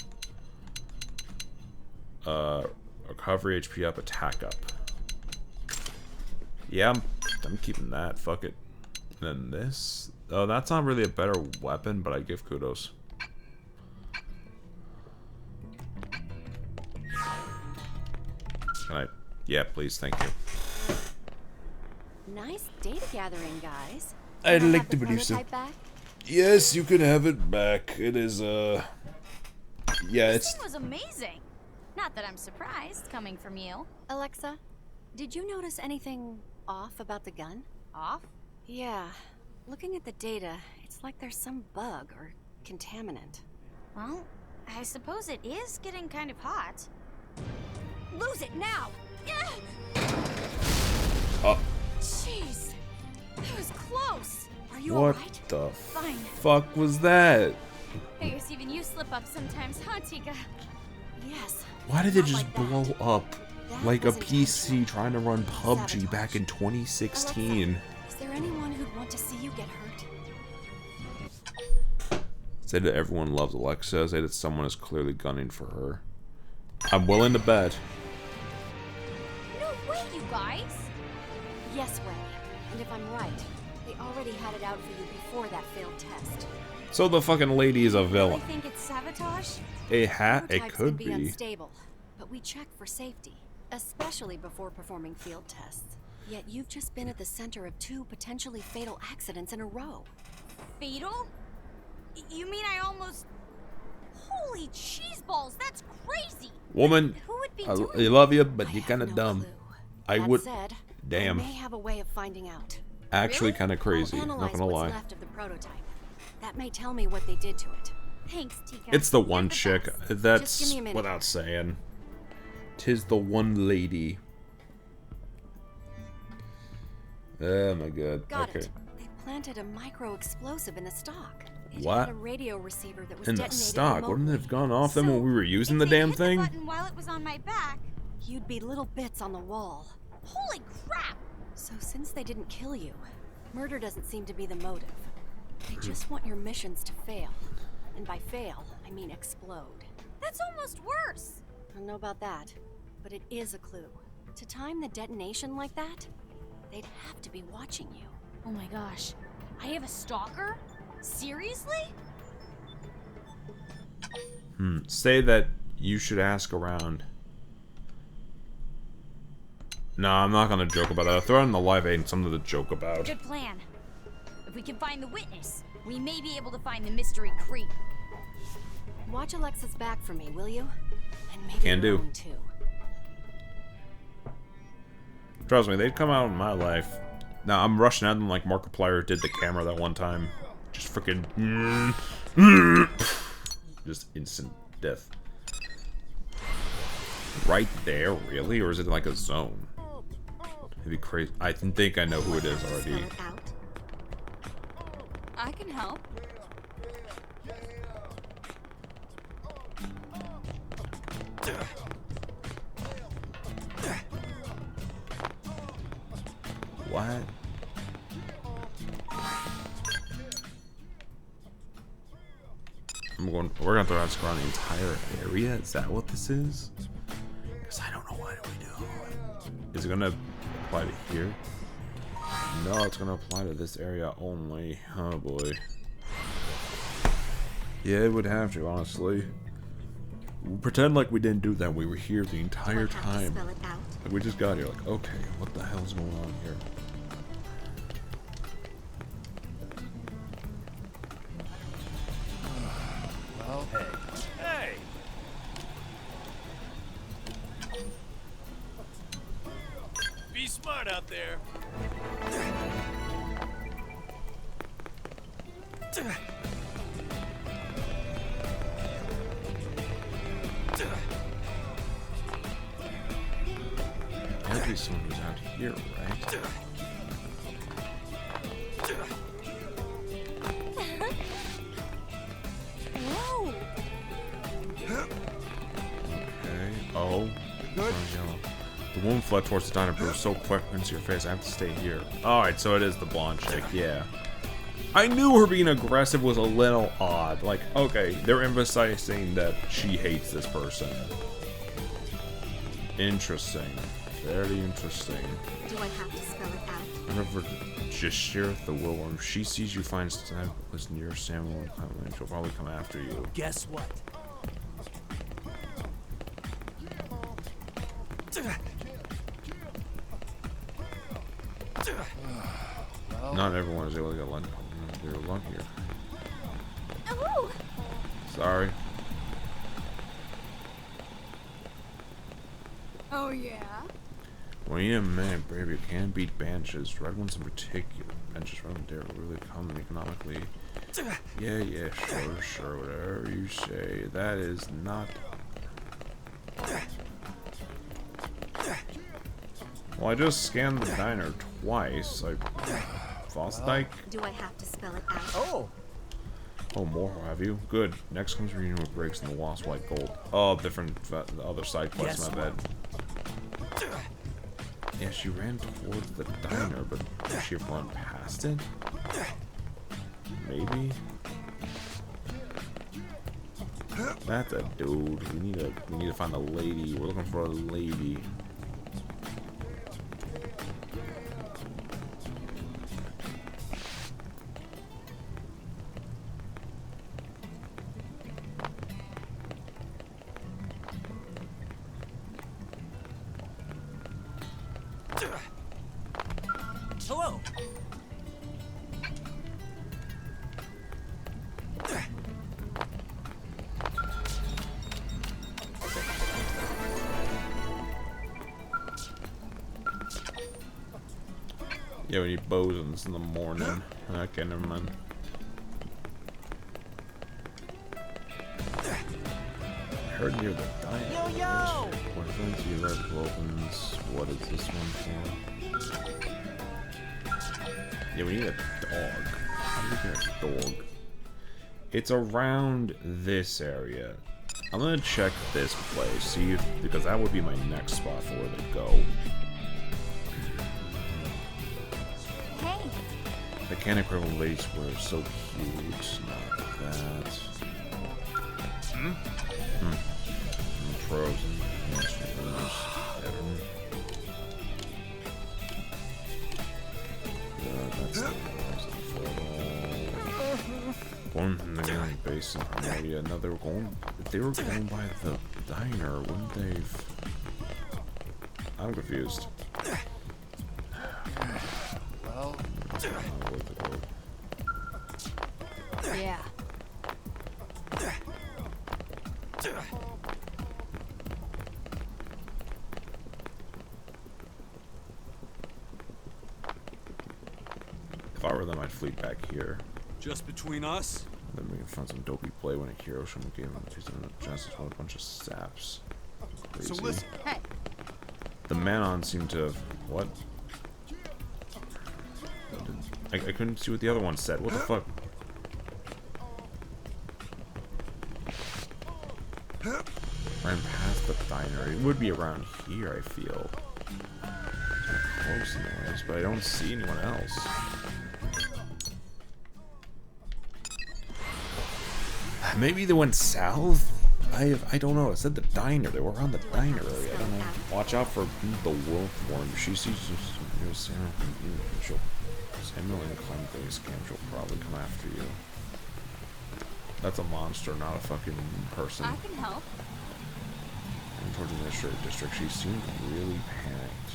Recovery HP up, attack up. Yeah, I'm keeping that. Fuck it. And then this. Oh, that's not really a better weapon, but I give kudos. Can I? Yeah, please. Thank you. Nice data gathering, guys. I'd Can I like have to the believe so. prototype back? Yes, you can have it back. It is, yeah, This it's... thing was amazing. Not that I'm surprised, coming from you. Alexa, did you notice anything off about the gun? Off? Yeah. Looking at the data, it's like there's some bug or contaminant. Well, I suppose it is getting kind of hot. Lose it now. Oh. Jeez, that was close. Are you What alright? the Fine. fuck was that? I guess even you slip up sometimes, huh, Tika? Yes. Why did it just blow up like a PC trying to run PUBG back in 2016? Alexa, is there anyone who'd want to see you get hurt? Say that everyone loves Alexa. Say that someone is clearly gunning for her. I'm willing to bet. No way, you guys! Yes, Way. And if I'm right, They already had it out for you before that failed test. So the fucking lady is a I villain. think it's sabotage? A hat? It Prototypes could can be be. unstable, but we check for safety, especially before performing field tests. Yet you've just been at the center of 2 potentially fatal accidents in a row. Fatal? You mean I almost... Holy cheeseballs, that's crazy! Woman, Who would be I doing love you, but you're kind of dumb. I That would. said, Damn. I may have a way of finding out. Actually, kind of crazy. I'll Not analyze gonna what's lie. left of the prototype. That may tell me what they did to it. Thanks, Tika. It's the one chick. Just give That's me a minute. without saying. 'Tis the one lady. Oh my god. Got Okay. it. They planted a micro-explosive in the stock. It What? had a radio receiver that was In the detonated stock? Wouldn't remotely. it have gone off then when we were using the If they damn hit thing? The button while it was on my back. You'd be little bits on the wall. Holy crap! So since they didn't kill you, murder doesn't seem to be the motive. They just want your missions to fail. And by fail, I mean explode. That's almost worse. I don't know about that, but it is a clue. To time the detonation like that, they'd have to be watching you. Oh my gosh. I have a stalker? Seriously? Say that you should ask around. No, I'm not gonna joke about that. I'll throw it in the live aid and something to joke about. Good plan. If we can find the witness, we may be able to find the mystery creep. Watch Alexa's back for me, will you? And maybe Can your do. own too. Trust me, they'd come out in my life. Now, I'm rushing at them like Markiplier did the camera that one time. Just freaking... Just instant death. Right there, really? Or is it like a zone? It'd be crazy. I think I know who it is already. I can help. What? We're gonna throw out around the entire area? Is that what this is? Because I don't know what do we do. Is it gonna apply to here? No, it's gonna apply to this area only. Oh boy. Yeah, it would have to, honestly. We'll pretend like we didn't do that. We were here the entire time. Like we just got here. Like, okay, what the hell's going on here? Well, hey. Be smart out there. There'd be someone who's out here, right? Whoa! Okay. Oh. Yellow. The woman fled towards the diner, but it was so quick into your face. I have to stay here. Alright, so it is the blonde chick, yeah. I knew her being aggressive was a little odd. Like, okay, they're emphasizing that she hates this person. Interesting. Very interesting. Do I have to spell it out? Remember, just share the will. If she sees you find Sam was near Samuel and Clement, she'll probably come after you. Guess what? Not everyone is able to get lucky. They're luckier. Ooh. Sorry. Oh yeah? When you're a man, baby, you can't beat benches. Red ones in particular. Benches from there really come economically. Yeah, sure, whatever you say. That is not. Well, I just scanned the diner twice. Fosdyke? Do I have to spell it out? Oh! Oh, more have you? Good. Next comes reunion with Briggs and the Wasp White Gold. Oh, different, the other side quest, my bad. Yeah, she ran towards the diner, but did she run past it? Maybe? That's a dude. We need to find a lady. We're looking for a lady. Yeah, we need bosons in the morning. Okay, never mind. I heard near the diner. Yo! What events you love opens? What is this one for? Yeah, we need a dog. How do we get a dog? It's around this area. I'm gonna check this place, see if, because that would be my next spot for where they go. Hey. Mechanic release were so cute. Not that. Frozen. That's the one from the game base in Harmonia. No, they were going. If they were going by the diner, wouldn't they've? I'm confused. Well. Yeah. If I were them, I'd fleet back here. Just between us? Then we can find some dopey play when a hero should game him. He's doing a chance to a bunch of saps. Crazy. So listen. Hey. The Manon seemed to have what? I couldn't see what the other one said. What the fuck? Ran past the diner. It would be around here, I feel. Close anyways, but I don't see anyone else. Maybe they went south? I don't know. It said the diner. They were around the diner area. I don't know. Watch out for the wolf worm. She sees Samuel and climb base camp. She'll probably come after you. That's a monster, not a fucking person. I can help. And towards the administrative district, she seemed really panicked.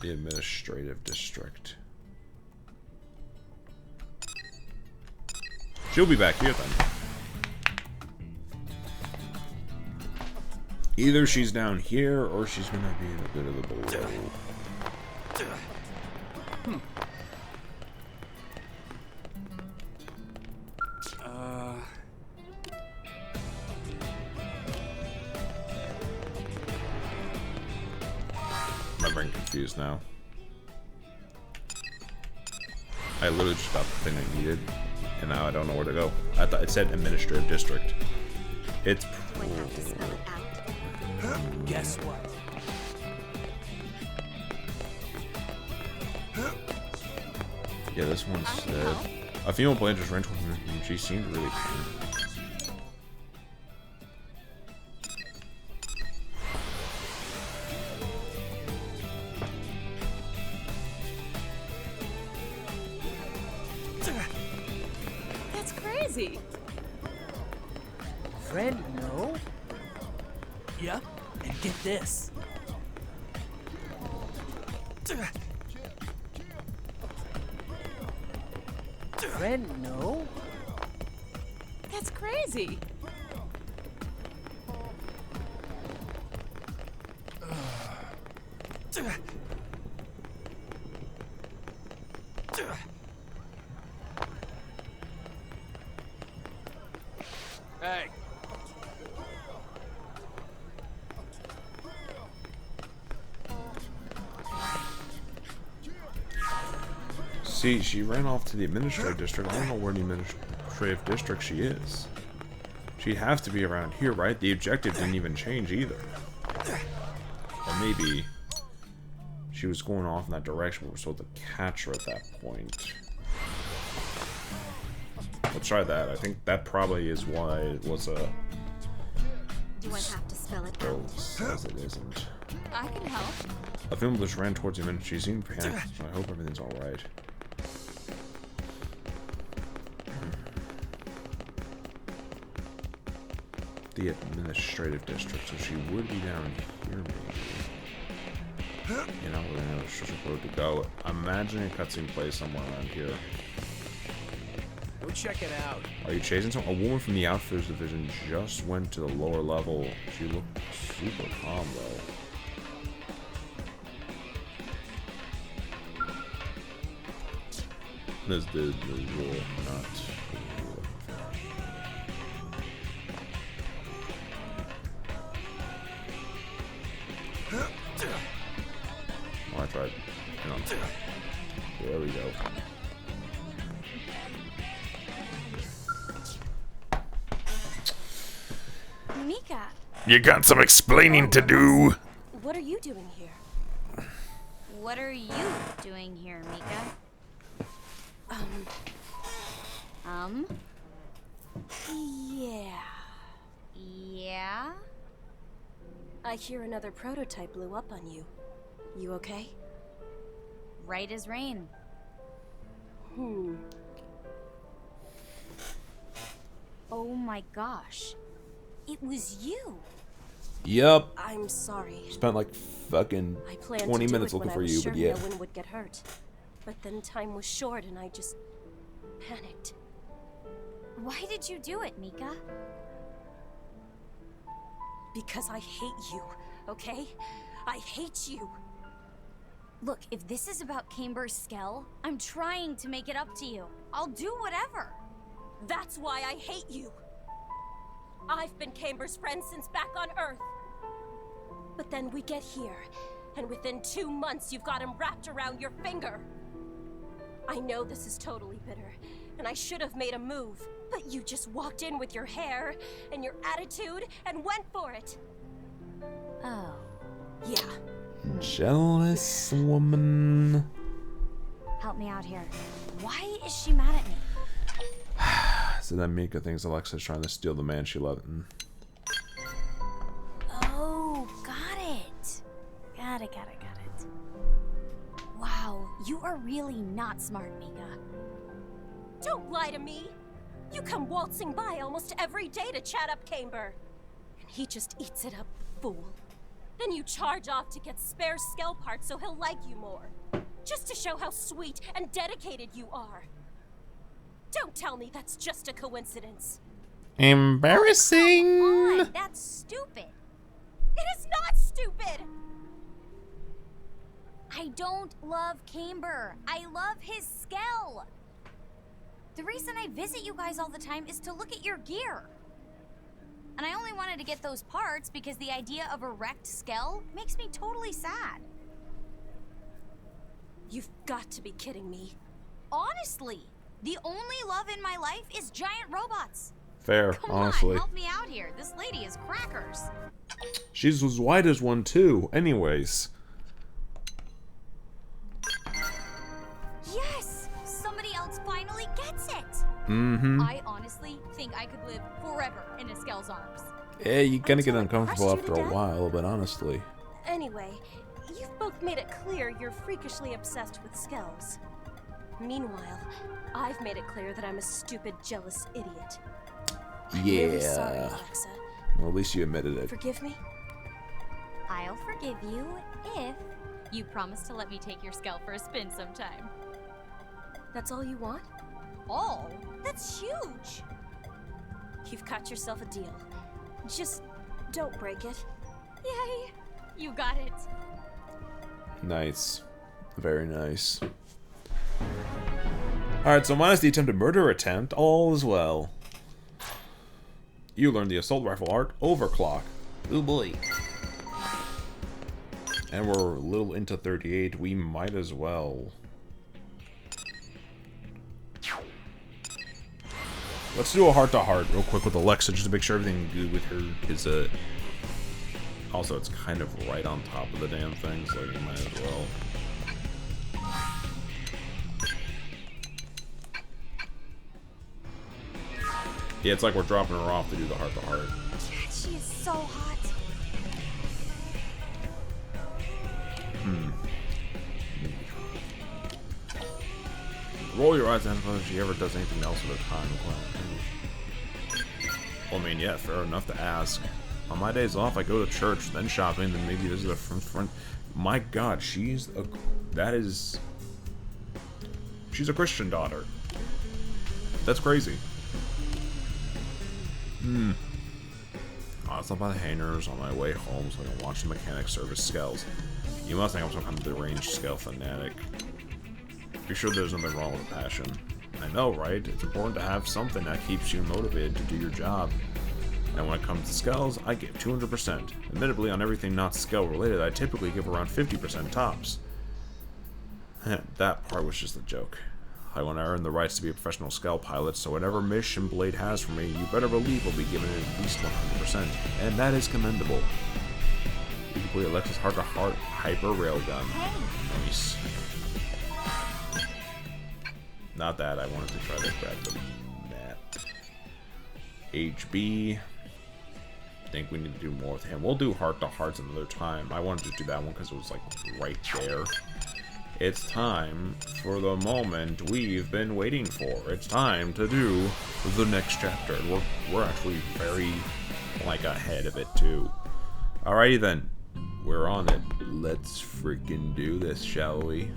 The administrative district. She'll be back here then. Either she's down here or she's gonna be in a bit of the below. My brain confused now. I literally just got the thing I needed, and now I don't know where to go. I thought it said administrative district. It's. Guess what? Yeah, this one said a female player just ran towards me, and she seemed really panicked. That's crazy. Friend, no? Yep, and get this. Friend, no? That's crazy. Hey. See, she ran off to the administrative district. I don't know where the administrative district she is. She'd have to be around here, right? The objective didn't even change either. Or maybe she was going off in that direction, but we're supposed to catch her at that point. Let's try that. I think that probably is why it was a... Do I have to spell it Bill out? says it isn't. I can help. A film just ran towards him and she seemed panicked, so I hope everything's alright. The administrative district, so she would be down here maybe. You know, we're gonna have a road to go. Imagine a cutscene plays somewhere around here. Go check it out. Are you chasing someone? A woman from the Outfitters division just went to the lower level. She looked super calm though. This dude is real not cool. Oh, I tried. Hang on. There we go. Mika, You got some explaining to do. what are you doing here? What are you doing here, Mika? Yeah. Yeah? I hear another prototype blew up on you. You okay? Right as rain. Oh my gosh. It was you. Yup. I'm sorry. Spent like fucking I planned 20 to do minutes it when looking for I was you, sure but yeah. no one would get hurt. But then time was short and I just panicked. Why did you do it, Mika? Because I hate you, okay? I hate you. Look, if this is about Camber's Skell, I'm trying to make it up to you. I'll do whatever. That's why I hate you. I've been Camber's friend since back on Earth. But then we get here, and within 2 months you've got him wrapped around your finger. I know this is totally bitter, and I should have made a move, but you just walked in with your hair and your attitude and went for it. Oh. Yeah. Jealous woman. Help me out here. Why is she mad at me? So then Mika thinks Alexa's trying to steal the man she loved. Oh, got it. Got it. Wow, you are really not smart, Mika. Don't lie to me. You come waltzing by almost every day to chat up Camber. And he just eats it up, fool. Then you charge off to get spare Skell parts so he'll like you more. Just to show how sweet and dedicated you are. Don't tell me that's just a coincidence. Embarrassing. Come on, that's stupid. It is not stupid! I don't love Camber. I love his Skell. The reason I visit you guys all the time is to look at your gear. And I only wanted to get those parts because the idea of a wrecked Skell makes me totally sad. You've got to be kidding me. Honestly, the only love in my life is giant robots. Fair, Come honestly. on, help me out here. This lady is crackers. She's as white as one too. Anyways. Yes! Somebody else finally gets it! Mm-hmm. I honestly think I could live forever in a Skell's arms. Yeah, you kind of get uncomfortable crushed you after to a death? while, but honestly. Anyway, you've both made it clear you're freakishly obsessed with Skells. Meanwhile, I've made it clear that I'm a stupid, jealous idiot. I'm really sorry, Yeah. Alexa. Well, at least you admitted it. Forgive me? I'll forgive you if you promise to let me take your Skell for a spin sometime. That's all you want? All? That's huge! You've got yourself a deal. Just don't break it. Yay! You got it. Nice. Very nice. Alright, so minus the attempted murder attempt, all is well. You learned the assault rifle art, overclock. Oh boy. And we're a little into 38, we might as well. Let's do a heart-to-heart real quick with Alexa, just to make sure everything's good with her, because, also, it's kind of right on top of the damn thing, so you might as well. Yeah, it's like we're dropping her off to do the heart-to-heart. God, she is so hot. Roll your eyes and if she ever does anything else with her time. Well, I mean, yeah, fair enough to ask. On my days off, I go to church, then shopping, then maybe visit a friend. My God, she's a Christian daughter. That's crazy. I'll stop by the hangars on my way home so I can watch the mechanic service Skells. You must think I'm some kind of deranged Skell fanatic. Be sure there's nothing wrong with passion. I know, right? It's important to have something that keeps you motivated to do your job. And when it comes to skills, I give 200%. Admittedly, on everything not skill related, I typically give around 50% tops. That part was just a joke. I want to earn the rights to be a professional scout pilot, so whatever mission Blade has for me, you better believe will be given it at least 100%, and that is commendable. You complete Alexa's heart-to-heart hyper railgun. Nice. Not that, I wanted to try to grab the map. HB. I think we need to do more with him. We'll do heart-to-hearts another time. I wanted to do that one because it was like right there. It's time for the moment we've been waiting for. It's time to do the next chapter. And we're actually very, like, ahead of it, too. Alrighty then. We're on it. Let's freaking do this, shall we?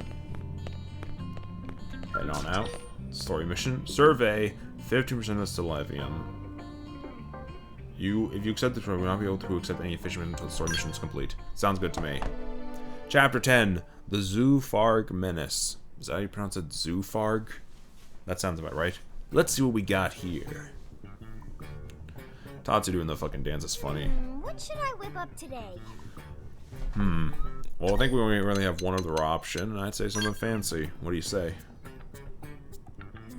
Head on out. Story mission. Survey. 15% of Stelavium. If you accept this, we will not be able to accept any fishermen until the story mission is complete. Sounds good to me. Chapter 10. The Zoofarg Menace. Is that how you pronounce it? Zoofarg? That sounds about right. Let's see what we got here. Tatsu doing the fucking dance is funny. What should I whip up today? Well, I think we only really have one other option, and I'd say something fancy. What do you say?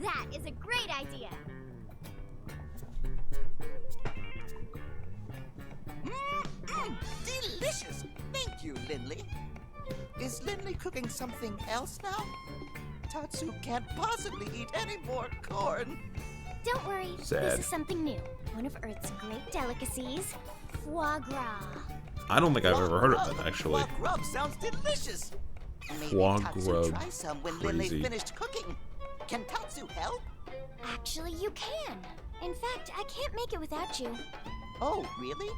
That is a great idea. Delicious! Thank you, Lindley. Is Lindley cooking something else now? Tatsu can't possibly eat any more corn. Don't worry, Sad. This is something new. One of Earth's great delicacies, foie gras. I don't think I've ever heard of it, actually. Foie gras sounds delicious. Maybe Foie Tatsu gras. try some when Crazy. Lindley finished cooking. Can Tatsu help? Actually, you can. In fact, I can't make it without you. Oh, really?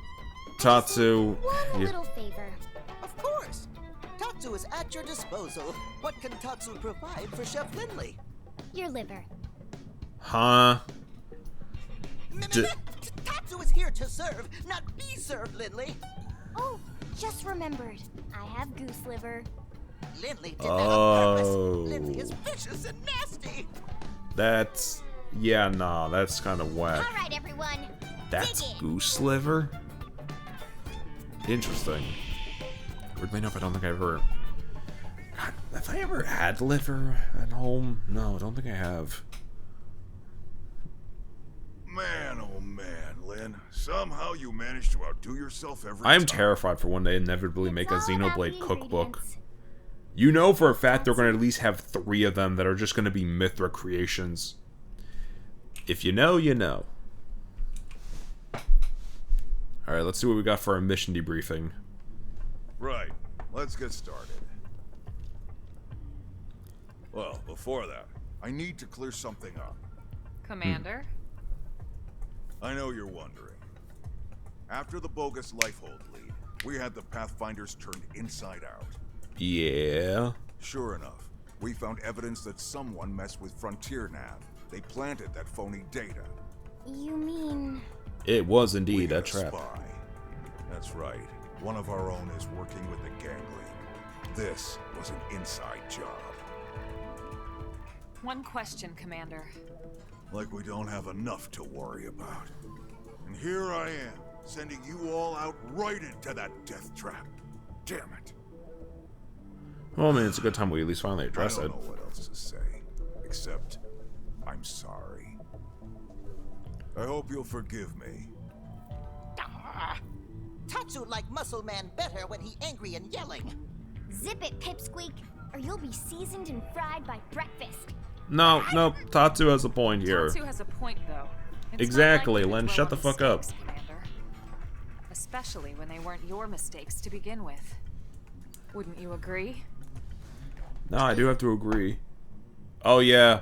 Tatsu. One little favor. Of course. Tatsu is at your disposal. What can Tatsu provide for Chef Lindley? Your liver. Huh? Tatsu is here to serve, not be served, Lindley. Oh, just remembered. I have goose liver. Lindley did that on purpose. Oh. Lindley is vicious and nasty. That's... Yeah, nah, that's kind of whack. All right, everyone. That's dig in. goose liver? Interesting. Weirdly enough, I don't think I ever... God, have I ever had liver at home? No, I don't think I have. Man, oh man, Lynn. Somehow you manage to outdo yourself every I'm time. terrified for when they inevitably make a all about Xenoblade the cookbook. ingredients. You know for a fact they're going to at least have 3 of them that are just going to be Mithra creations. If you know, you know. Alright, let's see what we got for our mission debriefing. Right. Let's get started. Well, before that, I need to clear something up. Commander? I know you're wondering. After the bogus Lifehold lead, we had the Pathfinders turned inside out. Yeah. Sure enough, we found evidence that someone messed with Frontier Nav. They planted that phony data. You mean... It was indeed We a got trap. spy. That's right. One of our own is working with the Gangly. This was an inside job. One question, Commander. Like we don't have enough to worry about. And here I am, sending you all out right into that death trap. Damn it. Well, I mean, it's a good time we at least finally address I it. don't know what else to say, except I'm sorry. I hope you'll forgive me. Tatsu like Muscle Man better when he angry and yelling. Zip it, Pipsqueak, or you'll be seasoned and fried by breakfast. No, Tatsu has a point here. Tatsu has a point, though. It's Exactly, not right Len, to shut dwell the on fuck up. mistakes, Commander. Especially when they weren't your mistakes to begin with. Wouldn't you agree? No, I do have to agree. Oh, yeah.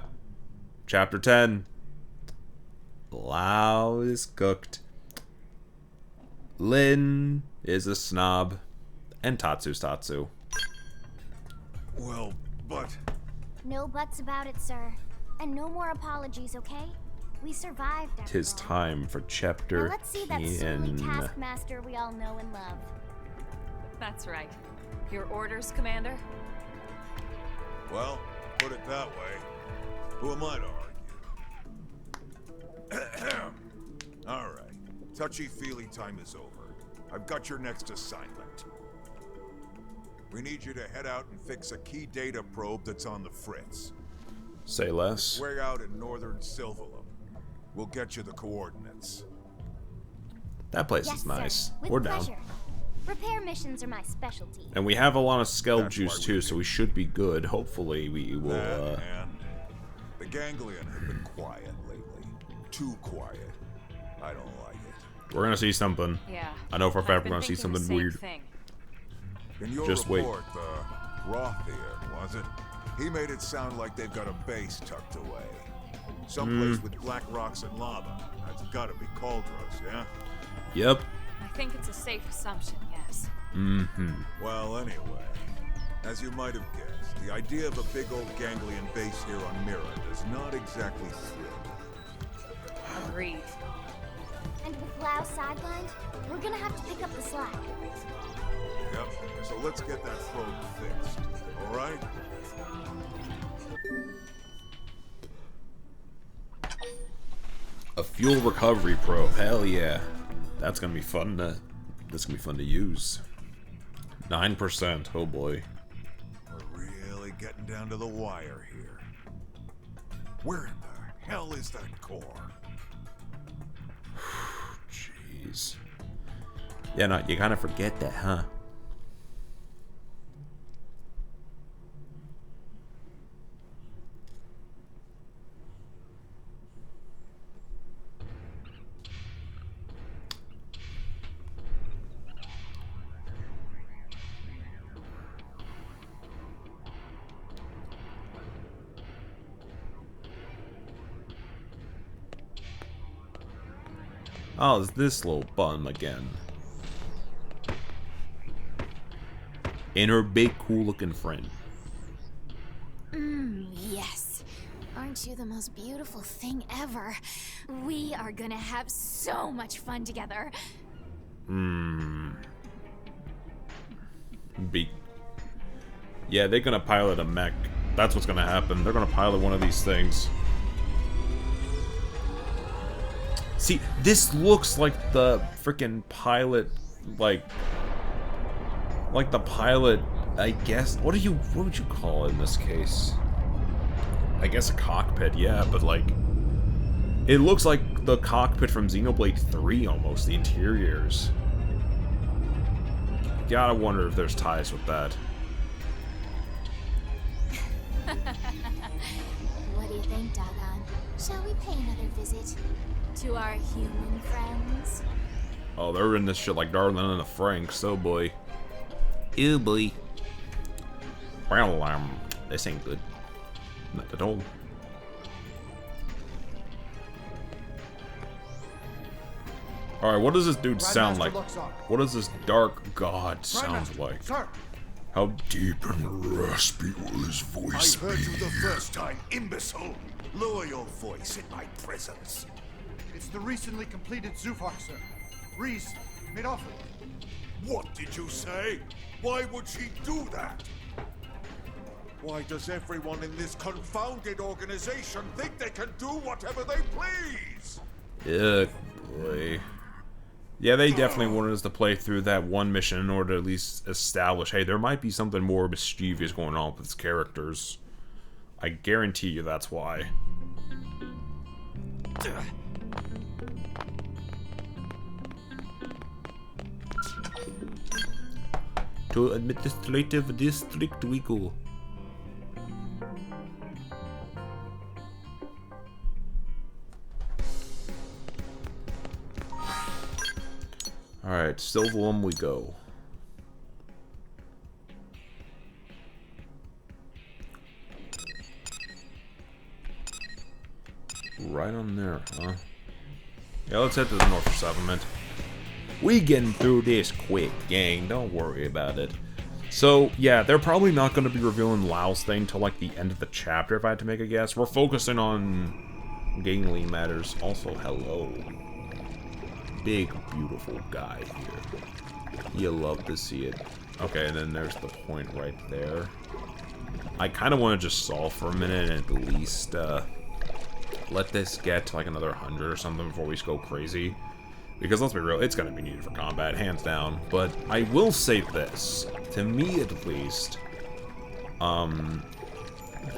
Chapter 10. Lao is cooked. Lin is a snob. And Tatsu's Tatsu. Well, but... No buts about it, sir. And no more apologies, okay? We survived, after Tis all. time for chapter Now let's see that 10. surly taskmaster we all know and love. That's right. Your orders, Commander? Well, put it that way. Who am I to argue? Alright. Touchy-feely time is over. I've got your next assignment. We need you to head out and fix a key data probe that's on the fritz. Say less. Way out in northern Silvalum. We'll get you the coordinates. That place Yes, is nice. sir. With We're down. pleasure. Repair missions are my specialty. And we have a lot of skeld juice too, so we should be good. Hopefully we will, And the ganglion have been quiet lately. Too quiet. I don't like it. we're gonna see something. Yeah. I know for a I've fact been we're gonna see thinking the something same weird. thing. In your Just wait. report, the Rothier, was it? He made it sound like they've got a base tucked away. Someplace with black rocks and lava. That's gotta be Cauldros, yeah? Yep. I think it's a safe assumption, yes. Mm-hmm. Well, anyway, as you might have guessed, the idea of a big old ganglion base here on Mira does not exactly thrill. Agreed. And with Lao sidelined, we're gonna have to pick up the slack. Yep, so let's get that probe fixed, alright? A fuel recovery probe. Hell yeah. That's gonna be fun to use. 9%. Oh boy. We're really getting down to the wire here. Where in the hell is that core? Jeez. Yeah, no, you kind of forget that, huh? Oh, it's this little bum again. And her big, cool-looking friend. Yes. Aren't you the most beautiful thing ever? We are gonna have so much fun together. Yeah, they're gonna pilot a mech. That's what's gonna happen. They're gonna pilot one of these things. See, this looks like the freaking pilot, like the pilot, I guess. What would you call it in this case? I guess a cockpit, yeah, but like, it looks like the cockpit from Xenoblade 3 almost, the interiors. Gotta wonder if there's ties with that. What do you think, Dagon? Shall we pay another visit to our human friends? Oh, they're in this shit like Darling and the Franks, oh boy. Ew, boy. Well, this ain't good. Not at all. Alright, what does this dude sound like? What does this dark god sound like? Sir. How deep and raspy will his voice I heard be? you the first time, imbecile. Lower your voice in my presence. It's the recently completed Zufar, sir. Reese made off with it. What did you say? Why would she do that? Why does everyone in this confounded organization think they can do whatever they please? Ugh, boy. Yeah, they definitely wanted us to play through that one mission in order to at least establish, hey, there might be something more mischievous going on with its characters. I guarantee you that's why. To administrative district we go. Alright, Silvalum we go. Right on there, huh? Yeah, let's head to the North Settlement. We getting through this quick, gang. Don't worry about it. So, yeah, they're probably not going to be revealing Lao's thing till like the end of the chapter, if I had to make a guess. We're focusing on gangly matters. Also, hello. Big, beautiful guy here. You love to see it. Okay, and then there's the point right there. I kind of want to just solve for a minute and at least let this get to like another 100 or something before we go crazy. Because let's be real, it's going to be needed for combat, hands down. But I will say this, to me at least,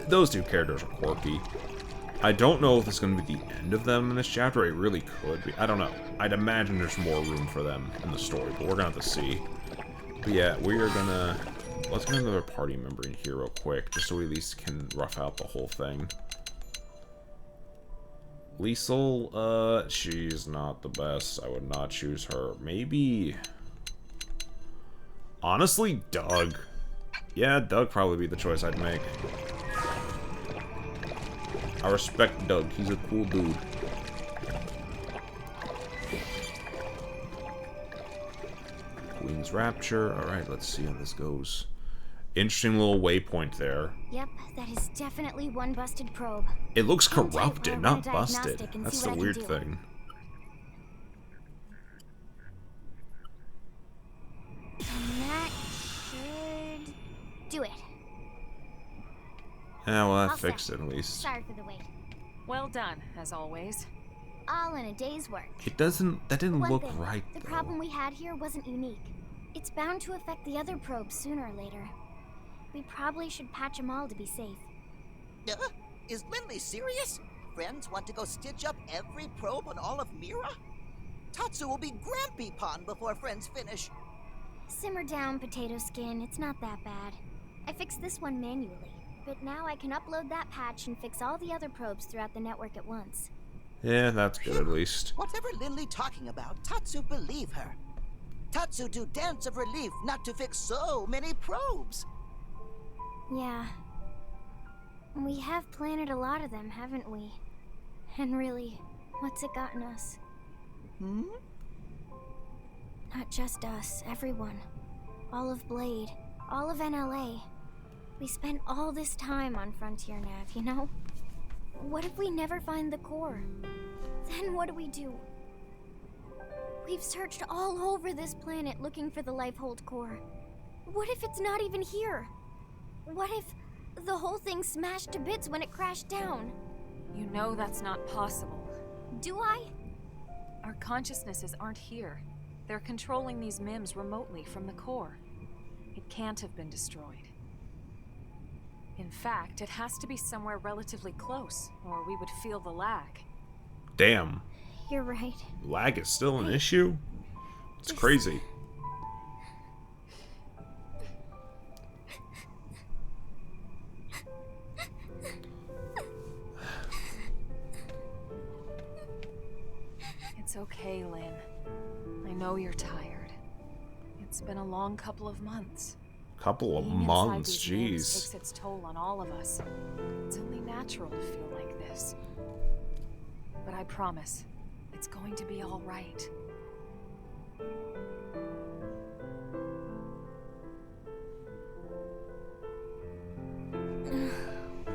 those two characters are quirky. I don't know if it's going to be the end of them in this chapter. It really could be. I don't know. I'd imagine there's more room for them in the story, but we're going to have to see. But yeah, we are going to... Let's get another party member in here real quick, just so we at least can rough out the whole thing. Liesel, she's not the best. I would not choose her. Maybe... Honestly, Doug. Yeah, Doug probably be the choice I'd make. I respect Doug. He's a cool dude. Queen's Rapture. Alright, let's see how this goes. Interesting little waypoint there. Yep, that is definitely one busted probe. It looks corrupted, not busted. That's the weird thing. And that should do it. Yeah, well, that fixed it at least. Sorry for the wait. Well done, as always. All in a day's work. It doesn't... That didn't look thing, right, the though. problem we had here wasn't unique. It's bound to affect the other probes sooner or later. We probably should patch them all to be safe. Is Lindley serious? Friends want to go stitch up every probe on all of Mira? Tatsu will be Grampy Pond before friends finish. Simmer down, Potato Skin. It's not that bad. I fixed this one manually, but now I can upload that patch and fix all the other probes throughout the network at once. Yeah, that's good at least. Whatever Lindley talking about, Tatsu believe her. Tatsu do dance of relief not to fix so many probes. Yeah. We have planted a lot of them, haven't we? And really, what's it gotten us? Hmm? Not just us, everyone. All of Blade, all of NLA. We spent all this time on Frontier Nav, you know? What if we never find the core? Then what do we do? We've searched all over this planet looking for the Lifehold core. What if it's not even here? What if the whole thing smashed to bits when it crashed down? You know that's not possible. Do I? Our consciousnesses aren't here. They're controlling these MIMs remotely from the core. It can't have been destroyed. In fact, it has to be somewhere relatively close, or we would feel the lag. Damn. You're right. Lag is still an issue? It's crazy. It's okay, Lynn. I know you're tired. It's been a long couple of months. Couple of Being months, inside these rooms jeez. takes its toll on all of us. It's only natural to feel like this. But I promise, it's going to be all right.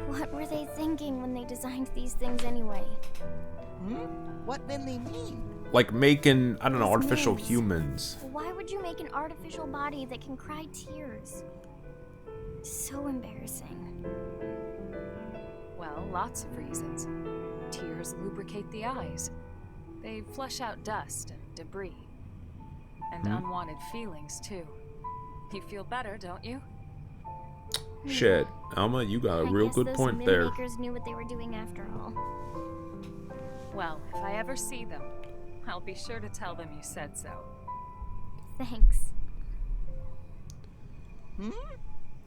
What were they thinking when they designed these things anyway? What Lindley mean? Like making, I don't know, These artificial MIMs. humans. Why would you make an artificial body that can cry tears? So embarrassing. Well, lots of reasons. Tears lubricate the eyes. They flush out dust and debris. And unwanted feelings, too. You feel better, don't you? Shit, Alma, you got a real good point there. Those makers knew what they were doing after all. Well, if I ever see them, I'll be sure to tell them you said so. Thanks.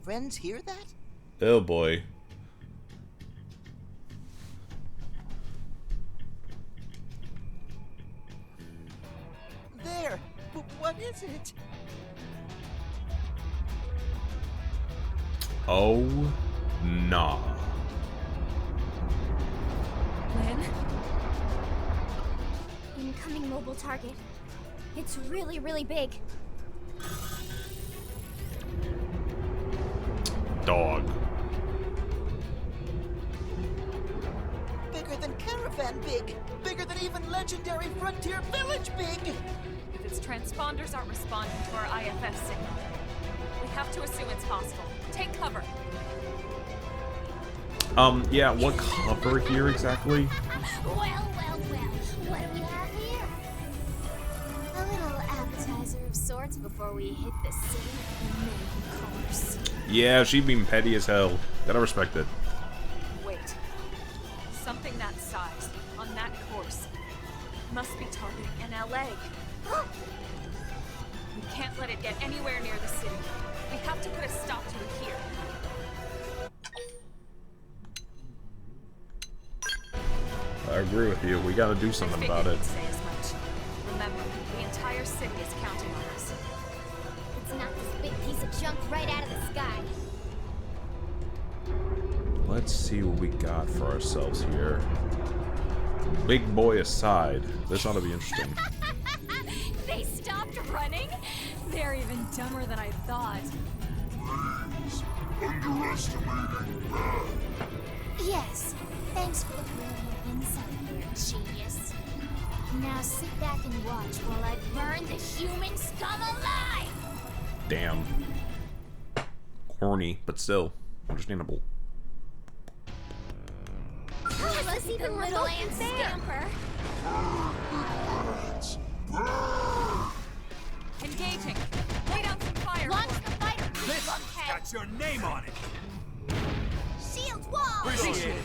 Friends hear that? Oh boy. There! What is it? Oh, nah. Lynn? Incoming mobile target. It's really, really big. Dog. Bigger than Caravan big! Bigger than even legendary Frontier Village big! If its transponders aren't responding to our IFS signal, We have to assume it's hostile. Take cover. Yeah, what cover here exactly? Well, what do we have here? A little appetizer of sorts before we hit the city of the main course. Yeah, she being petty as hell. Gotta respect it. Wait. Something that size, on that course, must be targeting an LA. We can't let it get anywhere near the city. We have to put a stop to it here. I agree with you. We gotta do something about it. Say as much. Remember, the entire city is counting on us. Let's knock this big piece of junk right out of the sky. Let's see what we got for ourselves here. Big boy aside, this ought to be interesting. They stopped running? They're even dumber than I thought. Please, underestimating bad. Yes, thanks for the brilliant insight there, genius. Now sit back and watch while I burn the human scum alive! Damn. Corny, but still understandable. Who is this even little ant scamper? Engaging. Lay down some fire. Launch the fighter! This one's got your name on it. Shield wall! Appreciate it.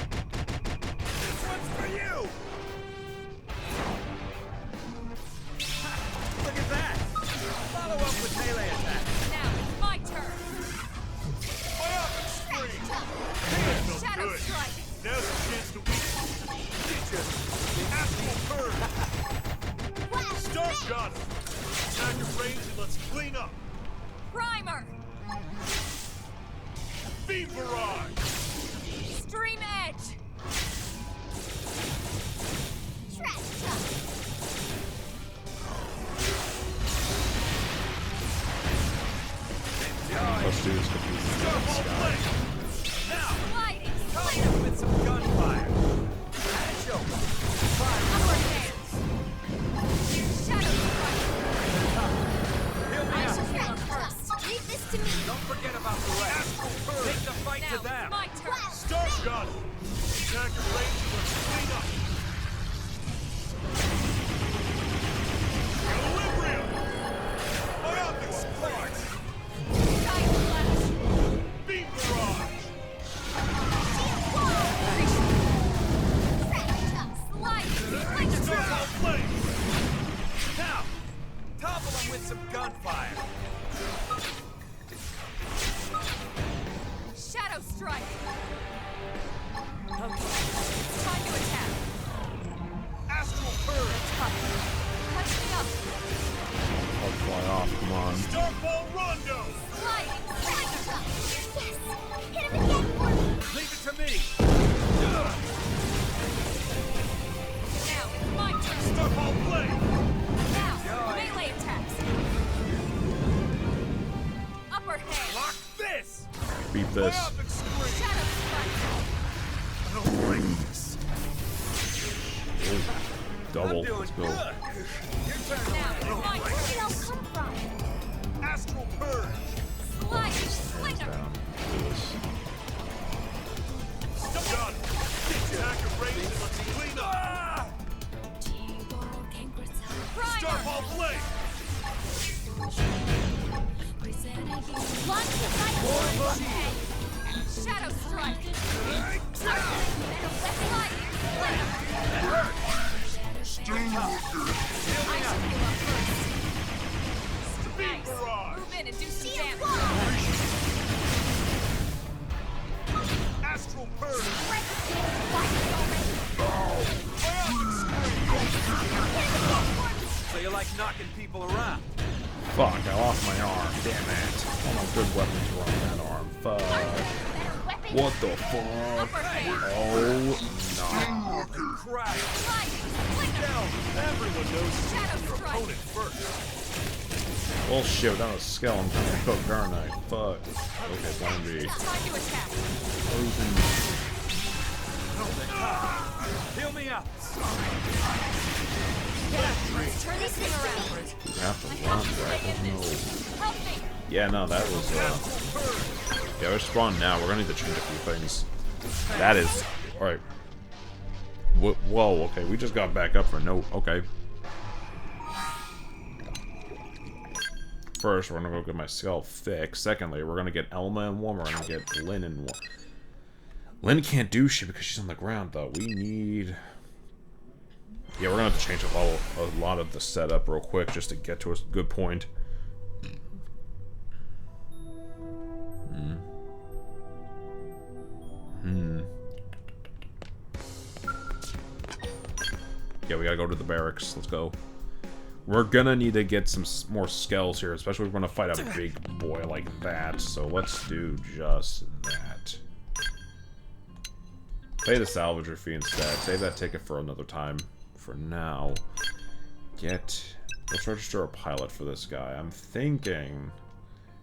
This one's for you. Look at that. Follow up with melee attack. Now it's my turn. Fire up and scream! Shadow Good. strike. Now's a chance to weaken. Astral Purge! Start gun! Attack your range and let's clean up! Primer. Beam barrage! Stream edge. Trash truck! Let's do this completely. Now! Lighting. Come up with some gunfire. That's your fire. Upper hands. Shadow strike. Heal me out. Trash truck! Leave this to me! Don't forget about the rest. Take the fight Now to them. it's my turn. Start gun! Attack your range and let's clean up! Equilibrium! Biotic spark! Giant flash. Beam barrage! Light. Snowball flame! Now, topple them with some gunfire. Shadow strike. Okay. It's time to attack. Astral Purge! Touch me up. I'll fly off, come on. Starfall Rondo! Lighting. Yes! Hit him again for me! Leave it to me. Now it's my turn. Starfall Flame! Now, melee attacks. Upper hand. Lock this. Beat this. Biotic scream! Shadow strike. I don't like this. Ooh, double. I'm doing Let's go. good. Your turn. Now it's my Where did it all turn. come from? Astral Purge! Slide. Slinger. Do this. Gun! Attack your range and let's clean up! Primer. Starfall Flame! Launch the fighter! Shadow strike. Beam barrage! Move in and do some damage. Astral Purge! So you like knocking people around? Fuck, I lost my arm. Damn it. All my good weapons were on that arm. Fuck. What the fuck? Oh, no. Crap. Hell, everyone knows your opponent first. Well, shit, without a skill, I'm kind of cooked, aren't I? Fuck. Okay, plan B. It's time to attack. Heal me up. Let's turn this thing around. After. No. Yeah, no, that was, yeah, we're spawned now. We're gonna need to change a few things. That is... Alright. Whoa, okay, we just got back up for no... Okay. First, we're gonna go get my skull fixed. Secondly, we're gonna get Elma in one. We're gonna get Lynn in one. Lynn can't do shit because she's on the ground, though. We need... Yeah, we're gonna have to change a lot of the setup real quick just to get to a good point. Yeah, we gotta go to the barracks. Let's go. We're gonna need to get some more skells here, especially if we're gonna fight a big boy like that. So let's do just that. Pay the salvager fee instead. Save that ticket for another time. For now, let's register a pilot for this guy. I'm thinking,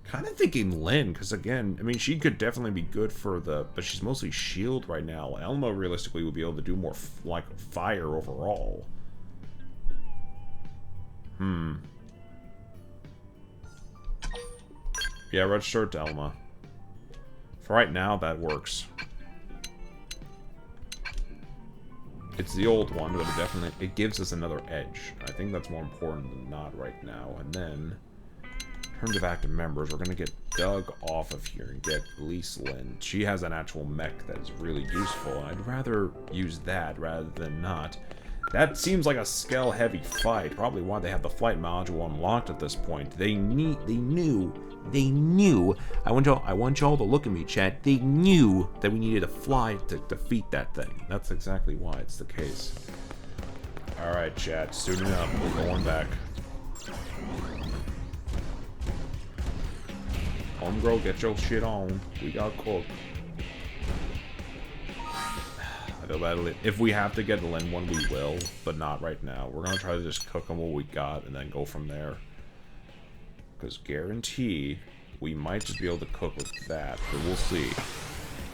kind of thinking Lynn, because again, I mean, she could definitely be good for but she's mostly shield right now. Elma realistically would be able to do more like fire overall. Yeah, register it to Elma. For right now, that works. It's the old one, but it gives us another edge. I think that's more important than not right now. And then, in terms of active members, we're going to get Doug off of here and get Elise Lynn. She has an actual mech that is really useful, and I'd rather use that rather than not. That seems like a scale-heavy fight. Probably why they have the flight module unlocked at this point. They knew. I want y'all to look at me, chat. They knew that we needed to fly to defeat that thing. That's exactly why it's the case. Alright, chat. Suiting up. We're going back. Homegirl, get your shit on. We got cooked. I feel bad. If we have to get the Lynn one, we will, but not right now. We're gonna try to just cook on what we got and then go from there. Because guarantee we might just be able to cook with that, but we'll see.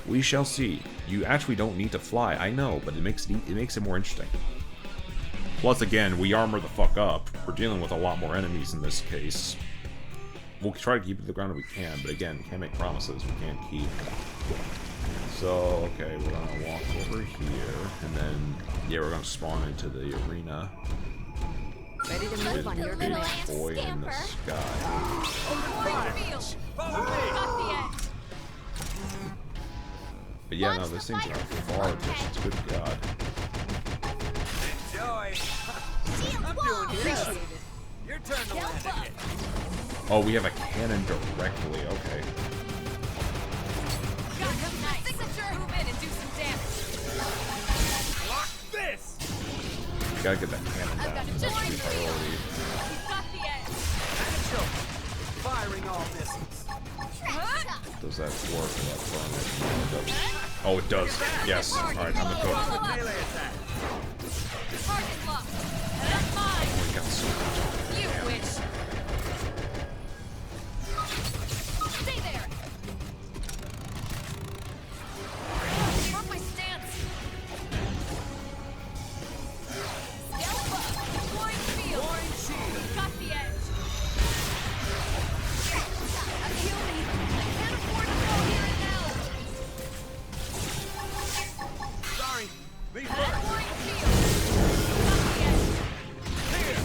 We shall see. You actually don't need to fly, I know, but it makes it more interesting. Plus, again, we armor the fuck up. We're dealing with a lot more enemies in this case. We'll try to keep it to the ground if we can, but again, we can't make promises we can't keep. So, okay, we're gonna walk over here, and then, yeah, we're gonna spawn into the arena. Ready to move on your big boy in the sky. But yeah, no, this thing's a far distance. Good God. Enjoy. I'm doing good. Your turn to land. Oh, we have a cannon directly. Okay. Move in and do some damage. Lock this. Gotta get that cannon down. That's a key priority. Got the edge. Firing all missiles. Does that work? Oh, it does. Yes. Alright, I'm the cook. Target locked. That's mine. Oh, we got so much. You wish. Stay there. Mark my stance. Deploying field. Got the edge. Heal me. I can't afford to go here and now. Sorry. Me Deploying first. field. Got the edge. Here.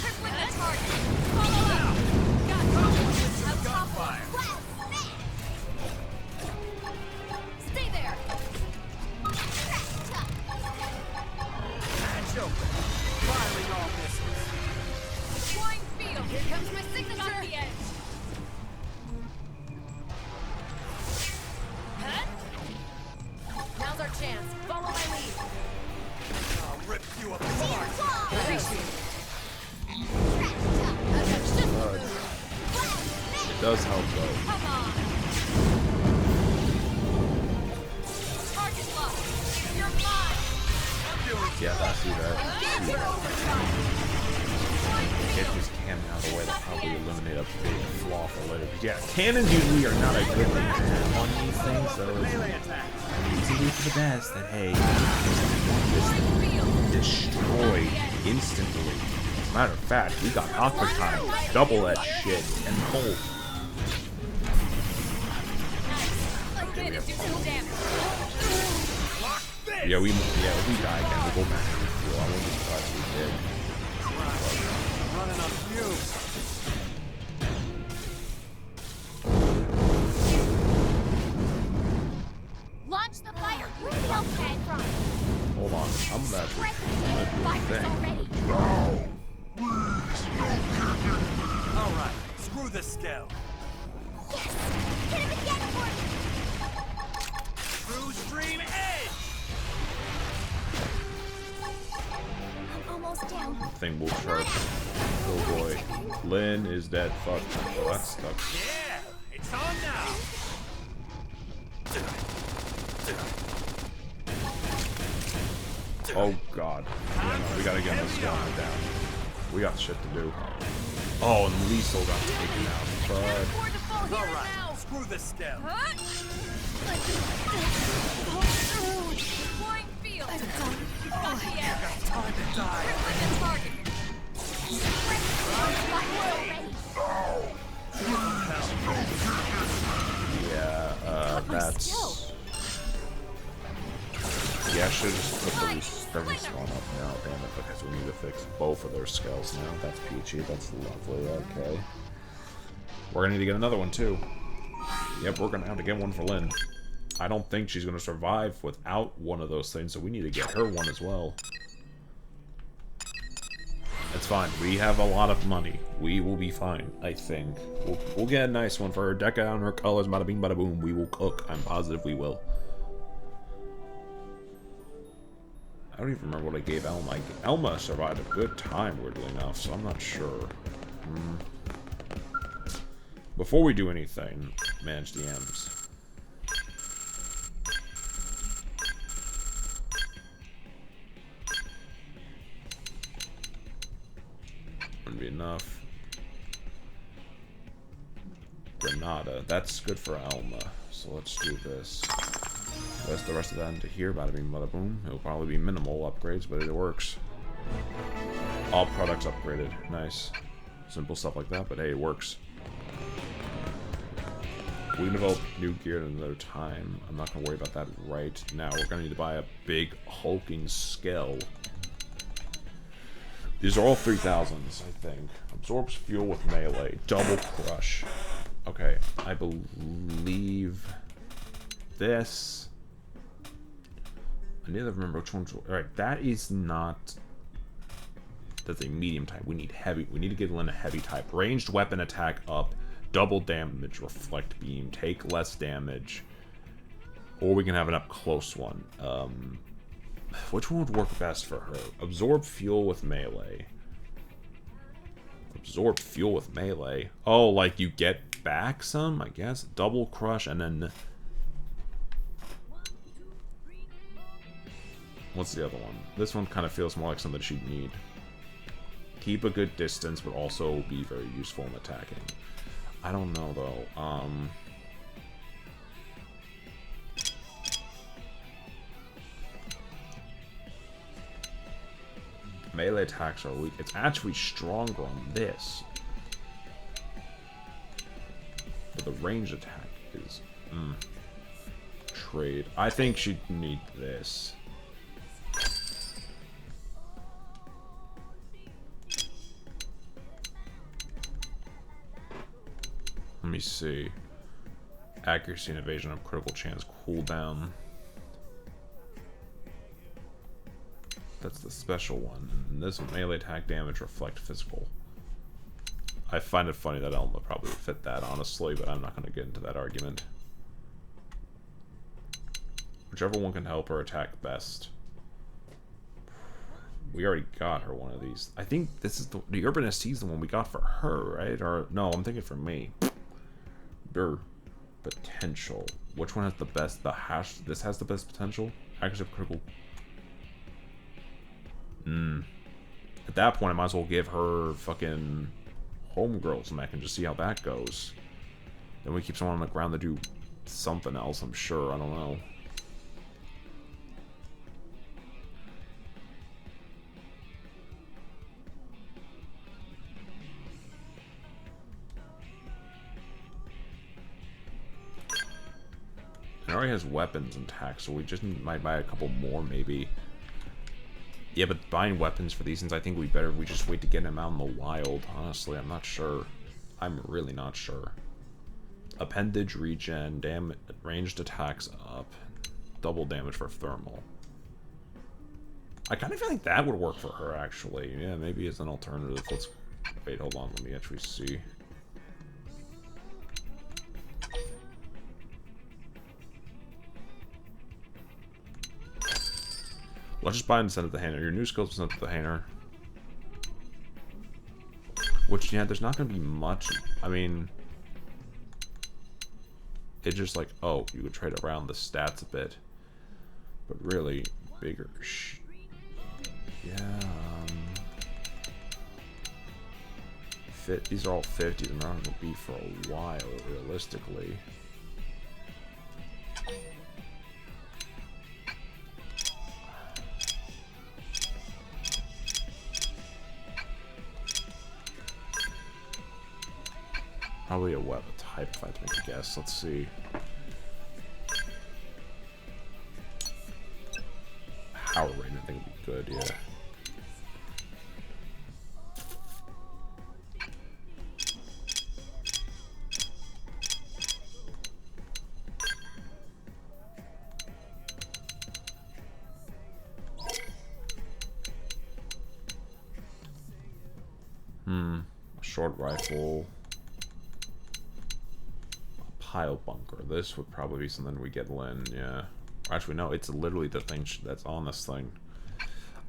Tripling the target. Follow up. Got it. Out top. Stay there. Hatch open. Firing all missiles. Deploying field. Here comes my signature. Got the edge. Now's our chance. Follow my lead. I'll rip you apart. Appreciate it. It does help though. Come on. Target locked. You're mine. Yeah, I see that. Get this cannon out of the way, that'll probably eliminate a big flaw for later. But yeah, cannons usually are not a good thing on these things, so it's easy for the best that, hey, this thing destroyed instantly. Matter of fact, we got Aqua time. Double that shit and pull. Yeah, we die again. We'll go back to the fuel. I wouldn't be surprised if we did. Running on fumes. Launch the fire! Where'd the elf came from? Hold on, I'm about to do a thing. Alright, screw this scale. Yes! Hit him again for me! True Stream Edge! I'm almost down. Thing will charge. Oh boy. Lynn is dead. Fuck. Oh, that's stuck. Yeah, it's on now. Oh god. Yeah, no, we gotta get this guy down. We got shit to do. Oh, and Liesel got taken out. But Alright, screw this scale. Deploying field. Got time to die. yeah, that's. Yeah, I should have just put the respawn up now. Damn it. Okay, so we need to fix both of their skulls now. That's peachy. That's lovely. Okay. We're gonna need to get another one too. Yep, we're gonna have to get one for Lynn. I don't think she's gonna survive without one of those things, so we need to get her one as well. It's fine. We have a lot of money. We will be fine, I think. We'll get a nice one for her. Deck out on her colors. Bada bing, bada boom. We will cook. I'm positive we will. I don't even remember what I gave Elma. Elma survived a good time, weirdly enough, so I'm not sure. Before we do anything, manage the M's. Wouldn't be enough. Granada. That's good for Elma. So let's do this. Invest the rest of that into here. Bada bing, bada boom. It'll probably be minimal upgrades, but it works. All products upgraded. Nice. Simple stuff like that, but hey, it works. We can develop new gear at another time. I'm not going to worry about that right now. We're going to need to buy a big hulking scale. These are all 3000s, I think. Absorbs fuel with melee. Double crush. Okay, I believe this. I need to remember which one's. Alright, that is not. That's a medium type. We need heavy. We need to get Lynn a heavy type. Ranged weapon attack up. Double damage, reflect beam, take less damage, or we can have an up close one. Which one would work best for her? Absorb fuel with melee. Absorb fuel with melee. Oh, like you get back some, I guess. Double crush, and then what's the other one? This one kind of feels more like something she'd need. Keep a good distance, but also be very useful in attacking. I don't know, though. Melee attacks are weak. It's actually stronger on this. But the range attack is... Trade. I think she'd need this. Let me see. Accuracy and evasion of critical chance cooldown. That's the special one. And this one, melee attack damage, reflect physical. I find it funny that Elma probably would fit that, honestly, but I'm not going to get into that argument. Whichever one can help her attack best. We already got her one of these. I think this is the Urban ST is the one we got for her, right? Or no, I'm thinking for me. Potential. Which one has the best? The hash. This has the best potential. Accuracy of critical. At that point, I might as well give her fucking homegirls mech and just see how that goes. Then we keep someone on the ground to do something else. I'm sure. I don't know. already has weapons intact, so we just might buy a couple more, maybe. Yeah, but buying weapons for these things, I think we just wait to get them out in the wild. Honestly, I'm not sure. I'm really not sure. Appendage regen, ranged attacks up, double damage for thermal. I kind of feel like that would work for her, actually. Yeah, maybe as an alternative. Let's wait. Hold on. Let me actually see. Let's just buy and send it to Hainer. Your new skills sent to the Hainer. Which, yeah, there's not going to be much. I mean, it's just like, oh, you could trade around the stats a bit. But really, bigger. Yeah. These are all 50s, and they're not going to be for a while, realistically. Probably a weapon type if I had to make a guess. Let's see. Power rating, I think would be good, yeah. Short rifle. Pile bunker. This would probably be something we get in, yeah. Actually, no, it's literally the thing that's on this thing.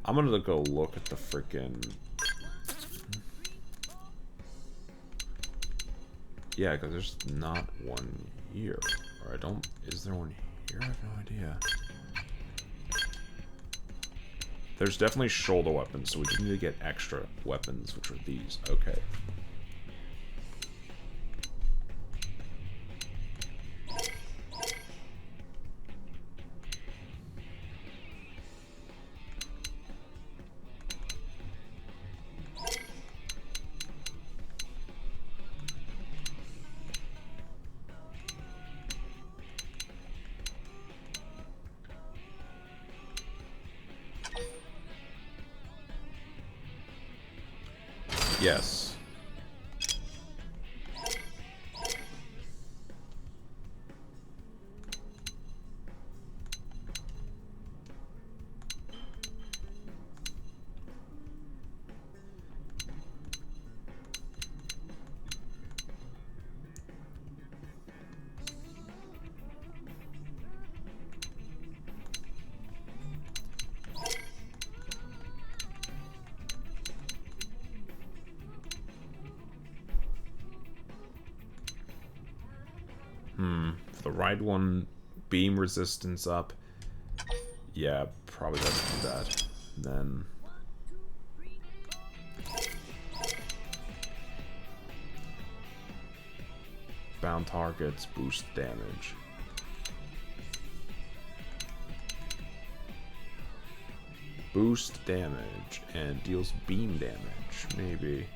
I'm gonna go look at the freaking... Yeah, because there's not one here. Or I don't... Is there one here? I have no idea. There's definitely shoulder weapons, so we just need to get extra weapons, which are these. Okay. Yes. The right one, beam resistance up. Yeah, probably let's do that. Then bound targets, boost damage. Boost damage and deals beam damage, maybe.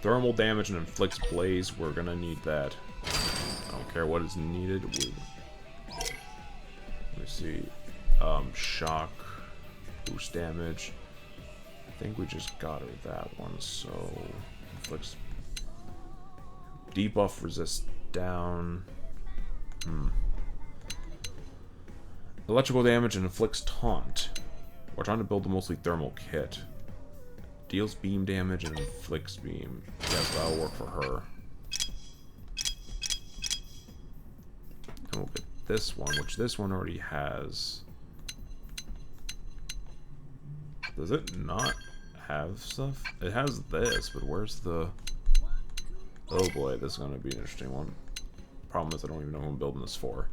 Thermal damage and inflicts blaze, we're gonna need that. I don't care what is needed. Let me see. Shock, boost damage. I think we just got her that one, so inflicts debuff, resist down. Electrical damage and inflicts taunt. We're trying to build a mostly thermal kit. Deals beam damage and inflicts beam. Yes, that'll work for her. And we'll get this one, which this one already has. Does it not have stuff? It has this, but where's the... Oh boy, this is going to be an interesting one. Problem is I don't even know who I'm building this for.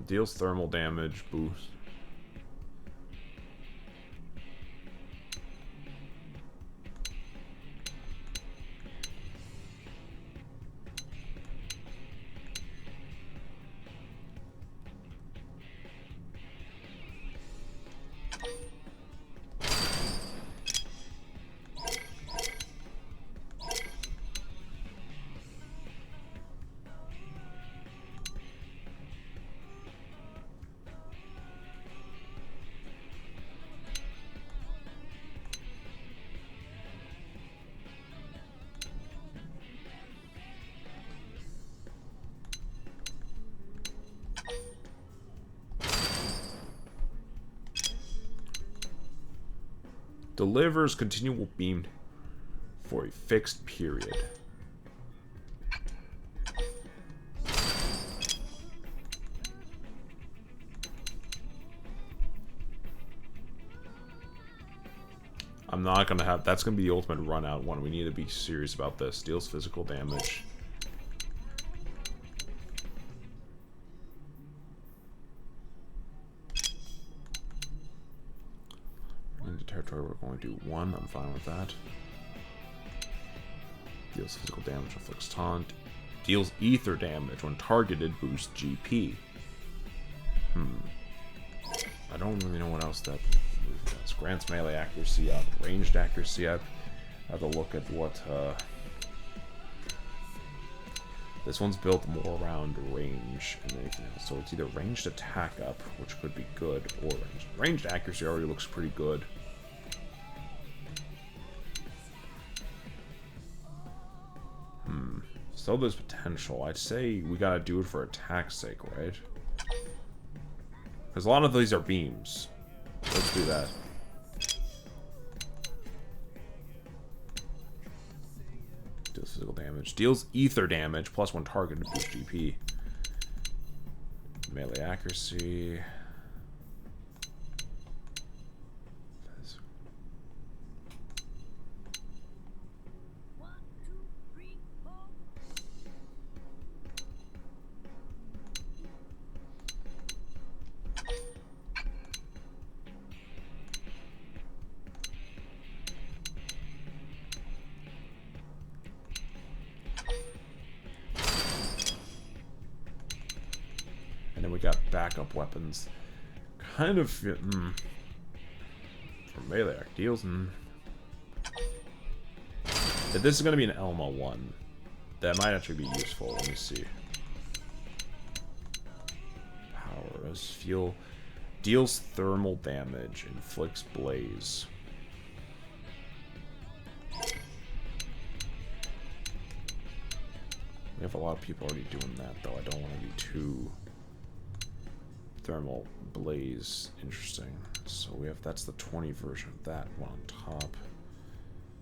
Deals thermal damage, boost. Delivers continual beam for a fixed period. I'm not gonna have... That's gonna be the ultimate run-out one. We need to be serious about this. Deals physical damage. Into territory, we're going to do 1. I'm fine with that. Deals physical damage, inflicts taunt. Deals ether damage when targeted, boosts GP. I don't really know what else that does. Grants melee accuracy up, ranged accuracy up. I have to look at what this one's built more around range and anything else. So it's either ranged attack up, which could be good, or ranged accuracy already looks pretty good. So there's potential. I'd say we gotta do it for attack's sake, right? Because a lot of these are beams. Let's do that. Deals physical damage. Deals ether damage, plus 1 target to boost GP. Melee accuracy. And then we got backup weapons. Kind of... for melee deals. If this is going to be an Elma one, that might actually be useful. Let me see. Power as fuel. Deals thermal damage. Inflicts blaze. We have a lot of people already doing that, though. I don't want to be too... Thermal blaze. Interesting. So we have... That's the 20 version of that one on top.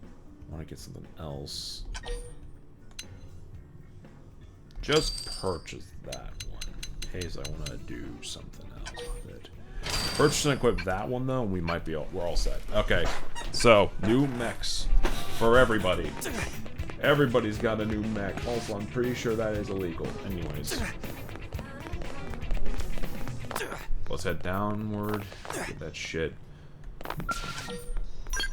I want to get something else. Just purchase that one. In case I want to do something else with it. Purchase and equip that one, though, and we might be... We're all set. Okay. So, new mechs. For everybody. Everybody's got a new mech. Also, I'm pretty sure that is illegal. Anyways. Let's head downward. Get that shit.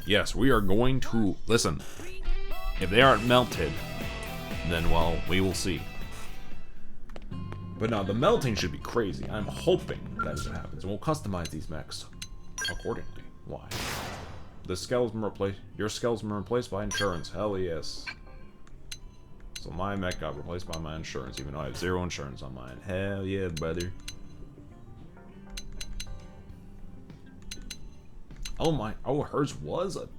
Yes, we are going to... Listen. If they aren't melted, then, well, we will see. But no, the melting should be crazy. I'm hoping that is what happens. And we'll customize these mechs accordingly. Why? The skeleton replaced... Your skeleton replaced by insurance. Hell yes. So my mech got replaced by my insurance, even though I have 0 insurance on mine. Hell yeah, brother. Oh my, oh, hers was a...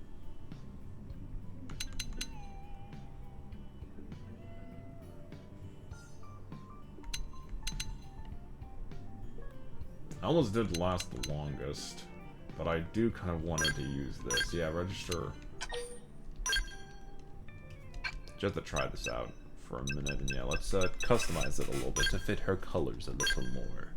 I almost did last the longest, but I do kind of wanted to use this. Yeah, register. Just to try this out for a minute, and yeah, let's customize it a little bit to fit her colors a little more.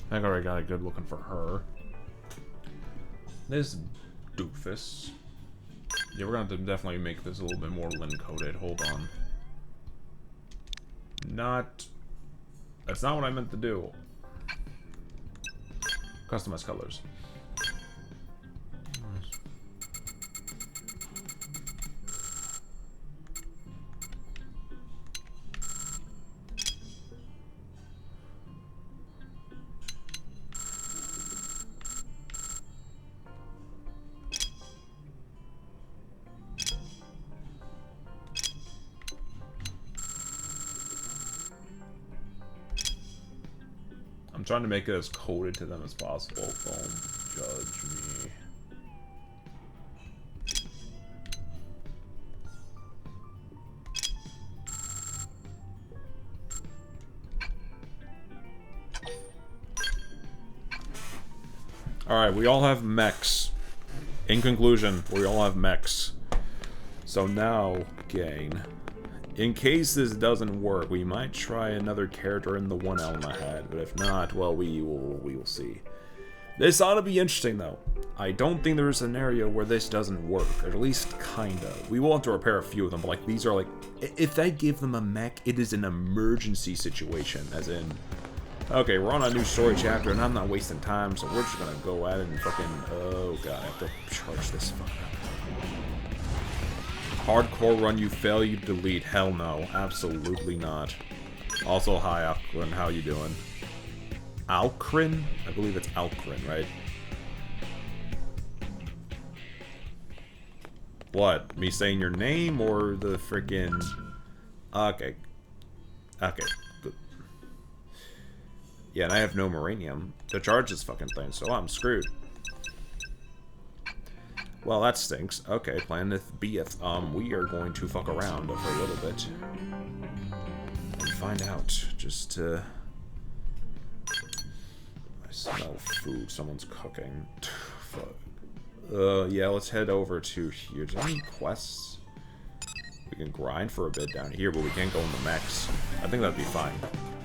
I think I already got a good looking for her. This doofus. Yeah, we're gonna have to definitely make this a little bit more lin-coded. Hold on. Not... That's not what I meant to do. Customize colors. trying to make it as coded to them as possible. Don't judge me. Alright, we all have mechs. In conclusion, we all have mechs. So now, gang, in case this doesn't work, we might try another character in the one Elm I had, but if not, well, we will see. This ought to be interesting, though. I don't think there's a scenario where this doesn't work, or at least kinda. We will have to repair a few of them, but like, these are like, if I give them a mech, it is an emergency situation, as in, okay, we're on a new story chapter, and I'm not wasting time, so we're just gonna go at it and fucking... Oh god, I have to charge this fucker. Hardcore run, you fail, you delete. Hell no, absolutely not. Also, hi, Alcrin, how you doing? Alcrin? I believe it's Alcrin, right? What? Me saying your name, or the freaking... Okay. Okay. Yeah, and I have no Moranium to charge this fucking thing, so I'm screwed. Well, that stinks. Okay, planeth beeth. We are going to fuck around for a little bit. And find out. Just to... I smell food. Someone's cooking. Fuck. Yeah, let's head over to here. Do any quests? We can grind for a bit down here, but we can't go in the mechs. I think that'd be fine.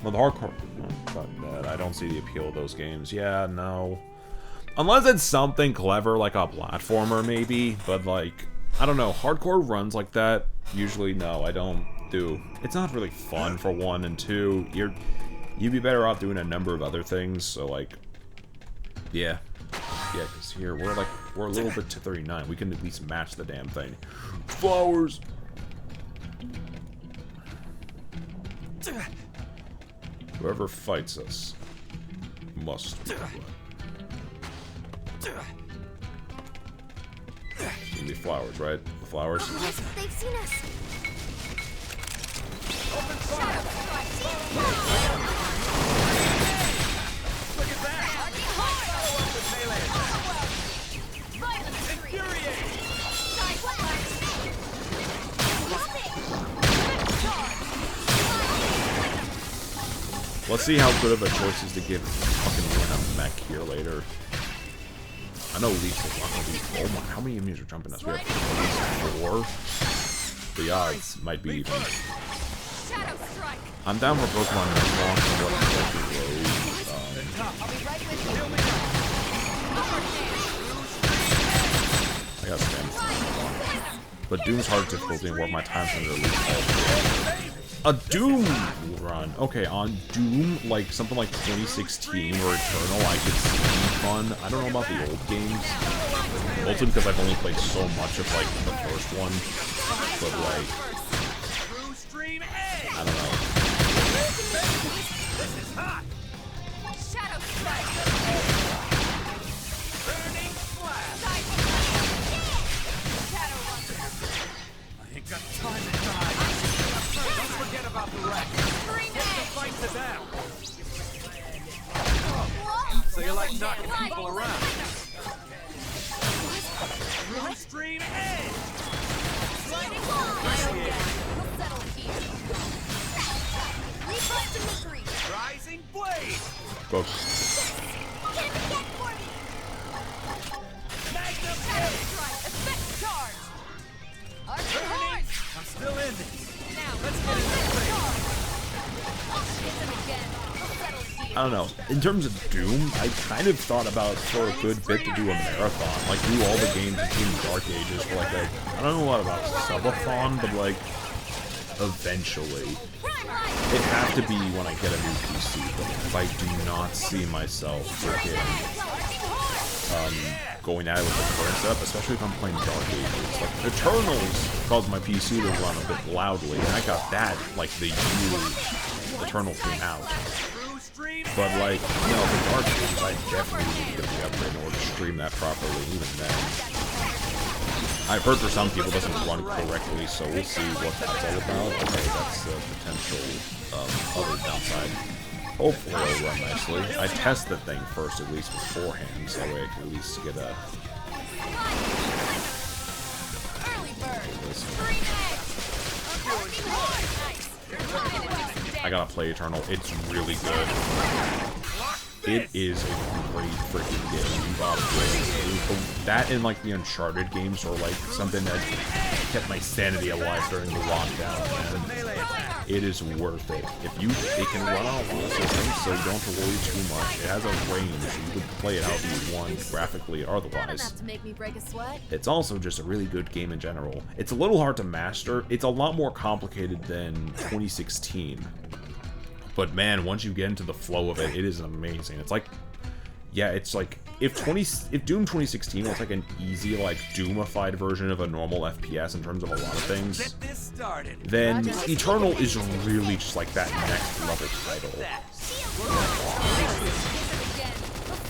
Well, the hardcore... Oh, fuck that. I don't see the appeal of those games. Yeah, no. Unless it's something clever, like a platformer, maybe. But, like, I don't know. Hardcore runs like that, usually, no, I don't do. It's not really fun, for one, and two, you'd be better off doing a number of other things, so, like... Yeah. Yeah, because here, we're a little bit to 39. We can at least match the damn thing. Flowers! Whoever fights us must be blood. Give me flowers, right? The flowers? They've seen us. Open fire! Look at that! Follow up with melee attack. Infuriate! Let's see how good of a choice is to give fucking Lynn a mech here later. I know Lisa's not gonna be. Oh my, how many enemies are jumping us? We have at least 4. The odds might be even. I'm down for Pokemon as long as what I'm like to I got spam. But Doom's hard difficulty and worth my time from the release. A Doom run. Okay, on Doom, like something like 2016 or Eternal, I could see fun. I don't know about the old games. Mostly because I've only played so much of like the first one. But like, I don't know. This is hot. Shadow strike. Burning blast. I ain't got time to die. Don't forget about the wreck. Get the fight to them. So you like knocking people around? Blue stream edge. Sliding ball. We'll settle here. Reflex to victory. Rising blade. Go. Magnum strike. Effect charge. Burning. I'm still in this. Let's get I don't know. In terms of Doom, I kind of thought about for a good bit to do a marathon, like do all the games including Dark Ages for like a, I don't know a lot about subathon, but like eventually. It'd have to be when I get a new PC, but if I do not see myself freaking going at it with the current setup, especially if I'm playing Dark Ages. Like, Eternals caused my PC to run a bit loudly, and I got that, like, the year Eternals came out. But, like, you know, for Dark Ages, I definitely need to get the upgrade in order to stream that properly, even then. I've heard for some people it doesn't run correctly, so we'll see what that's all about. Okay, that's a potential other downside. Hopefully it'll run nicely. I test the thing first, at least beforehand, so that way I can at least get a... I gotta play Eternal. It's really good. It is a great freaking game. You gotta play it. That and like the Uncharted games are like something that kept my sanity alive during the lockdown, man. It is worth it. It can run on a lot of systems, so you don't have to worry too much. It has a range, so you can play it however you want, graphically or otherwise. To make me break a sweat. It's also just a really good game in general. It's a little hard to master. It's a lot more complicated than 2016. But man, once you get into the flow of it, it is amazing. It's like, yeah, it's like if Doom 2016 was like an easy, like Doomified version of a normal FPS in terms of a lot of things, then Eternal is really just like that next level title.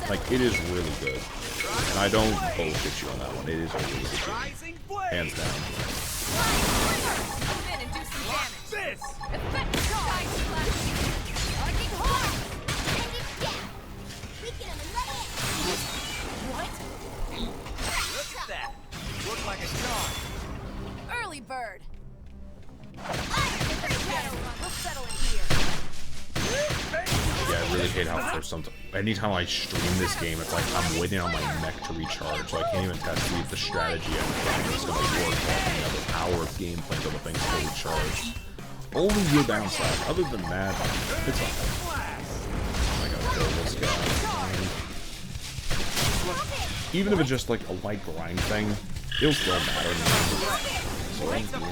Like, it is really good. And I don't bullshit you on that one. It is a really good game. Hands down. Look like a charm. Early bird. We'll settle it here. Yeah, I really hate how first anytime I stream this game, it's like I'm waiting on my mech to recharge, so I can't even test the strategy and if it's gonna work. The power of gameplay until the thing's fully charged. Only your downside. Other than that, it's fine. I gotta kill this guy. Even if it's just like a light grind thing, it'll still matter. So it's not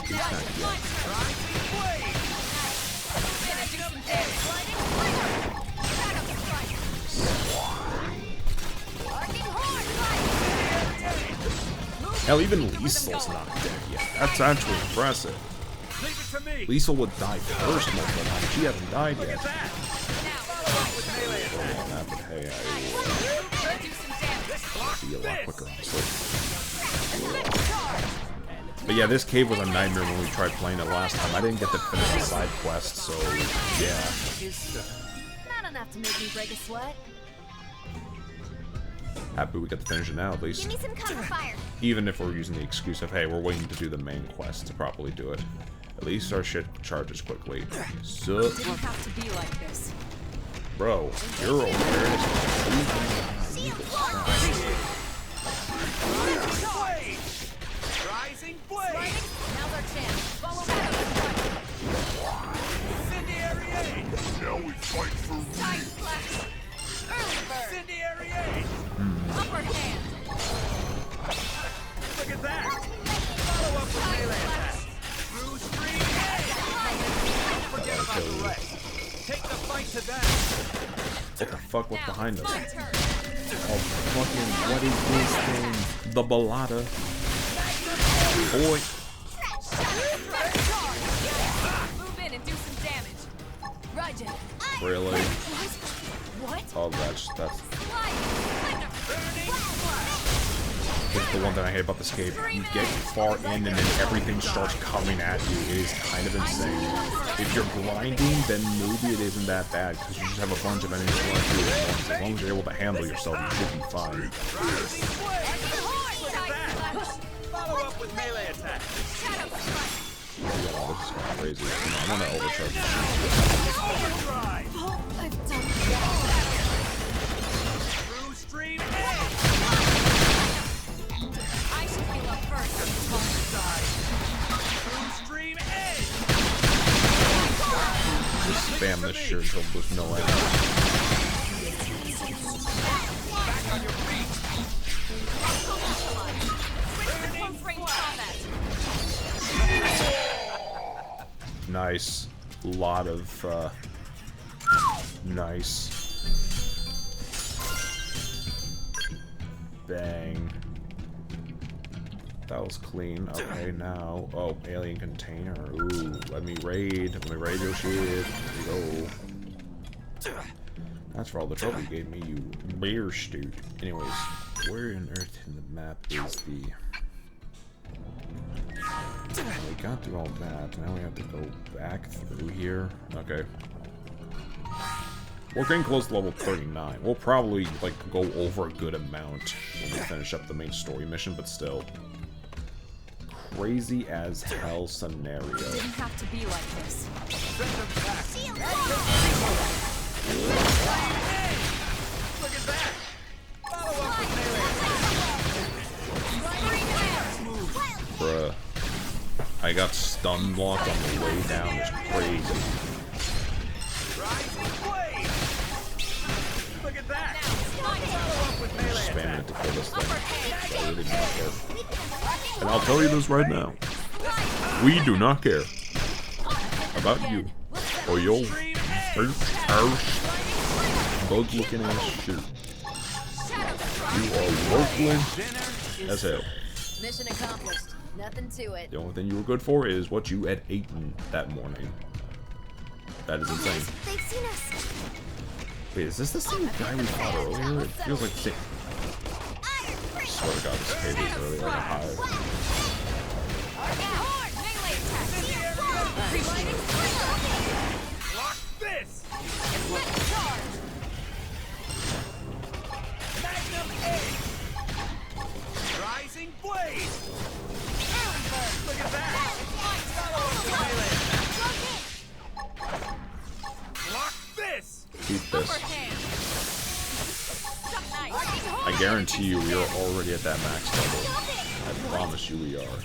yet. Hell, even Liesel's not dead yet. That's actually impressive. Liesel would die first most of the time. She hasn't died yet. But hey, I will be a lot quicker, honestly. But yeah, this cave was a nightmare when we tried playing it last time. I didn't get to finish the side quest, so yeah. Not enough to make me break a sweat. Happy we get to finish it now, at least. Give me some cover fire. Even if we're using the excuse of, hey, we're waiting to do the main quest to properly do it. At least our shit charges quickly. So, It didn't have to be like this. bro, you're over there. Rising blade. Now's our chance. Follow me. Incendiary aid. Now we fight for Time flash. Early bird. Incendiary aid. Upper hand. Look at that. Follow up with melee attack. Through stream aid. Forget about the rest. Take the fight to that. What the fuck was behind us? Oh, fucking, what is this thing? The Ballada. Boy. Move in and do some damage. Roger. Really? What? Oh, that's the one thing I hate about this game. You get far in and then everything starts coming at you. It is kind of insane. If you're grinding, then maybe it isn't that bad because you just have a bunch of enemies going through it. As long as you're able to handle yourself, you should be fine. Follow up with melee attack. Yeah, this is kind of crazy. I want to overcharge this. I've done Through stream A. I should heal up first. Through stream A. Just spam this shit until there's no end. Back on your feet. Close range combat. Nice. Lot of, nice. Bang. That was clean. Okay, now. Oh, alien container. Ooh, let me raid. Let me raid your shit. There we go. That's for all the trouble you gave me, you bear stute. Anyways, where on earth in the map is the... We got through all that. Now we have to go back through here. Okay. We're getting close to level 39. We'll probably, like, go over a good amount when we finish up the main story mission, but still. Crazy as hell scenario. It didn't have to be like this. Look at that! Follow up with Bruh. I got stun blocked on the way down. It's crazy. Look at that! Follow up with I'm just spamming it to kill this thing. I really do not care. And I'll tell you this right now. We do not care about you or your bug looking ass shit. You are worthless as hell. Mission accomplished. Nothing to it. The only thing you were good for is what you had eaten that morning. That is insane. They've seen us. Wait, is this the same guy we fought earlier? It feels like the same. I swear to God, this cave is really like a hive. Lock this! Magnum Egg! Rising Blade! Look at that! Lock this! Keep this. I guarantee you we are already at that max level. I promise you we are.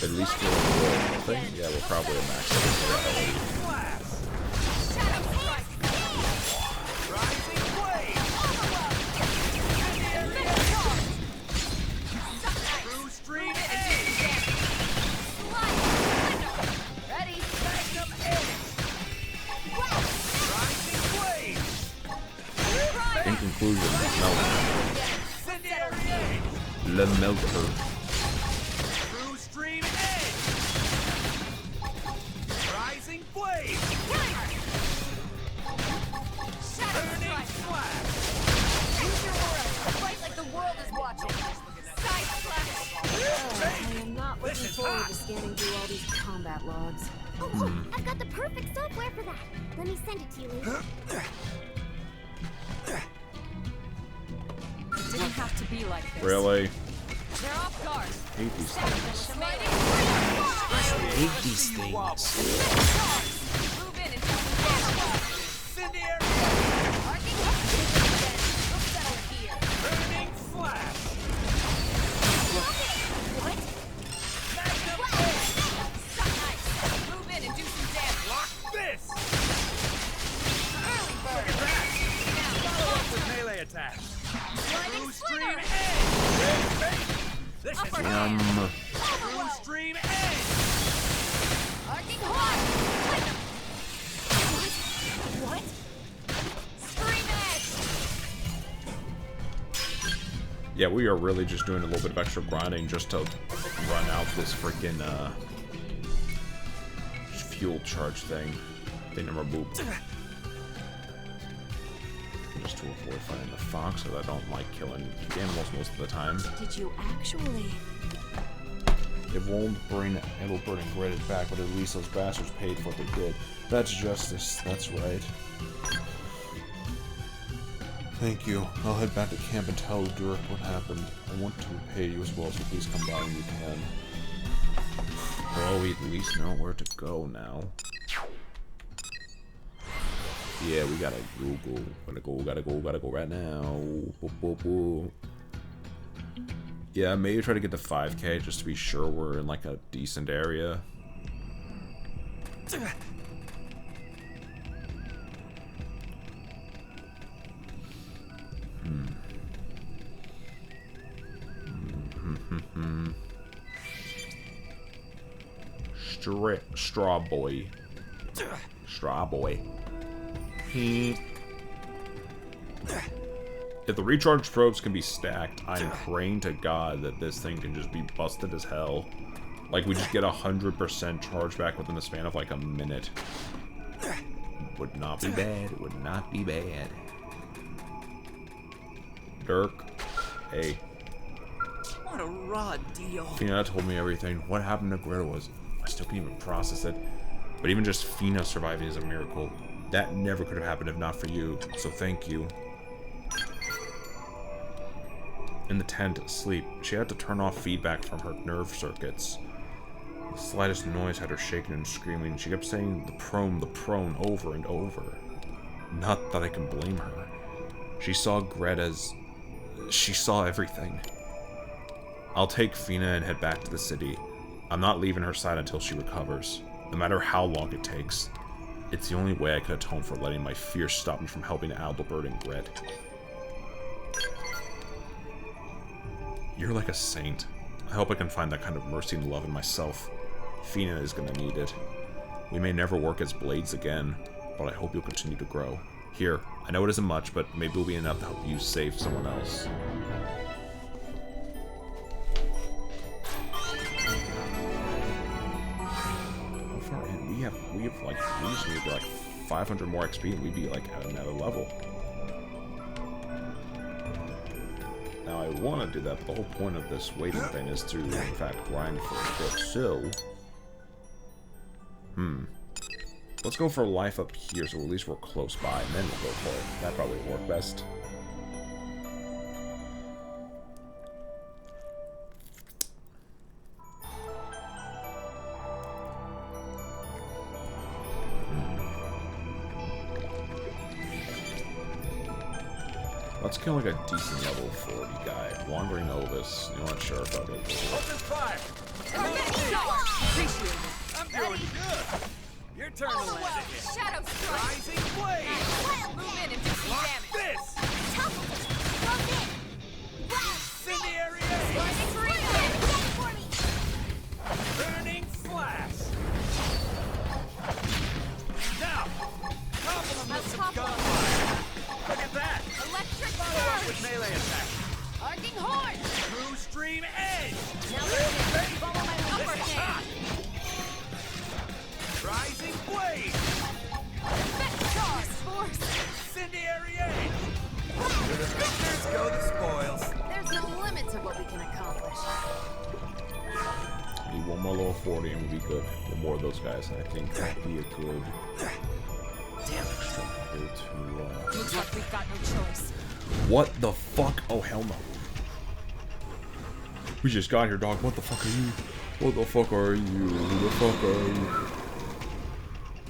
At least for the world thing? Yeah, we're probably at max level already. In conclusion, Le Melter. True Stream Edge! Rising Blade! Turning Flash! Use your aura. Fight like the world is watching. Side slash! I am not looking forward to scanning through all these combat logs. Oh, I've got the perfect software for that. Let me send it to you, Luke. It didn't have to be like this. Really? They're off guard. Hate these things. Hate these things. Move in and do some damage. Incendiary! Burning Flash! Magnum Egg! Move in and do some damage. Lock this! Look at that! Follow up with melee attack! True Stream Edge! This is True Stream Edge! Arcing Horn! What? Scream Edge! Yeah, we are really just doing a little bit of extra grinding just to run out this freaking fuel charge thing. They never boop. Just to avoid fighting the fox, because I don't like killing animals most of the time. Did you actually? It won't bring Gritted back, but at least those bastards paid for what they did. That's justice. That's right. Thank you. I'll head back to camp and tell Dirk what happened. I want to repay you as well, so please come by when you can. Well, we at least know where to go now. Yeah, we gotta go. Gotta go right now. Boop, boop, boop. Yeah, maybe try to get to 5K just to be sure we're in like a decent area. Straw boy. Straw boy. If the recharge probes can be stacked, I'm praying to God that this thing can just be busted as hell. Like, we just get 100% charge back within the span of like a minute. Would not be bad. It would not be bad. Dirk. Hey. What a raw deal. Fina told me everything. What happened to Greta was... I still can't even process it. But even just Fina surviving is a miracle. That never could have happened if not for you, so thank you. In the tent, asleep, she had to turn off feedback from her nerve circuits. The slightest noise had her shaking and screaming. She kept saying the prone over and over. Not that I can blame her. She saw Gret as... she saw everything. I'll take Fina and head back to the city. I'm not leaving her side until she recovers, no matter how long it takes. It's the only way I could atone for letting my fear stop me from helping Adalbert and Gret. You're like a saint. I hope I can find that kind of mercy and love in myself. Fina is gonna need it. We may never work as blades again, but I hope you'll continue to grow. Here, I know it isn't much, but maybe it'll be enough to help you save someone else. How far in? We just need like 500 more XP and we'd be like at another level. Now I want to do that, but the whole point of this waiting thing is to, in fact, grind for a bit. So, let's go for life up here, so at least we're close by, and then we'll go for it. That probably work best. Let's kill like a decent level 40 guy. Wandering Novice. You know what? Sure, fuck it. Open fire! Appreciate it. I'm doing good. Your turn to land again. Shadow strike. Rising blade. Move in and do some damage. This. Incendiary burning flash. Now, compliment with some gunfire. Look at that. Electric Follow up with melee attack. Arcing horn. True stream edge. Now follow my upper This is hand. hot. Rising blade. Effect charge. Force. Incendiary edge. There's go the spoils. There's no limit to what we can accomplish. Need one more level 40 and we'll be good. One more of those guys, I think that'd be a good... Looks like we've got no choice. What the fuck? Oh, hell no. We just got here, dog. What the fuck are you? What the fuck are you? Who the fuck are you?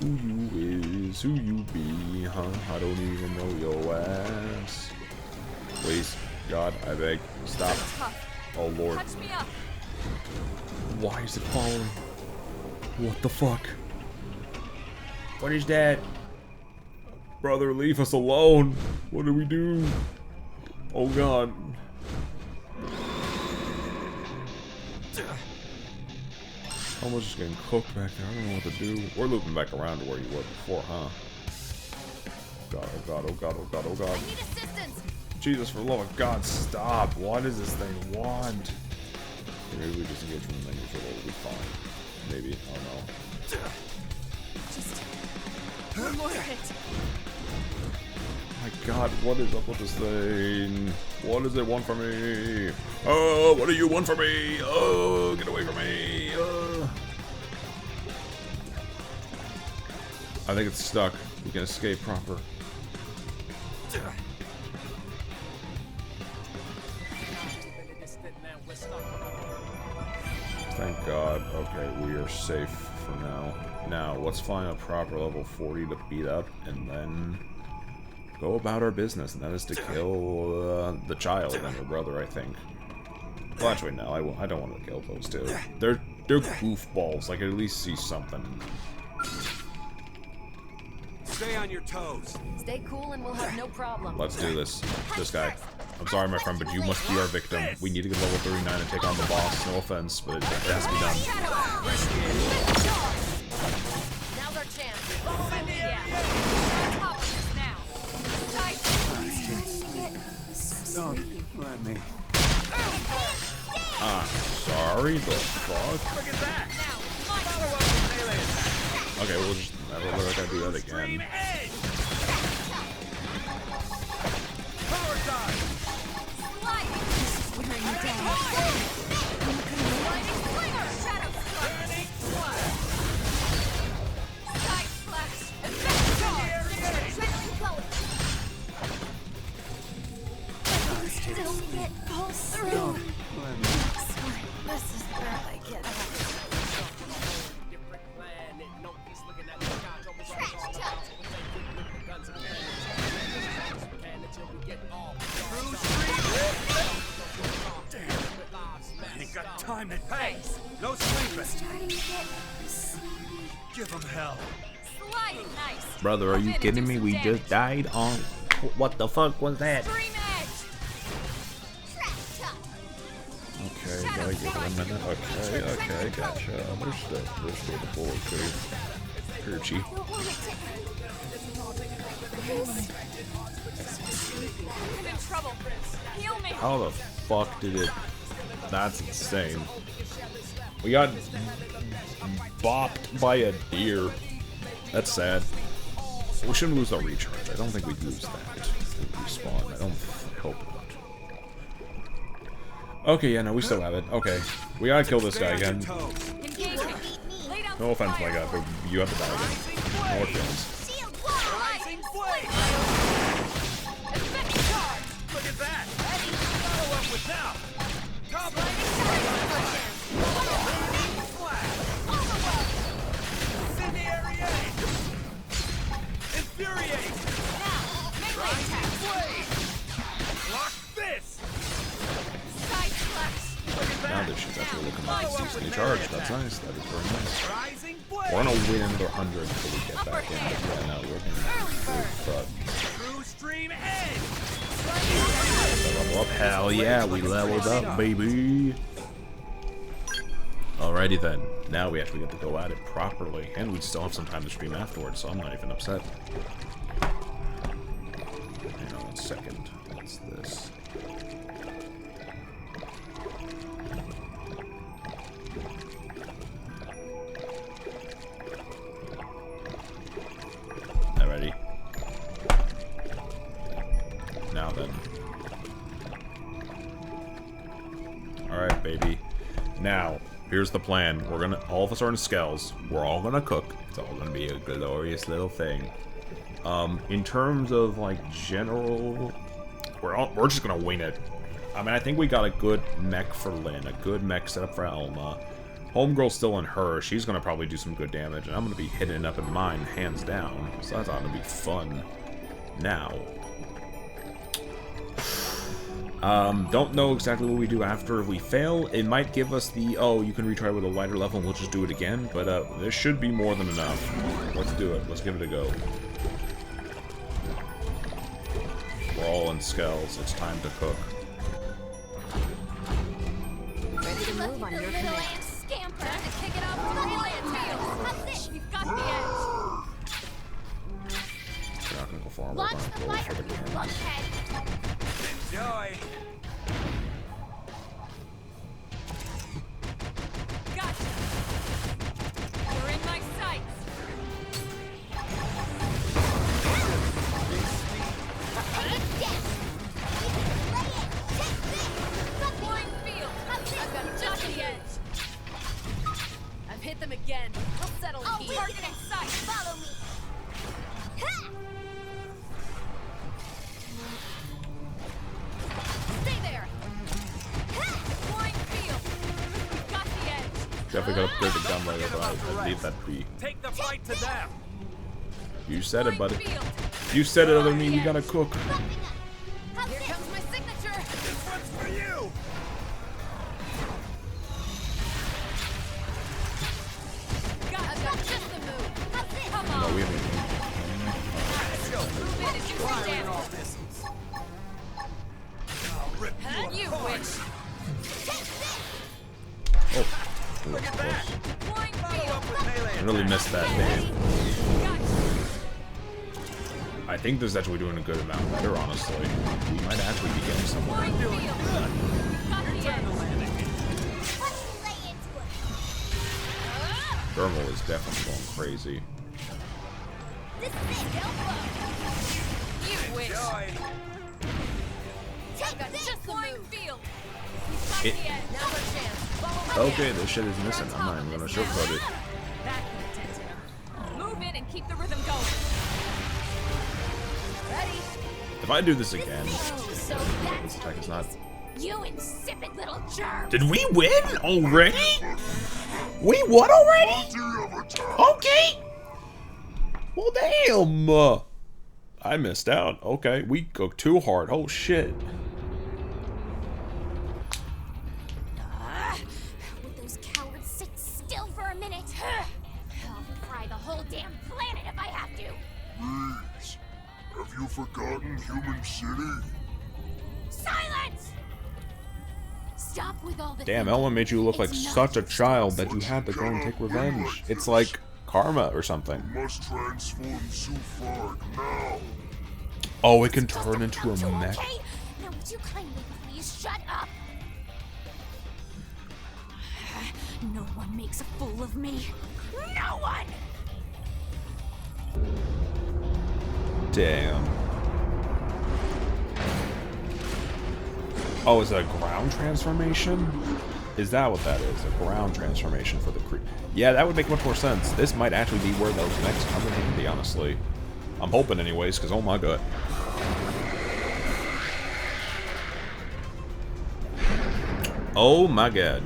Who you is? Who you be? Huh? I don't even know your ass. Please, God, I beg, stop. Oh, Lord. Touch me up. Why is it following? What the fuck? What is that? Brother, leave us alone. What do we do? Oh God. Almost just getting cooked back there. I don't know what to do. We're looping back around to where you were before, huh? God, oh God, oh God, oh God, oh God. I need assistance. Jesus, for the love of God, stop. What does this thing want? Maybe we just engage from the menu for a little, we'll be fine. Maybe, I don't know. Just one more hit. My God, what is up with this thing? What does it want from me? Oh, what do you want from me? Oh, get away from me. I think it's stuck. We can escape proper. Thank God. Okay, we are safe for now. Now, let's find a proper level 40 to beat up, and then go about our business, and that is to kill the child and her brother, I think. Well, actually, no, I don't want to kill those two. They're goofballs. I could at least see something. Stay on your toes. Stay cool and we'll have no problem. Let's do this. This guy. I'm sorry, my friend, but you must be our victim. We need to get level 39 and take on the boss. No offense, but it has to be done. Now's our chance. Don't let me. Sorry, the fuck? Look at that. Follow up with melee attack. Okay, we'll just never let that do that again. Power dive. Wearing you down. Lightning slinger. Shadow strike. Burning flash. Side slash. Effect charge. time that pays. No sleeping. Starting to get sleepy. Give them hell. Sliding nice. Brother, are you kidding me? We just died on... What the fuck was that? Okay, gotta give it a minute. Okay, gotcha. Understood. There's still the bullet too. Perchy. I'm in trouble. Heal me. How the fuck did it... That's insane. We got bopped by a deer. That's sad. We shouldn't lose our recharge. I don't think we'd lose that. We'd respawn. I don't hope not. Okay, yeah, no, we still have it. Okay. We gotta kill this guy again. No offense, my guy, but you have to die again. No offense. Look at that. Follow up with now. Top Incendiary aid. Infuriate. Rising blade. Block this. Now this shit's actually looking like decently charged. That's nice. That is very nice. We're gonna win another 100 until we get back in. Yeah, no, we're gonna True stream edge. level up. Hell yeah, we leveled up, baby. Alrighty then. Now we actually get to go at it properly, and we still have some time to stream afterwards, so I'm not even upset. Hang on 1 second. What's this? Alrighty. Now then. Alright, baby. Now, here's the plan. We're gonna, all of us are in Skells. We're all gonna cook. It's all gonna be a glorious little thing. In terms of, like, general... We're just gonna wing it. I mean, I think we got a good mech for Lynn, a good mech set up for Elma. Homegirl's still in her. She's gonna probably do some good damage, and I'm gonna be hitting it up in mine, hands down. So that's ought to be fun. Now... don't know exactly what we do after. If we fail, it might give us the, oh, you can retry with a lighter level and we'll just do it again, but there should be more than enough. Let's do it. Let's give it a go. We're all in Skells. It's time to cook. Ready to move on your command. Scamper to kick it off with the We've got the edge. We're not gonna go far. We're gonna go for the cannons. Enjoy. Gotcha. You're in my sights. I've hit them again. I'll settle here. Target in sight. Follow me. Stay there. Blind field. Got the edge. Definitely gotta upgrade the gun later, but I leave that be. Take the fight to them. You said it, buddy. You said it, other than me, we gotta cook. Here comes my signature. This one's for you. I've got just the move. Come on. No, we haven't. Let's go. Move in and do some Firing all damage. missiles. I'll rip you You apart. wish. Oh, Look at that. Blind Follow up field. with melee I really missed that, man. Gotcha. I think this is actually doing a good amount better, honestly. We might actually be getting somewhere. Blind field. Got the edge. Thermal is definitely going crazy. This is it. You wish. Enjoy. I've got just the Blind move. field. It, Now's our chance. Follow my okay, this shit is missing. I'm not even gonna sugarcoat it. That can attend to him. Move in and keep the rhythm going. Ready? If I do this again, So this attack is not. you insipid little germ. Did we win already? We won already? Okay. Well, damn. I missed out. Okay, we cooked too hard. Oh shit. forgotten human city? Silence! Stop with all the Damn, thinking. Ellen made you look like It's not such a just child us. that you had to go and take revenge. It's like karma or something. Must transform Zufar now. Oh, it can turn into a mech. Okay? Now would you kindly please shut up? No one makes a fool of me. No one! Damn. Oh, is it a ground transformation? Is that what that is? A ground transformation for the creep? Yeah, that would make much more sense. This might actually be where those mechs come in handy, honestly. I'm hoping anyways, because oh my god. Oh my god.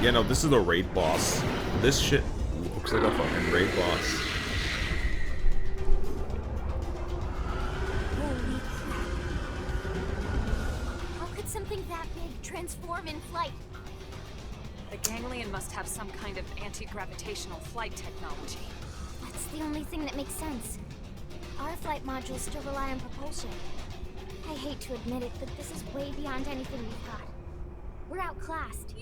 Yeah, no, this is the raid boss. This shit looks like a fucking raid boss. Holy crap. How could something that big transform in flight? The ganglion must have some kind of anti-gravitational flight technology. That's the only thing that makes sense. Our flight modules still rely on propulsion. I hate to admit it, but this is way beyond anything we've got. We're outclassed.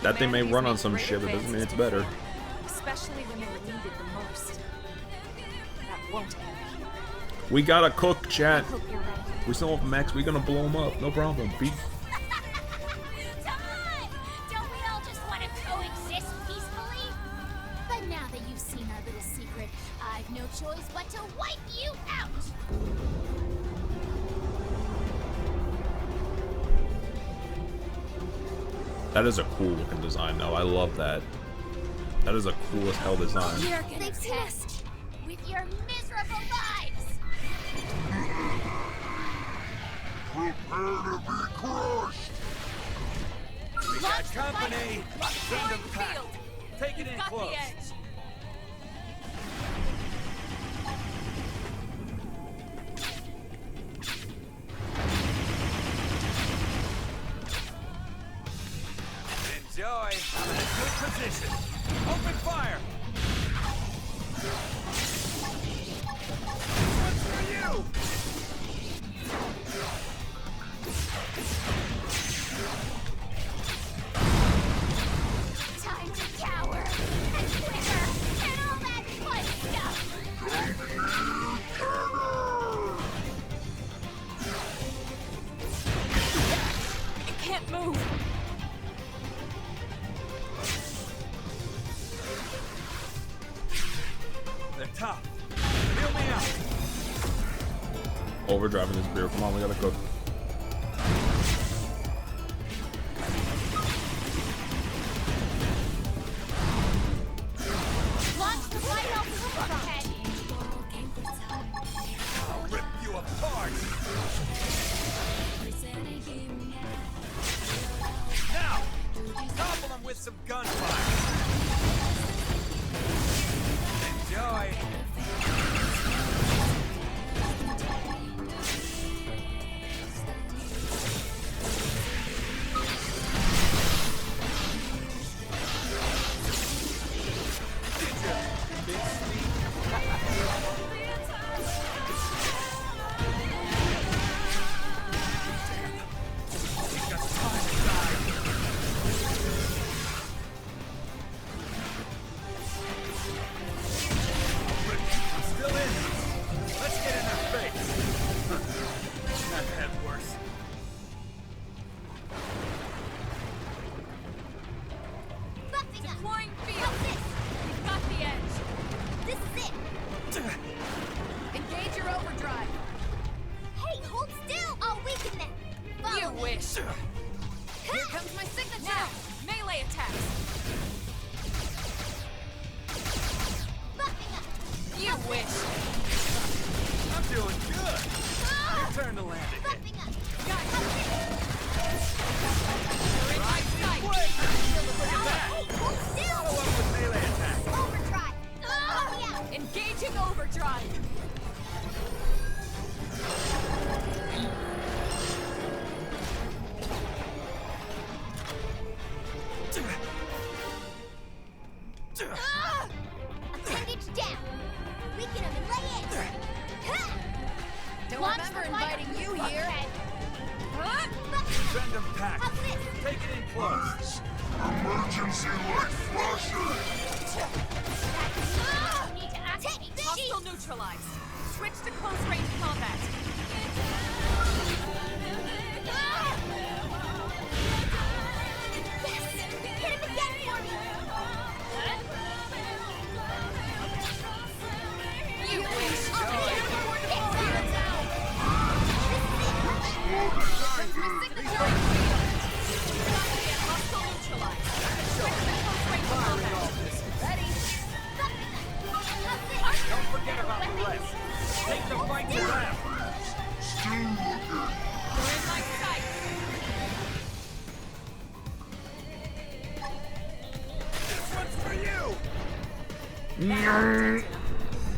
That they may run on some shit, but doesn't mean it's better. Especially when they're needed the most. That won't end here. We gotta cook, chat. I hope you're right. We still have mechs, we gonna blow them up, no problem. Come on! Don't we all just want to coexist peacefully? But now that you've seen our little secret, I've no choice but to wipe you out! That is a cool looking design though, I love that. That is a cool as hell design. You're gonna test with your miserable lives! Prepare to be crushed! We got company! Send them pack! Field. Take it in Got close! the edge. Enjoy! I'm in a good position! Open fire! What's for you? Time to cower! And quicker! And all that fun stuff! It can't move. They're tough. Feel me out. Overdriving this beer, come on, we gotta cook. Launch the flight off the rocket! I'll rip you apart! Now! Topple them with some gunfire! Enjoy! pack. Take it in close. Emergency light flashing! Hostile neutralized. Switch to close range combat. Hit him again for me! You wish. Hostile neutralized. Switch to close range combat. Ready? Don't forget about the rest. Take the fight to them. Still looking. You're in my sight. This one's for you!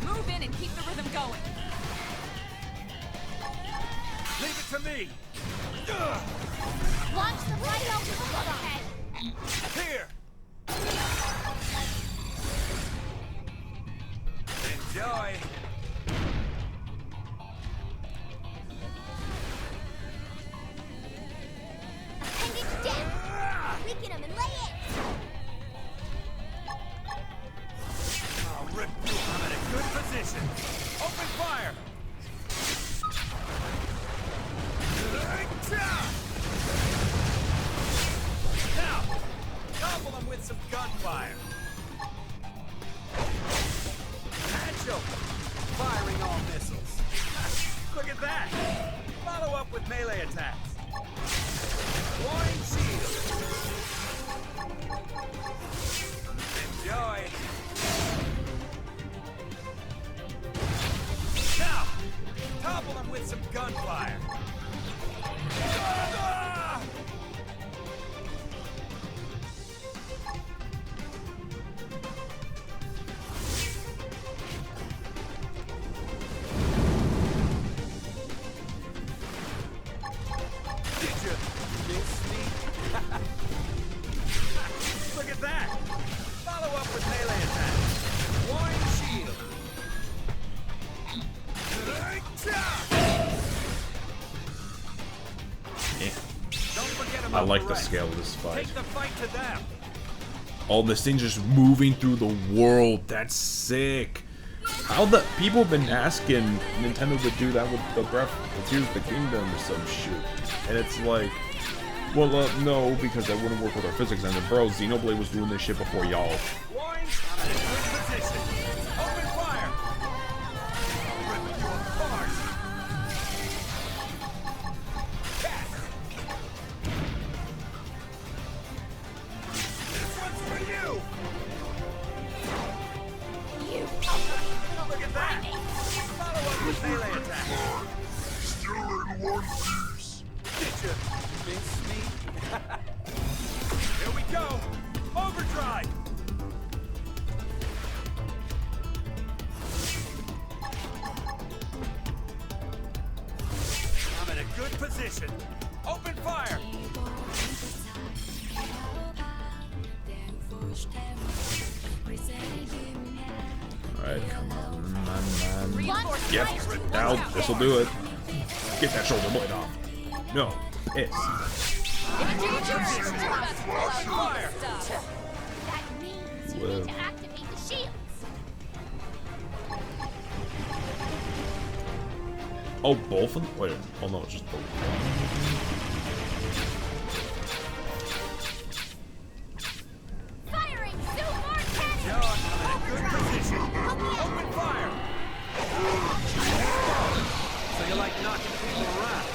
Move in and keep the rhythm going. Leave it to me! Launch the right over the head. Here! Enjoy! Appendage down! Weaken him and lay it! I'll rip you. I'm in a good position. Open fire! Now, gobble them with some gunfire. Match open. Firing all missiles. Look at that. Follow up with melee attacks. Warning shield. Enjoy. Now, topple them with some gunfire. Ah! Did you miss me? Look at that! Follow up with melee attack. Warning shield. I like the scale of this fight. Take the fight to them. All this thing just moving through the world. That's sick. How the people have been asking Nintendo to do that with the Breath of Tears of the Kingdom or some shit, and it's like, well, no, because that wouldn't work with our physics engine. Bro, Xenoblade was doing this shit before y'all. Warning, I'm in a good position. Open fire. I'll rip you apart. This one's for you. Look at that. Follow up with melee attack. Still in one piece. Did you miss me? Here we go. Overdrive. I'm in a good position. Open fire. Alright, come on, man. Yep, now this'll do it. Get that shoulder blade off. No, it's. Fire. That means you Whoa. need to activate the shields. Oh, both of them? Wait, oh no, it's just both. Firing super cannon! John, I'm in a good position. Open fire. So you like knocking people around?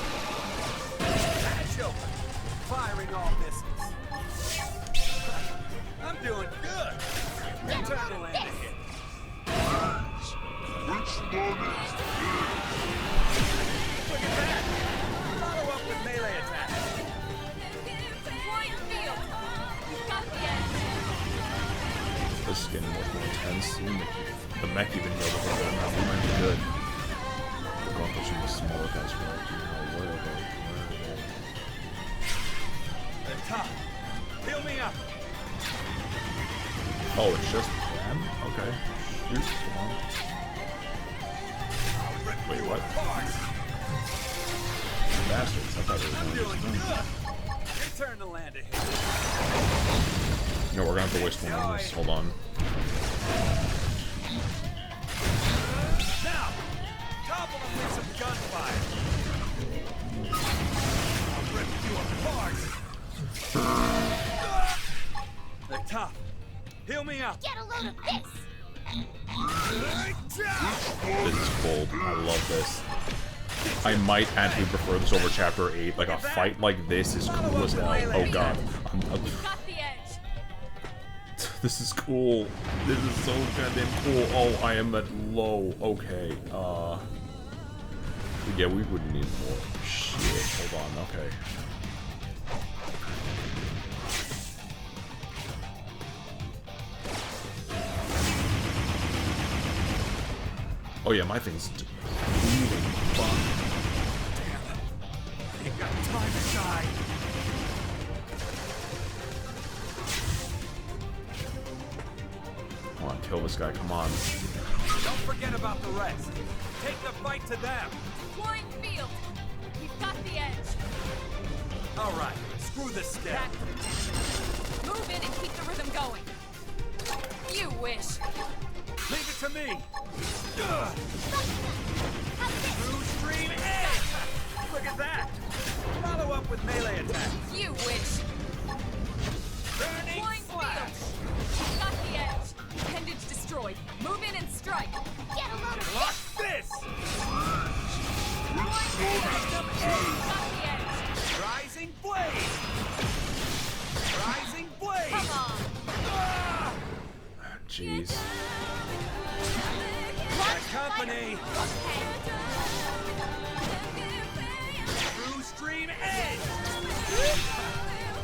Match open. Firing all missiles. I'm doing good. Time to land a hit. Which one is Look at that. Follow up with melee attack. Deploy your field. You've got the edge. This is getting much more intense. Even the mech even healed up a bit. Now we might be good. We're going for some of the smaller guys. We're like, you know, where are they? The top. Heal me up. Oh, it's just them? Okay. Shoot, come on. Wait, what? Bastards, I thought it was I'm going to doing just good. plan to hit. No, we're gonna have to waste one on this. Hold on. Now, topple them with some gunfire. I'll rip you apart. They're tough. Heal me up. Get a load of this. This is cool. I love this. I might actually prefer this over Chapter 8. Like, a fight like this is cool as hell. Oh god. This is cool. This is so goddamn cool. Oh, I am at low. Okay. Yeah, we would need more. Shit. Hold on. Okay. Oh yeah, my thing's bleeding. Fuck. Damn. Ain't got time to die. Come on, kill this guy. Come on. Don't forget about the rest. Take the fight to them. Flying field. We've got the edge. All right. Screw this scout. Move in and keep the rhythm going. You wish. Leave it to me. Blue stream edge. Look at that. Follow up with melee attack. You wish. Burning flash. We've got the edge. Appendage destroyed. Move in and strike. Get a load of Lock this. Custom edge. Got the edge. Rising blade. Rising blade. Come on. Jeez. Got company. Blue stream edge.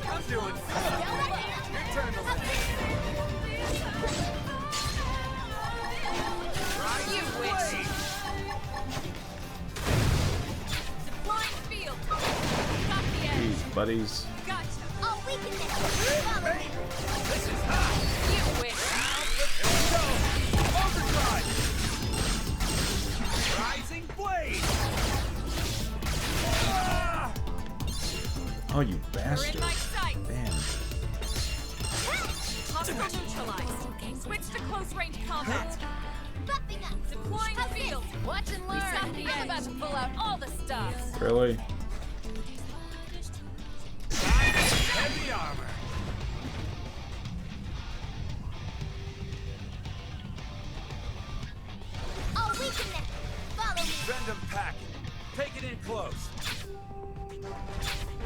I'm doing good. Your turn to lead. You wish. Deploying field. Got the edge. Jeez, buddies. Gotcha. Oh, we can make Hey, this is hot. You wish. Let's go. Overdrive. Rising blade. Ah! Oh, you You're in bastard. my sight. Damn. Hostile neutralized. Switch to close range combat. bumping up. Deploying field. Watch and learn. I'm about to pull out all the stops. Really? Heavy armor. Oh, we can now. Follow me. Send them packing. Take it in close.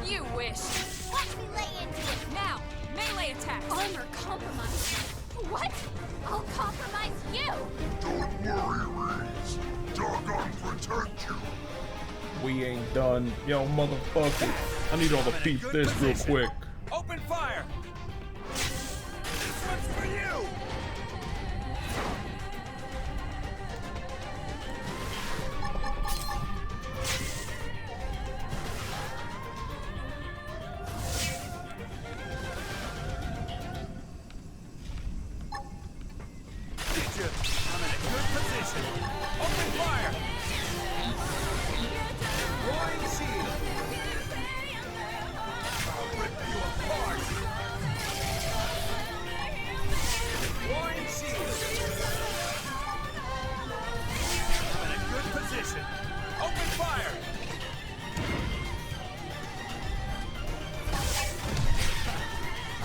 You wish. Watch me lay into it. Now, melee attack. Armor compromised. What? I'll compromise you. Don't worry, Reese. Doggone protect you. We ain't done. Yo, motherfucker. I need all the beef this real quick. Open fire. This one's for you. I'm in a good position. Open fire. Roaring shield. I'll rip you apart. Roaring shield. I'm in a good position. Open fire.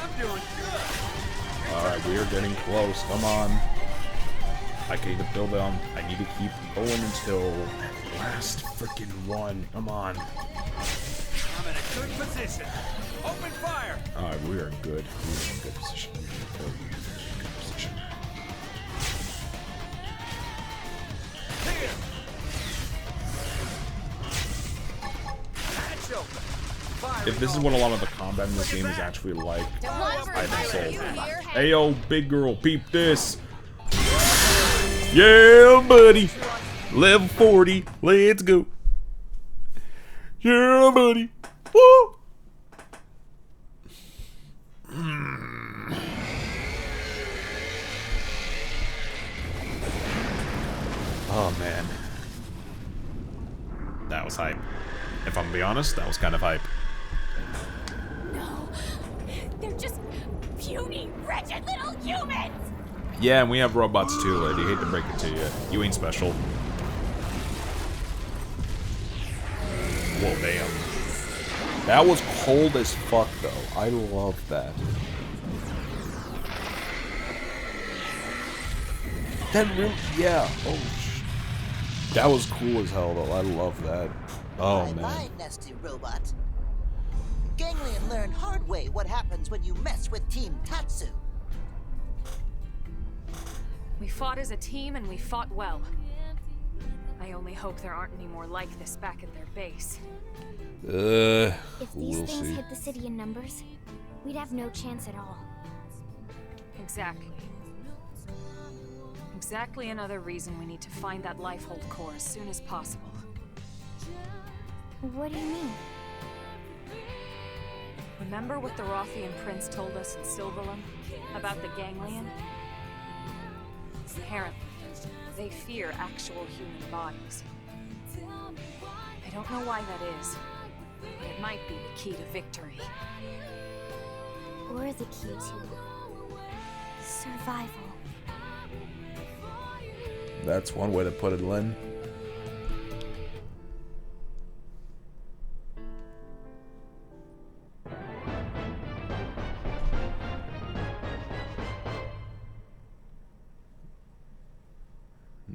I'm doing good. Alright, we are getting close. Come on. I need to build on. I need to keep going until that last freaking one. Come on. I'm in a good position. Open fire. Alright, we are good. We are in good position. We are in good position. Here. Hatch open. Fire If this is what a lot of the combat in this game is actually like, I've been sold. Hey, Ayo, big girl, peep this. Yeah, buddy. Level 40. Let's go. Yeah, buddy. Woo. Oh, man. That was hype. If I'm gonna be honest, that was kind of hype. no. They're just puny, wretched little humans! Yeah, and we have robots too, lady. Hate to break it to you. You ain't special. Whoa, damn. That was cold as fuck, though. I love that. That really, yeah. Oh, that was cool as hell, though. I love that. Oh, man. Bye, nasty robot. Ganglion learned hard way what happens when you mess with Team Tatsu. We fought as a team and we fought well. I only hope there aren't any more like this back at their base. If these we'll things see. hit the city in numbers, we'd have no chance at all. Exactly. Exactly another reason we need to find that Lifehold core as soon as possible. What do you mean? Remember what the Rothian prince told us in Silverlum about the Ganglion? Apparently, they fear actual human bodies. I don't know why that is, but it might be the key to victory. Or the key to survival. That's one way to put it, Lynn.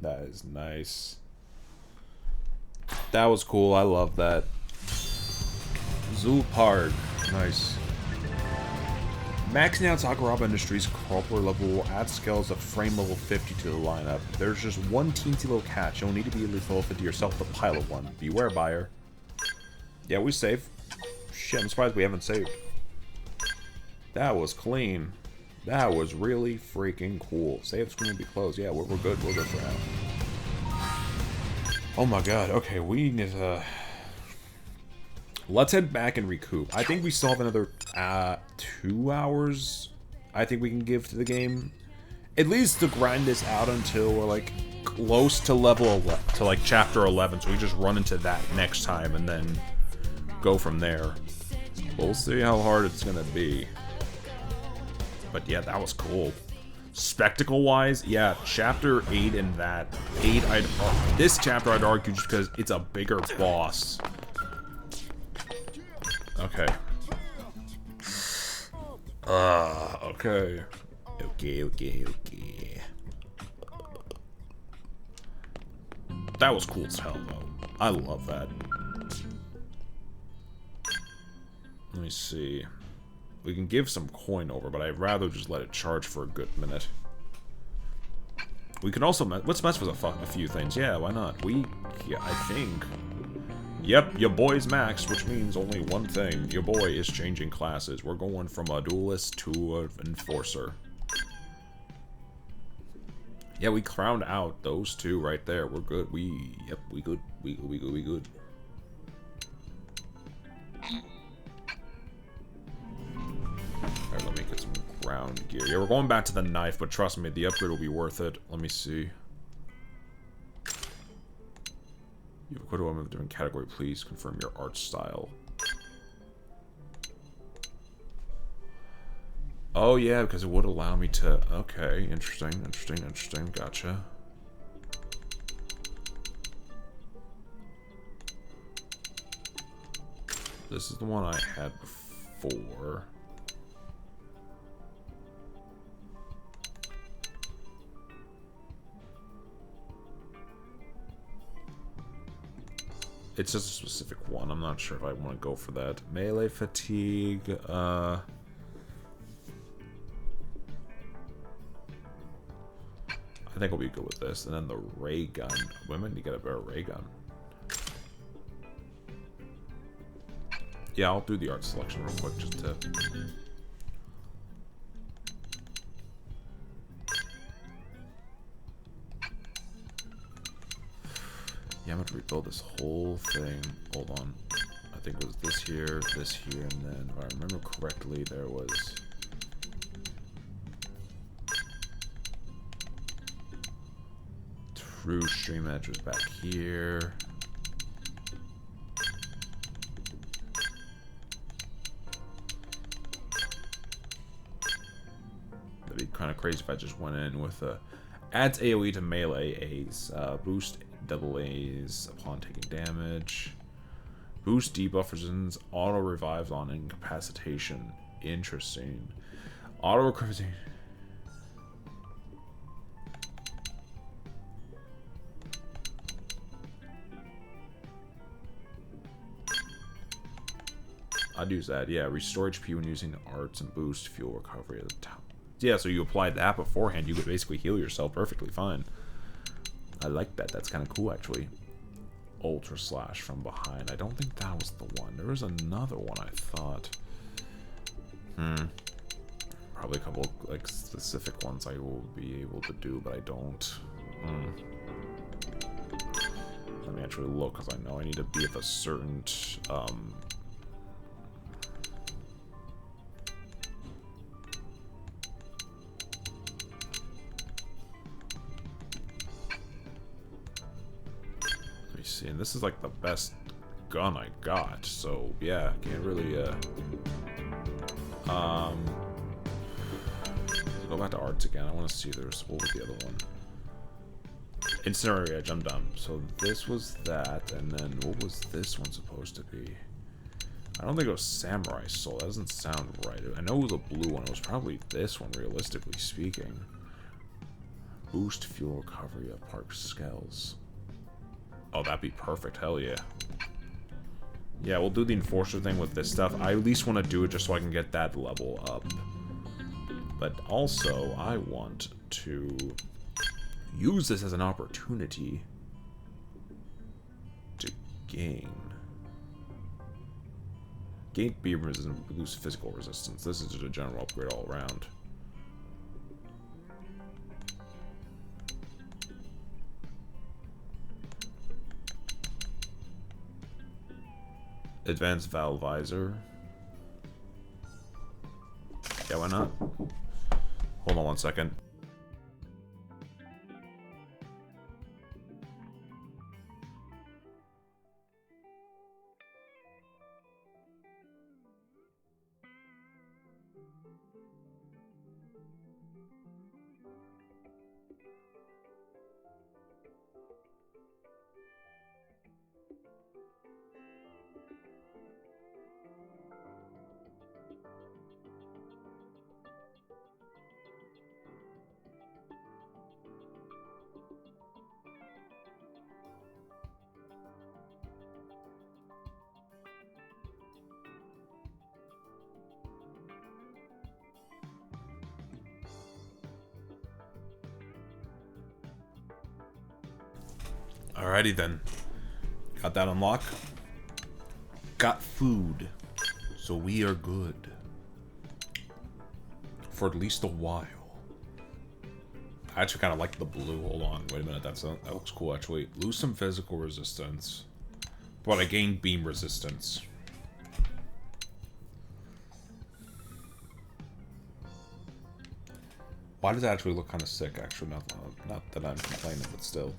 That is nice. That was cool. I love that. Zoo Park. Nice. Maxing out Sakuraba Industries crawler level add scales of frame level 50 to the lineup. There's just one teensy little catch. You'll need to be at least level 50 yourself to pilot one. Beware, buyer. Yeah, we save. Shit, I'm surprised we haven't saved. That was clean. That was really freaking cool. Save screen will be closed. Yeah, we're good. We're good for now. Oh my god. Okay, we need to... Let's head back and recoup. I think we still have another 2 hours I think we can give to the game. At least to grind this out until we're like close to level 11, to like chapter 11. So we just run into that next time and then go from there. We'll see how hard it's gonna be. But yeah, that was cool. Spectacle-wise, yeah, chapter 8 and that 8, this chapter I'd argue just because it's a bigger boss. Okay. Okay. Okay. That was cool as hell, though. I love that. Let me see. We can give some coin over, but I'd rather just let it charge for a good minute. We can also let's mess with a few things. Yeah, why not? Yeah, I think. Yep, your boy's maxed, which means only one thing. Your boy is changing classes. We're going from a duelist to an enforcer. Yeah, we crowned out those two right there. We're good. Yep, we good. We good. Alright, let me get some ground gear. Yeah, we're going back to the knife, but trust me, the upgrade will be worth it. Let me see. You have quite a woman of a different category. Please confirm your art style. Oh, yeah, because it would allow me to... Okay, interesting. Gotcha. This is the one I had before. It's just a specific one. I'm not sure if I want to go for that. Melee fatigue, I think we'll be good with this. And then the ray gun. Women, you get a better ray gun. Yeah, I'll do the art selection real quick just to... Yeah, I'm going to rebuild this whole thing. Hold on. I think it was this here, and then, if I remember correctly, there was... True stream edge was back here. kind of crazy if I just went in with adds AoE to melee A's, boost double A's upon taking damage, boost debuff resistance, auto revives on incapacitation. Interesting. Auto recovery. I'd use that. Yeah, restore HP when using arts and boost fuel recovery at the top. Yeah, so you applied that beforehand, you could basically heal yourself perfectly fine. I like that. That's kind of cool, actually. Ultra slash from behind. I don't think that was the one. There was another one, I thought. Probably a couple like specific ones I will be able to do, but I don't. Let me actually look, because I know I need to be at a certain let me see, and this is like the best gun I got, so yeah, can't really go back to arts again. I want to see there's what was the other one? Incendiary Edge, I'm done. So this was that, and then what was this one supposed to be? I don't think it was Samurai Soul. That doesn't sound right. I know it was a blue one. It was probably this one, realistically speaking. Boost fuel recovery of Park Skells. Oh, that'd be perfect. Hell yeah. Yeah, we'll do the Enforcer thing with this stuff. I at least want to do it just so I can get that level up. But also, I want to use this as an opportunity to gain beam resistance, lose physical resistance. This is just a general upgrade all around. Advanced Valve Visor. Yeah, why not? Hold on one second. Alrighty then. Got that unlocked. Got food. So we are good. For at least a while. I actually kind of like the blue. Hold on. Wait a minute. That looks cool, actually. Lose some physical resistance. But I gain beam resistance. Why does that actually look kind of sick, actually? Not that I'm complaining, but still.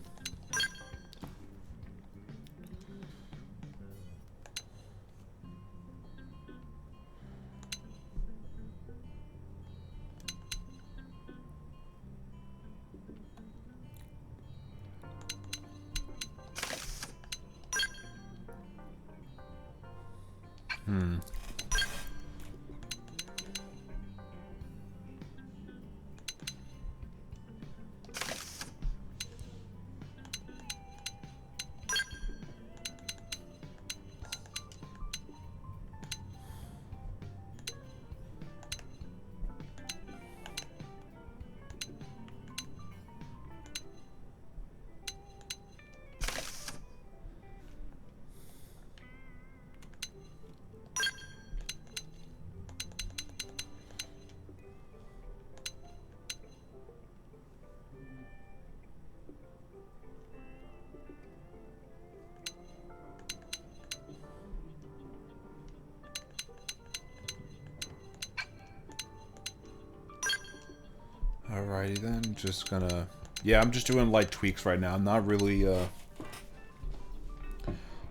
Alrighty then, just gonna... Yeah, I'm just doing light tweaks right now. I'm not really,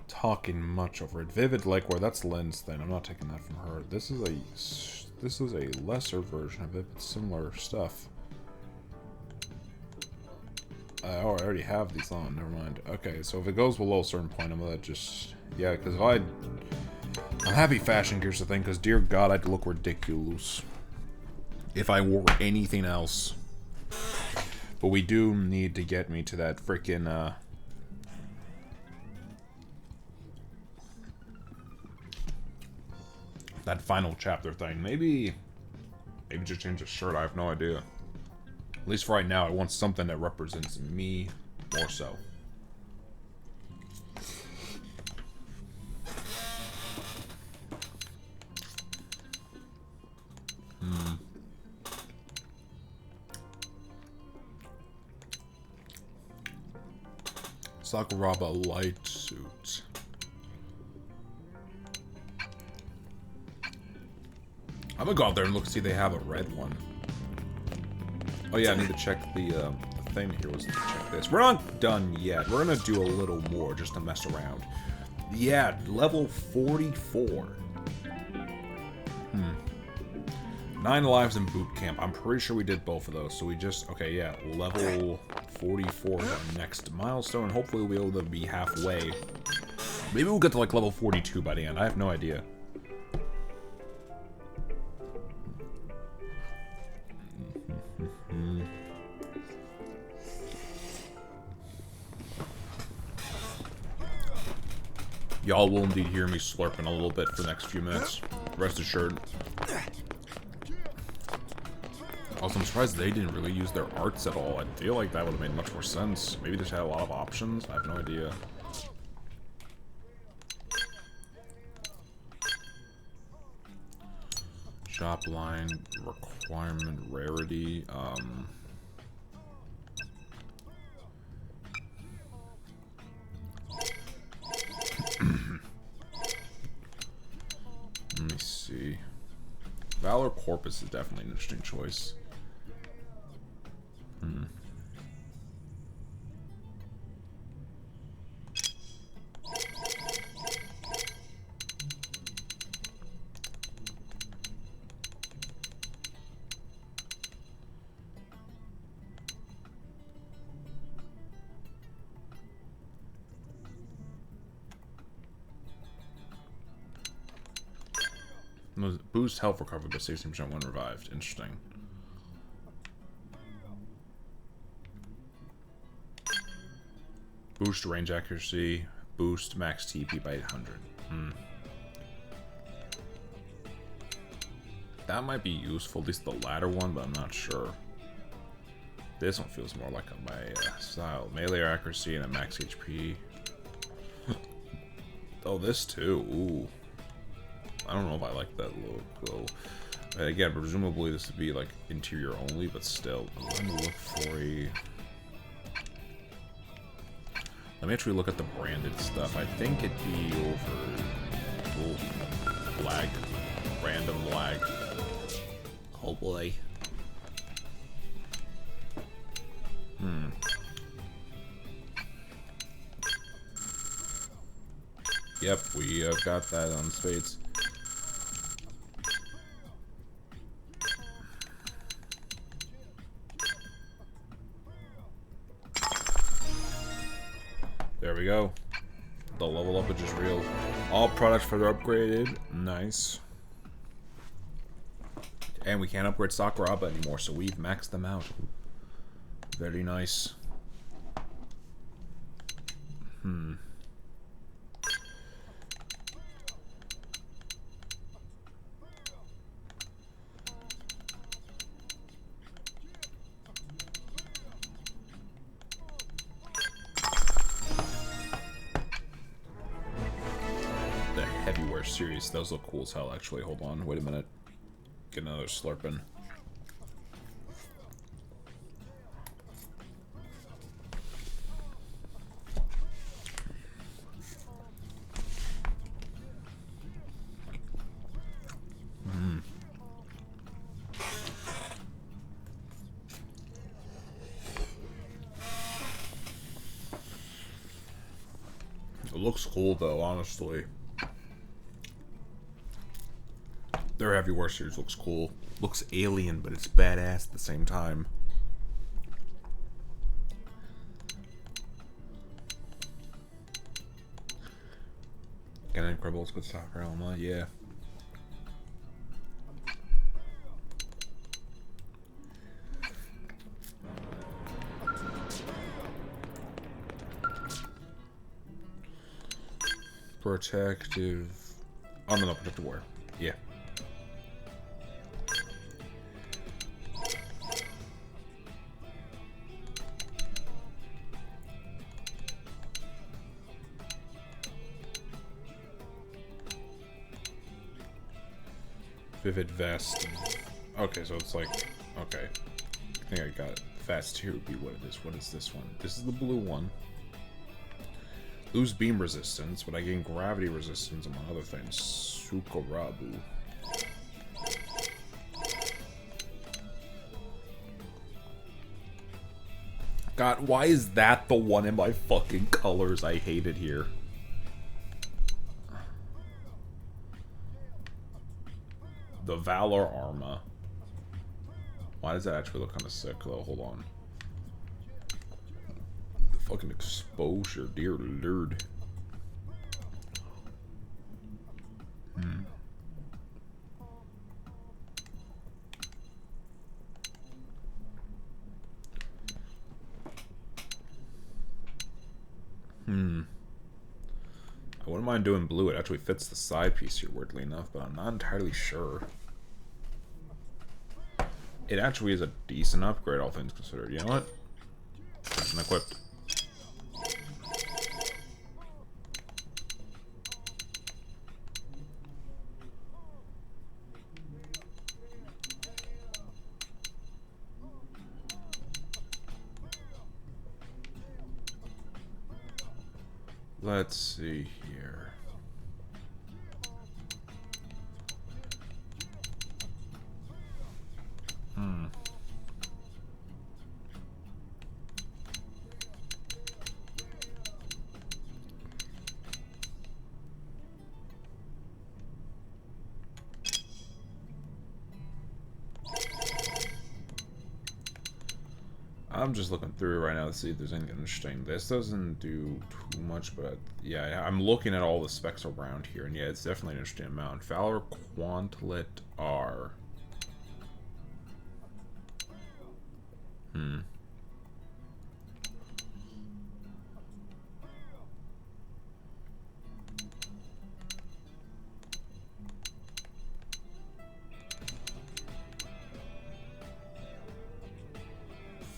talking much over it. Vivid Lakeware, that's Lynn's thing. I'm not taking that from her. This is a lesser version of it, but similar stuff. I already have these on. Never mind. Okay, so if it goes below a certain point, I'm gonna just... Yeah, because if I'm happy fashion gear's the thing, because dear God, I'd look ridiculous if I wore anything else. But we do need to get me to that frickin', that final chapter thing. Maybe just change the shirt. I have no idea. At least for right now, I want something that represents me more so. Sakuraba light suit. I'm gonna go out there and look see if they have a red one. Oh yeah, I need to check the thing here was to check this. We're not done yet. We're gonna do a little more just to mess around. Yeah, level 44. 9 lives in boot camp. I'm pretty sure we did both of those. So we just, okay, yeah, level 44 is our next milestone. And hopefully we'll be able to be halfway. Maybe we'll get to like level 42 by the end. I have no idea. Y'all will indeed hear me slurping a little bit for the next few minutes. Rest assured. Also, I'm surprised they didn't really use their arts at all. I feel like that would have made much more sense. Maybe they just had a lot of options. I have no idea. Shop line, requirement, rarity, let me see. Valor Corpus is definitely an interesting choice. Boost health recovery by 16% when revived. Interesting. Boost range accuracy. Boost max TP by 800. That might be useful, at least the latter one, but I'm not sure. This one feels more like my style. Melee accuracy and a max HP. Oh, this too. Ooh. I don't know if I like that look, though. Again, presumably this would be, like, interior only, but still. Let me look for a... Let me actually look at the branded stuff. I think it'd be over... Ooh. Lag. Random lag. Oh, boy. Yep, we got that on spades. There we go. The level up is just real. All products further upgraded. Nice. And we can't upgrade Sakuraba anymore, so we've maxed them out. Very nice. Series, those look cool as hell, actually. Hold on, wait a minute. Get another slurping. It looks cool, though, honestly. Their Heavy War series looks cool. Looks alien, but it's badass at the same time. An incredible good soccer Elma, yeah. Protective. Oh no, protective wear. Yeah. Vivid vest. Okay, so it's like, okay. I think I got it. Vest here would be what it is. What is this one? This is the blue one. Lose beam resistance, but I gain gravity resistance among other things. Sukarabu. God, why is that the one in my fucking colors I hated here? The Valor Arma. Why does that actually look kind of sick, though? Hold on. The fucking exposure, dear lord. I wouldn't mind doing blue. It actually fits the side piece here, weirdly enough, but I'm not entirely sure. It actually is a decent upgrade, all things considered. You know what? It's unequipped. Let's see here. I'm just looking through right now to see if there's anything interesting. This doesn't do too much, but yeah, I'm looking at all the specs around here, and yeah, it's definitely an interesting amount. Valor Quantlet R.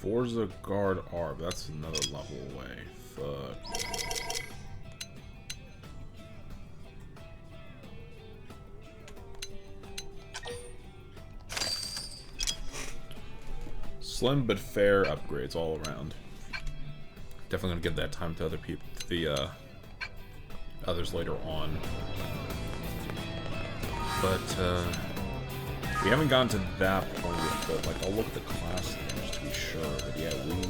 Forza Guard R, but that's another level away. Fuck. Slim but fair upgrades all around. Definitely gonna give that time to other people, the others later on. But we haven't gotten to that point yet, but like I'll look at the class just to be sure. But yeah, we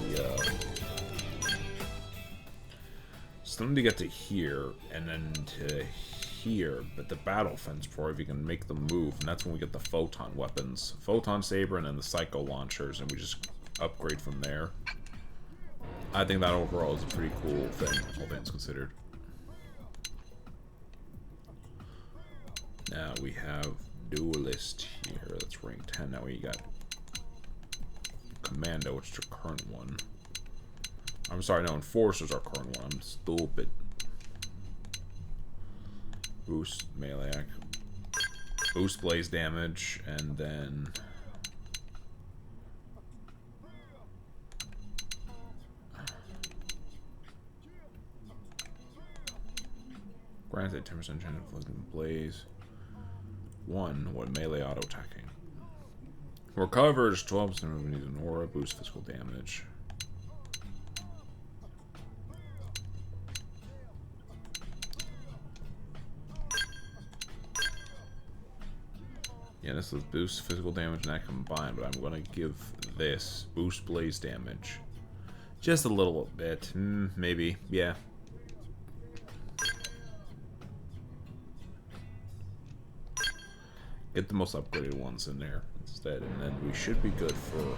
still need to get to here and then to here, but the battle fence before if you can make the move, and that's when we get the photon weapons. Photon saber and then the psycho launchers, and we just upgrade from there. I think that overall is a pretty cool thing, all things considered. Now we have Duelist here, that's rank 10. Now we got Commando, which is our current one. I'm sorry, no, Enforcer's our current one. I'm stupid. Boost melee, boost blaze damage, and then granted 10% chance of losing blaze. What melee auto attacking. Recovers 12% of needs an aura, boost physical damage. Yeah, this is boost physical damage and that combined, but I'm gonna give this boost blaze damage. Just a little bit, maybe, yeah. Get the most upgraded ones in there instead, and then we should be good for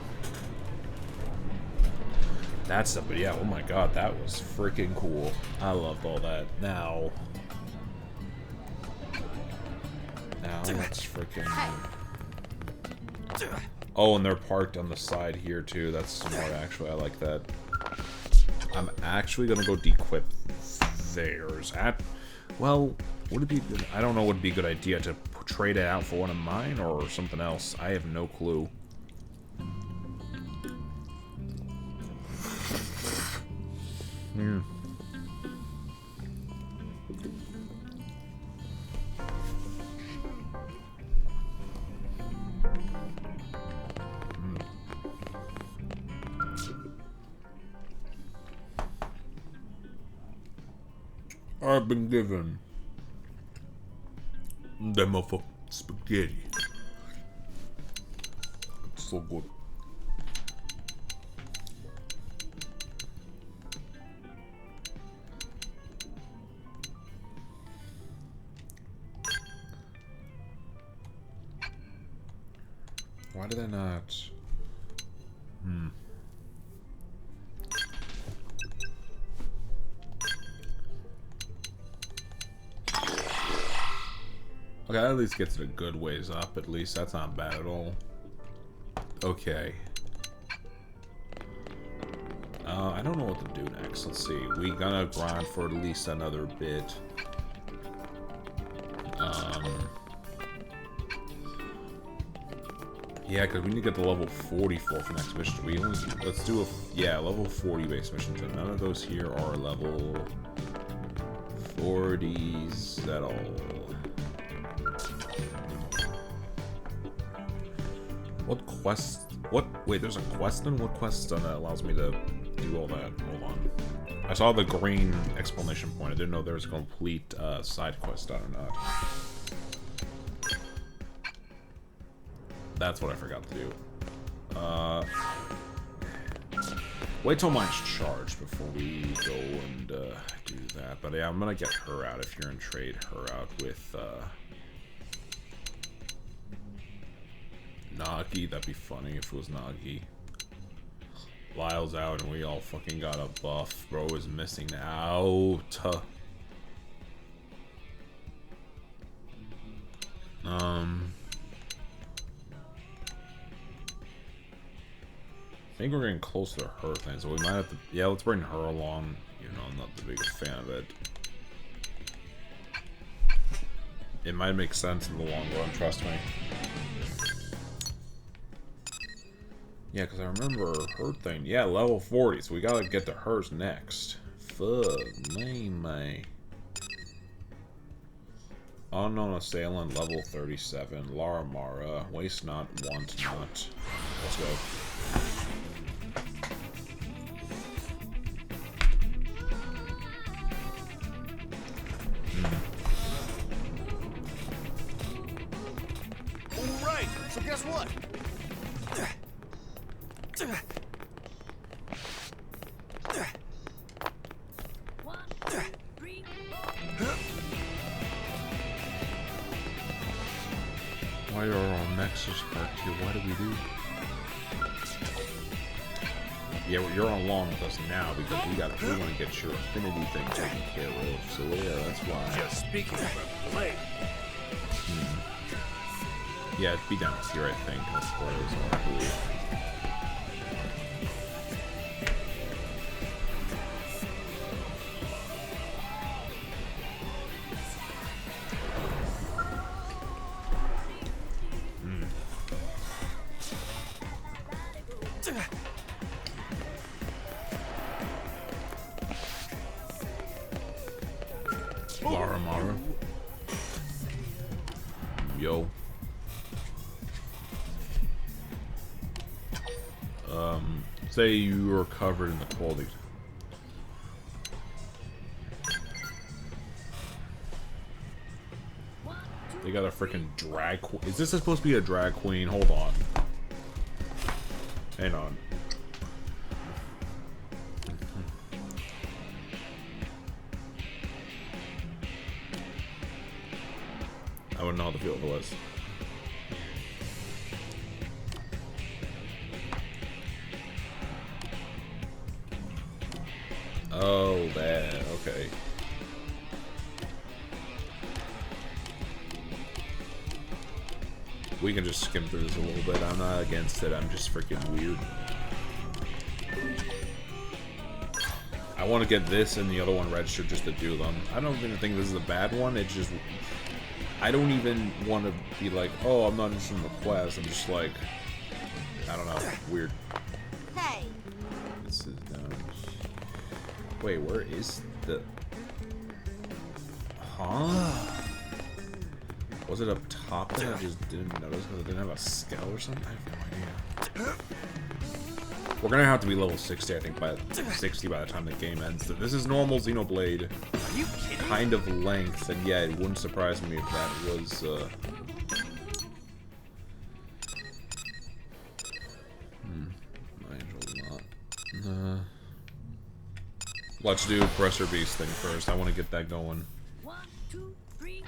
that stuff. But yeah, oh my god, that was freaking cool. I loved all that. Now, that's freaking... Oh, and they're parked on the side here, too. That's smart, actually. I like that. I'm actually gonna go dequip theirs. Well, would it be good? I don't know, would it be a good idea to trade it out for one of mine or something else? I have no clue. I've been given the motherfucking spaghetti. It's so good. Why did I not? Okay, that at least gets it a good ways up, at least. That's not bad at all. Okay. I don't know what to do next. Let's see. We gotta grind for at least another bit. Yeah, because we need to get the level 44 for next mission. We only... Let's do a... Yeah, level 40 base missions. And none of those here are level 40s at all. What quest? What? Wait, there's a quest in? What quest allows me to do all that? Hold on. I saw the green exclamation point. I didn't know there was a complete side quest on or not. That's what I forgot to do. Wait till mine's charged before we go and do that. But yeah, I'm gonna get her out if you're in trade. Her out with Nagi. That'd be funny if it was Nagi. Lyle's out and we all fucking got a buff. Bro is missing out. I think we're getting close to her thing, so we might have to... Yeah, let's bring her along. You know, I'm not the biggest fan of it. It might make sense in the long run, trust me. Yeah, because I remember her thing. Yeah, level 40, so we gotta get to hers next. Fuck me, man. Unknown assailant, level 37. Lara Mara, waste not, want not. Let's go. Alright, so guess what? Why are our Nexus parked here? What do we do? Yeah, well, you're on along with us now because we want to get your affinity thing taken care of. So yeah, that's why. Just speaking of play. Yeah, it'd be down here, I think. That's where it is, I believe. Lara Mara. Yo. Say you were covered in the quality. They got a freaking drag queen. Is this supposed to be a drag queen? Hold on. Hang on. I wouldn't know how to feel if it was. Oh, that. Okay. We can just skim through this a little bit. I'm not against it. I'm just freaking weird. I want to get this and the other one registered just to do them. I don't even think this is a bad one. It's just... I don't even want to be like, oh, I'm not interested in the quest. I'm just like... I don't know. Weird. Hey! This is down... Wait, where is the... Huh? Was it up top that I just didn't notice because it didn't have a scale or something? I have no idea. We're gonna have to be level 60, I think, by 60 by the time the game ends. This is normal Xenoblade kind of length, and yeah, it wouldn't surprise me if that was, Let's do Presser Beast thing first. I want to get that going. 1, 2, 3,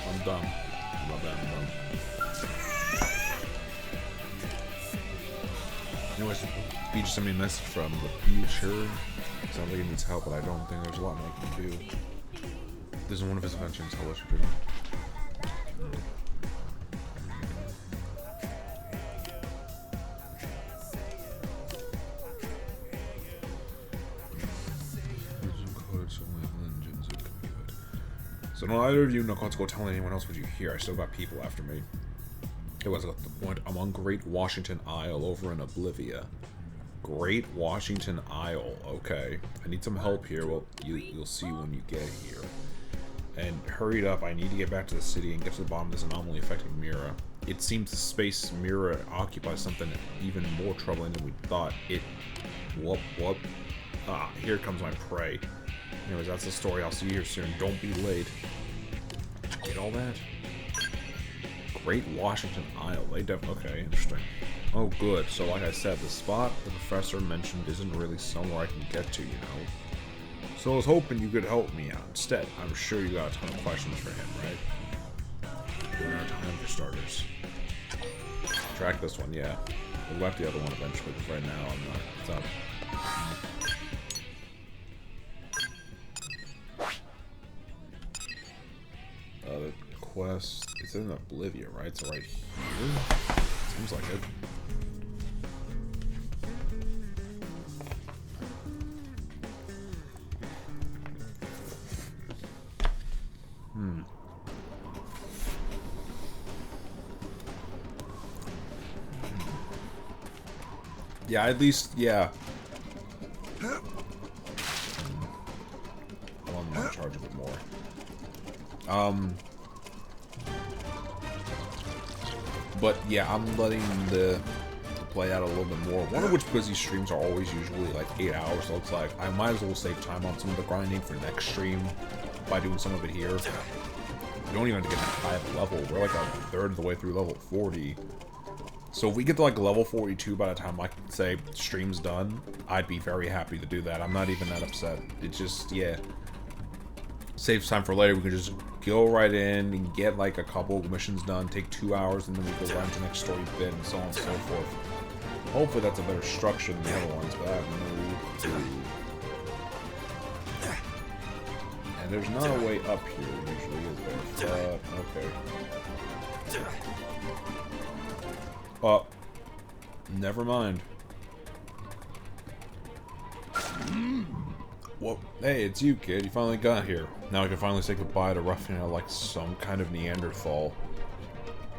I'm done. I'm not done. Anyways, he just sent me a message from the future. Sounds like he needs help, but I don't think there's a lot more I can do. This is one of his inventions. I'll let you do it. So don't either of you know to go tell anyone else what you hear. I still got people after me. It was at the point I'm on Great Washington Isle over in Oblivia. Great Washington Isle. Okay. I need some help here. Well, you'll see when you get here. And hurry up. I need to get back to the city and get to the bottom of this anomaly affecting Mira. It seems the space Mira occupies something even more troubling than we thought. Whoop. Ah, here comes my prey. Anyways, that's the story. I'll see you here soon. Don't be late. Get all that? Great Washington Isle. They okay, interesting. Oh, good. So, like I said, the spot the professor mentioned isn't really somewhere I can get to, you know. So I was hoping you could help me out instead. I'm sure you got a ton of questions for him, right? We're out of time for starters. Track this one, yeah. We'll go back to the other one eventually, because right now I'm not. It's not. The quest. It's in Oblivia, right? So right here? Seems like it. Yeah, at least, yeah. I want to charge a bit more. But yeah, I'm letting the play out a little bit more. One of which, because these streams are always usually like 8 hours, so it's like I might as well save time on some of the grinding for next stream by doing some of it here. We don't even have to get that high of a level. We're like a third of the way through level 40. So if we get to like level 42 by the time I can say stream's done, I'd be very happy to do that. I'm not even that upset. It just, yeah. Saves time for later. We can just go right in and get like a couple of missions done, take 2 hours, and then we go right into the next story bit and so on and so forth. Hopefully that's a better structure than the other ones, but I have no clue. And there's not a way up here usually, is there? Okay. Oh, never mind. Well, hey, it's you, kid. You finally got here. Now I can finally say goodbye to roughing out like some kind of Neanderthal.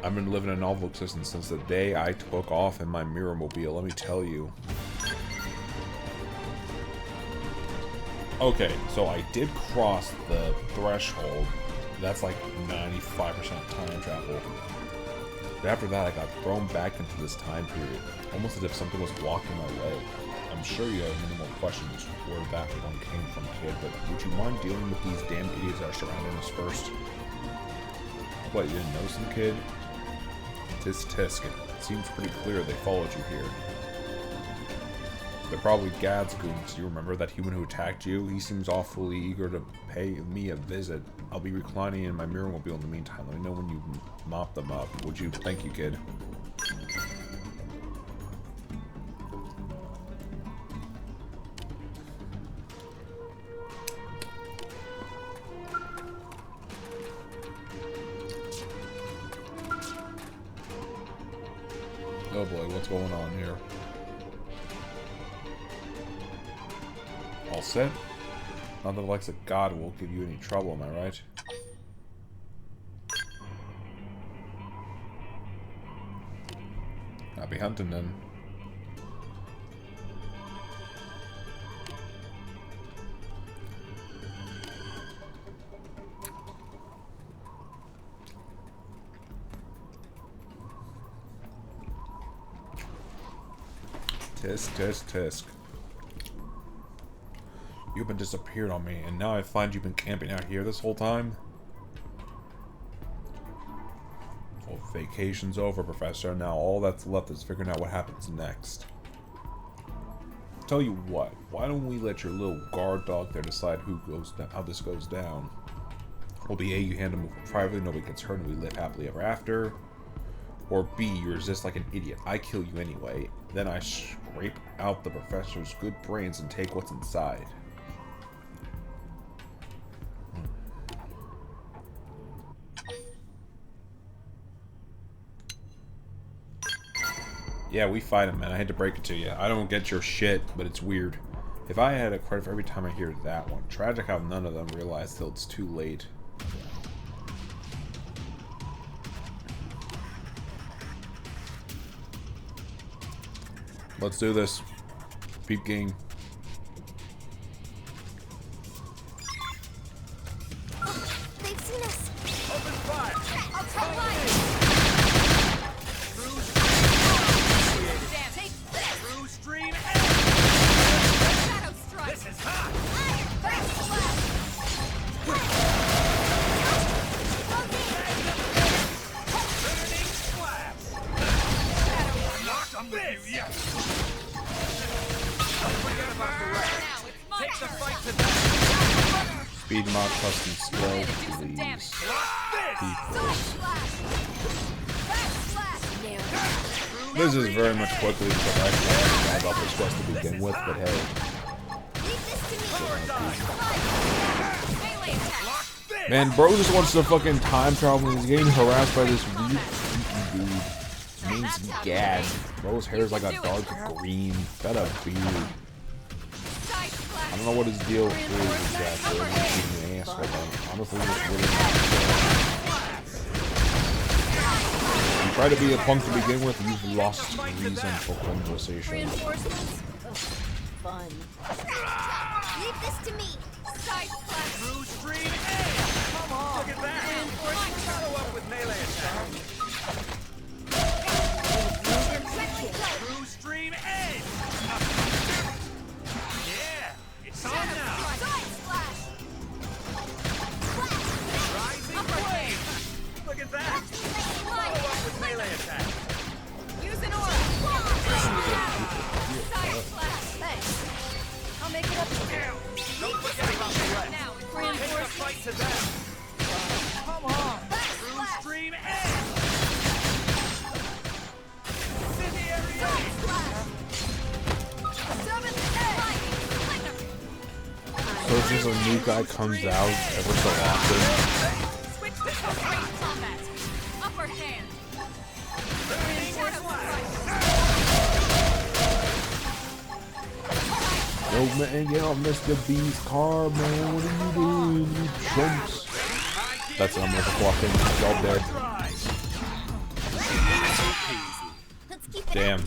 I've been living a novel existence since the day I took off in my Mirrormobile, let me tell you. Okay, so I did cross the threshold. That's like 95% time travel. But after that, I got thrown back into this time period, almost as if something was blocking my way. I'm sure you have many more questions where that one came from, kid, but would you mind dealing with these damn idiots that are surrounding us first? What, you didn't notice them, kid? Tisk tisk. It seems pretty clear they followed you here. They're probably Gad's goons. You remember that human who attacked you? He seems awfully eager to pay me a visit. I'll be reclining in my mirror mobile in the meantime. Let me know when you mop them up. Would you? Thank you, kid. Oh boy, what's going on here? All set? Not that the likes of God will give you any trouble, am I right? Happy hunting then. Tisk, tisk, tisk. You've been disappeared on me, and now I find you've been camping out here this whole time? Well, vacation's over, Professor. Now all that's left is figuring out what happens next. Tell you what, why don't we let your little guard dog there decide how this goes down? Or B, A, you handle him privately, nobody gets hurt, and we live happily ever after. Or B, you resist like an idiot. I kill you anyway. Then I scrape out the professor's good brains and take what's inside. Yeah, we fight him, man. I had to break it to you. I don't get your shit, but it's weird. If I had a credit for every time I hear that one. Tragic how none of them realize till it's too late. Let's do this. Peep game. They've seen us. Open fire! I'll tell light. Through stream A! Shadow strike. This is hot! Burning splash! I'm with you, yes! Don't forget about the rest. Take the fight to them! Speed mod custom skill, please. This is very much quickly because I forgot about this quest to begin with, but hey. Man, bro just wants to fucking time travel and he's getting harassed by this weird freaky dude. His name's Gad. Bro's hair is like a dark green. Got a beard. I don't know what his deal is exactly. He's an asshole, but honestly, it's really not. You try to be a punk to begin with, you've lost reason for conversation. Fun. Leave this to me. Side class. Through stream A! Come on! Look at that! Follow up with melee attack. Through stream A! Yeah! It's on now! Side splash. Rising flame! Look at that! Follow up with melee attack. Use an aura. Side splash. Thanks. I'll make it up to you. Don't forget about the rest. Now, Take the fight to them. Come on! Through stream A! Incendiary So it's just a new guy comes out ever so often. switch to close-range combat. Upper hand. Yo, man, get off Mr. B's car, man. What are you doing, you chumps? That's I'm walking. Y'all dead. Let's keep it Damn.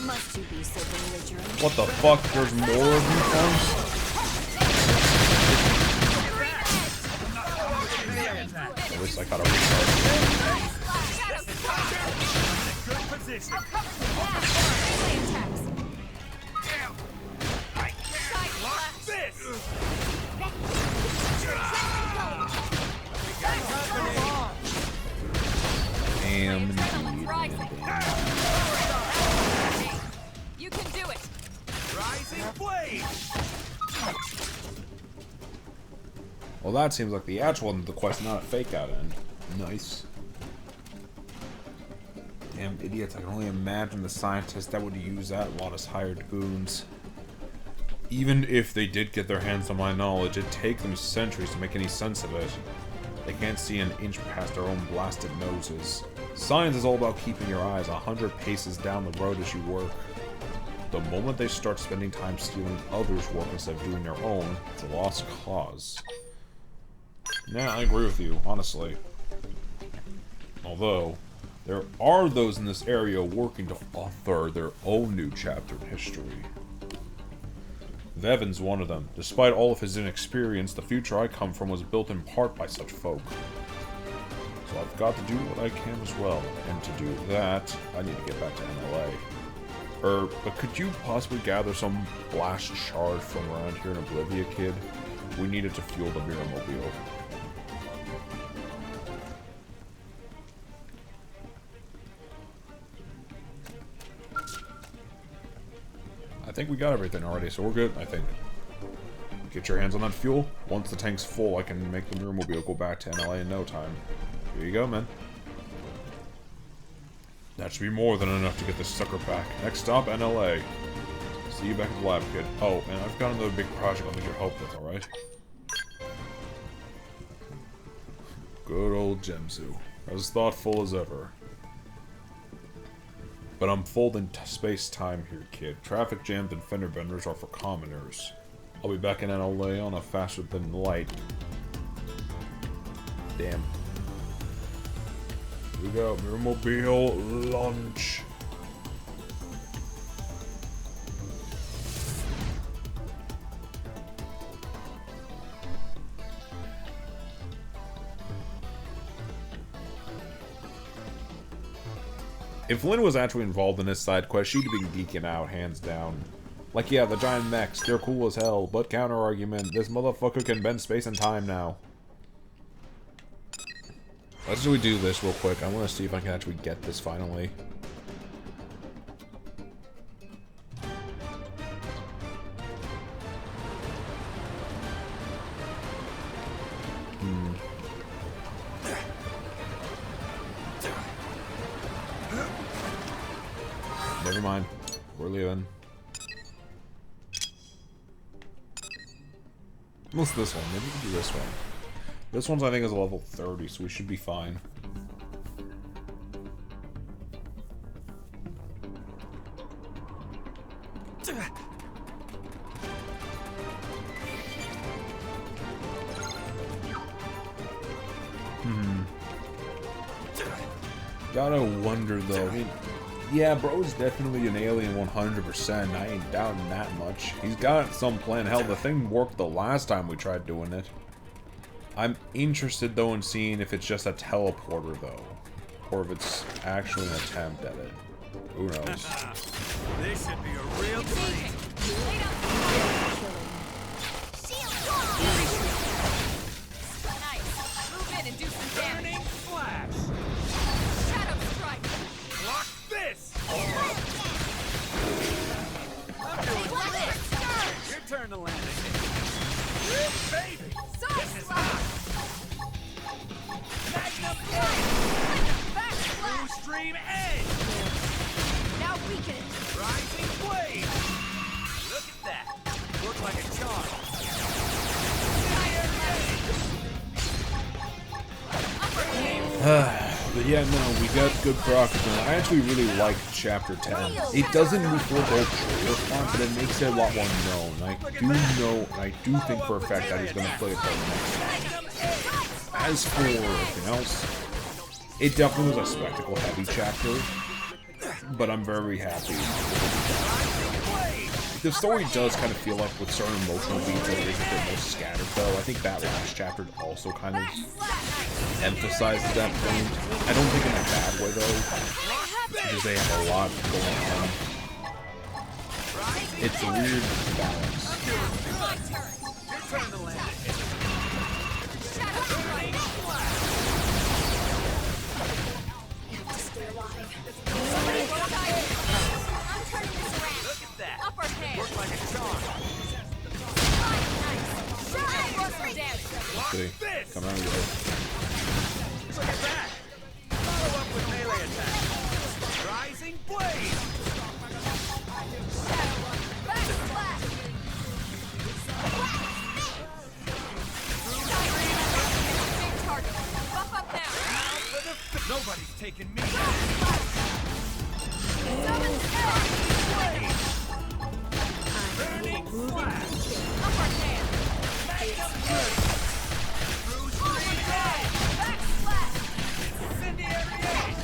Must you be so belligerent? What the fuck? There's more of you guys? At least I got a restart. good position. Lock this! Damn, indeed. Blade! Well, that seems like the actual end of the quest, not a fake out end. Nice. Damn idiots, I can only imagine the scientists that would use that while as hired goons. Even if they did get their hands on my knowledge, it'd take them centuries to make any sense of it. They can't see an inch past their own blasted noses. Science is all about keeping your eyes 100 paces down the road as you work. The moment they start spending time stealing others' work instead of doing their own, it's a lost cause. Yeah, I agree with you, honestly. Although, there are those in this area working to author their own new chapter in history. Vevin's one of them. Despite all of his inexperience, the future I come from was built in part by such folk. So I've got to do what I can as well. And to do that, I need to get back to NLA. But could you possibly gather some blast shard from around here in Oblivia, kid? We need it to fuel the Mirror Mobile. I think we got everything already, so we're good, I think. Get your hands on that fuel. Once the tank's full, I can make the Mirror Mobile go back to NLA in no time. Here you go, man. That should be more than enough to get this sucker back. Next stop, NLA. See you back at the lab, kid. Oh, and I've got another big project I'll need your help with, alright? Good old Jemuzu. As thoughtful as ever. But I'm folding space-time here, kid. Traffic jams and fender benders are for commoners. I'll be back in NLA on a faster-than-light. Damn. Here we go. Mirror Mobile launch. If Lynn was actually involved in this side quest, she'd have been geeking out, hands down. Like, yeah, the giant mechs, they're cool as hell, but counter-argument, this motherfucker can bend space and time now. Let's do this real quick. I want to see if I can actually get this finally. Never mind. We're leaving. What's this one? Maybe we can do this one. This one's, I think, is a level 30, so we should be fine. Gotta wonder, though. I mean, yeah, bro's definitely an alien 100%. I ain't doubting that much. He's got some plan. Hell, the thing worked the last time we tried doing it. I'm interested, though, in seeing if it's just a teleporter, though. Or if it's actually an attempt at it. Who knows? This should be a real treat. Nice. Move in and do some damage. Burning flash. Shadow strike. Block this. I'm doing Let it start. Your turn to land it. Baby. This is hot. Magnum Blue Stream Edge. Now weaken. Rising Blade. Look at that. Look like a charm. But yeah, no, we got good progress. I actually really like Chapter 10. It doesn't move forward the whole trailer plot, but it makes it a lot more known. I do think for a fact that he's going to play it for the next time. As for everything else, it definitely was a spectacle-heavy chapter, but I'm very happy. The story does kind of feel like with certain emotional beats that it is a bit more scattered, though. I think that last chapter also kind of emphasizes that point. I don't think in a bad way, though, because they have a lot going on. It's a weird balance. Upper hand. Work like a charm. Let's see. Come on, guys. Look at that! Follow up with melee attack. Rising blade. Nobody's taking me down. Burning flash. Upper hand. Make them good. Through screen ray. Backslash. Incendiary age.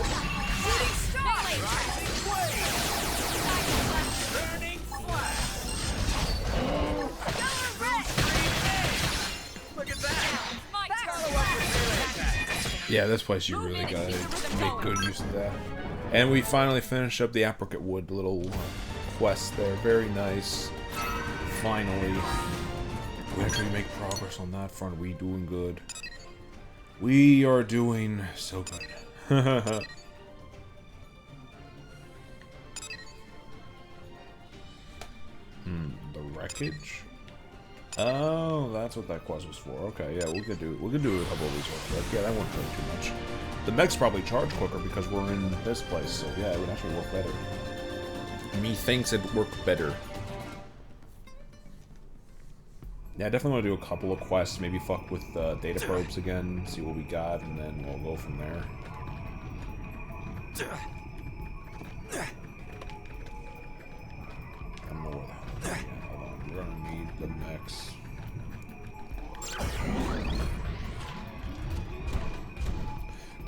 Shooting star. Rising blade. Burning flash. Stellar red. Screen age. Look at that. Follow up with melee attack. Yeah, this place you really gotta make good use of that. And we finally finished up the Apricot Wood little quest there. Very nice. Finally. We actually make progress on that front. We doing good. We are doing so good. The wreckage? Oh, that's what that quest was for. Okay, yeah, we could do a couple of these real quick. Yeah, that won't take too much. The mechs probably charge quicker because we're in this place, so yeah, it would actually work better. Me thinks it'd work better. Yeah, I definitely want to do a couple of quests, maybe fuck with data probes again, see what we got, and then we'll go from there. I don't know where the hell it is yet. Hold on, we're gonna need the mechs.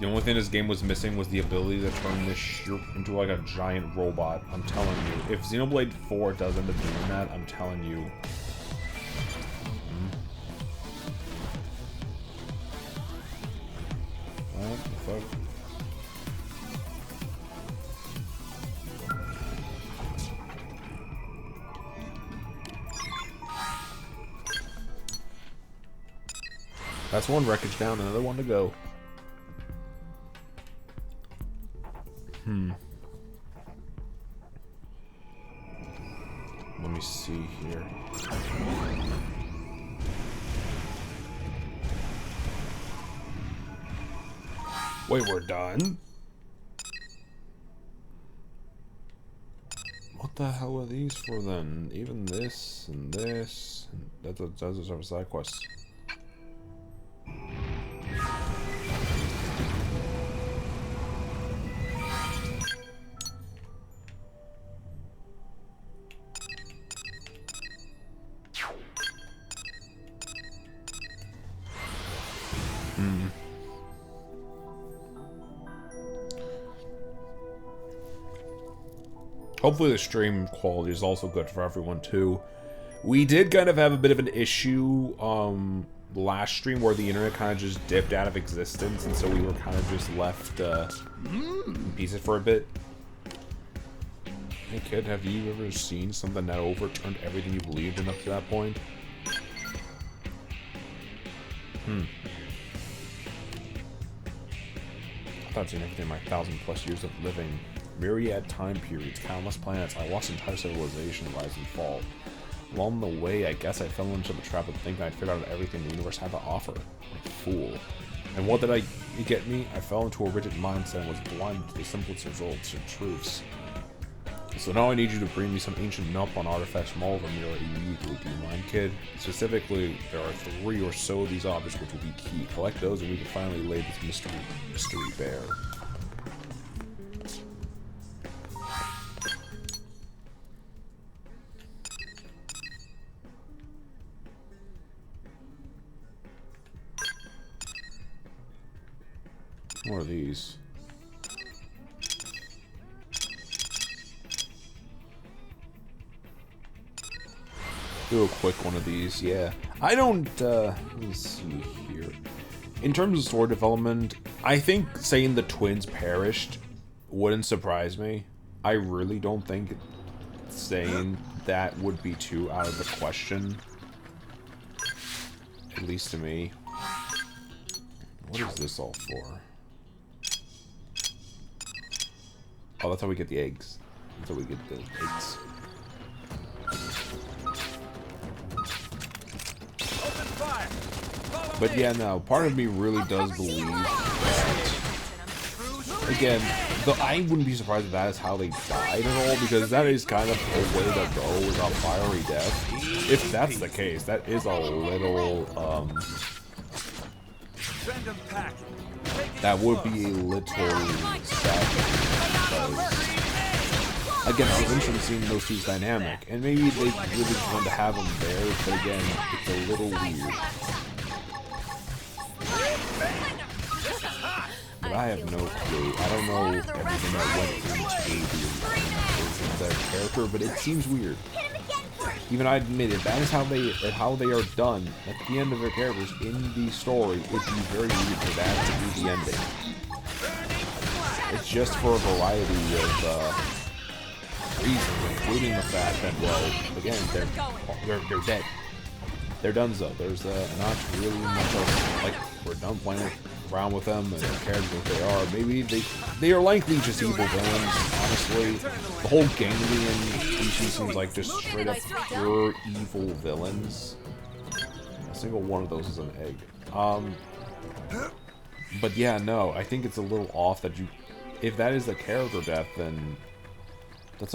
The only thing this game was missing was the ability to turn this shit into like a giant robot. I'm telling you. If Xenoblade 4 does end up doing that, I'm telling you. What the fuck? That's one wreckage down, another one to go. Let me see here. Wait, we're done? What the hell are these for then? Even this and this. That's a side quest. Hopefully the stream quality is also good for everyone too. We did kind of have a bit of an issue last stream where the internet kind of just dipped out of existence, and so we were kind of just left in pieces for a bit. Hey kid, have you ever seen something that overturned everything you believed in up to that point? I thought I'd seen everything in my 1,000+ years of living. Myriad time periods, countless planets. I watched entire civilization rise and fall. Along the way, I guess I fell into the trap of thinking I'd figured out everything the universe had to offer. Like a fool. And what did I get me? I fell into a rigid mindset and was blind to the simplest results and truths. So now I need you to bring me some ancient Nupon artifacts from all over Mirror immediately, do you mind, kid? Specifically, there are 3 or so of these objects which will be key. Collect those and we can finally lay this mystery bare. What are these? Do a quick one of these, yeah. I don't, let me see here. In terms of story development, I think saying the twins perished wouldn't surprise me. I really don't think saying that would be too out of the question. At least to me. What is this all for? Oh, that's how we get the eggs. That's how we get the eggs. Open fire! But yeah, no, part of me really does believe that, again, I wouldn't be surprised if that is how they died at all, because that is kind of a way to go with a fiery death. If that's the case, that is a little, that would be a little sad, because, again, I was interested in seeing those two's dynamic, and maybe they really just wanted to have them there, but again, it's a little weird. But I have no clue. I don't know everything that went into the character, but it seems weird. Even I admit it, that is how they are done at the end of their characters in the story. It'd be very weird for that to be the ending. It's just for a variety of reasons, including the fact that, well, again, they're dead. They're donezo. There's not really much else. Like, we're done playing around with them and the characters what they are. Maybe they are likely just evil villains, honestly. The whole Ganglion species seems like just straight up pure evil villains. A single one of those is an egg. But yeah, no, I think it's a little off that if that is the character death, then that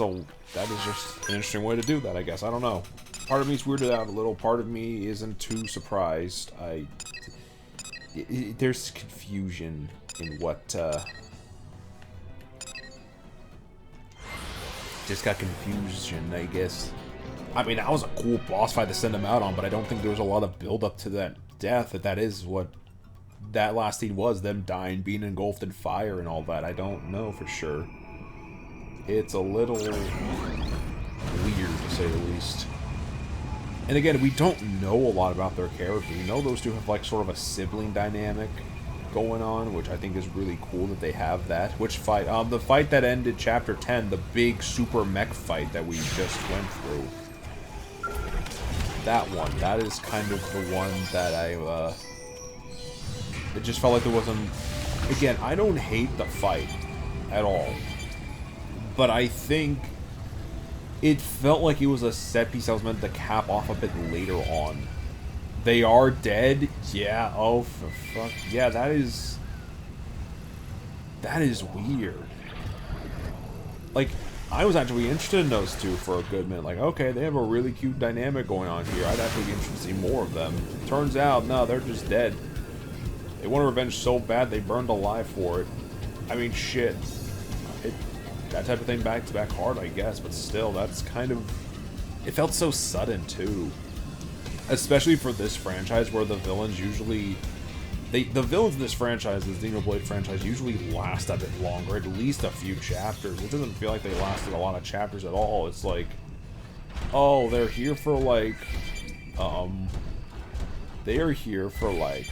is just an interesting way to do that, I guess. I don't know. Part of me is weirded out a little. Part of me isn't too surprised. There's confusion in what, just got confusion, I guess. I mean, that was a cool boss fight to send him out on, but I don't think there was a lot of build up to that death, that is what that last scene was, them dying, being engulfed in fire and all that. I don't know for sure. It's a little weird, to say the least. And again, we don't know a lot about their character. We know those two have like sort of a sibling dynamic going on, which I think is really cool that they have that. Which fight? The fight that ended Chapter 10, the big super mech fight that we just went through. That one. That is kind of the one that it just felt like there wasn't... Again, I don't hate the fight at all. But I think it felt like it was a set piece that was meant to cap off a bit later on. They are dead? Yeah, oh, for fuck. Yeah, that is weird. Like, I was actually interested in those two for a good minute. Like, okay, they have a really cute dynamic going on here. I'd actually be interested to see more of them. Turns out, no, they're just dead. They want revenge so bad they burned alive for it. I mean, shit. That type of thing back to back hard, I guess, but still, that's kind of... It felt so sudden, too. Especially for this franchise, where the villains usually... The villains in this franchise, this Xenoblade franchise, usually last a bit longer, at least a few chapters. It doesn't feel like they lasted a lot of chapters at all. It's like, oh, they're here for, like... They are here for, like...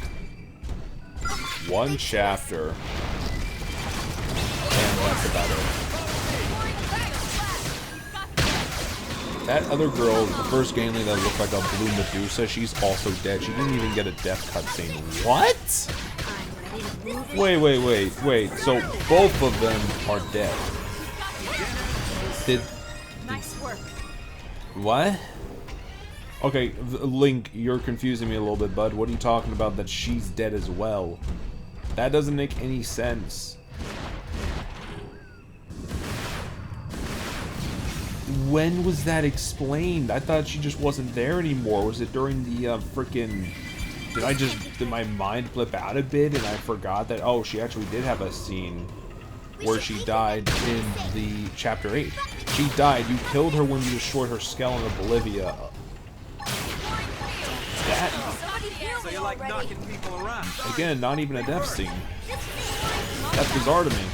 one chapter. And that's about it. That other girl, the first Ganglion that looked like a blue Medusa, she's also dead. She didn't even get a death cutscene. What? Wait. So both of them are dead. Nice work. What? Okay, Link, you're confusing me a little bit, bud. What are you talking about that she's dead as well? That doesn't make any sense. When was that explained? I thought she just wasn't there anymore. Was it during the frickin'... Did my mind blip out a bit and I forgot that, oh, she actually did have a scene where she died in the Chapter 8. She died. You killed her when you destroyed her skull in Bolivia. That... So you like knocking people around? Again, not even a death scene. That's bizarre to me.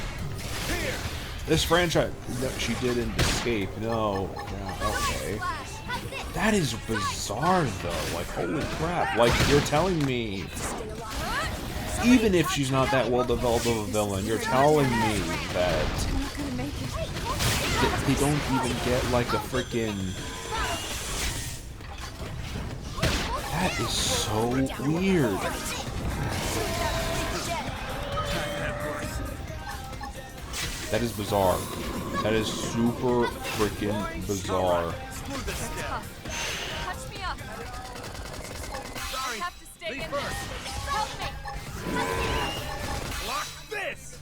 This franchise... No, she didn't escape. No. Yeah, okay. That is bizarre, though. Like, holy crap. Like, you're telling me... Even if she's not that well-developed of a villain, you're telling me that... They don't even get, like, a freaking... That is so weird. That is bizarre. That is super freaking bizarre. stay Me in first. this. Help me. Block this!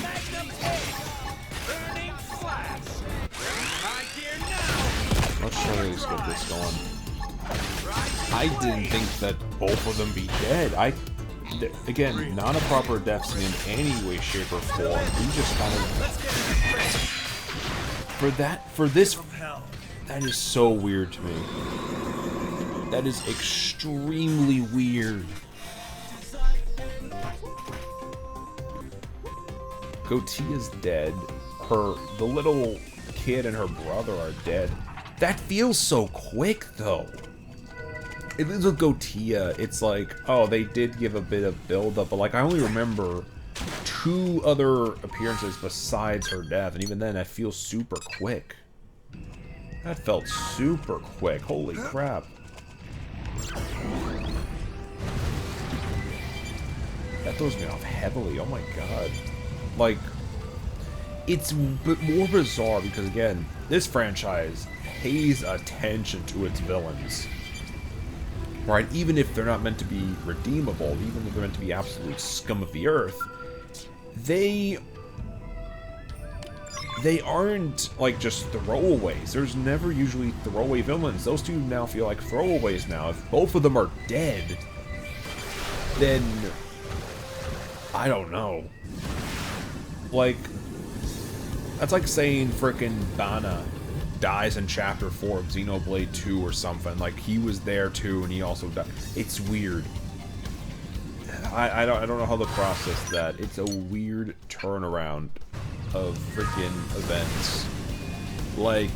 Magnum egg! Burning flash! High gear now! Let's try to get this going. I didn't think that both of them be dead. Again, not a proper death scene in any way, shape, or form. We just kind of... That is so weird to me. That is extremely weird. Goatia's dead. The little kid and her brother are dead. That feels so quick, though. At least with Goatia, it's like, oh, they did give a bit of build-up, but like, I only remember 2 other appearances besides her death, and even then, that feels super quick. That felt super quick. Holy crap. That throws me off heavily. Oh my god. Like, it's more bizarre because, again, this franchise pays attention to its villains. Right? Even if they're not meant to be redeemable, even if they're meant to be absolute scum of the earth, they aren't, like, just throwaways. There's never usually throwaway villains. Those two now feel like throwaways now. If both of them are dead, then... I don't know. Like, that's like saying frickin' Bana dies in Chapter 4 of Xenoblade 2 or something. Like, he was there too, and he also died. It's weird. I don't know how to process that. It's a weird turnaround of freaking events. Like,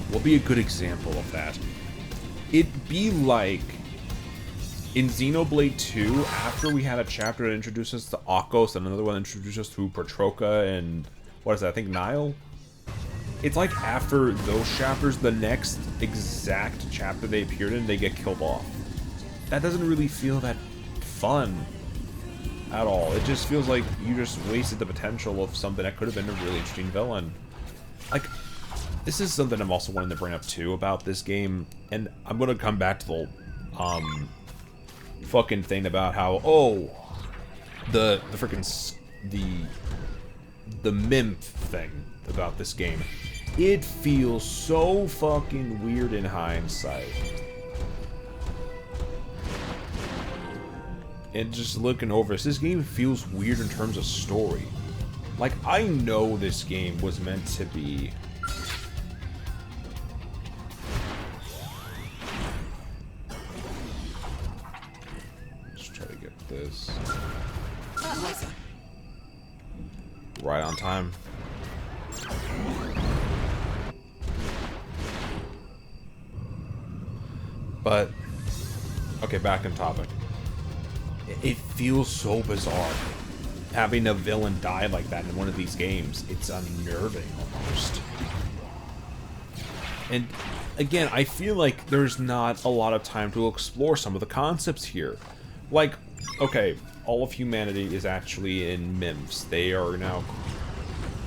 what'll be a good example of that? It'd be like in Xenoblade 2, after we had a chapter that introduced us to Akos and another one that introduced us to Petroka and what is that? I think Nile. It's like after those chapters, the next exact chapter they appeared in, they get killed off. That doesn't really feel that fun at all. It just feels like you just wasted the potential of something that could have been a really interesting villain. Like, this is something I'm also wanting to bring up too about this game, and I'm gonna come back to the fucking thing about how, oh, the freaking the MIMF thing about this game. It feels so fucking weird in hindsight. And just looking over this game feels weird in terms of story. Like, I know this game was meant to be... Let's try to get this right on time. But, okay, back on topic. It feels so bizarre having a villain die like that in one of these games. It's unnerving almost. And again, I feel like there's not a lot of time to explore some of the concepts here. Like, okay, all of humanity is actually in MIMFs. They are now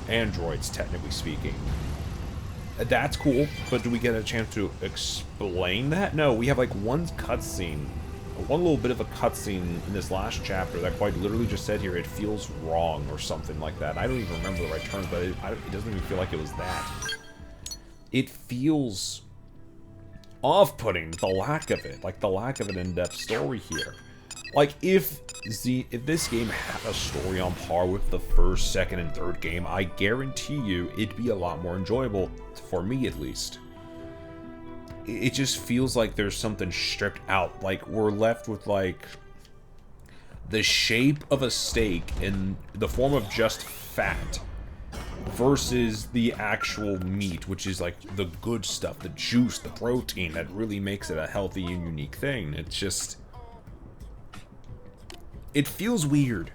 androids, technically speaking. That's cool, but do we get a chance to explain that? No, we have like one cutscene, one little bit of a cutscene in this last chapter that quite literally just said here, it feels wrong or something like that. I don't even remember the right terms, but it doesn't even feel like it was that. It feels off-putting, the lack of it, like the lack of an in-depth story here. Like, if this game had a story on par with the first, second, and third game, I guarantee you it'd be a lot more enjoyable, for me at least. It just feels like there's something stripped out. Like, we're left with, like, the shape of a steak in the form of just fat versus the actual meat, which is, like, the good stuff, the juice, the protein that really makes it a healthy and unique thing. It's just... it feels weird.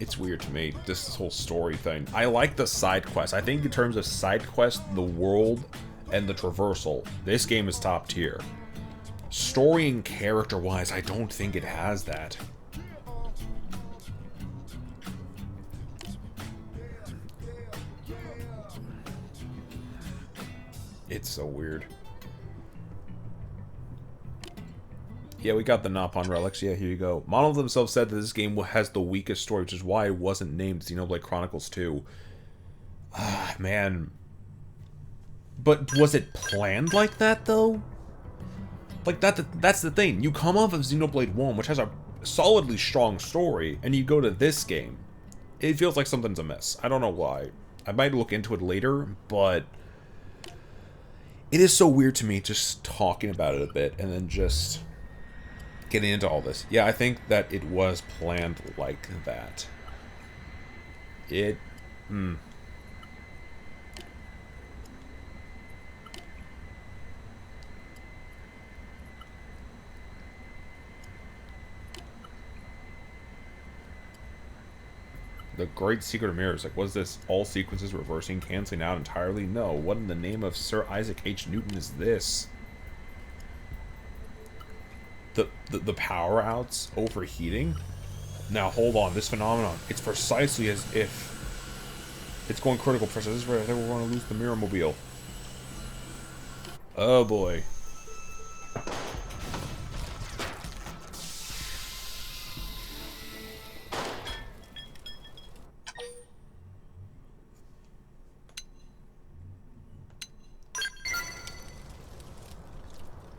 It's weird to me, this whole story thing. I like the side quests. I think in terms of side quests, the world, and the traversal, this game is top tier. Story and character-wise, I don't think it has that. It's so weird. Yeah, we got the Napon relics. Yeah, here you go. Monolith themselves said that this game has the weakest story, which is why it wasn't named Xenoblade Chronicles 2. Ah, man. But was it planned like that, though? Like, that's the thing. You come off of Xenoblade 1, which has a solidly strong story, and you go to this game. It feels like something's amiss. I don't know why. I might look into it later, but it is so weird to me just talking about it a bit and then just getting into all this. Yeah, I think that it was planned like that. The great secret of mirrors. Like, was this all sequences reversing, canceling out entirely? No. What in the name of Sir Isaac H. Newton is this? The power outs overheating? Now, hold on. This phenomenon, it's precisely as if it's going critical, Professor. This is where I think we're going to lose the Mirror Mobile. Oh, boy.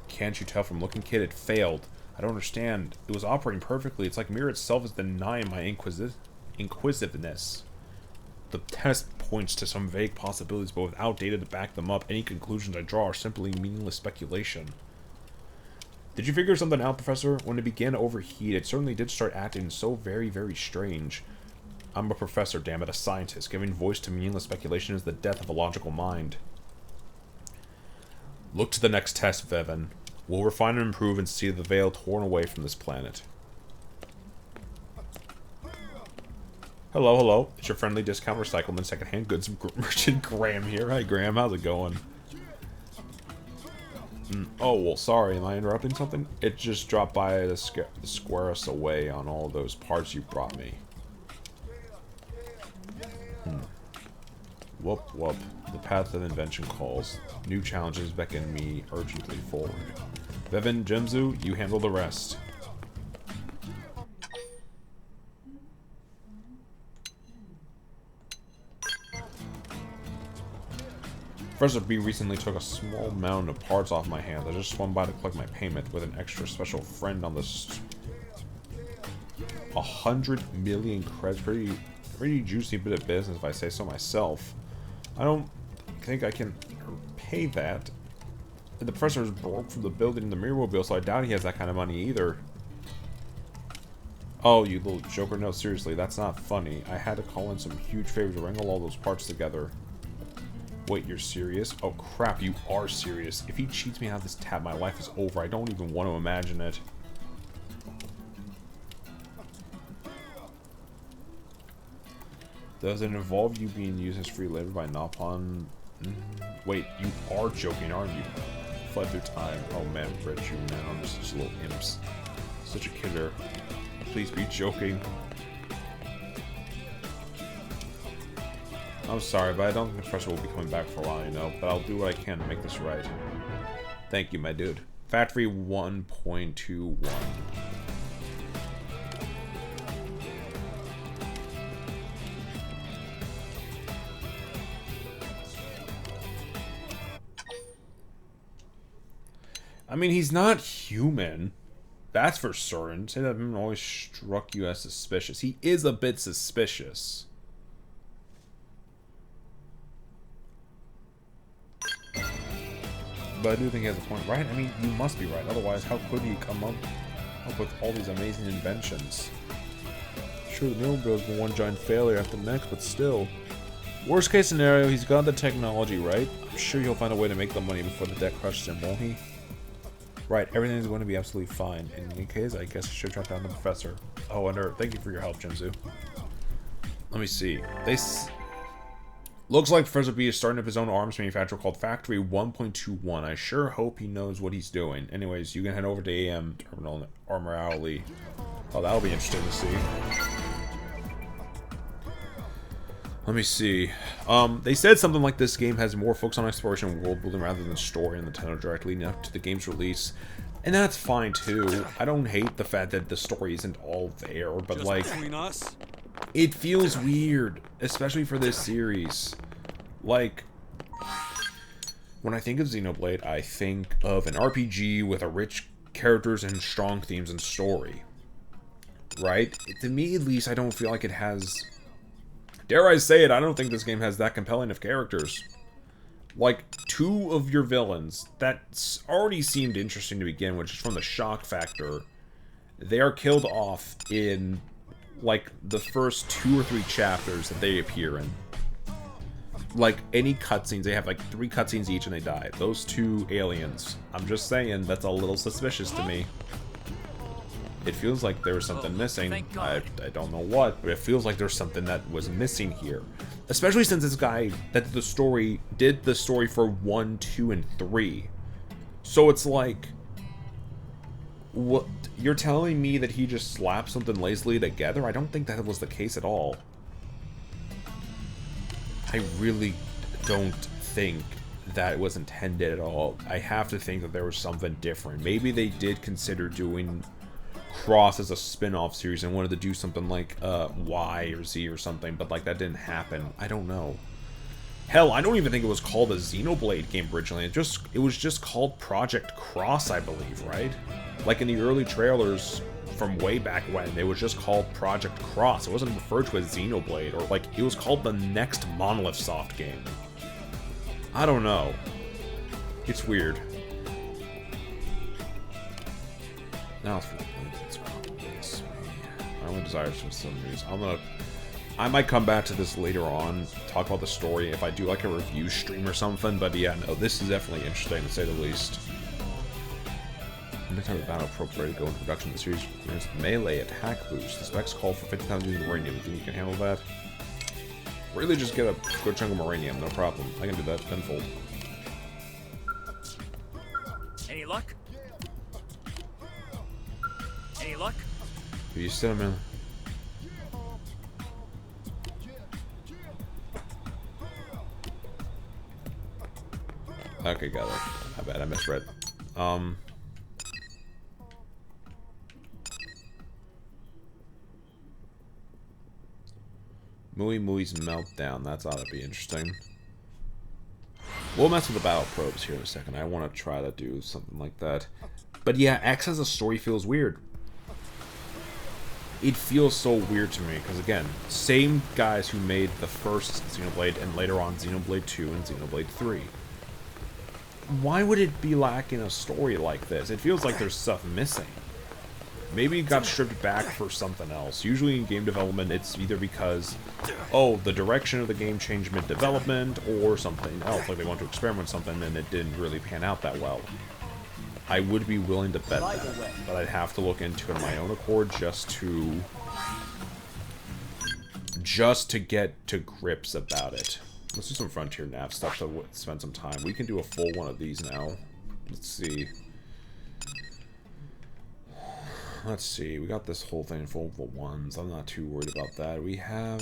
Can't you tell from looking, kid? It failed. I don't understand. It was operating perfectly. It's like Mirror itself is denying my inquisitiveness. The test points to some vague possibilities, but without data to back them up, any conclusions I draw are simply meaningless speculation. Did you figure something out, Professor? When it began to overheat, it certainly did start acting so very, very strange. I'm a professor, damn it, a scientist. Giving voice to meaningless speculation is the death of a logical mind. Look to the next test, Vevin. We'll refine and improve and see the veil torn away from this planet. Hello, hello. It's your friendly discount recyclement secondhand goods merchant Graham here. Hi, Graham. How's it going? Oh, well, sorry. Am I interrupting something? It just dropped by to square us away on all those parts you brought me. Whoop, whoop. The path of invention calls. New challenges beckon me urgently forward. Vevin, Jemuzu, you handle the rest. Professor B recently took a small mountain of parts off my hands. I just swung by to collect my payment with an extra special friend on the 100 million credits. Pretty juicy bit of business if I say so myself. I don't think I can pay that. The professor is broke from the building in the Mirror Mobile, so I doubt he has that kind of money either. Oh, you little joker. No, seriously, that's not funny. I had to call in some huge favor to wrangle all those parts together. Wait, you're serious? Oh crap, you are serious. If he cheats me out of this tab, my life is over. I don't even want to imagine it. Does it involve you being used as free labor by Napon? Wait, you are joking, aren't you? Fled through time. Oh man, Fred, you man, I'm just little imps. Such a kidder. Please be joking. I'm sorry, but I don't think the professor will be coming back for a while, you know. But I'll do what I can to make this right. Thank you, my dude. Factory 1.21. I mean, he's not human. That's for certain. Say that man always struck you as suspicious. He is a bit suspicious. But I do think he has a point, right? I mean, you must be right. Otherwise, how could he come up with all these amazing inventions? Sure, the Mirror Mobile has been one giant failure after the next, but still. Worst case scenario, he's got the technology, right? I'm sure he'll find a way to make the money before the debt crushes him, won't he? Right, everything is going to be absolutely fine. In any case, I guess I should track down the professor. Oh, and thank you for your help, Jemuzu. Let me see. Looks like Professor B is starting up his own arms manufacturer called Factory 1.21. I sure hope he knows what he's doing. Anyways, you can head over to AM Terminal in Armor Alley. Oh, that'll be interesting to see. Let me see. They said something like this game has more focus on exploration and world building rather than story in the Nintendo Direct leading up to the game's release. And that's fine too. I don't hate the fact that the story isn't all there, but Just like, between us? it feels weird, especially for this series. Like, when I think of Xenoblade, I think of an RPG with a rich characters and strong themes and story. Right? To me, at least, I don't feel like it has... Dare I say it, I don't think this game has that compelling of characters. Like, 2 of your villains that already seemed interesting to begin with, just from the shock factor, they are killed off in, like, the first 2 or 3 chapters that they appear in. Like, any cutscenes, they have like 3 cutscenes each and they die. Those 2 aliens. I'm just saying, that's a little suspicious to me. It feels like there was something missing. I don't know what, but it feels like there's something that was missing here. Especially since this guy that did the story for 1, 2, and 3. So it's like, what? You're telling me that he just slapped something lazily together? I don't think that was the case at all. I really don't think that it was intended at all. I have to think that there was something different. Maybe they did consider doing Cross as a spin-off series and wanted to do something like Y or Z or something, but like that didn't happen. I don't know. Hell, I don't even think it was called a Xenoblade game originally. It was just called Project Cross, I believe, right? Like in the early trailers from way back when, it was just called Project Cross. It wasn't referred to as Xenoblade, or like it was called the next Monolith Soft game. I don't know. It's weird. Now it's probably this way. My only desire for some reason. I might come back to this later on, talk about the story if I do like a review stream or something, but yeah, no, this is definitely interesting to say the least. Next time the battle probe ready to go into production, the series is melee attack boost. The specs call for 50,000 units of uranium. You think you can handle that? Really just get a good chunk of uranium, no problem. I can do that tenfold. Any luck? Any luck? You sit him in. Okay, got it. I bet I misread. Mui Mui's Meltdown. That's ought to be interesting. We'll mess with the battle probes here in a second. I want to try to do something like that. But yeah, X as a story feels weird. It feels so weird to me, because again, same guys who made the first Xenoblade and later on Xenoblade 2 and Xenoblade 3. Why would it be lacking a story like this? It feels like there's stuff missing. Maybe it got stripped back for something else. Usually in game development, it's either because, oh, the direction of the game changed mid-development, or something else, like they want to experiment with something and it didn't really pan out that well. I would be willing to bet that, but I'd have to look into it on my own accord just to get to grips about it. Let's do some Frontier Nav stuff to spend some time. We can do a full one of these now. Let's see. Let's see. We got this whole thing full of the ones. I'm not too worried about that. We have...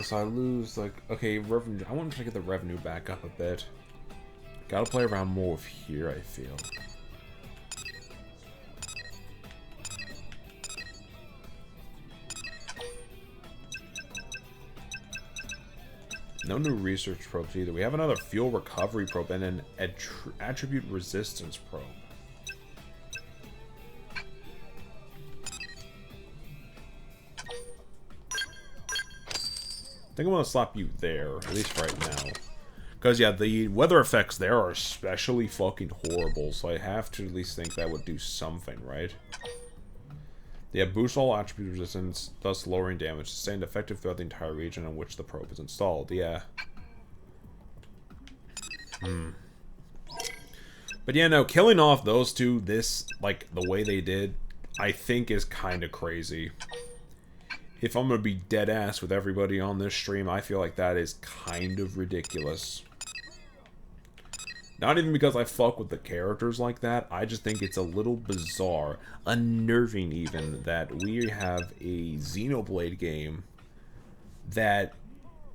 So I lose, like, okay, revenue. I want to try to get the revenue back up a bit. Gotta play around more with here, I feel. No new research probes either. We have another fuel recovery probe and an attribute resistance probe. I think I'm gonna slap you there, at least right now. Because, yeah, the weather effects there are especially fucking horrible, so I have to at least think that would do something, right? Yeah, boost all attribute resistance, thus lowering damage, sustained effective throughout the entire region in which the probe is installed. Yeah. But yeah, no, killing off those two, like, the way they did, I think is kind of crazy. If I'm gonna be dead ass with everybody on this stream, I feel like that is kind of ridiculous. Not even because I fuck with the characters like that, I just think it's a little bizarre, unnerving even, that we have a Xenoblade game that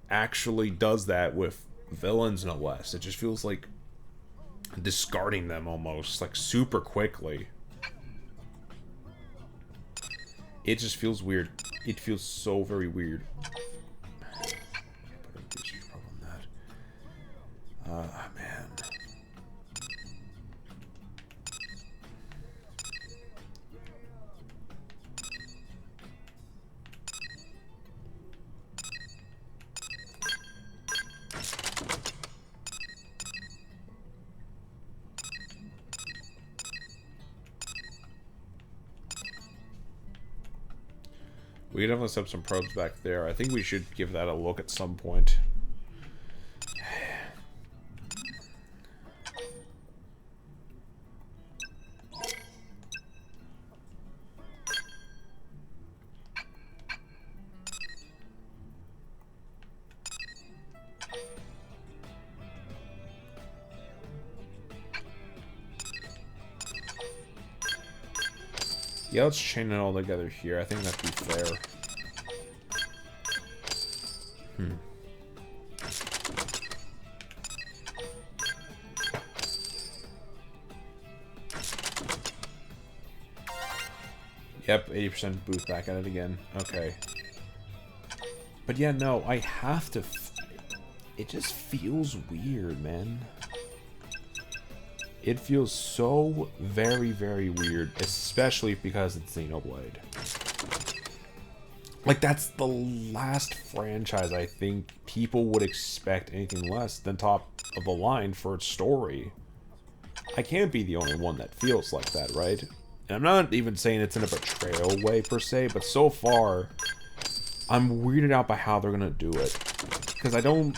actually does that with villains no less. It just feels like discarding them almost, like super quickly. It just feels weird. It feels so very weird. Man. We could definitely set up some probes back there. I think we should give that a look at some point. Yeah, let's chain it all together here. I think that'd be fair. Yep, 80% boost back at it again. Okay. But yeah, no, I have to... It just feels weird, man. It feels so very, very weird, especially because it's Xenoblade. Like, that's the last franchise I think people would expect anything less than top of the line for its story. I can't be the only one that feels like that, right? And I'm not even saying it's in a betrayal way, per se, but so far, I'm weirded out by how they're gonna do it. Because I don't...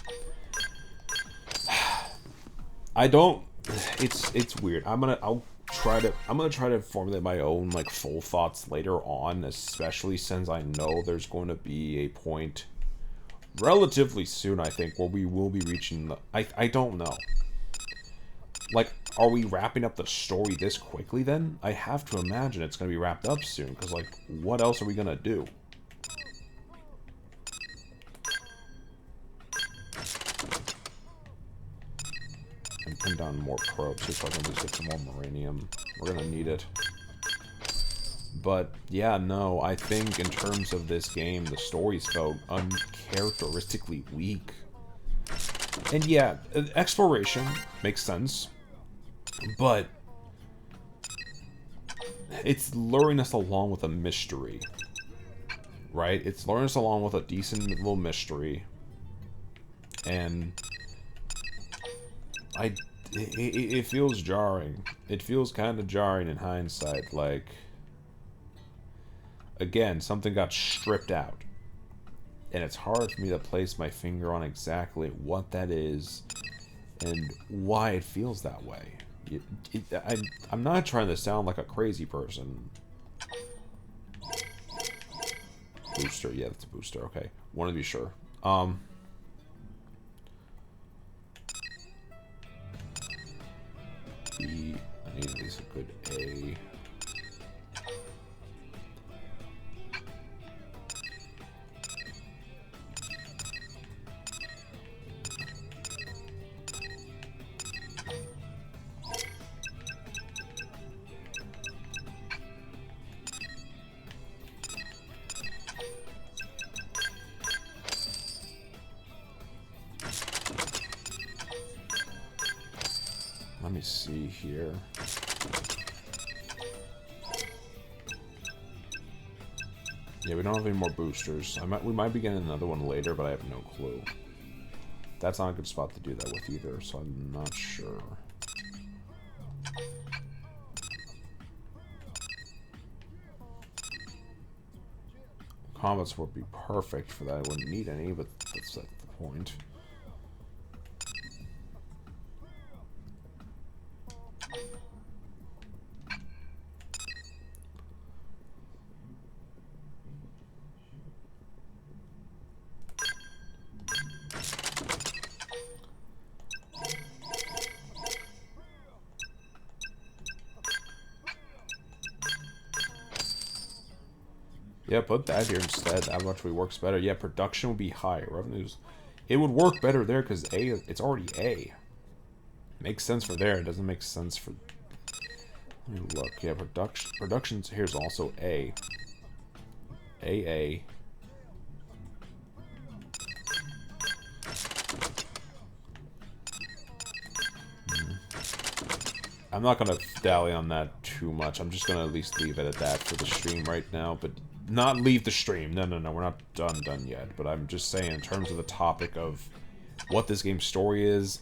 It's weird. I'm gonna try to formulate my own, like, full thoughts later on, especially since I know there's going to be a point relatively soon, I think, where we will be reaching the... I don't know. Like, are we wrapping up the story this quickly, then? I have to imagine it's going to be wrapped up soon, because, like, what else are we going to do? And put down more probes here so I can just get some more Moranium. We're going to need it. But, yeah, no, I think in terms of this game, the stories felt uncharacteristically weak. And yeah, exploration makes sense. But it's luring us along with a mystery, right? It's luring us along with a decent little mystery, and it feels jarring. It feels kind of jarring in hindsight. Like, again, something got stripped out, and it's hard for me to place my finger on exactly what that is and why it feels that way. I'm not trying to sound like a crazy person. Booster, yeah, that's a booster. Okay, want to be sure. B. I need at least a good A. Let me see here. Yeah, we don't have any more boosters. We might be getting another one later, but I have no clue. That's not a good spot to do that with either, so I'm not sure. Combats would be perfect for that. I wouldn't need any, but that's the point. Yeah, put that here instead. That actually works better. Yeah, production would be high. Revenues, it would work better there because it's already A. Makes sense for there. It doesn't make sense for. Let me look. Yeah, productions here's also A. AA. I'm not gonna dally on that too much. I'm just gonna at least leave it at that for the stream right now, but. Not leave the stream. No, we're not done yet. But I'm just saying, in terms of the topic of what this game's story is,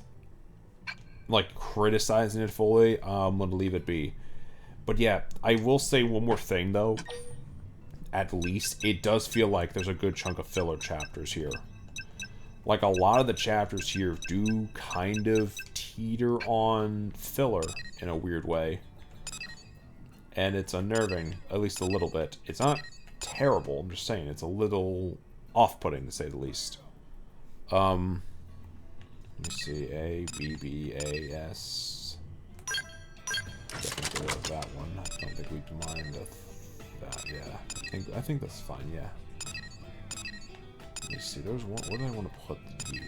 like, criticizing it fully, I'm gonna leave it be. But yeah, I will say one more thing, though. At least, it does feel like there's a good chunk of filler chapters here. Like, a lot of the chapters here do kind of teeter on filler in a weird way. And it's unnerving, at least a little bit. It's not terrible, I'm just saying, it's a little off-putting, to say the least. Let me see, A, B, B, A, S. Definitely go with that one. I don't think we'd mind that, yeah. I think that's fine, yeah. Let me see, there's one, where do I want to put you?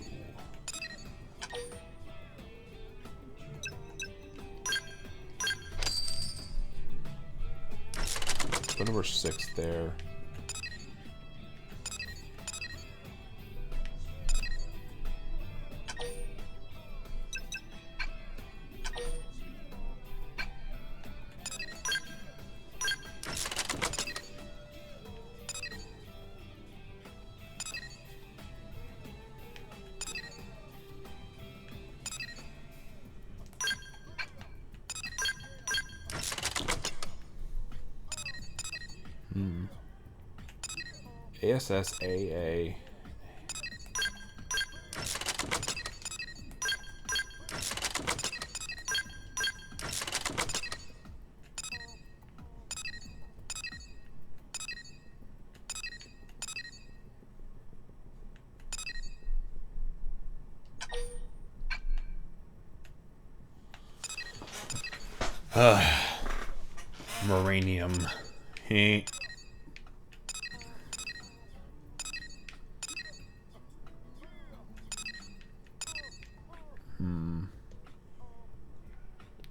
Put number 6 there. ASSAA. Moranium. Hey.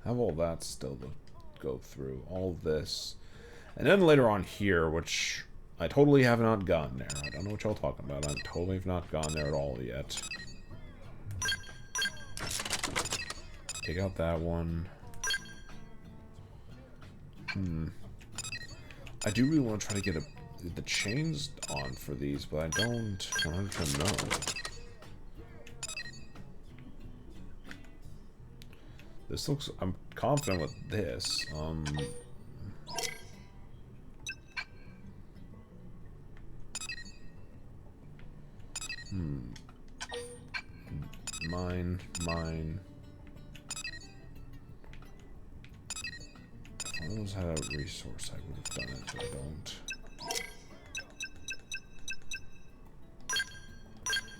Have all that still to go through. All this. And then later on here, which I totally have not gotten there. I don't know what y'all talking about. I totally have not gone there at all yet. Take out that one. I do really want to try to get the chains on for these, but I don't 100% know. This looks... I'm confident with this. Mine. If I almost had a resource, I would have done it, but I don't.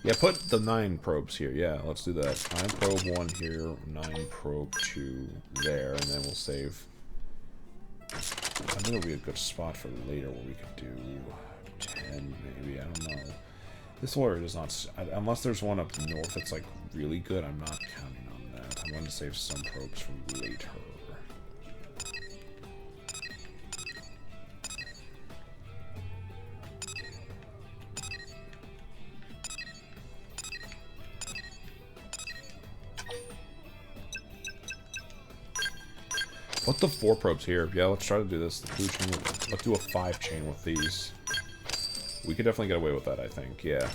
Yeah, put the 9 probes here. Yeah, let's do that. 9 probe 1 here, 9 probe 2 there, and then we'll save. I think it'll be a good spot for later where we could do 10, maybe. I don't know. This area does not... Unless there's one up north that's, like, really good, I'm not counting on that. I'm going to save some probes from later. Put the 4 probes here. Yeah, let's try to do this. The blue chain let's do a 5 chain with these. We could definitely get away with that, I think. Yeah.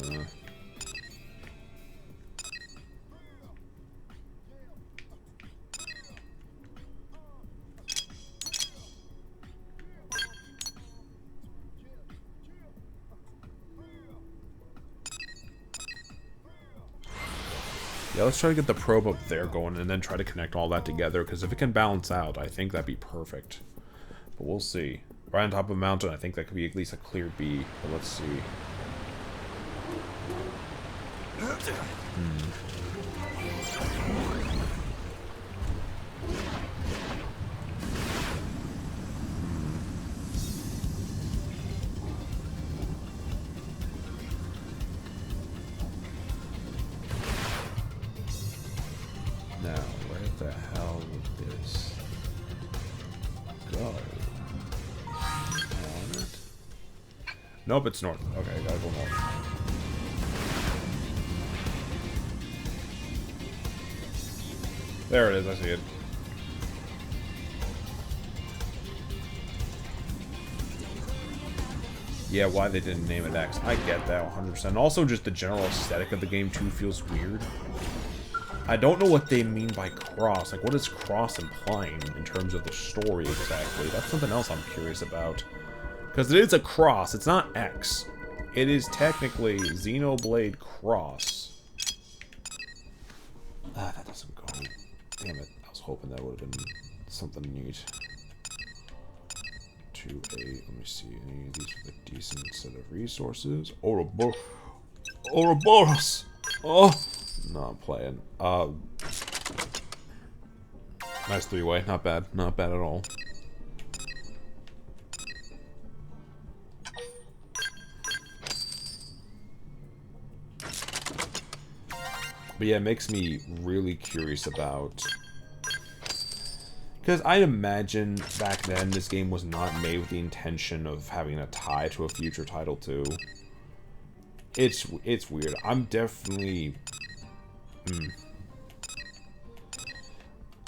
Alright. Yeah, let's try to get the probe up there going and then try to connect all that together, because if it can balance out, I think that'd be perfect. But we'll see. Right on top of a mountain, I think that could be at least a clear B, but let's see. Now, where the hell would this go? Nope, it's north. Okay, I gotta go north. There it is, I see it. Yeah, why they didn't name it X. I get that 100%. Also, just the general aesthetic of the game, too, feels weird. I don't know what they mean by cross. Like, what is cross implying in terms of the story exactly? That's something else I'm curious about. Because it is a cross. It's not X. It is technically Xenoblade Cross. Ah, that doesn't go. Damn it. I was hoping that would have been something neat. 2-8. Let me see. Any of these with a decent set of resources? Ouroboros! Oh! No, I'm playing. Nice three-way. Not bad. Not bad at all. But yeah, it makes me really curious about... Because I imagine back then this game was not made with the intention of having a tie to a future title too. It's weird. I'm definitely...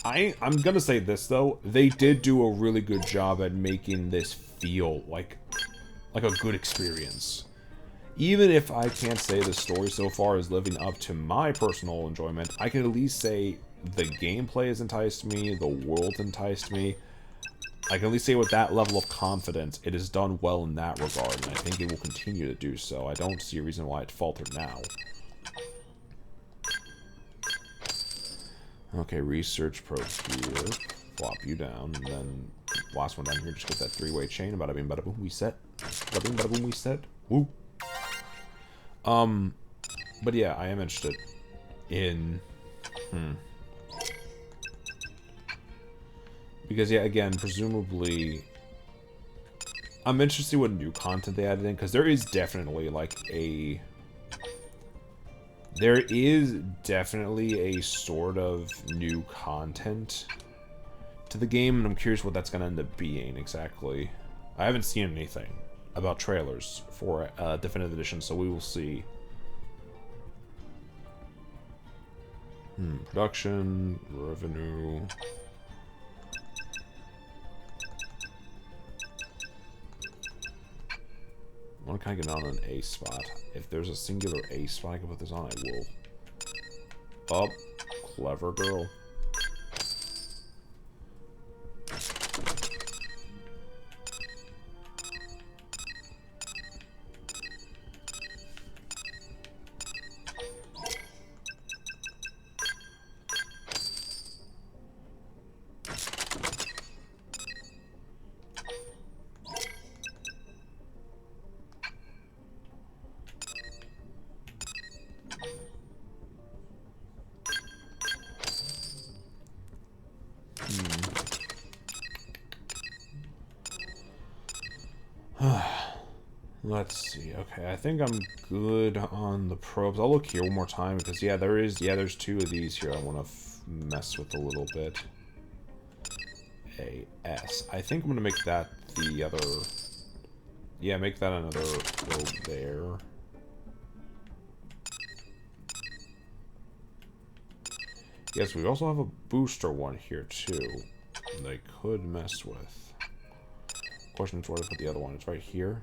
I'm gonna say this though, they did do a really good job at making this feel like a good experience. Even if I can't say the story so far is living up to my personal enjoyment, I can at least say the gameplay has enticed me, the world enticed me. I can at least say with that level of confidence, it has done well in that regard, and I think it will continue to do so. I don't see a reason why it faltered now. Okay, research probe here. Flop you down, and then last one down here, just get that three-way chain. Bada bing, bada boom, we set. Bada bing, bada boom, we set. Woo! But yeah, I am interested in... Because, yeah, again, presumably... I'm interested to see what new content they added in, because there is definitely, like, a... There is definitely a sort of new content to the game, and I'm curious what that's going to end up being, exactly. I haven't seen anything about trailers for Definitive Edition, so we will see. Production, revenue... I want to kind of get on an A spot. If there's a singular A spot I can put this on, I will. Up. Clever girl. Let's see. Okay, I think I'm good on the probes. I'll look here one more time because yeah, there's two of these here I want to mess with a little bit. A S. I think I'm gonna make that the other. Yeah, make that another probe there. Yes, we also have a booster one here too. They could mess with. Question is where to put the other one. It's right here.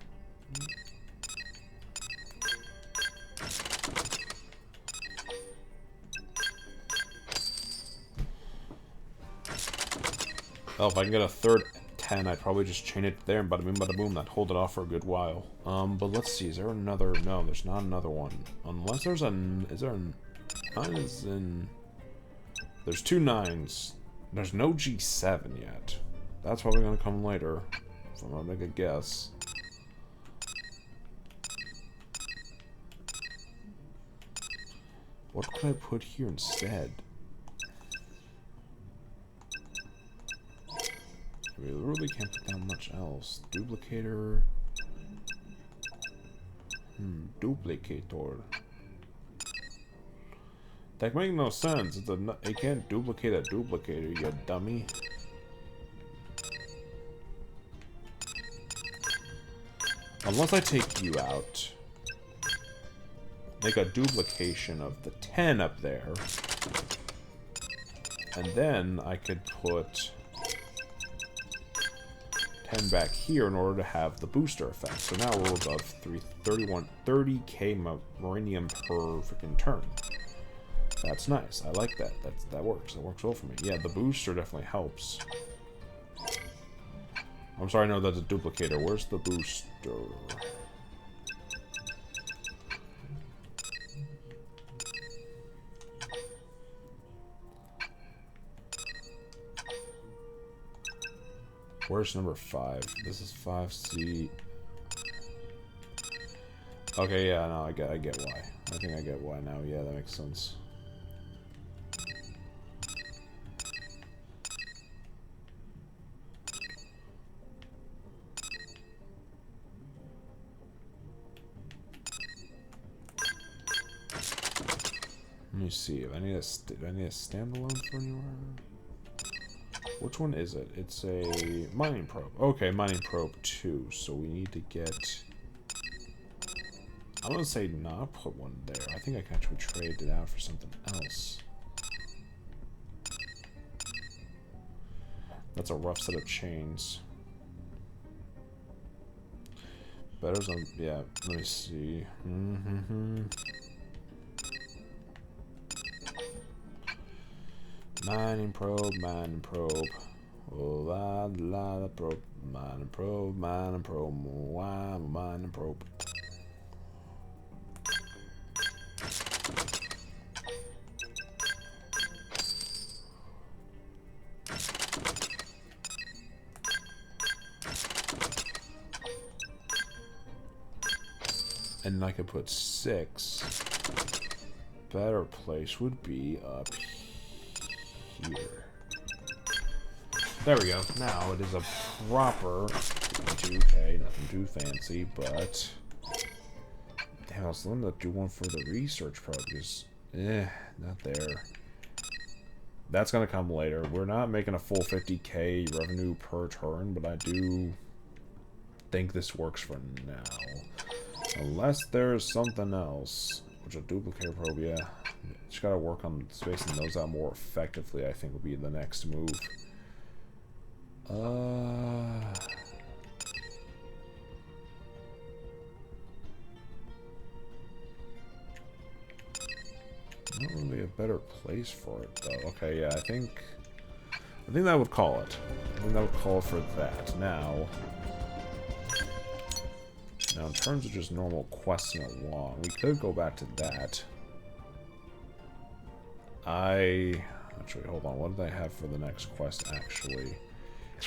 Oh, if I can get a third 10, I'd probably just chain it there and bada boom, bada boom. That'd hold it off for a good while. But let's see. Is there another? No, there's not another one. Unless there's a... Is there a... 9 is in... There's 2 9s. There's no G7 yet. That's probably gonna come later. If I'm gonna make a guess. What can I put here instead? We really can't put down much else. Duplicator. Duplicator. That makes no sense. It can't duplicate a duplicator, you dummy. Unless I take you out. Make a duplication of the 10 up there. And then I could put 10 back here in order to have the booster effect. So now we're above 30k Marinium per freaking turn. That's nice. I like that. That works. That works well for me. Yeah, the booster definitely helps. I'm sorry, no, that's a duplicator. Where's the booster? Where's number 5? This is 5C. Okay, yeah, no, I get why. I think I get why now. Yeah, that makes sense. Let me see. If I need a standalone for anywhere. Which one is it? It's a mining probe. Okay, mining probe 2. So we need to get... I'm gonna say not put one there. I think I can actually trade it out for something else. That's a rough set of chains. Better than... Yeah, let me see. Mining probe, mining probe. Oh, la probe, mining probe, mining probe, mining probe. And I could put 6. Better place would be up here. There we go. Now it is a proper 2K, nothing too fancy, but damn, I was looking to do one for the research probe because not there. That's gonna come later. We're not making a full 50k revenue per turn, but I do think this works for now. Unless there's something else. Which a duplicate probe, yeah. Just gotta work on spacing those out more effectively, I think will be the next move. Not really a better place for it though. Okay, yeah, I think that would call it. I think that would call for that. Now in terms of just normal questing along, we could go back to that. Actually, hold on. What did I have for the next quest, actually?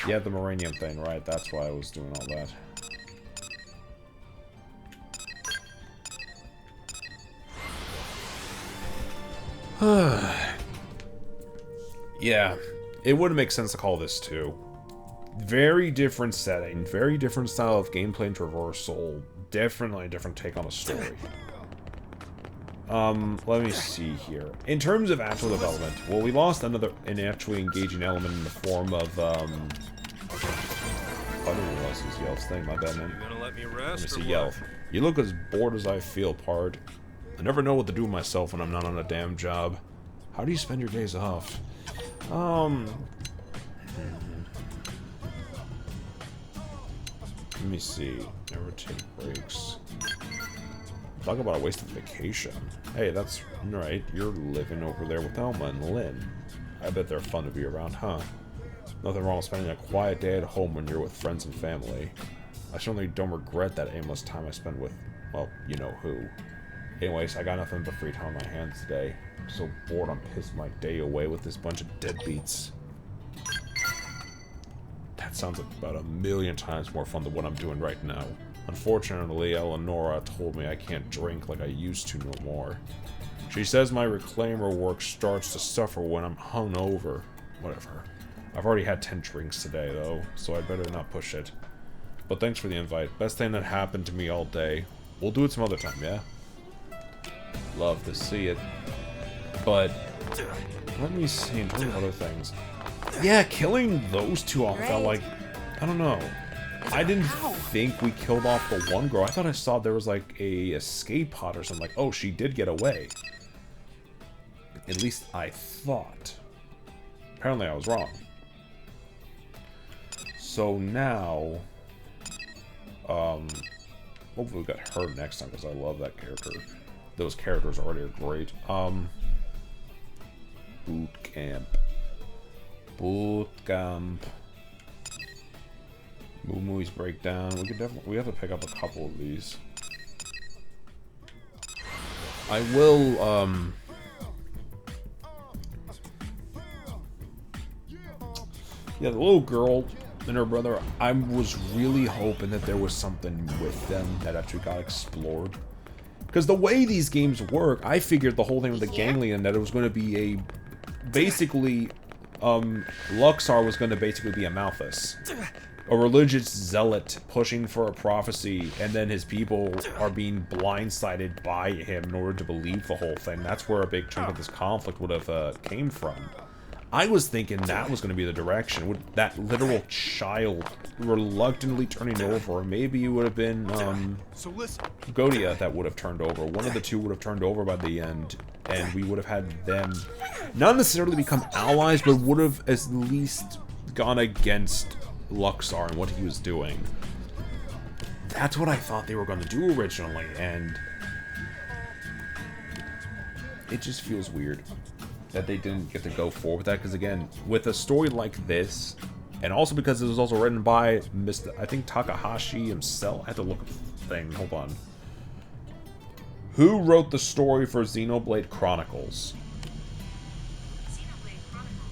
Yeah, the Marinium thing, right? That's why I was doing all that. Yeah, it would make sense to call this too. Very different setting, very different style of gameplay and traversal, definitely a different take on a story. Let me see here. In terms of actual development, well, we lost an actually engaging element in the form of, I didn't realize this Yelp's thing, my bad, man. Let me see, Yelp. You look as bored as I feel, Pard. I never know what to do with myself when I'm not on a damn job. How do you spend your days off? Let me see. Never take breaks. Talk about a wasted vacation. Hey, that's right. You're living over there with Elma and Lynn. I bet they're fun to be around, huh? Nothing wrong with spending a quiet day at home when you're with friends and family. I certainly don't regret that aimless time I spent with, well, you know who. Anyways, I got nothing but free time on my hands today. I'm so bored I'm pissing my day away with this bunch of deadbeats. That sounds like about 1,000,000 times more fun than what I'm doing right now. Unfortunately, Eleonora told me I can't drink like I used to no more. She says my reclaimer work starts to suffer when I'm hungover. Whatever. I've already had 10 drinks today, though, so I'd better not push it. But thanks for the invite. Best thing that happened to me all day. We'll do it some other time, yeah? Love to see it. But let me see, doing other things. Yeah, killing those two off felt like, I don't know. I didn't think we killed off the one girl. I thought I saw there was like a escape pod or something. Like, oh, she did get away. At least I thought. Apparently I was wrong. So now, hopefully we got her next time because I love that character. Those characters already are great. Boot camp. Boot camp. Movies breakdown. We have to pick up a couple of these. I will, yeah, the little girl and her brother, I was really hoping that there was something with them that actually got explored. Because the way these games work, I figured the whole thing with the ganglion, that it was going to be a... Basically, Luxar was going to basically be a Malthus. A religious zealot pushing for a prophecy, and then his people are being blindsided by him in order to believe the whole thing. That's where a big chunk of this conflict would have came from. I was thinking that was going to be the direction. With that literal child reluctantly turning over. Maybe it would have been Godia that would have turned over. One of the two would have turned over by the end. And we would have had them not necessarily become allies, but would have at least gone against Luxar and what he was doing. That's what I thought they were going to do originally. And it just feels weird that they didn't get to go forward with that, because again, with a story like this, and also because it was also written by Mr. I think Takahashi himself. I have to look at the thing. Hold on. Who wrote the story for Xenoblade Chronicles?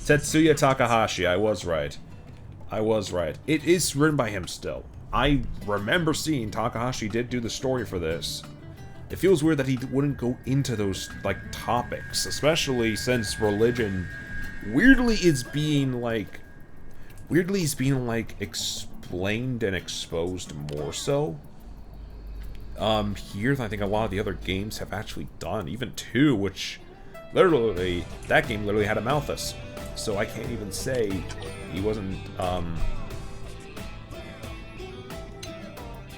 Tetsuya Takahashi. I was right. I was right. It is written by him still. I remember seeing Takahashi did do the story for this. It feels weird that he wouldn't go into those, like, topics, especially since religion weirdly is being, like, explained and exposed more so. Here, I think a lot of the other games have actually done, even 2, which, literally, that game literally had a Malthus. So I can't even say he wasn't,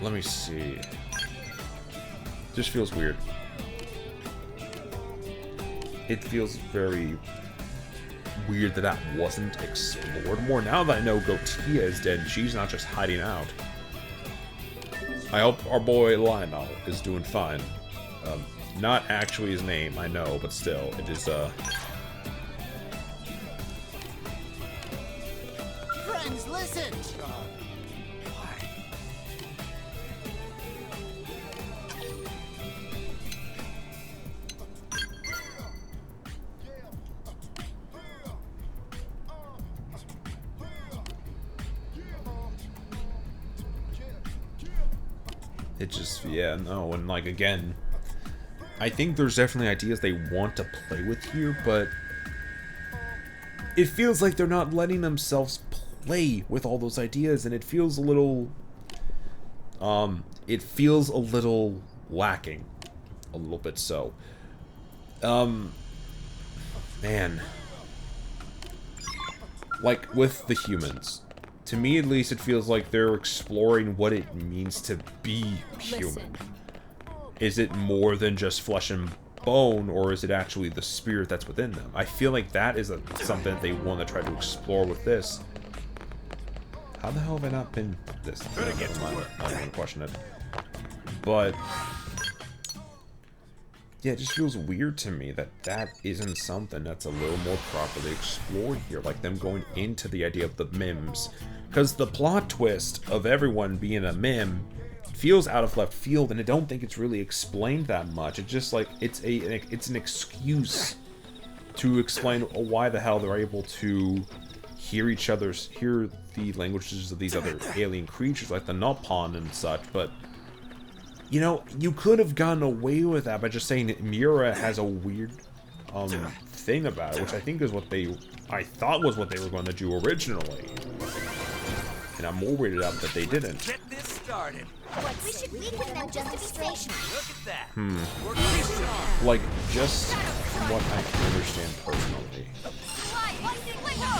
let me see. Just feels weird. It feels very weird that that wasn't explored more. Now that I know Gotia is dead, she's not just hiding out. I hope our boy Lionel is doing fine. Not actually his name, I know, but still, it is, Friends, listen! It just, yeah, no, and like, again, I think there's definitely ideas they want to play with here, but it feels like they're not letting themselves play with all those ideas, and it feels a little, lacking, a little bit so. Man, like, with the humans, to me, at least, it feels like they're exploring what it means to be human. Is it more than just flesh and bone, or is it actually the spirit that's within them? I feel like that is something that they want to try to explore with this. How the hell have I not been this? I'm not going to question it. But yeah, it just feels weird to me that that isn't something that's a little more properly explored here, like them going into the idea of the MIMs. Because the plot twist of everyone being a MIM feels out of left field, and I don't think it's really explained that much. It's just like, it's an excuse to explain why the hell they're able to hear the languages of these other alien creatures, like the Nopon and such, but you know, you could have gotten away with that by just saying that Mira has a weird thing about it, which I think is what I thought was what they were going to do originally. And I'm more weirded out that they didn't. Get this started. We should weaken them demonstration. Look at that. Like, just from what I can understand personally,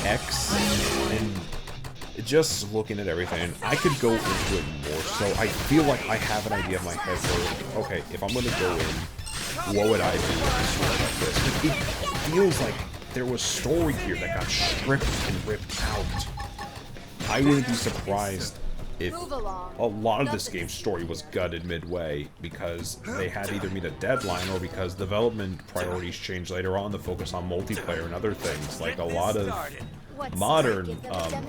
X, and just looking at everything, I could go into it more, so I feel like I have an idea in my head for, okay, if I'm gonna go in, what would I do with a story like this? It feels like there was story here that got stripped and ripped out. I wouldn't be surprised if a lot of this game's story was gutted midway because they had to either meet a deadline or because development priorities changed later on to focus on multiplayer and other things. Like a lot of modern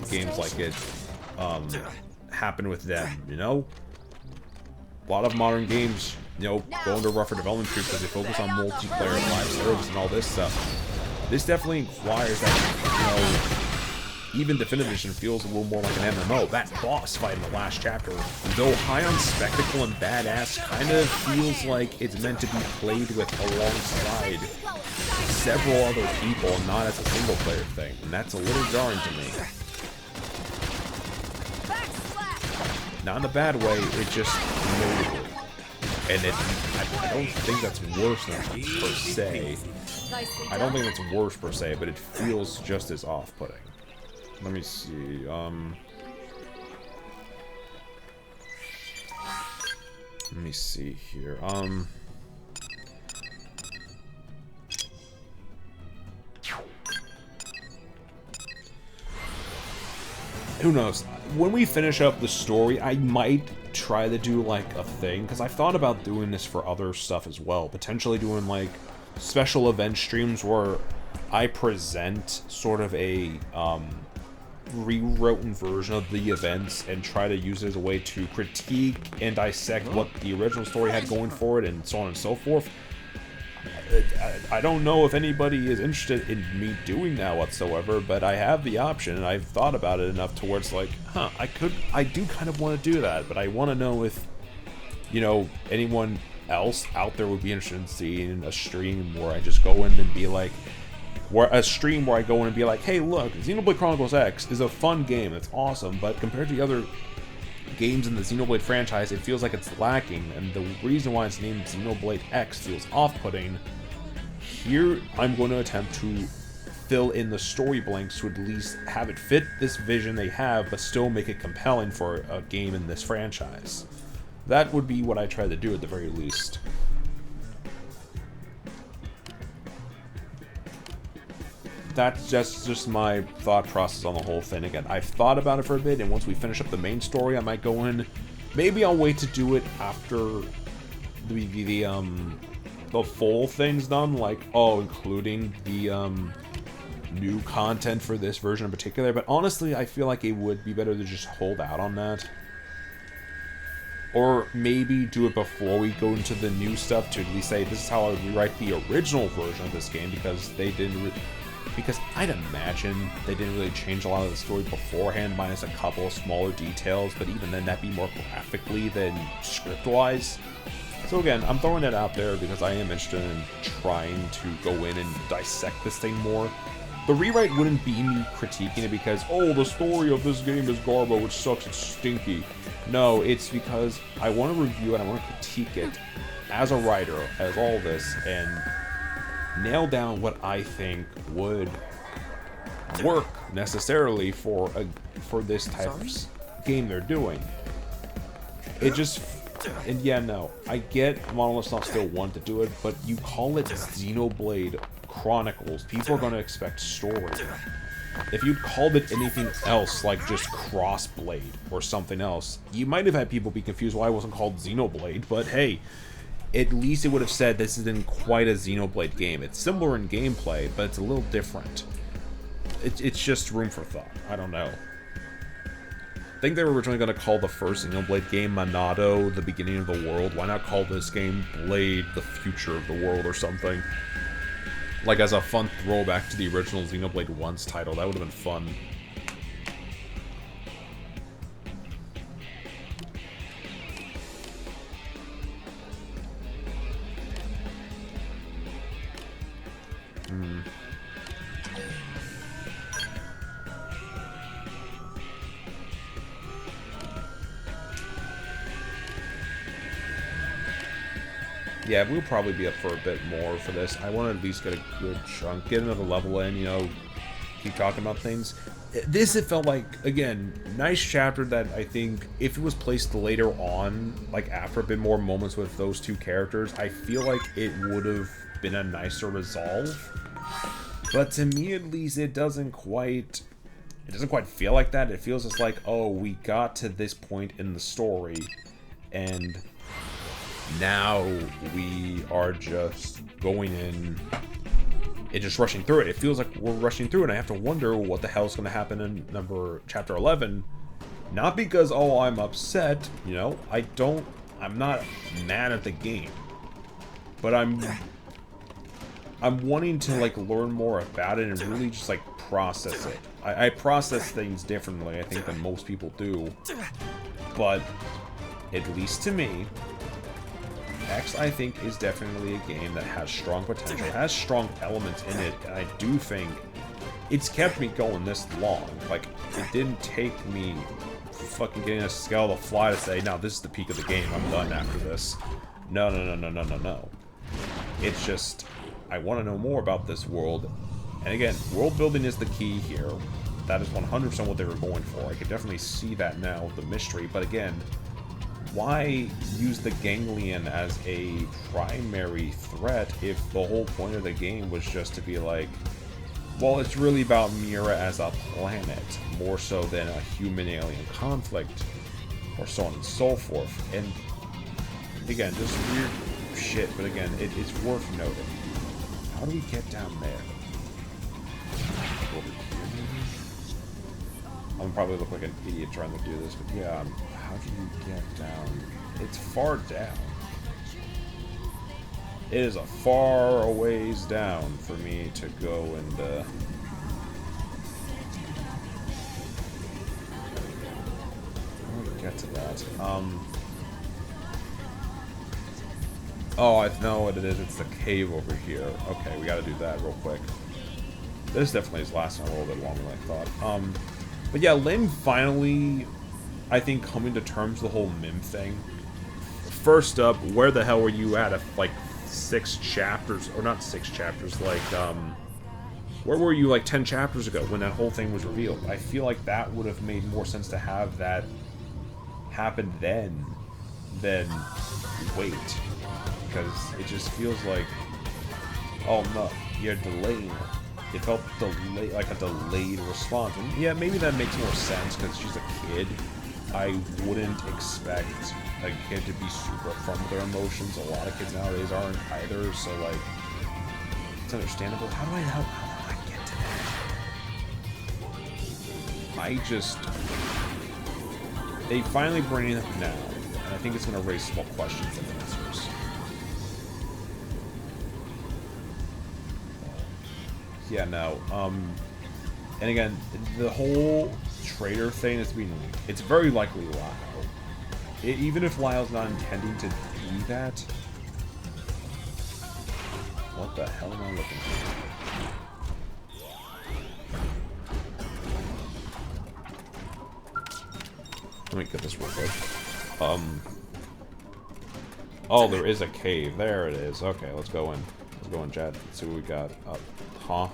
games like it happen with them, you know? A lot of modern games, you know, go into rougher development crews because they focus on multiplayer, live service, and all this stuff. This definitely requires that, you know, even Definitive Edition feels a little more like an MMO. That boss fight in the last chapter, though high on spectacle and badass, kind of feels like it's meant to be played with alongside several other people, and not as a single player thing. And that's a little jarring to me. Not in a bad way, it just notably. And I don't think that's worse than per se. I don't think it's worse per se, but it feels just as off-putting. Let me see, let me see here, who knows? When we finish up the story, I might try to do, like, a thing, because I've thought about doing this for other stuff as well. Potentially doing, like, special event streams where I present sort of a, rewritten version of the events and try to use it as a way to critique and dissect what the original story had going for it and so on and so forth. I don't know if anybody is interested in me doing that whatsoever, but I have the option and I've thought about it enough to where it's like, huh, I do kind of want to do that, but I want to know if, you know, anyone else out there would be interested in seeing a stream where I just go in and be like, where I go in and be like, hey, look, Xenoblade Chronicles X is a fun game, it's awesome, but compared to the other games in the Xenoblade franchise, it feels like it's lacking, and the reason why it's named Xenoblade X feels off-putting. Here, I'm going to attempt to fill in the story blanks to at least have it fit this vision they have, but still make it compelling for a game in this franchise. That would be what I try to do at the very least. That's just my thought process on the whole thing. Again, I've thought about it for a bit, and once we finish up the main story, I might go in. Maybe I'll wait to do it after the full thing's done, like, including the new content for this version in particular. But honestly, I feel like it would be better to just hold out on that. Or maybe do it before we go into the new stuff to at least say, this is how I would rewrite the original version of this game, because they didn't because I'd imagine they didn't really change a lot of the story beforehand, minus a couple of smaller details, but even then that'd be more graphically than script-wise. So again, I'm throwing that out there because I am interested in trying to go in and dissect this thing more. The rewrite wouldn't be me critiquing it because, oh, the story of this game is garbo, which sucks, it's stinky. No, it's because I want to review it, I want to critique it as a writer, as all this, and nail down what I think would work necessarily for this type of game they're doing. It just, and yeah, no, I get Monolith's not still want to do it, but you call it Xenoblade Chronicles, people are going to expect story. If you'd called it anything else, like just Crossblade or something else, you might have had people be confused why it wasn't called Xenoblade, but hey, at least it would have said this isn't quite a Xenoblade game. It's similar in gameplay, but it's a little different. It's just room for thought. I don't know. I think they were originally going to call the first Xenoblade game Monado, the beginning of the world. Why not call this game Blade, the future of the world, or something? Like, as a fun throwback to the original Xenoblade 1's title. That would have been fun. Yeah, we'll probably be up for a bit more for this. I want to at least get a good chunk, get another level in, you know, keep talking about things. This, it felt like, again, nice chapter that I think, if it was placed later on, like after a bit more moments with those two characters, I feel like it would have been a nicer resolve. But to me, at least, it doesn't quite feel like that. It feels just like, oh, we got to this point in the story, and now we are just going in and just rushing through it. It feels like we're rushing through it, and I have to wonder what the hell is going to happen in chapter 11. Not because, oh, I'm upset, you know, I'm not mad at the game, but I'm wanting to, like, learn more about it and really just, like, process it. I process things differently, I think, than most people do, but at least to me, X, I think, is definitely a game that has strong potential, has strong elements in it, and I do think it's kept me going this long. Like, it didn't take me fucking getting a scale to fly to say, now this is the peak of the game, I'm done after this. No. It's just, I want to know more about this world, and again, world building is the key here. That is 100% what they were going for. I can definitely see that now, the mystery, but again, why use the ganglion as a primary threat if the whole point of the game was just to be like, well, it's really about Mira as a planet, more so than a human-alien conflict, or so on and so forth. And again, just weird shit, but again, it's worth noting. How do we get down there? Over here, maybe? I'm probably look like an idiot trying to do this, but yeah, how do you get down? It's far down. It is a far a ways down for me to go and, how do we get to that? Oh, I know what it is. It's the cave over here. Okay, we gotta do that real quick. This definitely is lasting a little bit longer than I thought. But yeah, Lynn finally, I think, coming to terms with the whole Mim thing. First up, where the hell were you at if, like, 6 chapters, or not 6 chapters, like, where were you, like, 10 chapters ago when that whole thing was revealed? I feel like that would have made more sense to have that happen then than wait. Because it just feels like, oh no, you're delaying it. It felt like a delayed response. And yeah, maybe that makes more sense because she's a kid. I wouldn't expect a kid to be super upfront with their emotions. A lot of kids nowadays aren't either, so like, it's understandable. How do I get to that? They finally bring it up now, and I think it's going to raise small questions and answers. Yeah, no, and again, the whole traitor thing is it's very likely Lyle. Even if Lyle's not intending to do that, what the hell am I looking for? Let me get this real quick. Oh, there is a cave. There it is. Okay, let's go in. Let's go in, chat. Let's see what we got up. Huh?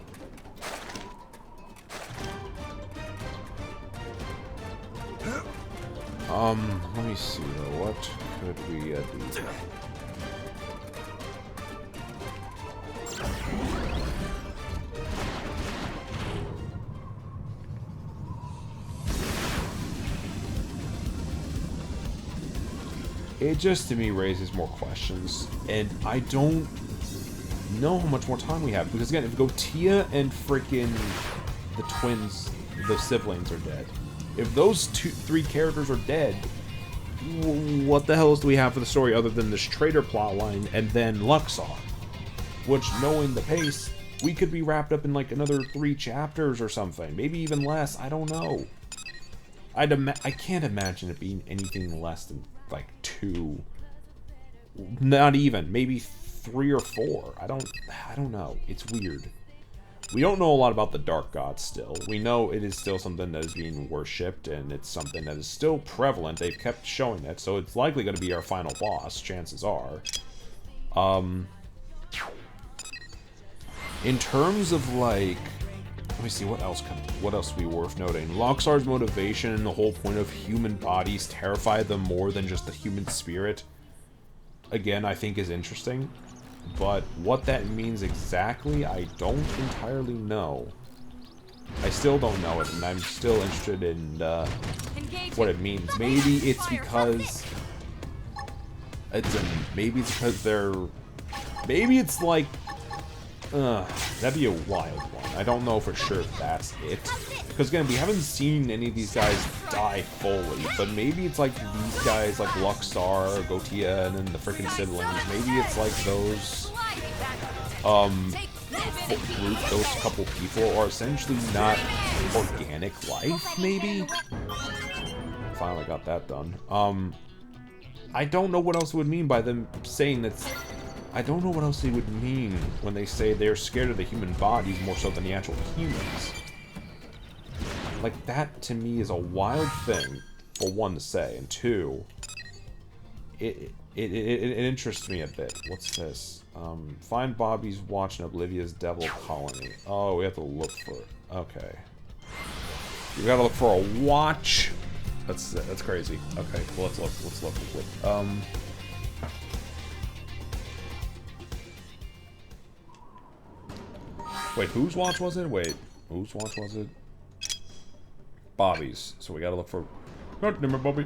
Let me see though. What could we do? it just to me raises more questions, and I don't know how much more time we have, because again, if Gotia and freaking the twins, the siblings, are dead, if those 3 characters are dead, what the hell else do we have for the story other than this traitor plotline and then Luxor? Which, knowing the pace, we could be wrapped up in like another 3 chapters or something, maybe even less. I don't know. I can't imagine it being anything less than like 2. Not even, maybe 3 or 4. I don't know. It's weird. We don't know a lot about the Dark Gods still. We know it is still something that is being worshipped, and it's something that is still prevalent. They've kept showing it, so it's likely going to be our final boss, chances are. In terms of, like... Let me see, what else would be worth noting? Luxor's motivation and the whole point of human bodies terrify them more than just the human spirit, again, I think is interesting. But what that means exactly, I don't entirely know. I still don't know it, and I'm still interested in what it means. Maybe it's because maybe it's because they're... Maybe it's like... that'd be a wild one. I don't know for sure if that's it. Because again, we haven't seen any of these guys die fully, but maybe it's like these guys, like Luxor, Gotia, and then the freaking siblings. Maybe it's like those, group, those couple people are essentially not organic life, maybe? Finally got that done. I don't know what else it would mean by them saying that's... I don't know what else they would mean when they say they're scared of the human bodies more so than the actual humans. Like, that to me is a wild thing, for one, to say, and two, it interests me a bit. What's this? Find Bobby's watch in Oblivia's Devil Colony. Oh, we have to look for it. Okay. We gotta look for a watch. That's crazy. Okay, well, let's look. Wait, whose watch was it? Wait, whose watch was it? Bobby's. So we gotta look for... Oh, never Bobby.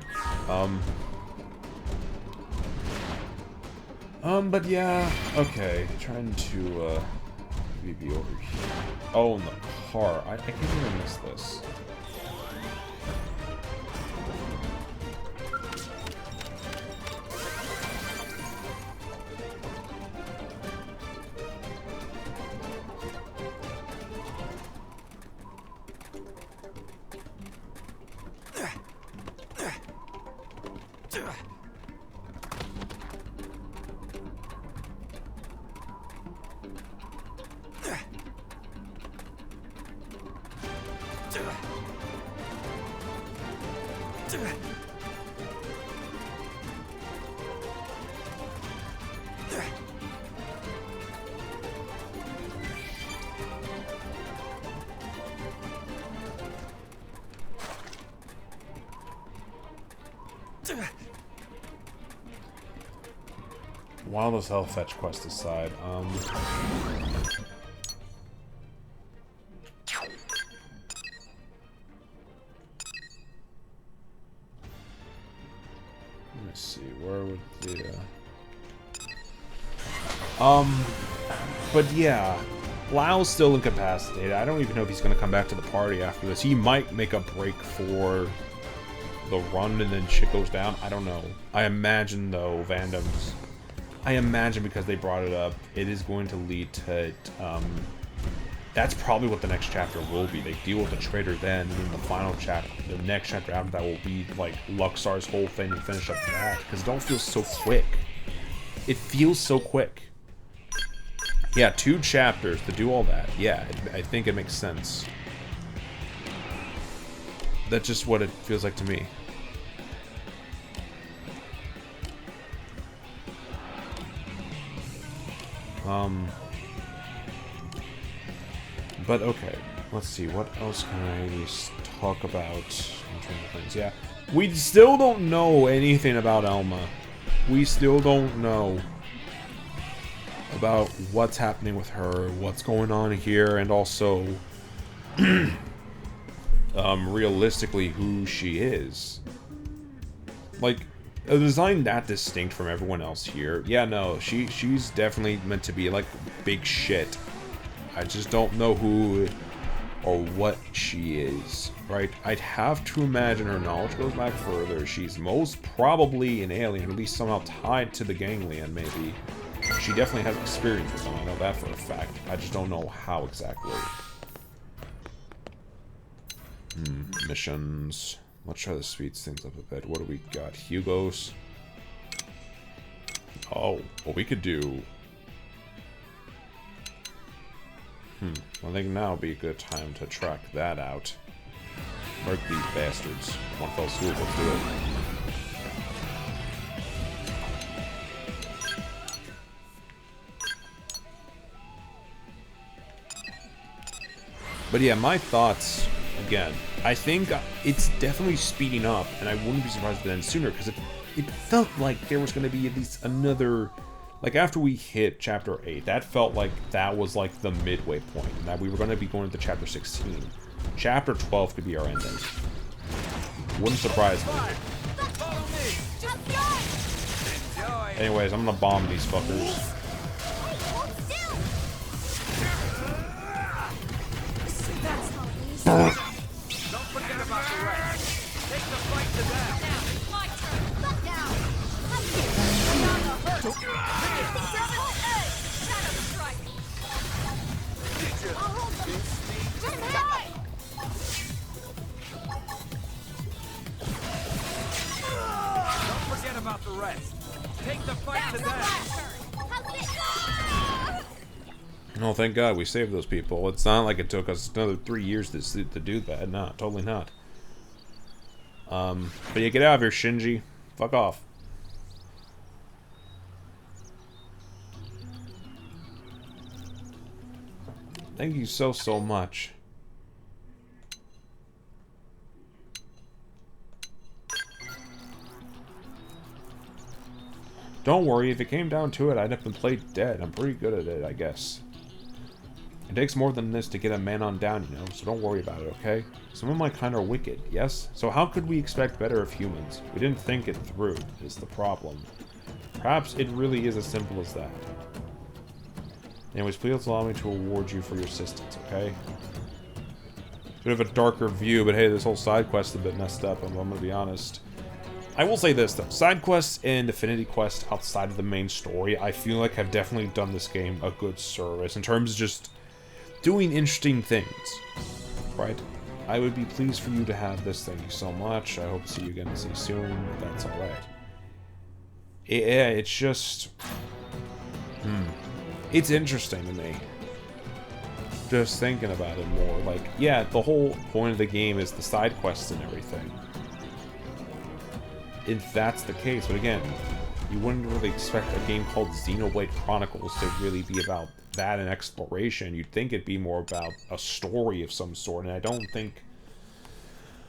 But yeah, okay. Trying to, maybe be over here. Oh, in the car. I can't even miss this. Wild as hell fetch quest aside, let me see, where would the, but yeah, Lau's still incapacitated. I don't even know if he's gonna come back to the party after this. He might make a break for the run and then shit goes down. I don't know. I imagine, though, Vandom's... I imagine because they brought it up, it is going to lead to, that's probably what the next chapter will be. They deal with the traitor then, and then the final chapter, the next chapter after that will be, like, Luxor's whole thing and finish up that. Because it don't feel so quick. It feels so quick. Yeah, 2 chapters to do all that. Yeah, I think it makes sense. That's just what it feels like to me. But okay, let's see, what else can I talk about in terms of things? Yeah, we still don't know anything about Elma. We still don't know about what's happening with her, what's going on here, and also, realistically, who she is. Like, a design that distinct from everyone else here. Yeah, no, she's definitely meant to be like big shit. I just don't know who or what she is, right? I'd have to imagine her knowledge goes back further. She's most probably an alien, at least somehow tied to the ganglion, maybe. She definitely has experience with them, I know that for a fact. I just don't know how exactly. Missions. Let's try to speed things up a bit. What do we got? Hugo's. Oh, well, we could do... I think now would be a good time to track that out. Mark these bastards. One fell swoop, let's do it. But yeah, my thoughts, again, I think it's definitely speeding up, and I wouldn't be surprised if it ends sooner, because it felt like there was going to be at least another... Like, after we hit Chapter 8, that felt like that was, like, the midway point, and that we were going to be going into Chapter 16. Chapter 12 could be our ending. Wouldn't surprise me. Anyways, I'm gonna bomb these fuckers. Don't forget about the rest. Take the fight to them. My turn. Look now. Don't forget about the rest. Take the fight to them. Oh, thank God we saved those people. It's not like it took us another 3 years to do that. No, totally not. But yeah, get out of here, Shinji. Fuck off. Thank you so much. Don't worry, if it came down to it, I'd have been played dead. I'm pretty good at it, I guess. It takes more than this to get a man on down, you know, so don't worry about it, okay? Some of my kind are wicked, yes? So how could we expect better of humans? We didn't think it through, is the problem. Perhaps it really is as simple as that. Anyways, please allow me to award you for your assistance, okay? Bit of a darker view, but hey, this whole side quest is a bit messed up, I'm gonna be honest. I will say this, though. Side quests and Affinity quests outside of the main story, I feel like have definitely done this game a good service in terms of just doing interesting things, right? I would be pleased for you to have this. Thank you so much. I hope to see you again soon. That's alright. Yeah, it's just... It's interesting to me. Just thinking about it more. Like, yeah, the whole point of the game is the side quests and everything. If that's the case, but again, you wouldn't really expect a game called Xenoblade Chronicles to really be about that and exploration. You'd think it'd be more about a story of some sort, and I don't think...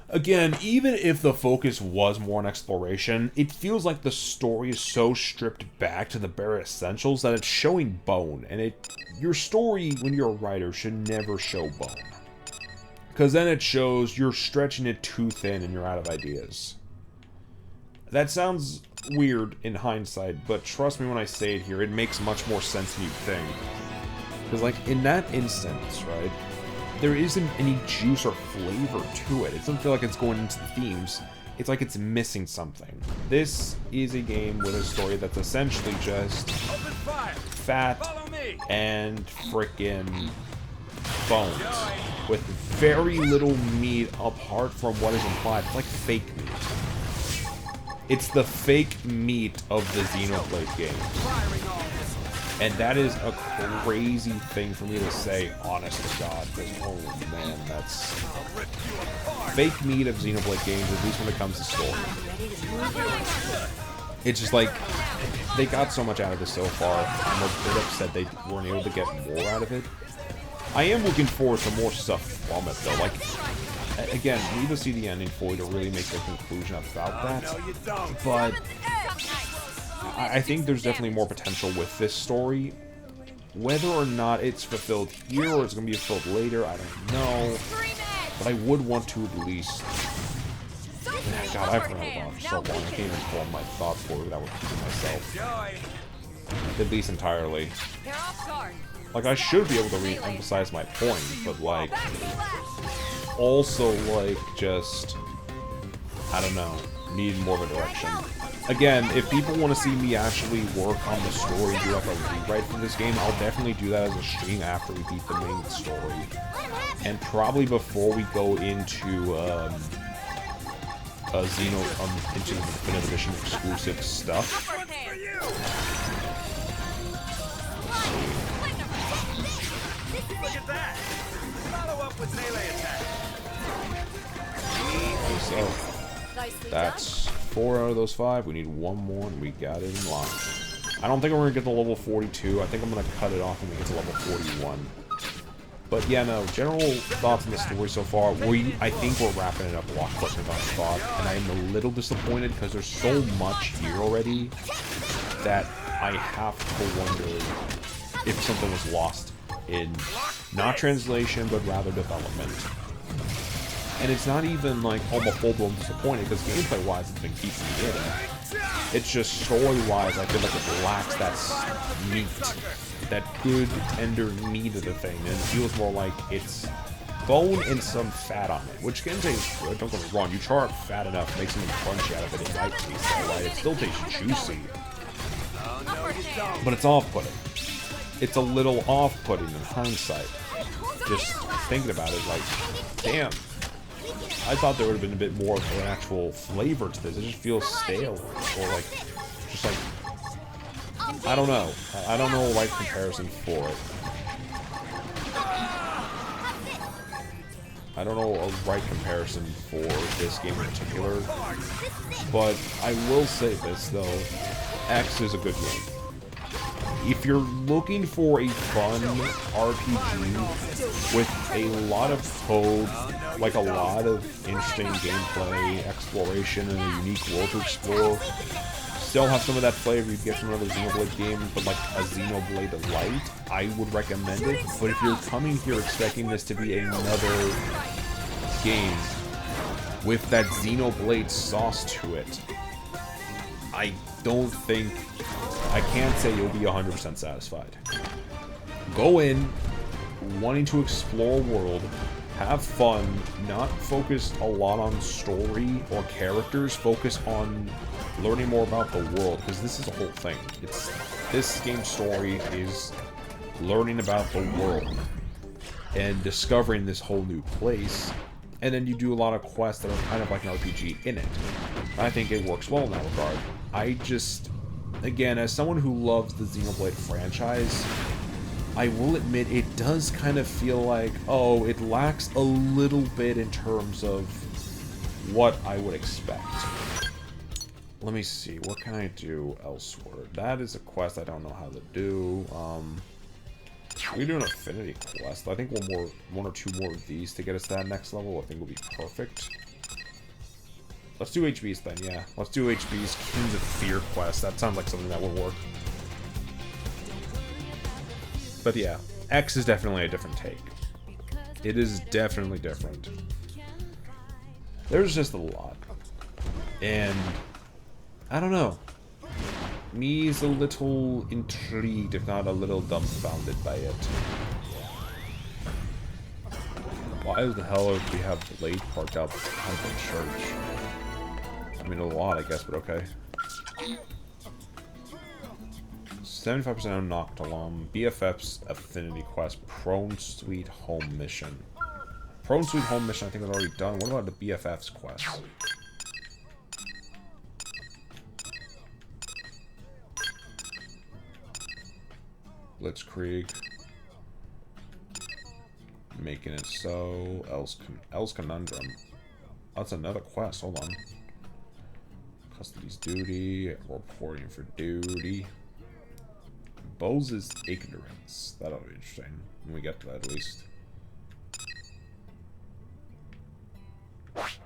Again, even if the focus was more on exploration, it feels like the story is so stripped back to the bare essentials that it's showing bone, and your story, when you're a writer, should never show bone. Because then it shows you're stretching it too thin and you're out of ideas. That sounds weird in hindsight, but trust me when I say it here, it makes much more sense than you'd think. Because, like, in that instance, right, there isn't any juice or flavor to it. It doesn't feel like it's going into the themes. It's like it's missing something. This is a game with a story that's essentially just fat and frickin' bones. With very little meat apart from what is implied. It's like fake meat. It's the fake meat of the Xenoblade game. And that is a crazy thing for me to say, honest to God, because, oh man, that's... Fake meat of Xenoblade games, at least when it comes to story. It's just like, they got so much out of this so far, I'm a bit upset they weren't able to get more out of it. I am looking forward to more stuff from it, though, like... Again, we need to see the ending for you to really make a conclusion about that, but I think there's definitely more potential with this story. Whether or not it's fulfilled here or it's going to be fulfilled later, I don't know, but I would want to at least God, I've heard about it for so long. I can't even form my thoughts for it. I would keep it myself. At least entirely. Like, I should be able to re-emphasize my point, but, like, also, like, just, I don't know, need more of a direction. Again, if people want to see me actually work on the story, do like a rewrite for this game, I'll definitely do that as a stream after we beat the main story. And probably before we go into, into the Definitive Edition exclusive stuff. Look at that! Follow up with melee attack. So, that's 4 out of those 5. We need 1 more, and we got it in line. I don't think we're gonna get to level 42. I think I'm gonna cut it off when we get to level 41. But yeah, no, general thoughts on the story so far. I think we're wrapping it up a lot quicker than I thought, and I'm a little disappointed because there's so much here already that I have to wonder if something was lost in not translation, but rather development. And it's not even like I'm a full-blown disappointed because gameplay-wise it's been keeping me in. It's just story-wise I feel like it lacks that meat, that good tender meat of the thing, and it feels more like it's bone and some fat on it, which can taste good. Don't get me wrong, you char up fat enough, make something crunchy out of it, it might taste alright. It still tastes juicy, but it's off-putting. It's a little off-putting in hindsight. Just thinking about it, like, damn. I thought there would have been a bit more of an actual flavor to this. It just feels stale, or like, just like, I don't know. I don't know a right comparison for it. I don't know a right comparison for this game in particular, but I will say this though, X is a good game. If you're looking for a fun RPG with a lot of code, like a lot of interesting gameplay, exploration, and a unique world to explore, still have some of that flavor you get from another Xenoblade game, but like a Xenoblade Light, I would recommend it. But if you're coming here expecting this to be another game with that Xenoblade sauce to it, I can't say you'll be 100% satisfied. Go in wanting to explore a world, have fun, not focus a lot on story or characters, focus on learning more about the world, because this is a whole thing. This game's story is learning about the world and discovering this whole new place, and then you do a lot of quests that are kind of like an RPG in it. I think it works well in that regard. Again, as someone who loves the Xenoblade franchise, I will admit it does kind of feel like, oh, it lacks a little bit in terms of what I would expect. Let me see, what can I do elsewhere? That is a quest I don't know how to do. We do an affinity quest. I think one or two more of these to get us to that next level I think will be perfect. Let's do HB's then, yeah. Let's do HB's Kings of Fear quest. That sounds like something that would work. But yeah, X is definitely a different take. It is definitely different. There's just a lot. And I don't know. Me's a little intrigued, if not a little dumbfounded by it. Why the hell would we have Blade parked out behind the church? I mean, a lot, I guess, but okay. 75% unlocked alum. BFF's Affinity Quest. Prone Sweet Home Mission. Prone Sweet Home Mission I think is already done. What about the BFF's quest? Blitzkrieg. Making it so. Else Conundrum. That's another quest. Hold on. Custody's duty. Reporting for duty. Bose's ignorance. That'll be interesting when we get to that at least. Let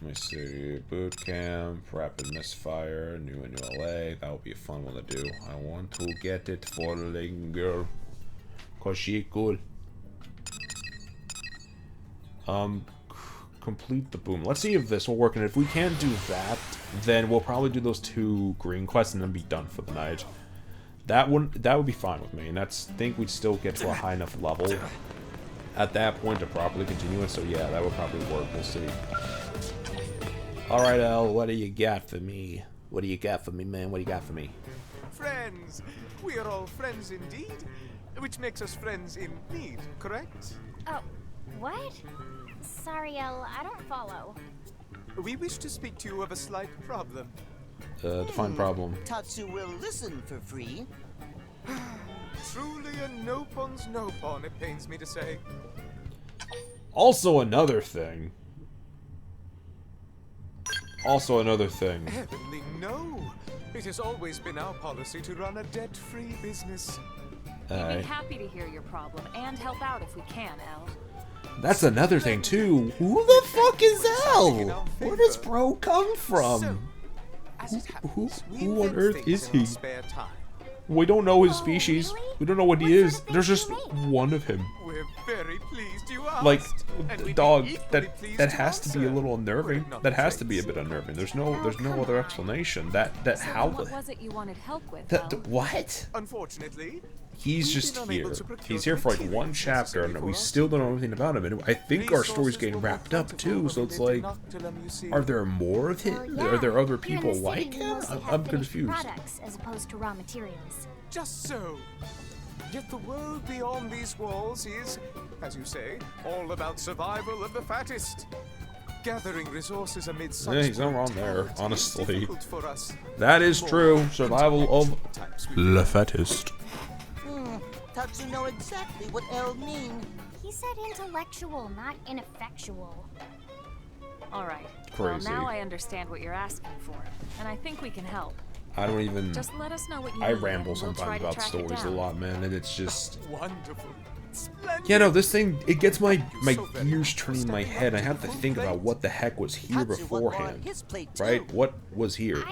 me see. Boot camp, rapid misfire, new LA. That would be a fun one to do. I want to get it for the girl. Cause she cool. complete the boom. Let's see if this will work, and if we can't do that, then we'll probably do those 2 green quests and then be done for the night. That would be fine with me, and I think we'd still get to a high enough level at that point to properly continue it, so yeah, that would probably work. We'll see. Alright, El, what do you got for me? What do you got for me, man? What do you got for me? Friends! We are all friends indeed, which makes us friends in need, correct? Oh, what? Sorry, El, I don't follow. We wish to speak to you of a slight problem. Define problem. Tatsu will listen for free. Truly a no-pon's no-pon, it pains me to say. Also another thing. Heavenly no! It has always been our policy to run a debt-free business. We'd be happy to hear your problem and help out if we can, El. That's another thing too. Who the fuck is El? Where does bro come from? Who on earth is he? We don't know his species. We don't know what he is. There's just one of him. We're very pleased you asked. Like, dog, that has to be a little unnerving. That has to be a bit unnerving. There's no other explanation. How what was it you wanted help with? What? Unfortunately, he's just here. He's here for like 1 chapter, and we still don't know anything about him. And I think our story's getting wrapped up too. So it's like, are there more of him? Are there other people like him? I'm confused. Products as opposed to raw materials. Just so. Yet the world beyond these walls is, as you say, all about survival of the fattest. Gathering resources amid such Yeah, he's not wrong there, honestly. for us. That is true. Survival of the fattest. Tatsu know exactly what El mean. He said intellectual, not ineffectual. Alright. Crazy. Well, now I understand what you're asking for, and I think we can help. I don't even. Just let us know what you I need, ramble and we'll sometimes try to about track it stories a down. lot, man, and it's just. Wonderful. Yeah, no, this thing, it gets my gears turning in my head. I have to think about what the heck was here beforehand, right? What was here?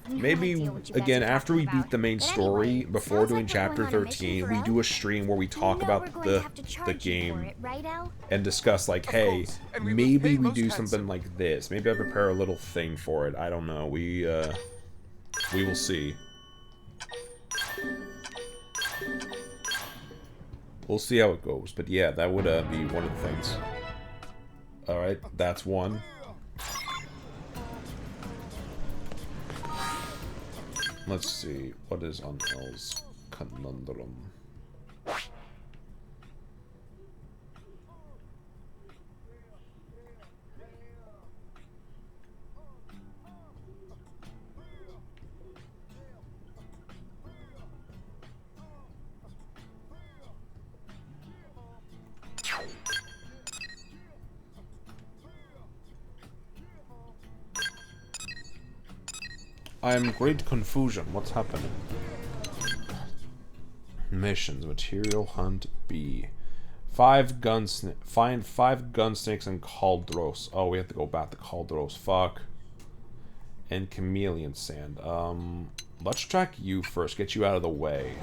Maybe, again, after we beat the main story, before doing chapter 13, we do a stream where we talk about the game and discuss, like, hey, maybe we do something like this. Maybe I prepare a little thing for it. I don't know. We will see. We'll see how it goes. But yeah, that would be one of the things. Alright, that's one. Let's see. What is on L's conundrum? I am great confusion. What's happening? Missions. Material hunt B. Find 5 gun snakes and Caldros. Oh, we have to go back to Caldros. Fuck. And chameleon sand. Let's track you first. Get you out of the way.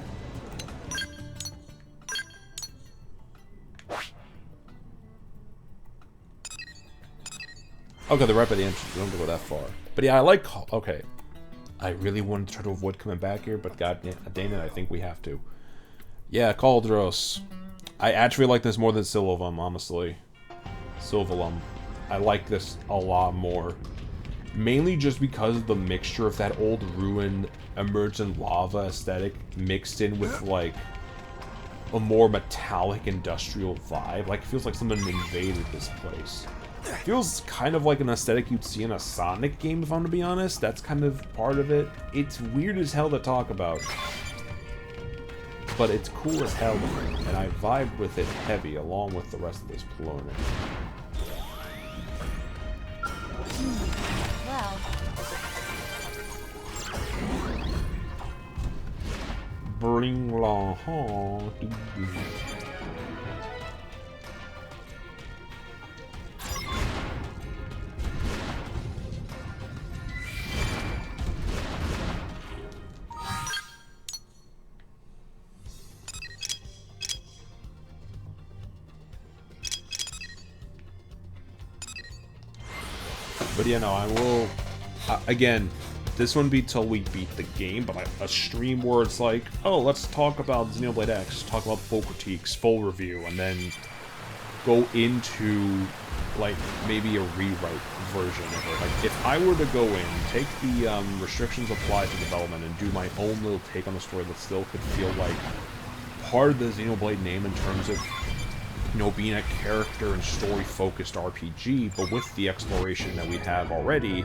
Okay, they're right by the entrance. We don't have to go that far. But yeah, I like... Okay. I really wanted to try to avoid coming back here, but god dang it, I think we have to. Yeah, Caldros. I actually like this more than Sylvalum, honestly. Sylvalum. I like this a lot more. Mainly just because of the mixture of that old ruined emergent lava aesthetic mixed in with, like, a more metallic industrial vibe. Like, it feels like someone invaded this place. It feels kind of like an aesthetic you'd see in a Sonic game, if I'm to be honest. That's kind of part of it. It's weird as hell to talk about. But it's cool as hell to me, and I vibe with it heavy along with the rest of this Polonic. Well. Bring la home. But yeah, no, I will... again, this wouldn't be till we beat the game, but a stream where it's like, oh, let's talk about Xenoblade X, talk about full critiques, full review, and then go into, like, maybe a rewrite version of it. Like, if I were to go in, take the restrictions applied to development and do my own little take on the story that still could feel like part of the Xenoblade name in terms of, you know, being a character and story-focused RPG, but with the exploration that we have already,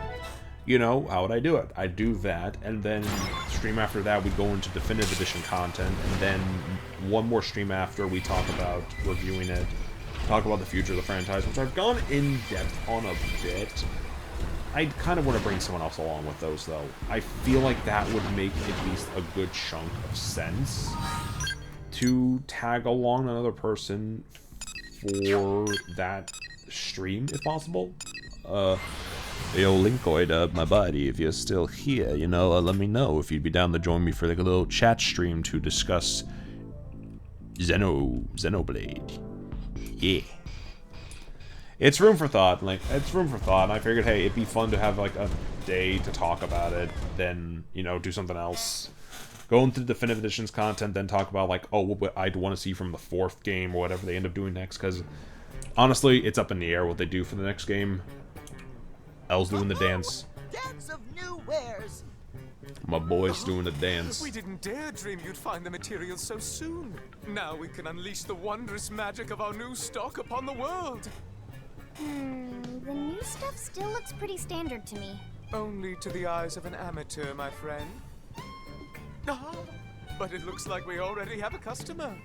you know, how would I do it? I'd do that, and then stream after that, we'd go into Definitive Edition content, and then one more stream after we talk about reviewing it, talk about the future of the franchise, which I've gone in-depth on a bit. I kind of want to bring someone else along with those, though. I feel like that would make at least a good chunk of sense to tag along another person for that stream, if possible. Yo, Linkoid, my buddy, if you're still here, you know, let me know if you'd be down to join me for like a little chat stream to discuss Xenoblade. Yeah. It's room for thought, like, it's room for thought, and I figured, hey, it'd be fun to have, like, a day to talk about it, then, you know, do something else. Go into the Definitive Editions content, then talk about, like, oh, what I'd want to see from the 4th game, or whatever they end up doing next, because, honestly, it's up in the air what they do for the next game. Elle's doing the dance. Dance of new wares. My boy's doing the dance. We didn't dare dream you'd find the materials so soon. Now we can unleash the wondrous magic of our new stock upon the world. The new stuff still looks pretty standard to me. Only to the eyes of an amateur, my friend. Ah, but it looks like we already have a customer.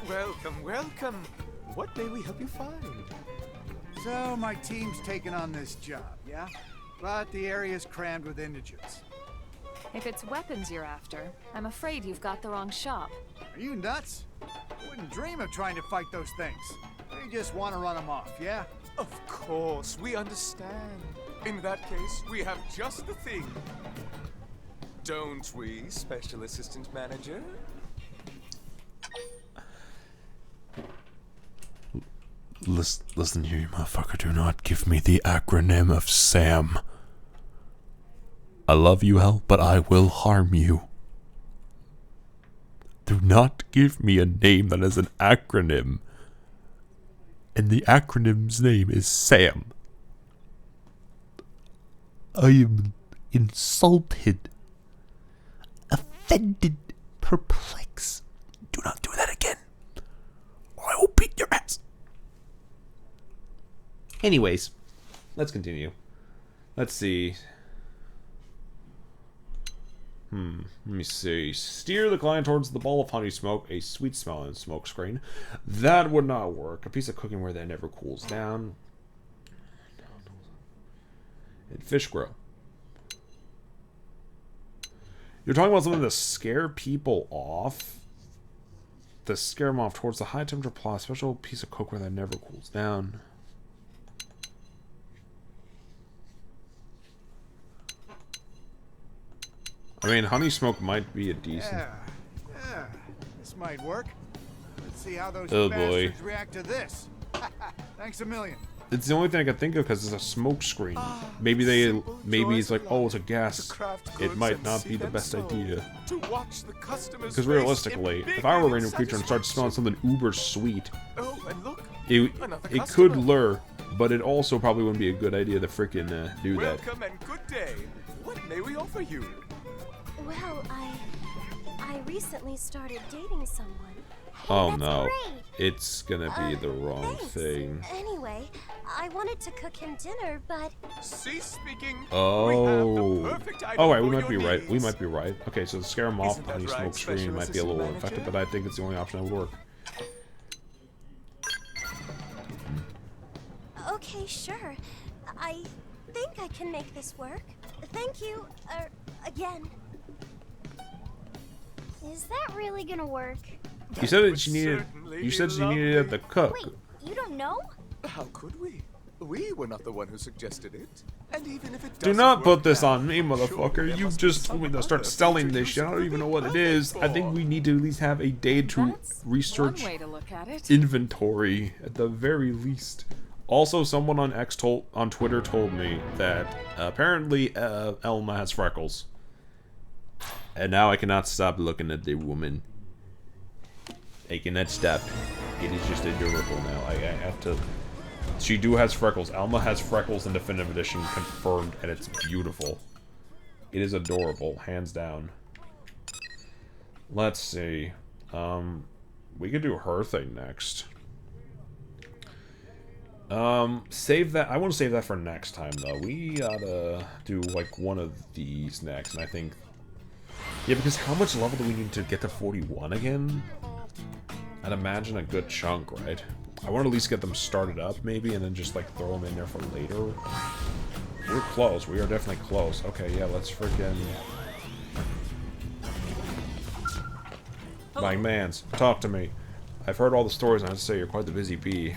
Welcome, welcome. What may we help you find? So, my team's taken on this job, yeah? But the area's crammed with indigents. If it's weapons you're after, I'm afraid you've got the wrong shop. Are you nuts? I wouldn't dream of trying to fight those things. They just want to run them off, yeah? Of course, we understand. In that case, we have just the thing. Don't we, Special Assistant Manager? Listen here, you motherfucker. Do not give me the acronym of SAM. I love you, Elle, but I will harm you. Do not give me a name that is an acronym. And the acronym's name is SAM. I am insulted, offended, perplexed. Do not do that again, or I will beat your ass. Anyways, let's continue. Let's see. Let me see. Steer the client towards the ball of honey smoke, a sweet smelling smoke screen. That would not work. A piece of cooking that never cools down. And fish grow. You're talking about something to scare people off? To scare them off towards the high temperature plot, special piece of cookware that never cools down. I mean, honey smoke might be a decent. Yeah, this might work. Let's see how those Oh, bastards boy. react to this. Thanks a million. It's the only thing I can think of because it's a smoke screen. Maybe it's like, oh, it's a gas. It might not be the best idea. Because realistically, if I were a random creature and started smelling something uber sweet, it could lure, but it also probably wouldn't be a good idea to freaking do that. Welcome and good day. What may we offer you? Well, I recently started dating someone. Oh no, it's gonna be the wrong thing. Anyway, I wanted to cook him dinner, but... Cease speaking. Oh. Oh wait, we might be right. We might be right. Okay, so scare him off on the right, smoke screen Special might be a little Assistant effective, Manager? but I think it's the only option that would work. Okay, sure. I think I can make this work. Thank you, again. Is that really gonna work? You said that she needed. You said she needed the cook. Wait, you don't know? How could we? We were not the one who suggested it. And even if it Do not put this on me, motherfucker. You just told me to start selling this shit. I don't even know what it is. I think we need to at least have a day to research One way to look at it. inventory at the very least. Also, someone on Twitter told me that apparently Elma has freckles. And now I cannot stop looking at the woman. I cannot stop. It is just adorable now. I have to... She has freckles. Elma has freckles in Definitive Edition confirmed, and it's beautiful. It is adorable, hands down. Let's see. We could do her thing next. Save that. I want to save that for next time, though. We gotta do, like, one of these next, and I think... Yeah, because how much level do we need to get to 41 again? I'd imagine a good chunk, right? I want to at least get them started up, maybe, and then just, like, throw them in there for later. We're close. We are definitely close. Okay, yeah, let's freaking... My mans, talk to me. I've heard all the stories, and I have to say you're quite the busy bee.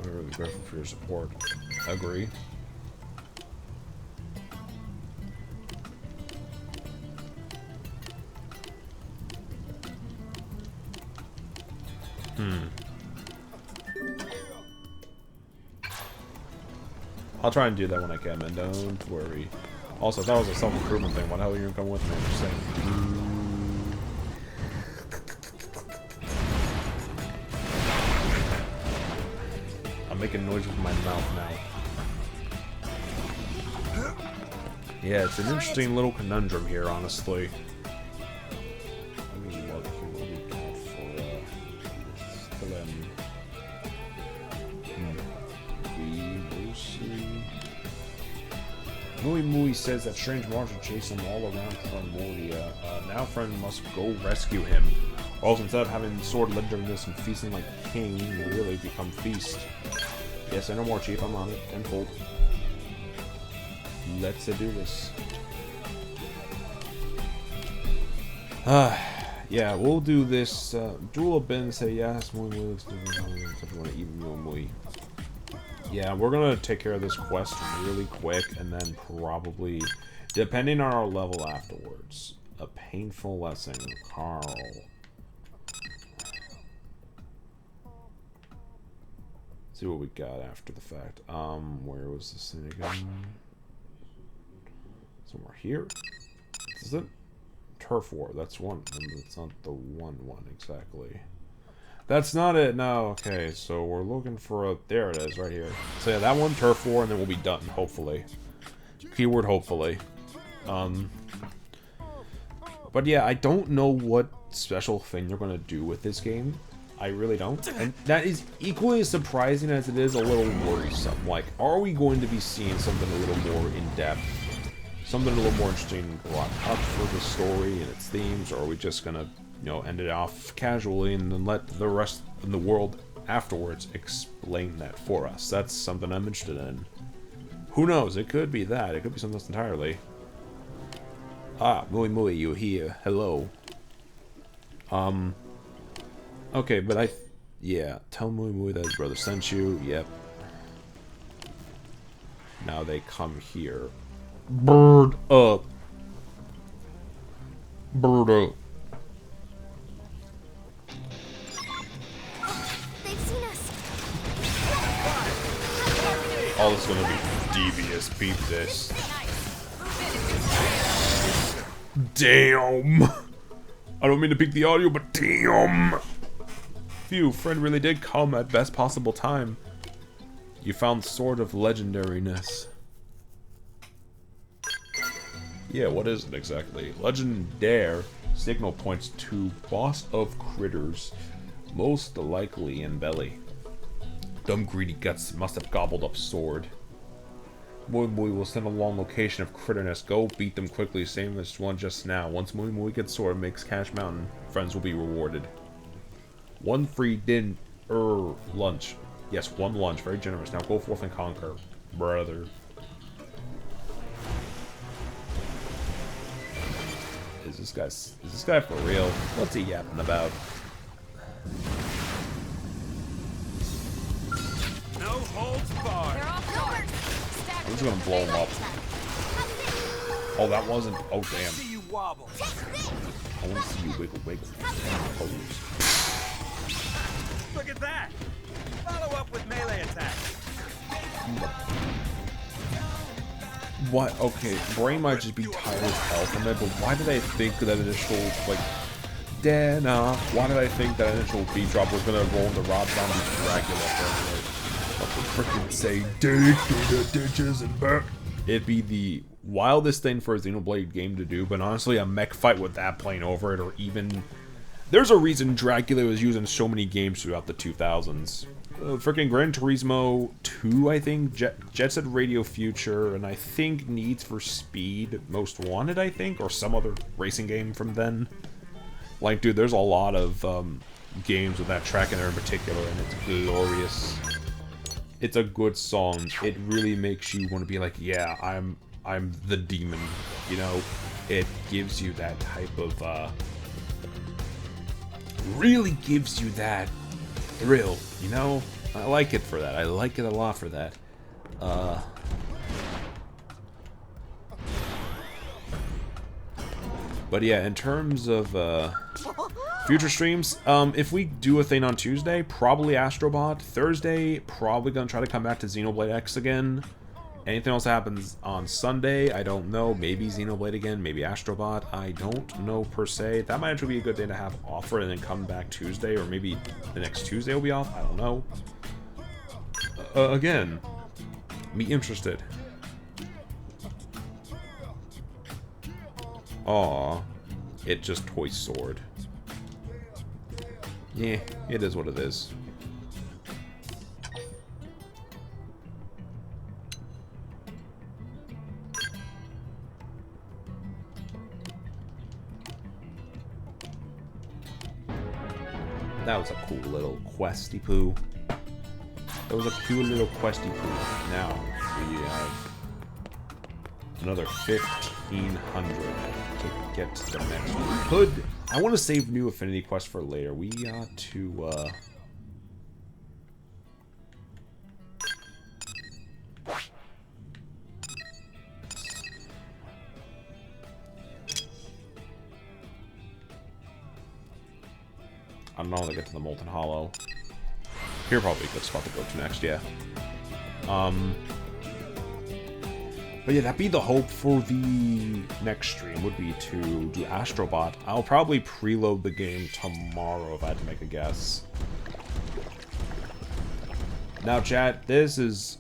We're grateful for your support. Agree. I'll try and do that when I can, man. Don't worry. Also, if that was a self-improvement thing, why the hell are you gonna come with me? I'm just saying. I'm making noise with my mouth now. Yeah, it's an interesting little conundrum here, honestly. Let me look here what we got for Mui says that strange monster chased him all around Primordia. Now friend must go rescue him. Also, instead of having sword legendariness and feasting like king, you really become feast. Yes, I know more, Chief. I'm on it. Tenfold. Let's do this. Yeah, we'll do this. Jewel of Ben say yes. Mui looks Mui. Yeah, we're gonna take care of this quest really quick, and then probably, depending on our level afterwards, a painful lesson. Carl. See what we got after the fact. Where was this thing again? Somewhere here. Is it? Turf War. That's one. That's not the one exactly. That's not it. No. Okay. So we're looking for a. There it is, right here. So yeah, that one, Turf War, and then we'll be done. Hopefully. Keyword hopefully. But yeah, I don't know what special thing you're gonna do with this game. I really don't. And that is equally as surprising as it is a little worrisome. Like, are we going to be seeing something a little more in-depth? Something a little more interesting brought up for the story and its themes? Or are we just gonna, you know, end it off casually and then let the rest of the world afterwards explain that for us? That's something I'm interested in. Who knows? It could be that. It could be something else entirely. Ah, Mui, you here. Hello. Okay, but yeah, tell Mui that his brother sent you. Yep. Now they come here. Bird up. Bird up. They've seen us. Oh, this is gonna be devious. Beat this. Damn. I don't mean to peak the audio, but damn. Phew, friend really did come at best possible time. You found Sword of Legendariness. Yeah, what is it exactly? Legendaire signal points to boss of critters, most likely in belly. Dumb greedy guts must have gobbled up sword. Mui will send a long location of critterness. Go beat them quickly, same as one just now. Once Mui gets sword, makes Cash Mountain, friends will be rewarded. One free lunch. Yes, one lunch. Very generous. Now go forth and conquer, brother. Is this guy for real? What's he yapping about? No holds barred. I'm just gonna blow him up. Oh, that wasn't. Oh, damn. See you wobble. I want to see you wiggle. Pose. Look at that! Follow up with melee attack. What? Okay, brain might just be tired as hell from it, but why did I think that initial, like, Dana? Why did I think that initial beat drop was gonna roll into Rob Zombie's Dracula for like, freaking say, dig through the ditches and back? It'd be the wildest thing for a Xenoblade game to do, but honestly, a mech fight with that playing over it, or even... There's a reason Dracula was used in so many games throughout the 2000s. Freaking Gran Turismo 2, I think, Jet Set Radio Future, and I think Needs for Speed Most Wanted, I think, or some other racing game from then. Like, dude, there's a lot of games with that track in there in particular, and it's glorious. It's a good song. It really makes you want to be like, yeah, I'm the demon, you know? It gives you that type of, really gives you that thrill, you know? I like it for that. I like it a lot for that. But yeah, in terms of future streams, if we do a thing on Tuesday, probably Astrobot. Thursday, probably gonna try to come back to Xenoblade X again. Anything else happens on Sunday, I don't know. Maybe Xenoblade again, maybe Astrobot. I don't know per se. That might actually be a good day to have off for it and then come back Tuesday, or maybe the next Tuesday will be off. I don't know. Again, be interested. Aw, it just toy sword. Yeah, it is what it is. That was a cool little questy poo. That was a cute little questy poo. Now, we have another 1,500 to get to the next one. I want to save new affinity quest for later. We got to, I don't know how to get to the Molten Hollow. Here probably a good spot to go to next, yeah. But yeah, that'd be the hope for the next stream, would be to do Astrobot. I'll probably preload the game tomorrow if I had to make a guess. Now chat, this is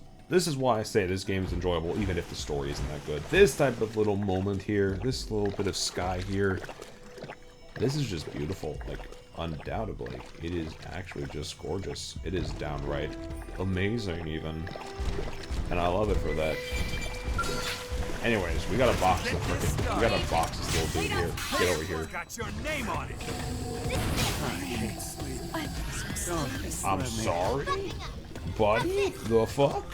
why I say this game is enjoyable, even if the story isn't that good. This type of little moment here, this little bit of sky here, this is just beautiful, like, undoubtedly. It is actually just gorgeous. It is downright amazing, even. And I love it for that. Anyways, we got a box to frickin', we got a box to still do here. Get over here. Got your name on it. I'm sorry? Buddy? The fuck?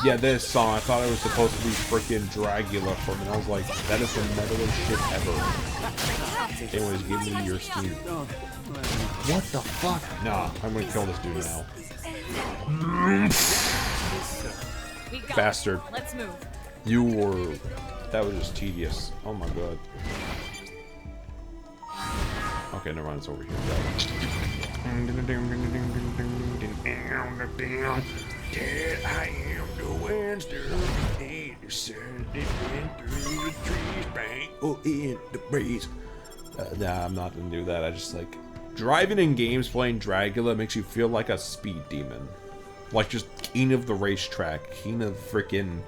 Yeah, this song, I thought it was supposed to be freaking Dracula for me. I was like, that is the metalest shit ever. Anyways, give me your Steam. What the fuck? Nah, I'm gonna kill this dude now. Bastard. Let's move. You were... That was just tedious. Oh my god. Okay, never mind, it's over here. I am the Wednesday, through the trees, bang, oh, in the breeze. Nah, I'm not gonna do that. I just like driving in games playing Dracula makes you feel like a speed demon, like just king of the racetrack, king of freaking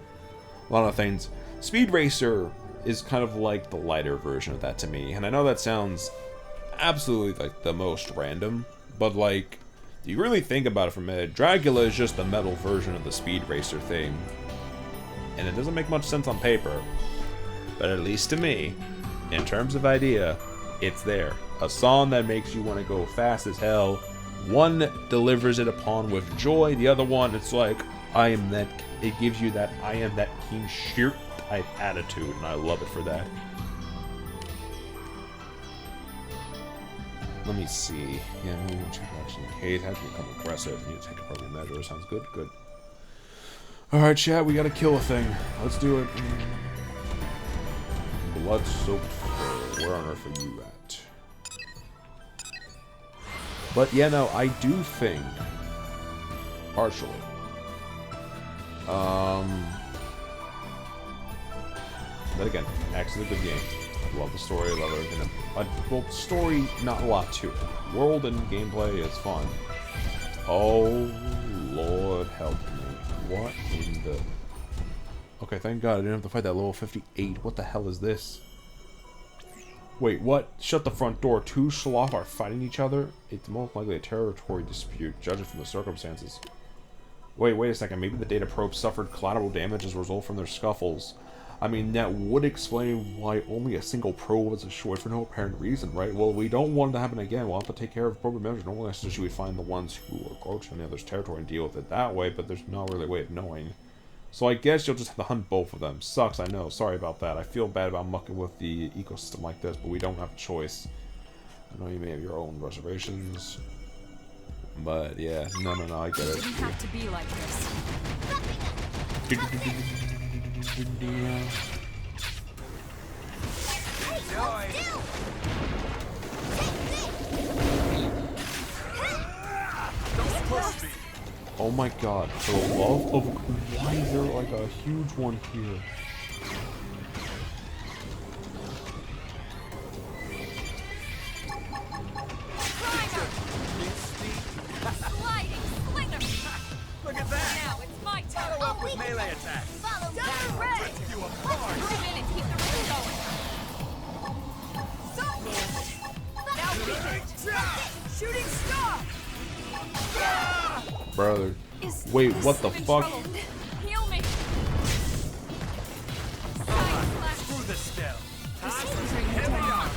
a lot of things. Speed Racer is kind of like the lighter version of that to me, and I know that sounds absolutely like the most random, but like, you really think about it for a minute, Dracula is just the metal version of the Speed Racer thing. And it doesn't make much sense on paper, but at least to me, in terms of idea, it's there. A song that makes you want to go fast as hell. One delivers it upon with joy, the other one, it's like, I am that, it gives you that I am that King Shirt type attitude, and I love it for that. Let me see. Yeah, I'm going to check out some case. Has to become aggressive. You need to take appropriate measures. Sounds good. Good. Alright, chat. We gotta kill a thing. Let's do it. Blood-soaked fur. Where on earth are you at? But yeah, no, I do think, partially, then again, X is a good game. I love the story, I love everything. Well, story, not a lot to it. World and gameplay is fun. Oh, Lord help me. What in the... Okay, thank God I didn't have to fight that level 58. What the hell is this? Wait, what? Shut the front door. Two Shaloff are fighting each other? It's most likely a territory dispute, judging from the circumstances. Wait a second. Maybe the data probe suffered collateral damage as a result from their scuffles. I mean, that would explain why only a single probe was destroyed for no apparent reason, right? Well, we don't want it to happen again. We'll have to take care of probe measures. Normally, I suggest we find the ones who are encroaching on the other's territory and deal with it that way, but there's no really way of knowing. So I guess you'll just have to hunt both of them. Sucks, I know. Sorry about that. I feel bad about mucking with the ecosystem like this, but we don't have a choice. I know you may have your own reservations. But yeah, no, I get it. It didn't have to be like this. Oh my God, for the love of... Why is there like a huge one here? Look at that! Now it's my turn. Follow up with melee attacks. Follow me. Ready. Rip you apart. Move in and keep the race going. Now begin. Shooting star. Brother. Wait, what the fuck? Heal me. Through the step. Heavy armor.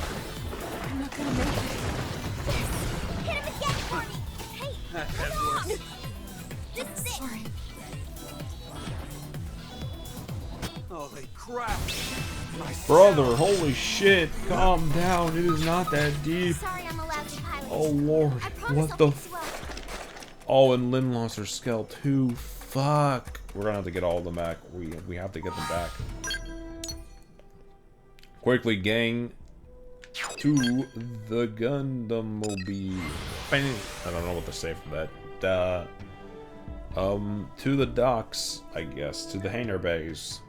I'm not gonna make it. Hit him again for me! Hey, come on! This is it! Sorry. Holy crap! Brother, holy shit. Calm down. It is not that deep. Sorry I'm allowed to pilot. Oh Lord. What the f... Oh, and Lynn lost her skull too. Fuck. We're gonna have to get all of them back. We have to get them back. Quickly, gang. To the Gundam Mobile. I don't know what to say for that. To the docks, I guess. To the hangar bays.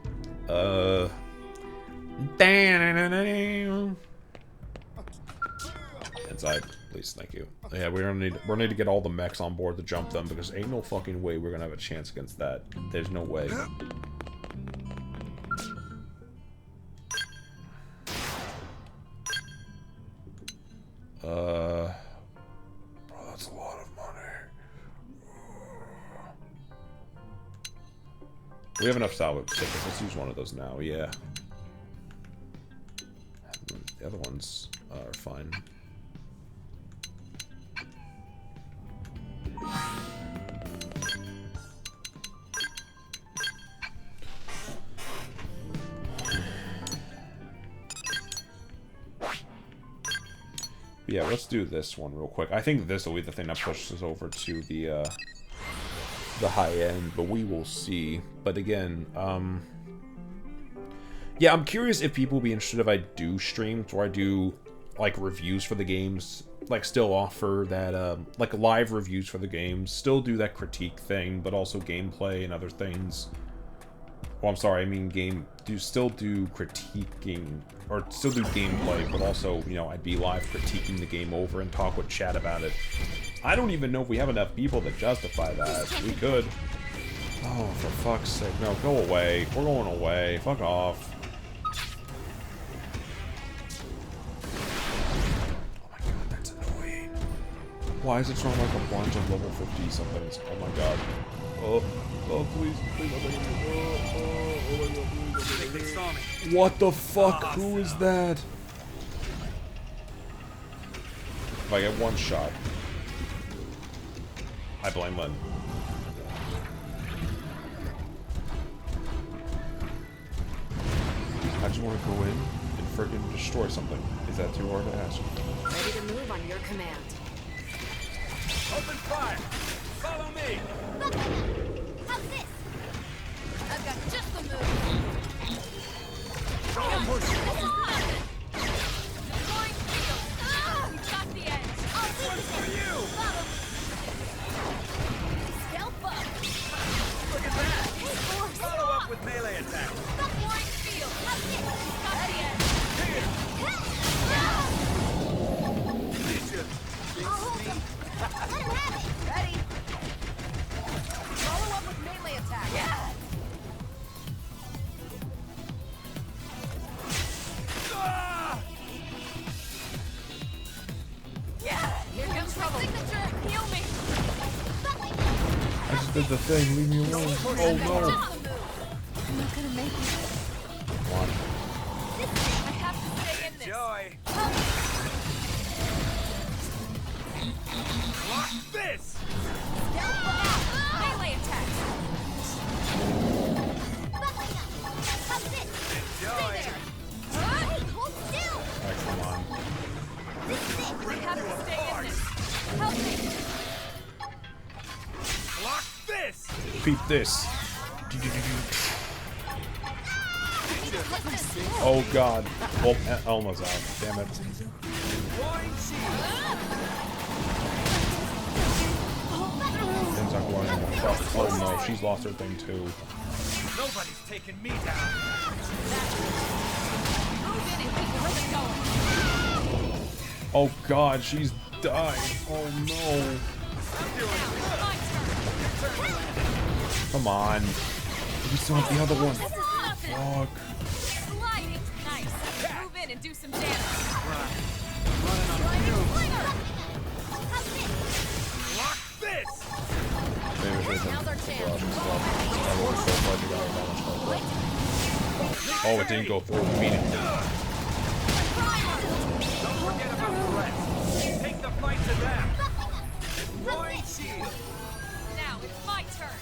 Inside, please, thank you. Yeah, we're gonna need to get all the mechs on board to jump them because ain't no fucking way we're gonna have a chance against that. There's no way. Bro, that's a lot of money. We have enough salvage tickets. Let's use one of those now. Yeah. The other ones are fine. Yeah, let's do this one real quick. I think this will be the thing that pushes us over to the high end, but we will see. But again, yeah, I'm curious if people will be interested if I do streams or I do like reviews for the games, like still offer that like live reviews for the games, still do that critique thing, but also gameplay and other things. Well, I'm sorry, I mean still do critiquing, or still do gameplay, but also, you know, I'd be live critiquing the game over and talk with chat about it. I don't even know if we have enough people to justify that. We could. Oh, for fuck's sake. No, go away. We're going away. Fuck off. Oh my god, that's annoying. Why is it showing like a bunch of level 50 somethings? Oh my god. Oh, please, please, oh my god, please. What the fuck? Who is that? If I get one shot, I blame Lynn. I just want to go in and freaking destroy something. Is that too hard to ask? Ready to move on your command. Open fire! Follow me! How's this? I've got just the move. Don't push it! just did the thing. Leave me alone. Oh no. I'm not gonna make it. Come on. I have to stay in this. Enjoy. Block this! Melee attack. Enjoy. Alright, come on. I have to stay in this. Help me. Block this! Beat this. Oh god. Oh, Elma's out. Damn it. Things aren't going on. Oh no, she's lost her thing too. Nobody's taking me down. Oh god, she's died. Oh no. Come on. We still have the other one. Fuck. Sliding. Nice. Move in and do some damage. Block this! Now's our chance. Oh, it didn't go through immediately. Don't forget about the rest. Take the fight to them. Void shield. Now it's my turn.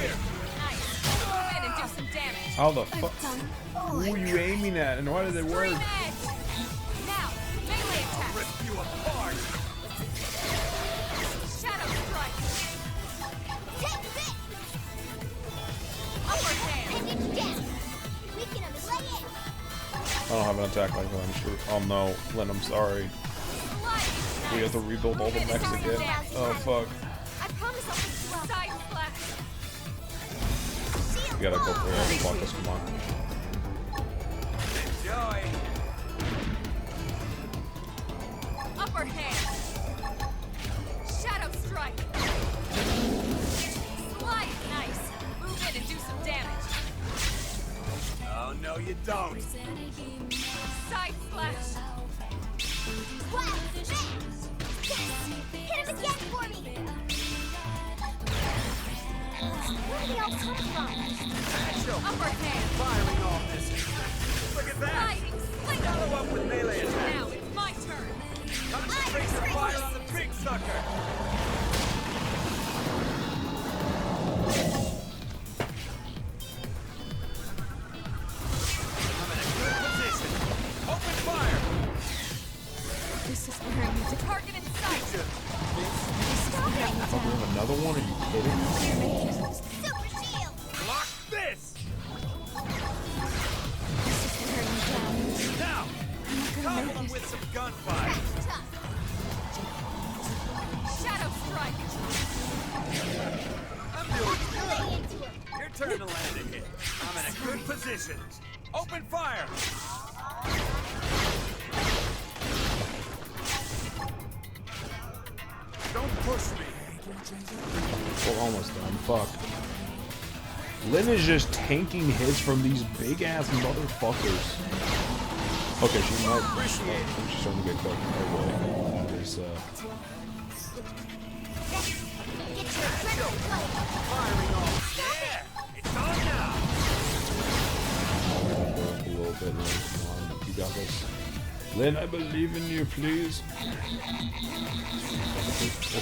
Here. Nice. Move in and do some damage. How the fuck? Who are you aiming at and why did it work? Extreme edge. Now, melee attack. Rip you apart. Shadow strike. Upper hand. I don't have an attack like that, I'm sure. Oh no, Lynn, I'm sorry. We have to rebuild all the mechs again. Oh fuck. I promise I'll fix you up. Side slash. We gotta go for it. Block this, come on. Enjoy. Upper hand. Shadow strike. Slide. Nice. Move in and do some damage. Oh, no, you don't. Side slash. Hit him again for me! Where did they all come from? Upper hand. Firing all this. Look at that. Sliding. Sling. Follow up with melee attack. Now it's my turn. Concentrate your fire on the big sucker. I'm in a good position. Open fire. This is where I need to target in sight. Stop it! Oh, we have another one? Are you kidding? Super shield! Block this. Now, couple them with some gunfire. Shadow strike. I'm doing good. Your turn to land a hit. I'm in a good position. Open fire. Don't push me. We're almost done. Fuck. Lynn is just tanking hits from these big ass motherfuckers. Okay, she might. Oh, she's starting to get cooked. Oh boy. There's Firing all. Yeah, it's on now. a little bit. Lynn. Come on, you got this. Lynn, I believe in you, please.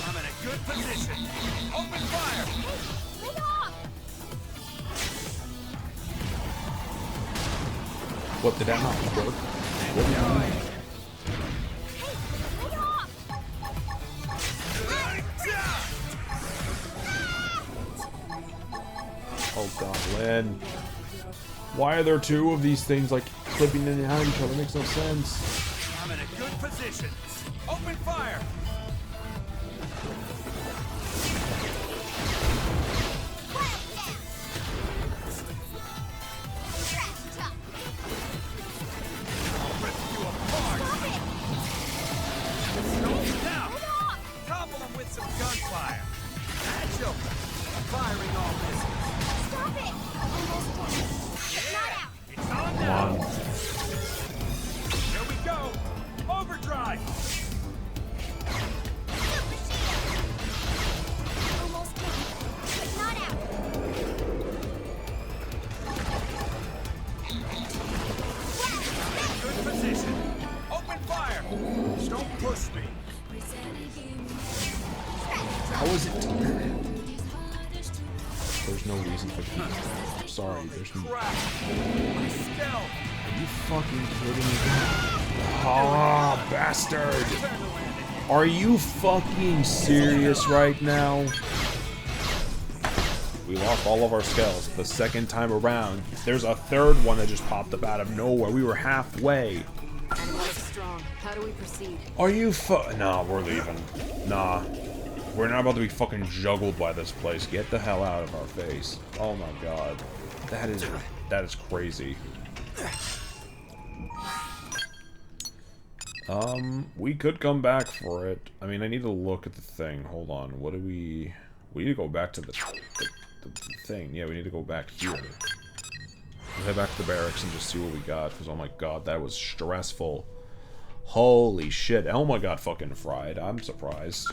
I'm in a good position. Open fire. Lay off! What, did that not work? What did you Lay off! Oh god, Lynn. Why are there two of these things like clipping in and out of each other? It makes no sense. I'm in a good position. Open fire. I'll rip you apart. Now, topple them with some gunfire. Agile. Firing all missiles. Stop it! Almost done. Not out! It's on Come now. on. Here we go. Overdrive. position. Open fire. Don't push me. How is it? There's no reason for that. Sorry, there's no. My stealth. Are you fucking kidding me? Ah, bastard! Are you fucking serious right now? We lost all of our skulls the second time around. There's a third one that just popped up out of nowhere. We were halfway. Strong. How do we proceed? Are you Nah, we're leaving. Nah. We're not about to be fucking juggled by this place. Get the hell out of our face. Oh my god. That is crazy. We could come back for it. I mean, I need to look at the thing. Hold on. What do we need to go back to the thing. Yeah, we need to go back here. We'll head back to the barracks and just see what we got. Because, oh my god, that was stressful. Holy shit. Elma got fucking fried. I'm surprised.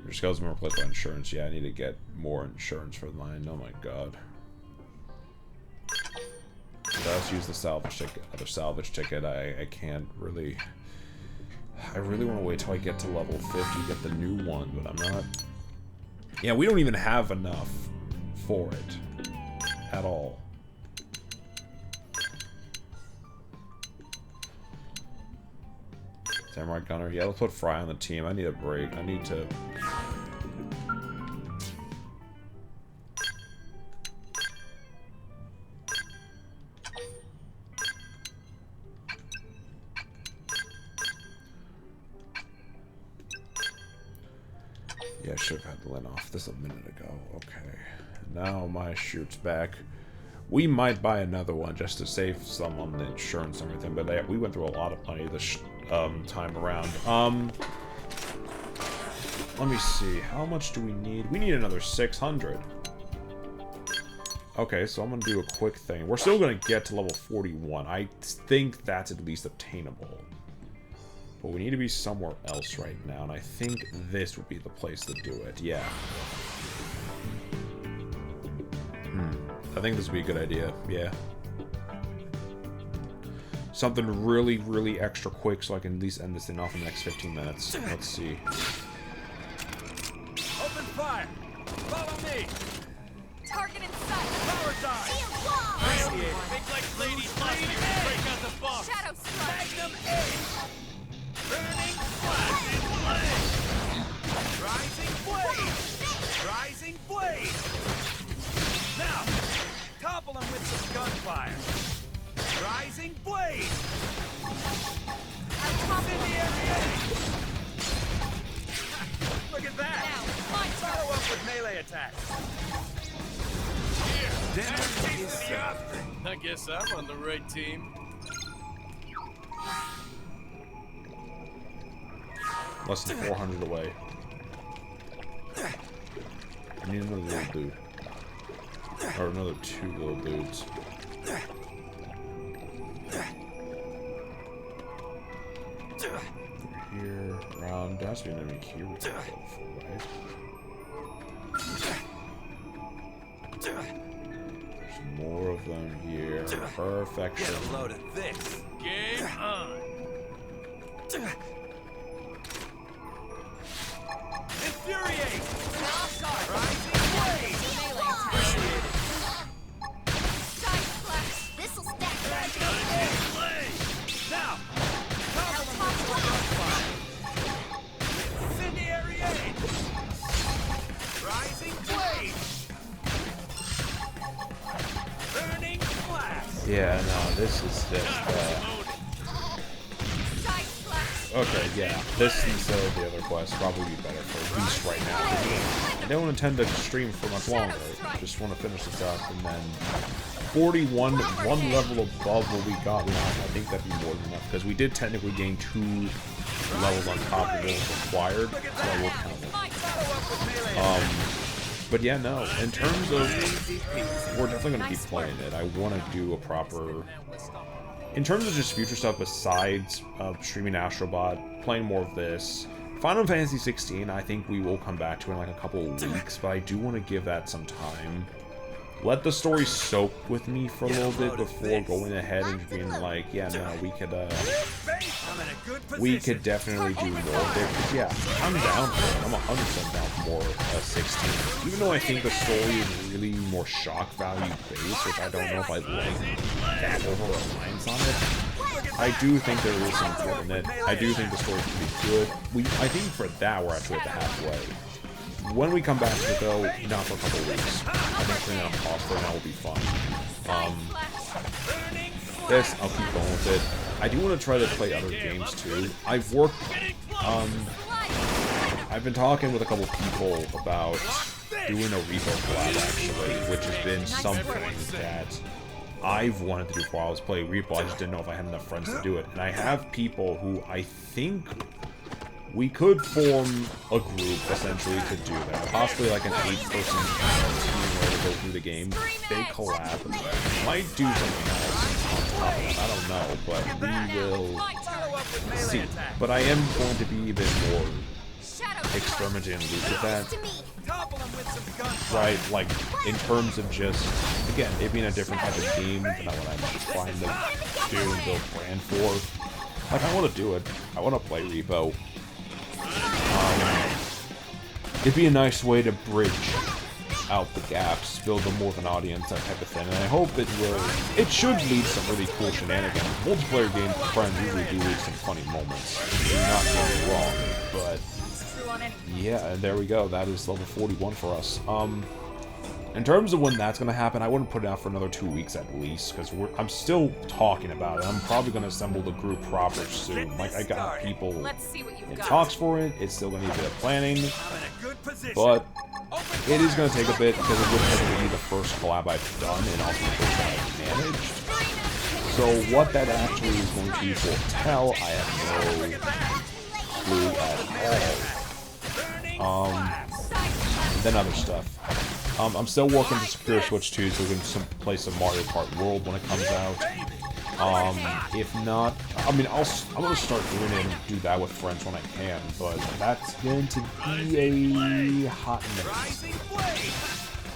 Your skills have been replaced by insurance. Yeah, I need to get more insurance for mine. Oh my god. Let's use the salvage ticket. Other salvage ticket. I can't really. I really want to wait till I get to level 50 to get the new one, but I'm not. Yeah, we don't even have enough for it at all. Samurai Gunner. Yeah, let's put Fry on the team. I need a break. I need to. Yeah, I should have had the lint off this a minute ago. Okay. Now my shoot's back. We might buy another one just to save some on the insurance and everything, but we went through a lot of money this time around. Let me see. How much do we need? We need another 600. Okay, so I'm going to do a quick thing. We're still going to get to level 41. I think that's at least obtainable. But we need to be somewhere else right now, and I think this would be the place to do it. Yeah. I think this would be a good idea. Yeah. Something really, really extra quick so I can at least end this thing off in the next 15 minutes. Let's see. Open fire. Follow me. Target in sight. Power dive. Big like ladies break out the box. Shadow strike. Magnum A. Burning flash in flame! Rising blade! Rising blade! Now, topple him with some gunfire! Rising blade! Incendiary! Look at that! Follow up with melee attacks! I guess I'm on the right team. Less than 400 away. I need another little dude. Or another 2 little dudes. Here, around. There has to be an enemy here we can go for, right? There's more of them here. Perfection. Get a load of this. Game on. Infuriate! Rising blade! Side splash! This'll stack Now! Incendiary aid! Rising blade! Burning blast! Yeah, no, this is just, okay, yeah, this instead of the other quest probably be better for at least right now. I don't intend to stream for much longer. I just want to finish this up, and then 41, one level above what we got. I think that'd be more than enough because we did technically gain 2 levels on top of what was required, so I will count it. But yeah, no. In terms of, we're definitely gonna keep playing it. I want to do a proper. In terms of just future stuff besides streaming Astrobot, playing more of this, Final Fantasy 16, I think we will come back to in like a couple of weeks, but I do want to give that some time. let the story soak with me for a little bit before going ahead and being like, yeah, no, we could definitely do more of it. 'Cause, yeah, I'm down for it. I'm 100% down for more 16. Even though I think the story is really more shock value based, which I don't know if I like that over reliance on it. I do think there is some good in it. I do think the story's pretty good. I think for that we're actually at the halfway. When we come back to it, though, not for a couple of weeks. I think putting it on pause for now will be fun. This, I'll keep going with it. I do want to try to play other games, too. I've been talking with a couple people about doing a Repo collab, actually, which has been something that I've wanted to do for a while. I was playing Repo, I just didn't know if I had enough friends to do it. And I have people who I think we could form a group, essentially, to do that. Possibly like an 8-person team where we go through the game. They collab. Might do something else on top of that. I don't know, but we will see. But I am going to be a bit more experimenting and loose with that. Right, like, in terms of just, again, it being a different type of game than what I'm trying to do and build brand for. Like, I want to do it. I want to play Repo. It'd be a nice way to bridge out the gaps, build more of an audience, that type of thing, and I hope it will. It should lead to some really cool shenanigans. Multiplayer games with friends usually do lead some funny moments. You're not getting me wrong, but yeah, and there we go. That is level 41 for us. In terms of when that's going to happen, I wouldn't put it out for another 2 weeks at least, because I'm still talking about it. I'm probably going to assemble the group proper soon. Like, I got people in talks for it. It's still going to need a bit of planning, but it is going to take a bit, because it would technically be the first collab I've done, and also the first one I've managed. So what that actually is going to foretell, I have no clue at all. And then other stuff. I'm still working to secure Switch 2 so we can play some Mario Kart World when it comes out. If not, I mean, I'm going to start doing it and do that with friends when I can, but that's going to be a hot mess,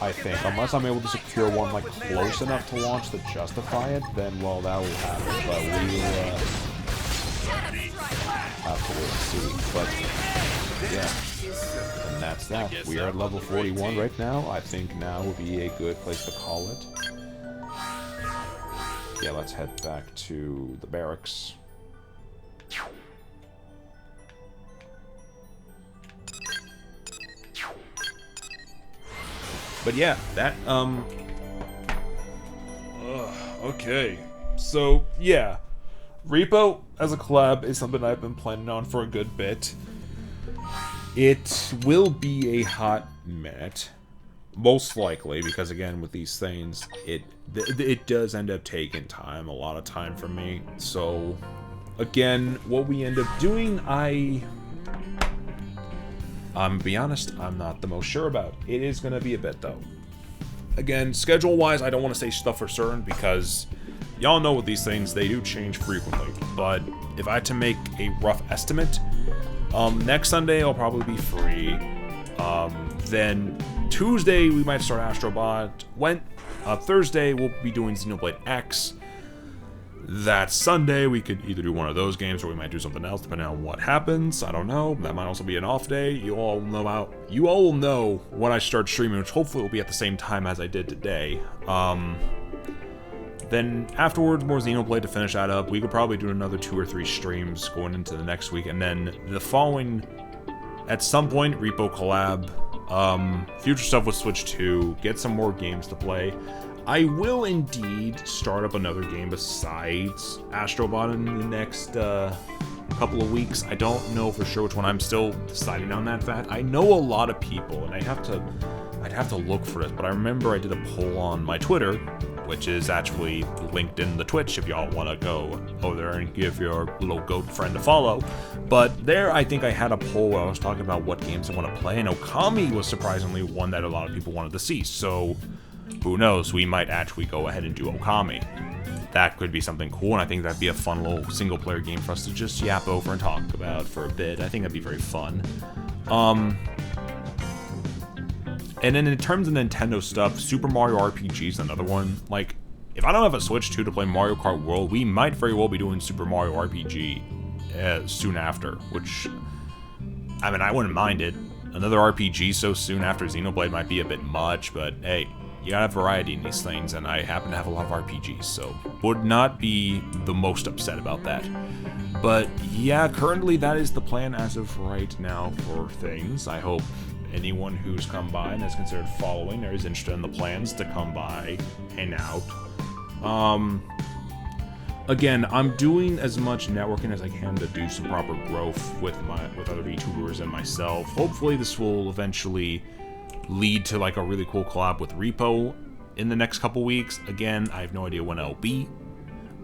I think. Unless I'm able to secure one, like, close enough to launch to justify it, then, well, that will happen, but we will, have to wait and see, but, yeah. And that's that. We are at level 41 right now. I think now would be a good place to call it. Yeah, let's head back to the barracks. But yeah, that, okay. So, yeah. Repo as a collab is something I've been planning on for a good bit. It will be a hot minute, most likely, because again, with these things, it does end up taking time, a lot of time for me. So, again, what we end up doing, I'm gonna be honest, I'm not the most sure about. It is gonna be a bit, though. Again, schedule-wise, I don't want to say stuff for certain, because y'all know with these things, they do change frequently. But if I had to make a rough estimate, next Sunday I'll probably be free. Then Tuesday we might start Astrobot. Thursday we'll be doing Xenoblade X. That Sunday we could either do one of those games or we might do something else depending on what happens. I don't know. That might also be an off day. You all will know when I start streaming, which hopefully will be at the same time as I did today. Then afterwards, more Xenoblade to finish that up. We could probably do another 2 or 3 streams going into the next week, and then the following, at some point, Repo collab, future stuff with Switch 2, get some more games to play. I will indeed start up another game besides Astrobot in the next couple of weeks. I don't know for sure which one. I'm still deciding on that fact. I know a lot of people, and I'd have to look for this, but I remember I did a poll on my Twitter, which is actually linked in the Twitch if y'all want to go over there and give your little goat friend a follow. But there, I think I had a poll where I was talking about what games I want to play, and Okami was surprisingly one that a lot of people wanted to see. So, who knows, we might actually go ahead and do Okami. That could be something cool, and I think that'd be a fun little single-player game for us to just yap over and talk about for a bit. I think that'd be very fun. And then in terms of Nintendo stuff, Super Mario RPG is another one. Like, if I don't have a Switch 2 to play Mario Kart World, we might very well be doing Super Mario RPG soon after, which, I mean, I wouldn't mind it. Another RPG so soon after Xenoblade might be a bit much, but hey, you gotta have variety in these things, and I happen to have a lot of RPGs, so would not be the most upset about that. But yeah, currently that is the plan as of right now for things. I hope anyone who's come by and has considered following or is interested in the plans to come by, hang out. Again, I'm doing as much networking as I can to do some proper growth with other VTubers and myself. Hopefully this will eventually lead to like a really cool collab with Repo in the next couple weeks. Again, I have no idea when it'll be,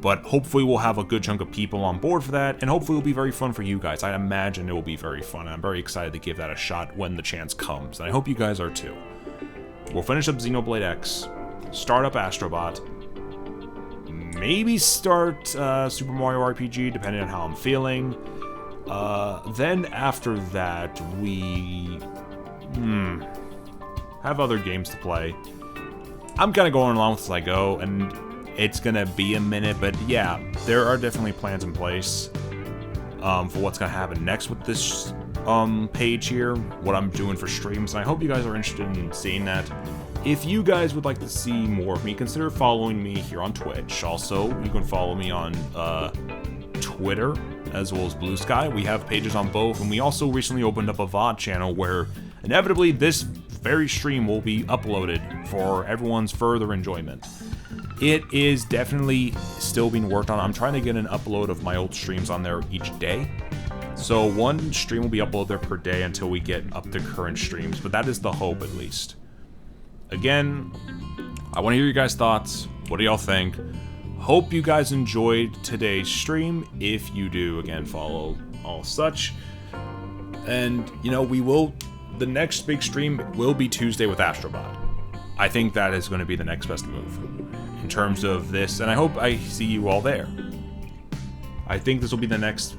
but hopefully we'll have a good chunk of people on board for that, and hopefully it'll be very fun for you guys. I imagine it will be very fun, and I'm very excited to give that a shot when the chance comes, and I hope you guys are too. We'll finish up Xenoblade X, start up Astrobot, maybe start Super Mario RPG, depending on how I'm feeling. Then after that, we have other games to play. I'm kind of going along with as I go, and it's gonna be a minute, but yeah, there are definitely plans in place for what's gonna happen next with this page here, what I'm doing for streams, and I hope you guys are interested in seeing that. If you guys would like to see more of me, consider following me here on Twitch. Also, you can follow me on Twitter as well as Blue Sky. We have pages on both, and we also recently opened up a VOD channel where inevitably this very stream will be uploaded for everyone's further enjoyment. It is definitely still being worked on. I'm trying to get an upload of my old streams on there each day. So one stream will be uploaded there per day until we get up to current streams, but that is the hope at least. Again, I want to hear your guys' thoughts. What do y'all think? Hope you guys enjoyed today's stream. If you do, again, follow all such. And, you know, the next big stream will be Tuesday with Astrobot. I think that is going to be the next best move in terms of this, and I hope I see you all there. I think this will be the next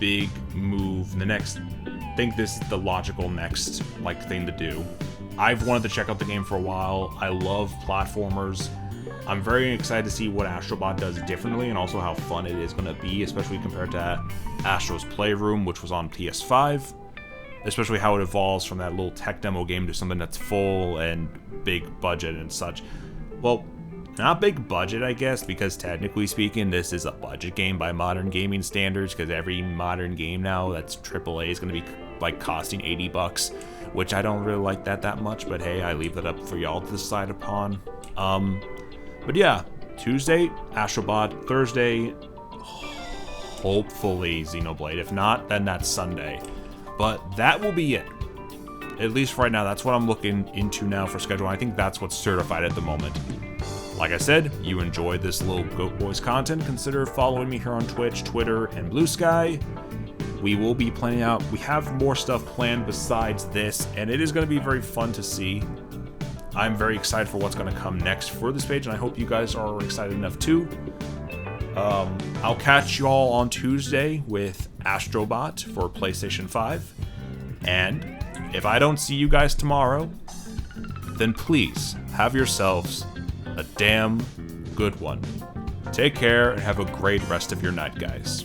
big move, I think this is the logical next, thing to do. I've wanted to check out the game for a while. I love platformers. I'm very excited to see what Astrobot does differently and also how fun it is going to be, especially compared to Astro's Playroom, which was on PS5. Especially how it evolves from that little tech demo game to something that's full and big budget and such. Well, not big budget, I guess, because technically speaking, this is a budget game by modern gaming standards, because every modern game now that's AAA is going to be costing $80, which I don't really like that much, but hey, I leave that up for y'all to decide upon. But yeah, Tuesday, Astrobot, Thursday, hopefully Xenoblade. If not, then that's Sunday. But that will be it. At least right now, that's what I'm looking into now for schedule. I think that's what's certified at the moment. Like I said, you enjoyed this little Goat Boys content, consider following me here on Twitch, Twitter, and Blue Sky. We will be planning out, we have more stuff planned besides this, and it is going to be very fun to see. I'm very excited for what's going to come next for this page, and I hope you guys are excited enough too. I'll catch you all on Tuesday with Astrobot for PlayStation 5. And if I don't see you guys tomorrow, then please have yourselves a damn good one. Take care and have a great rest of your night, guys.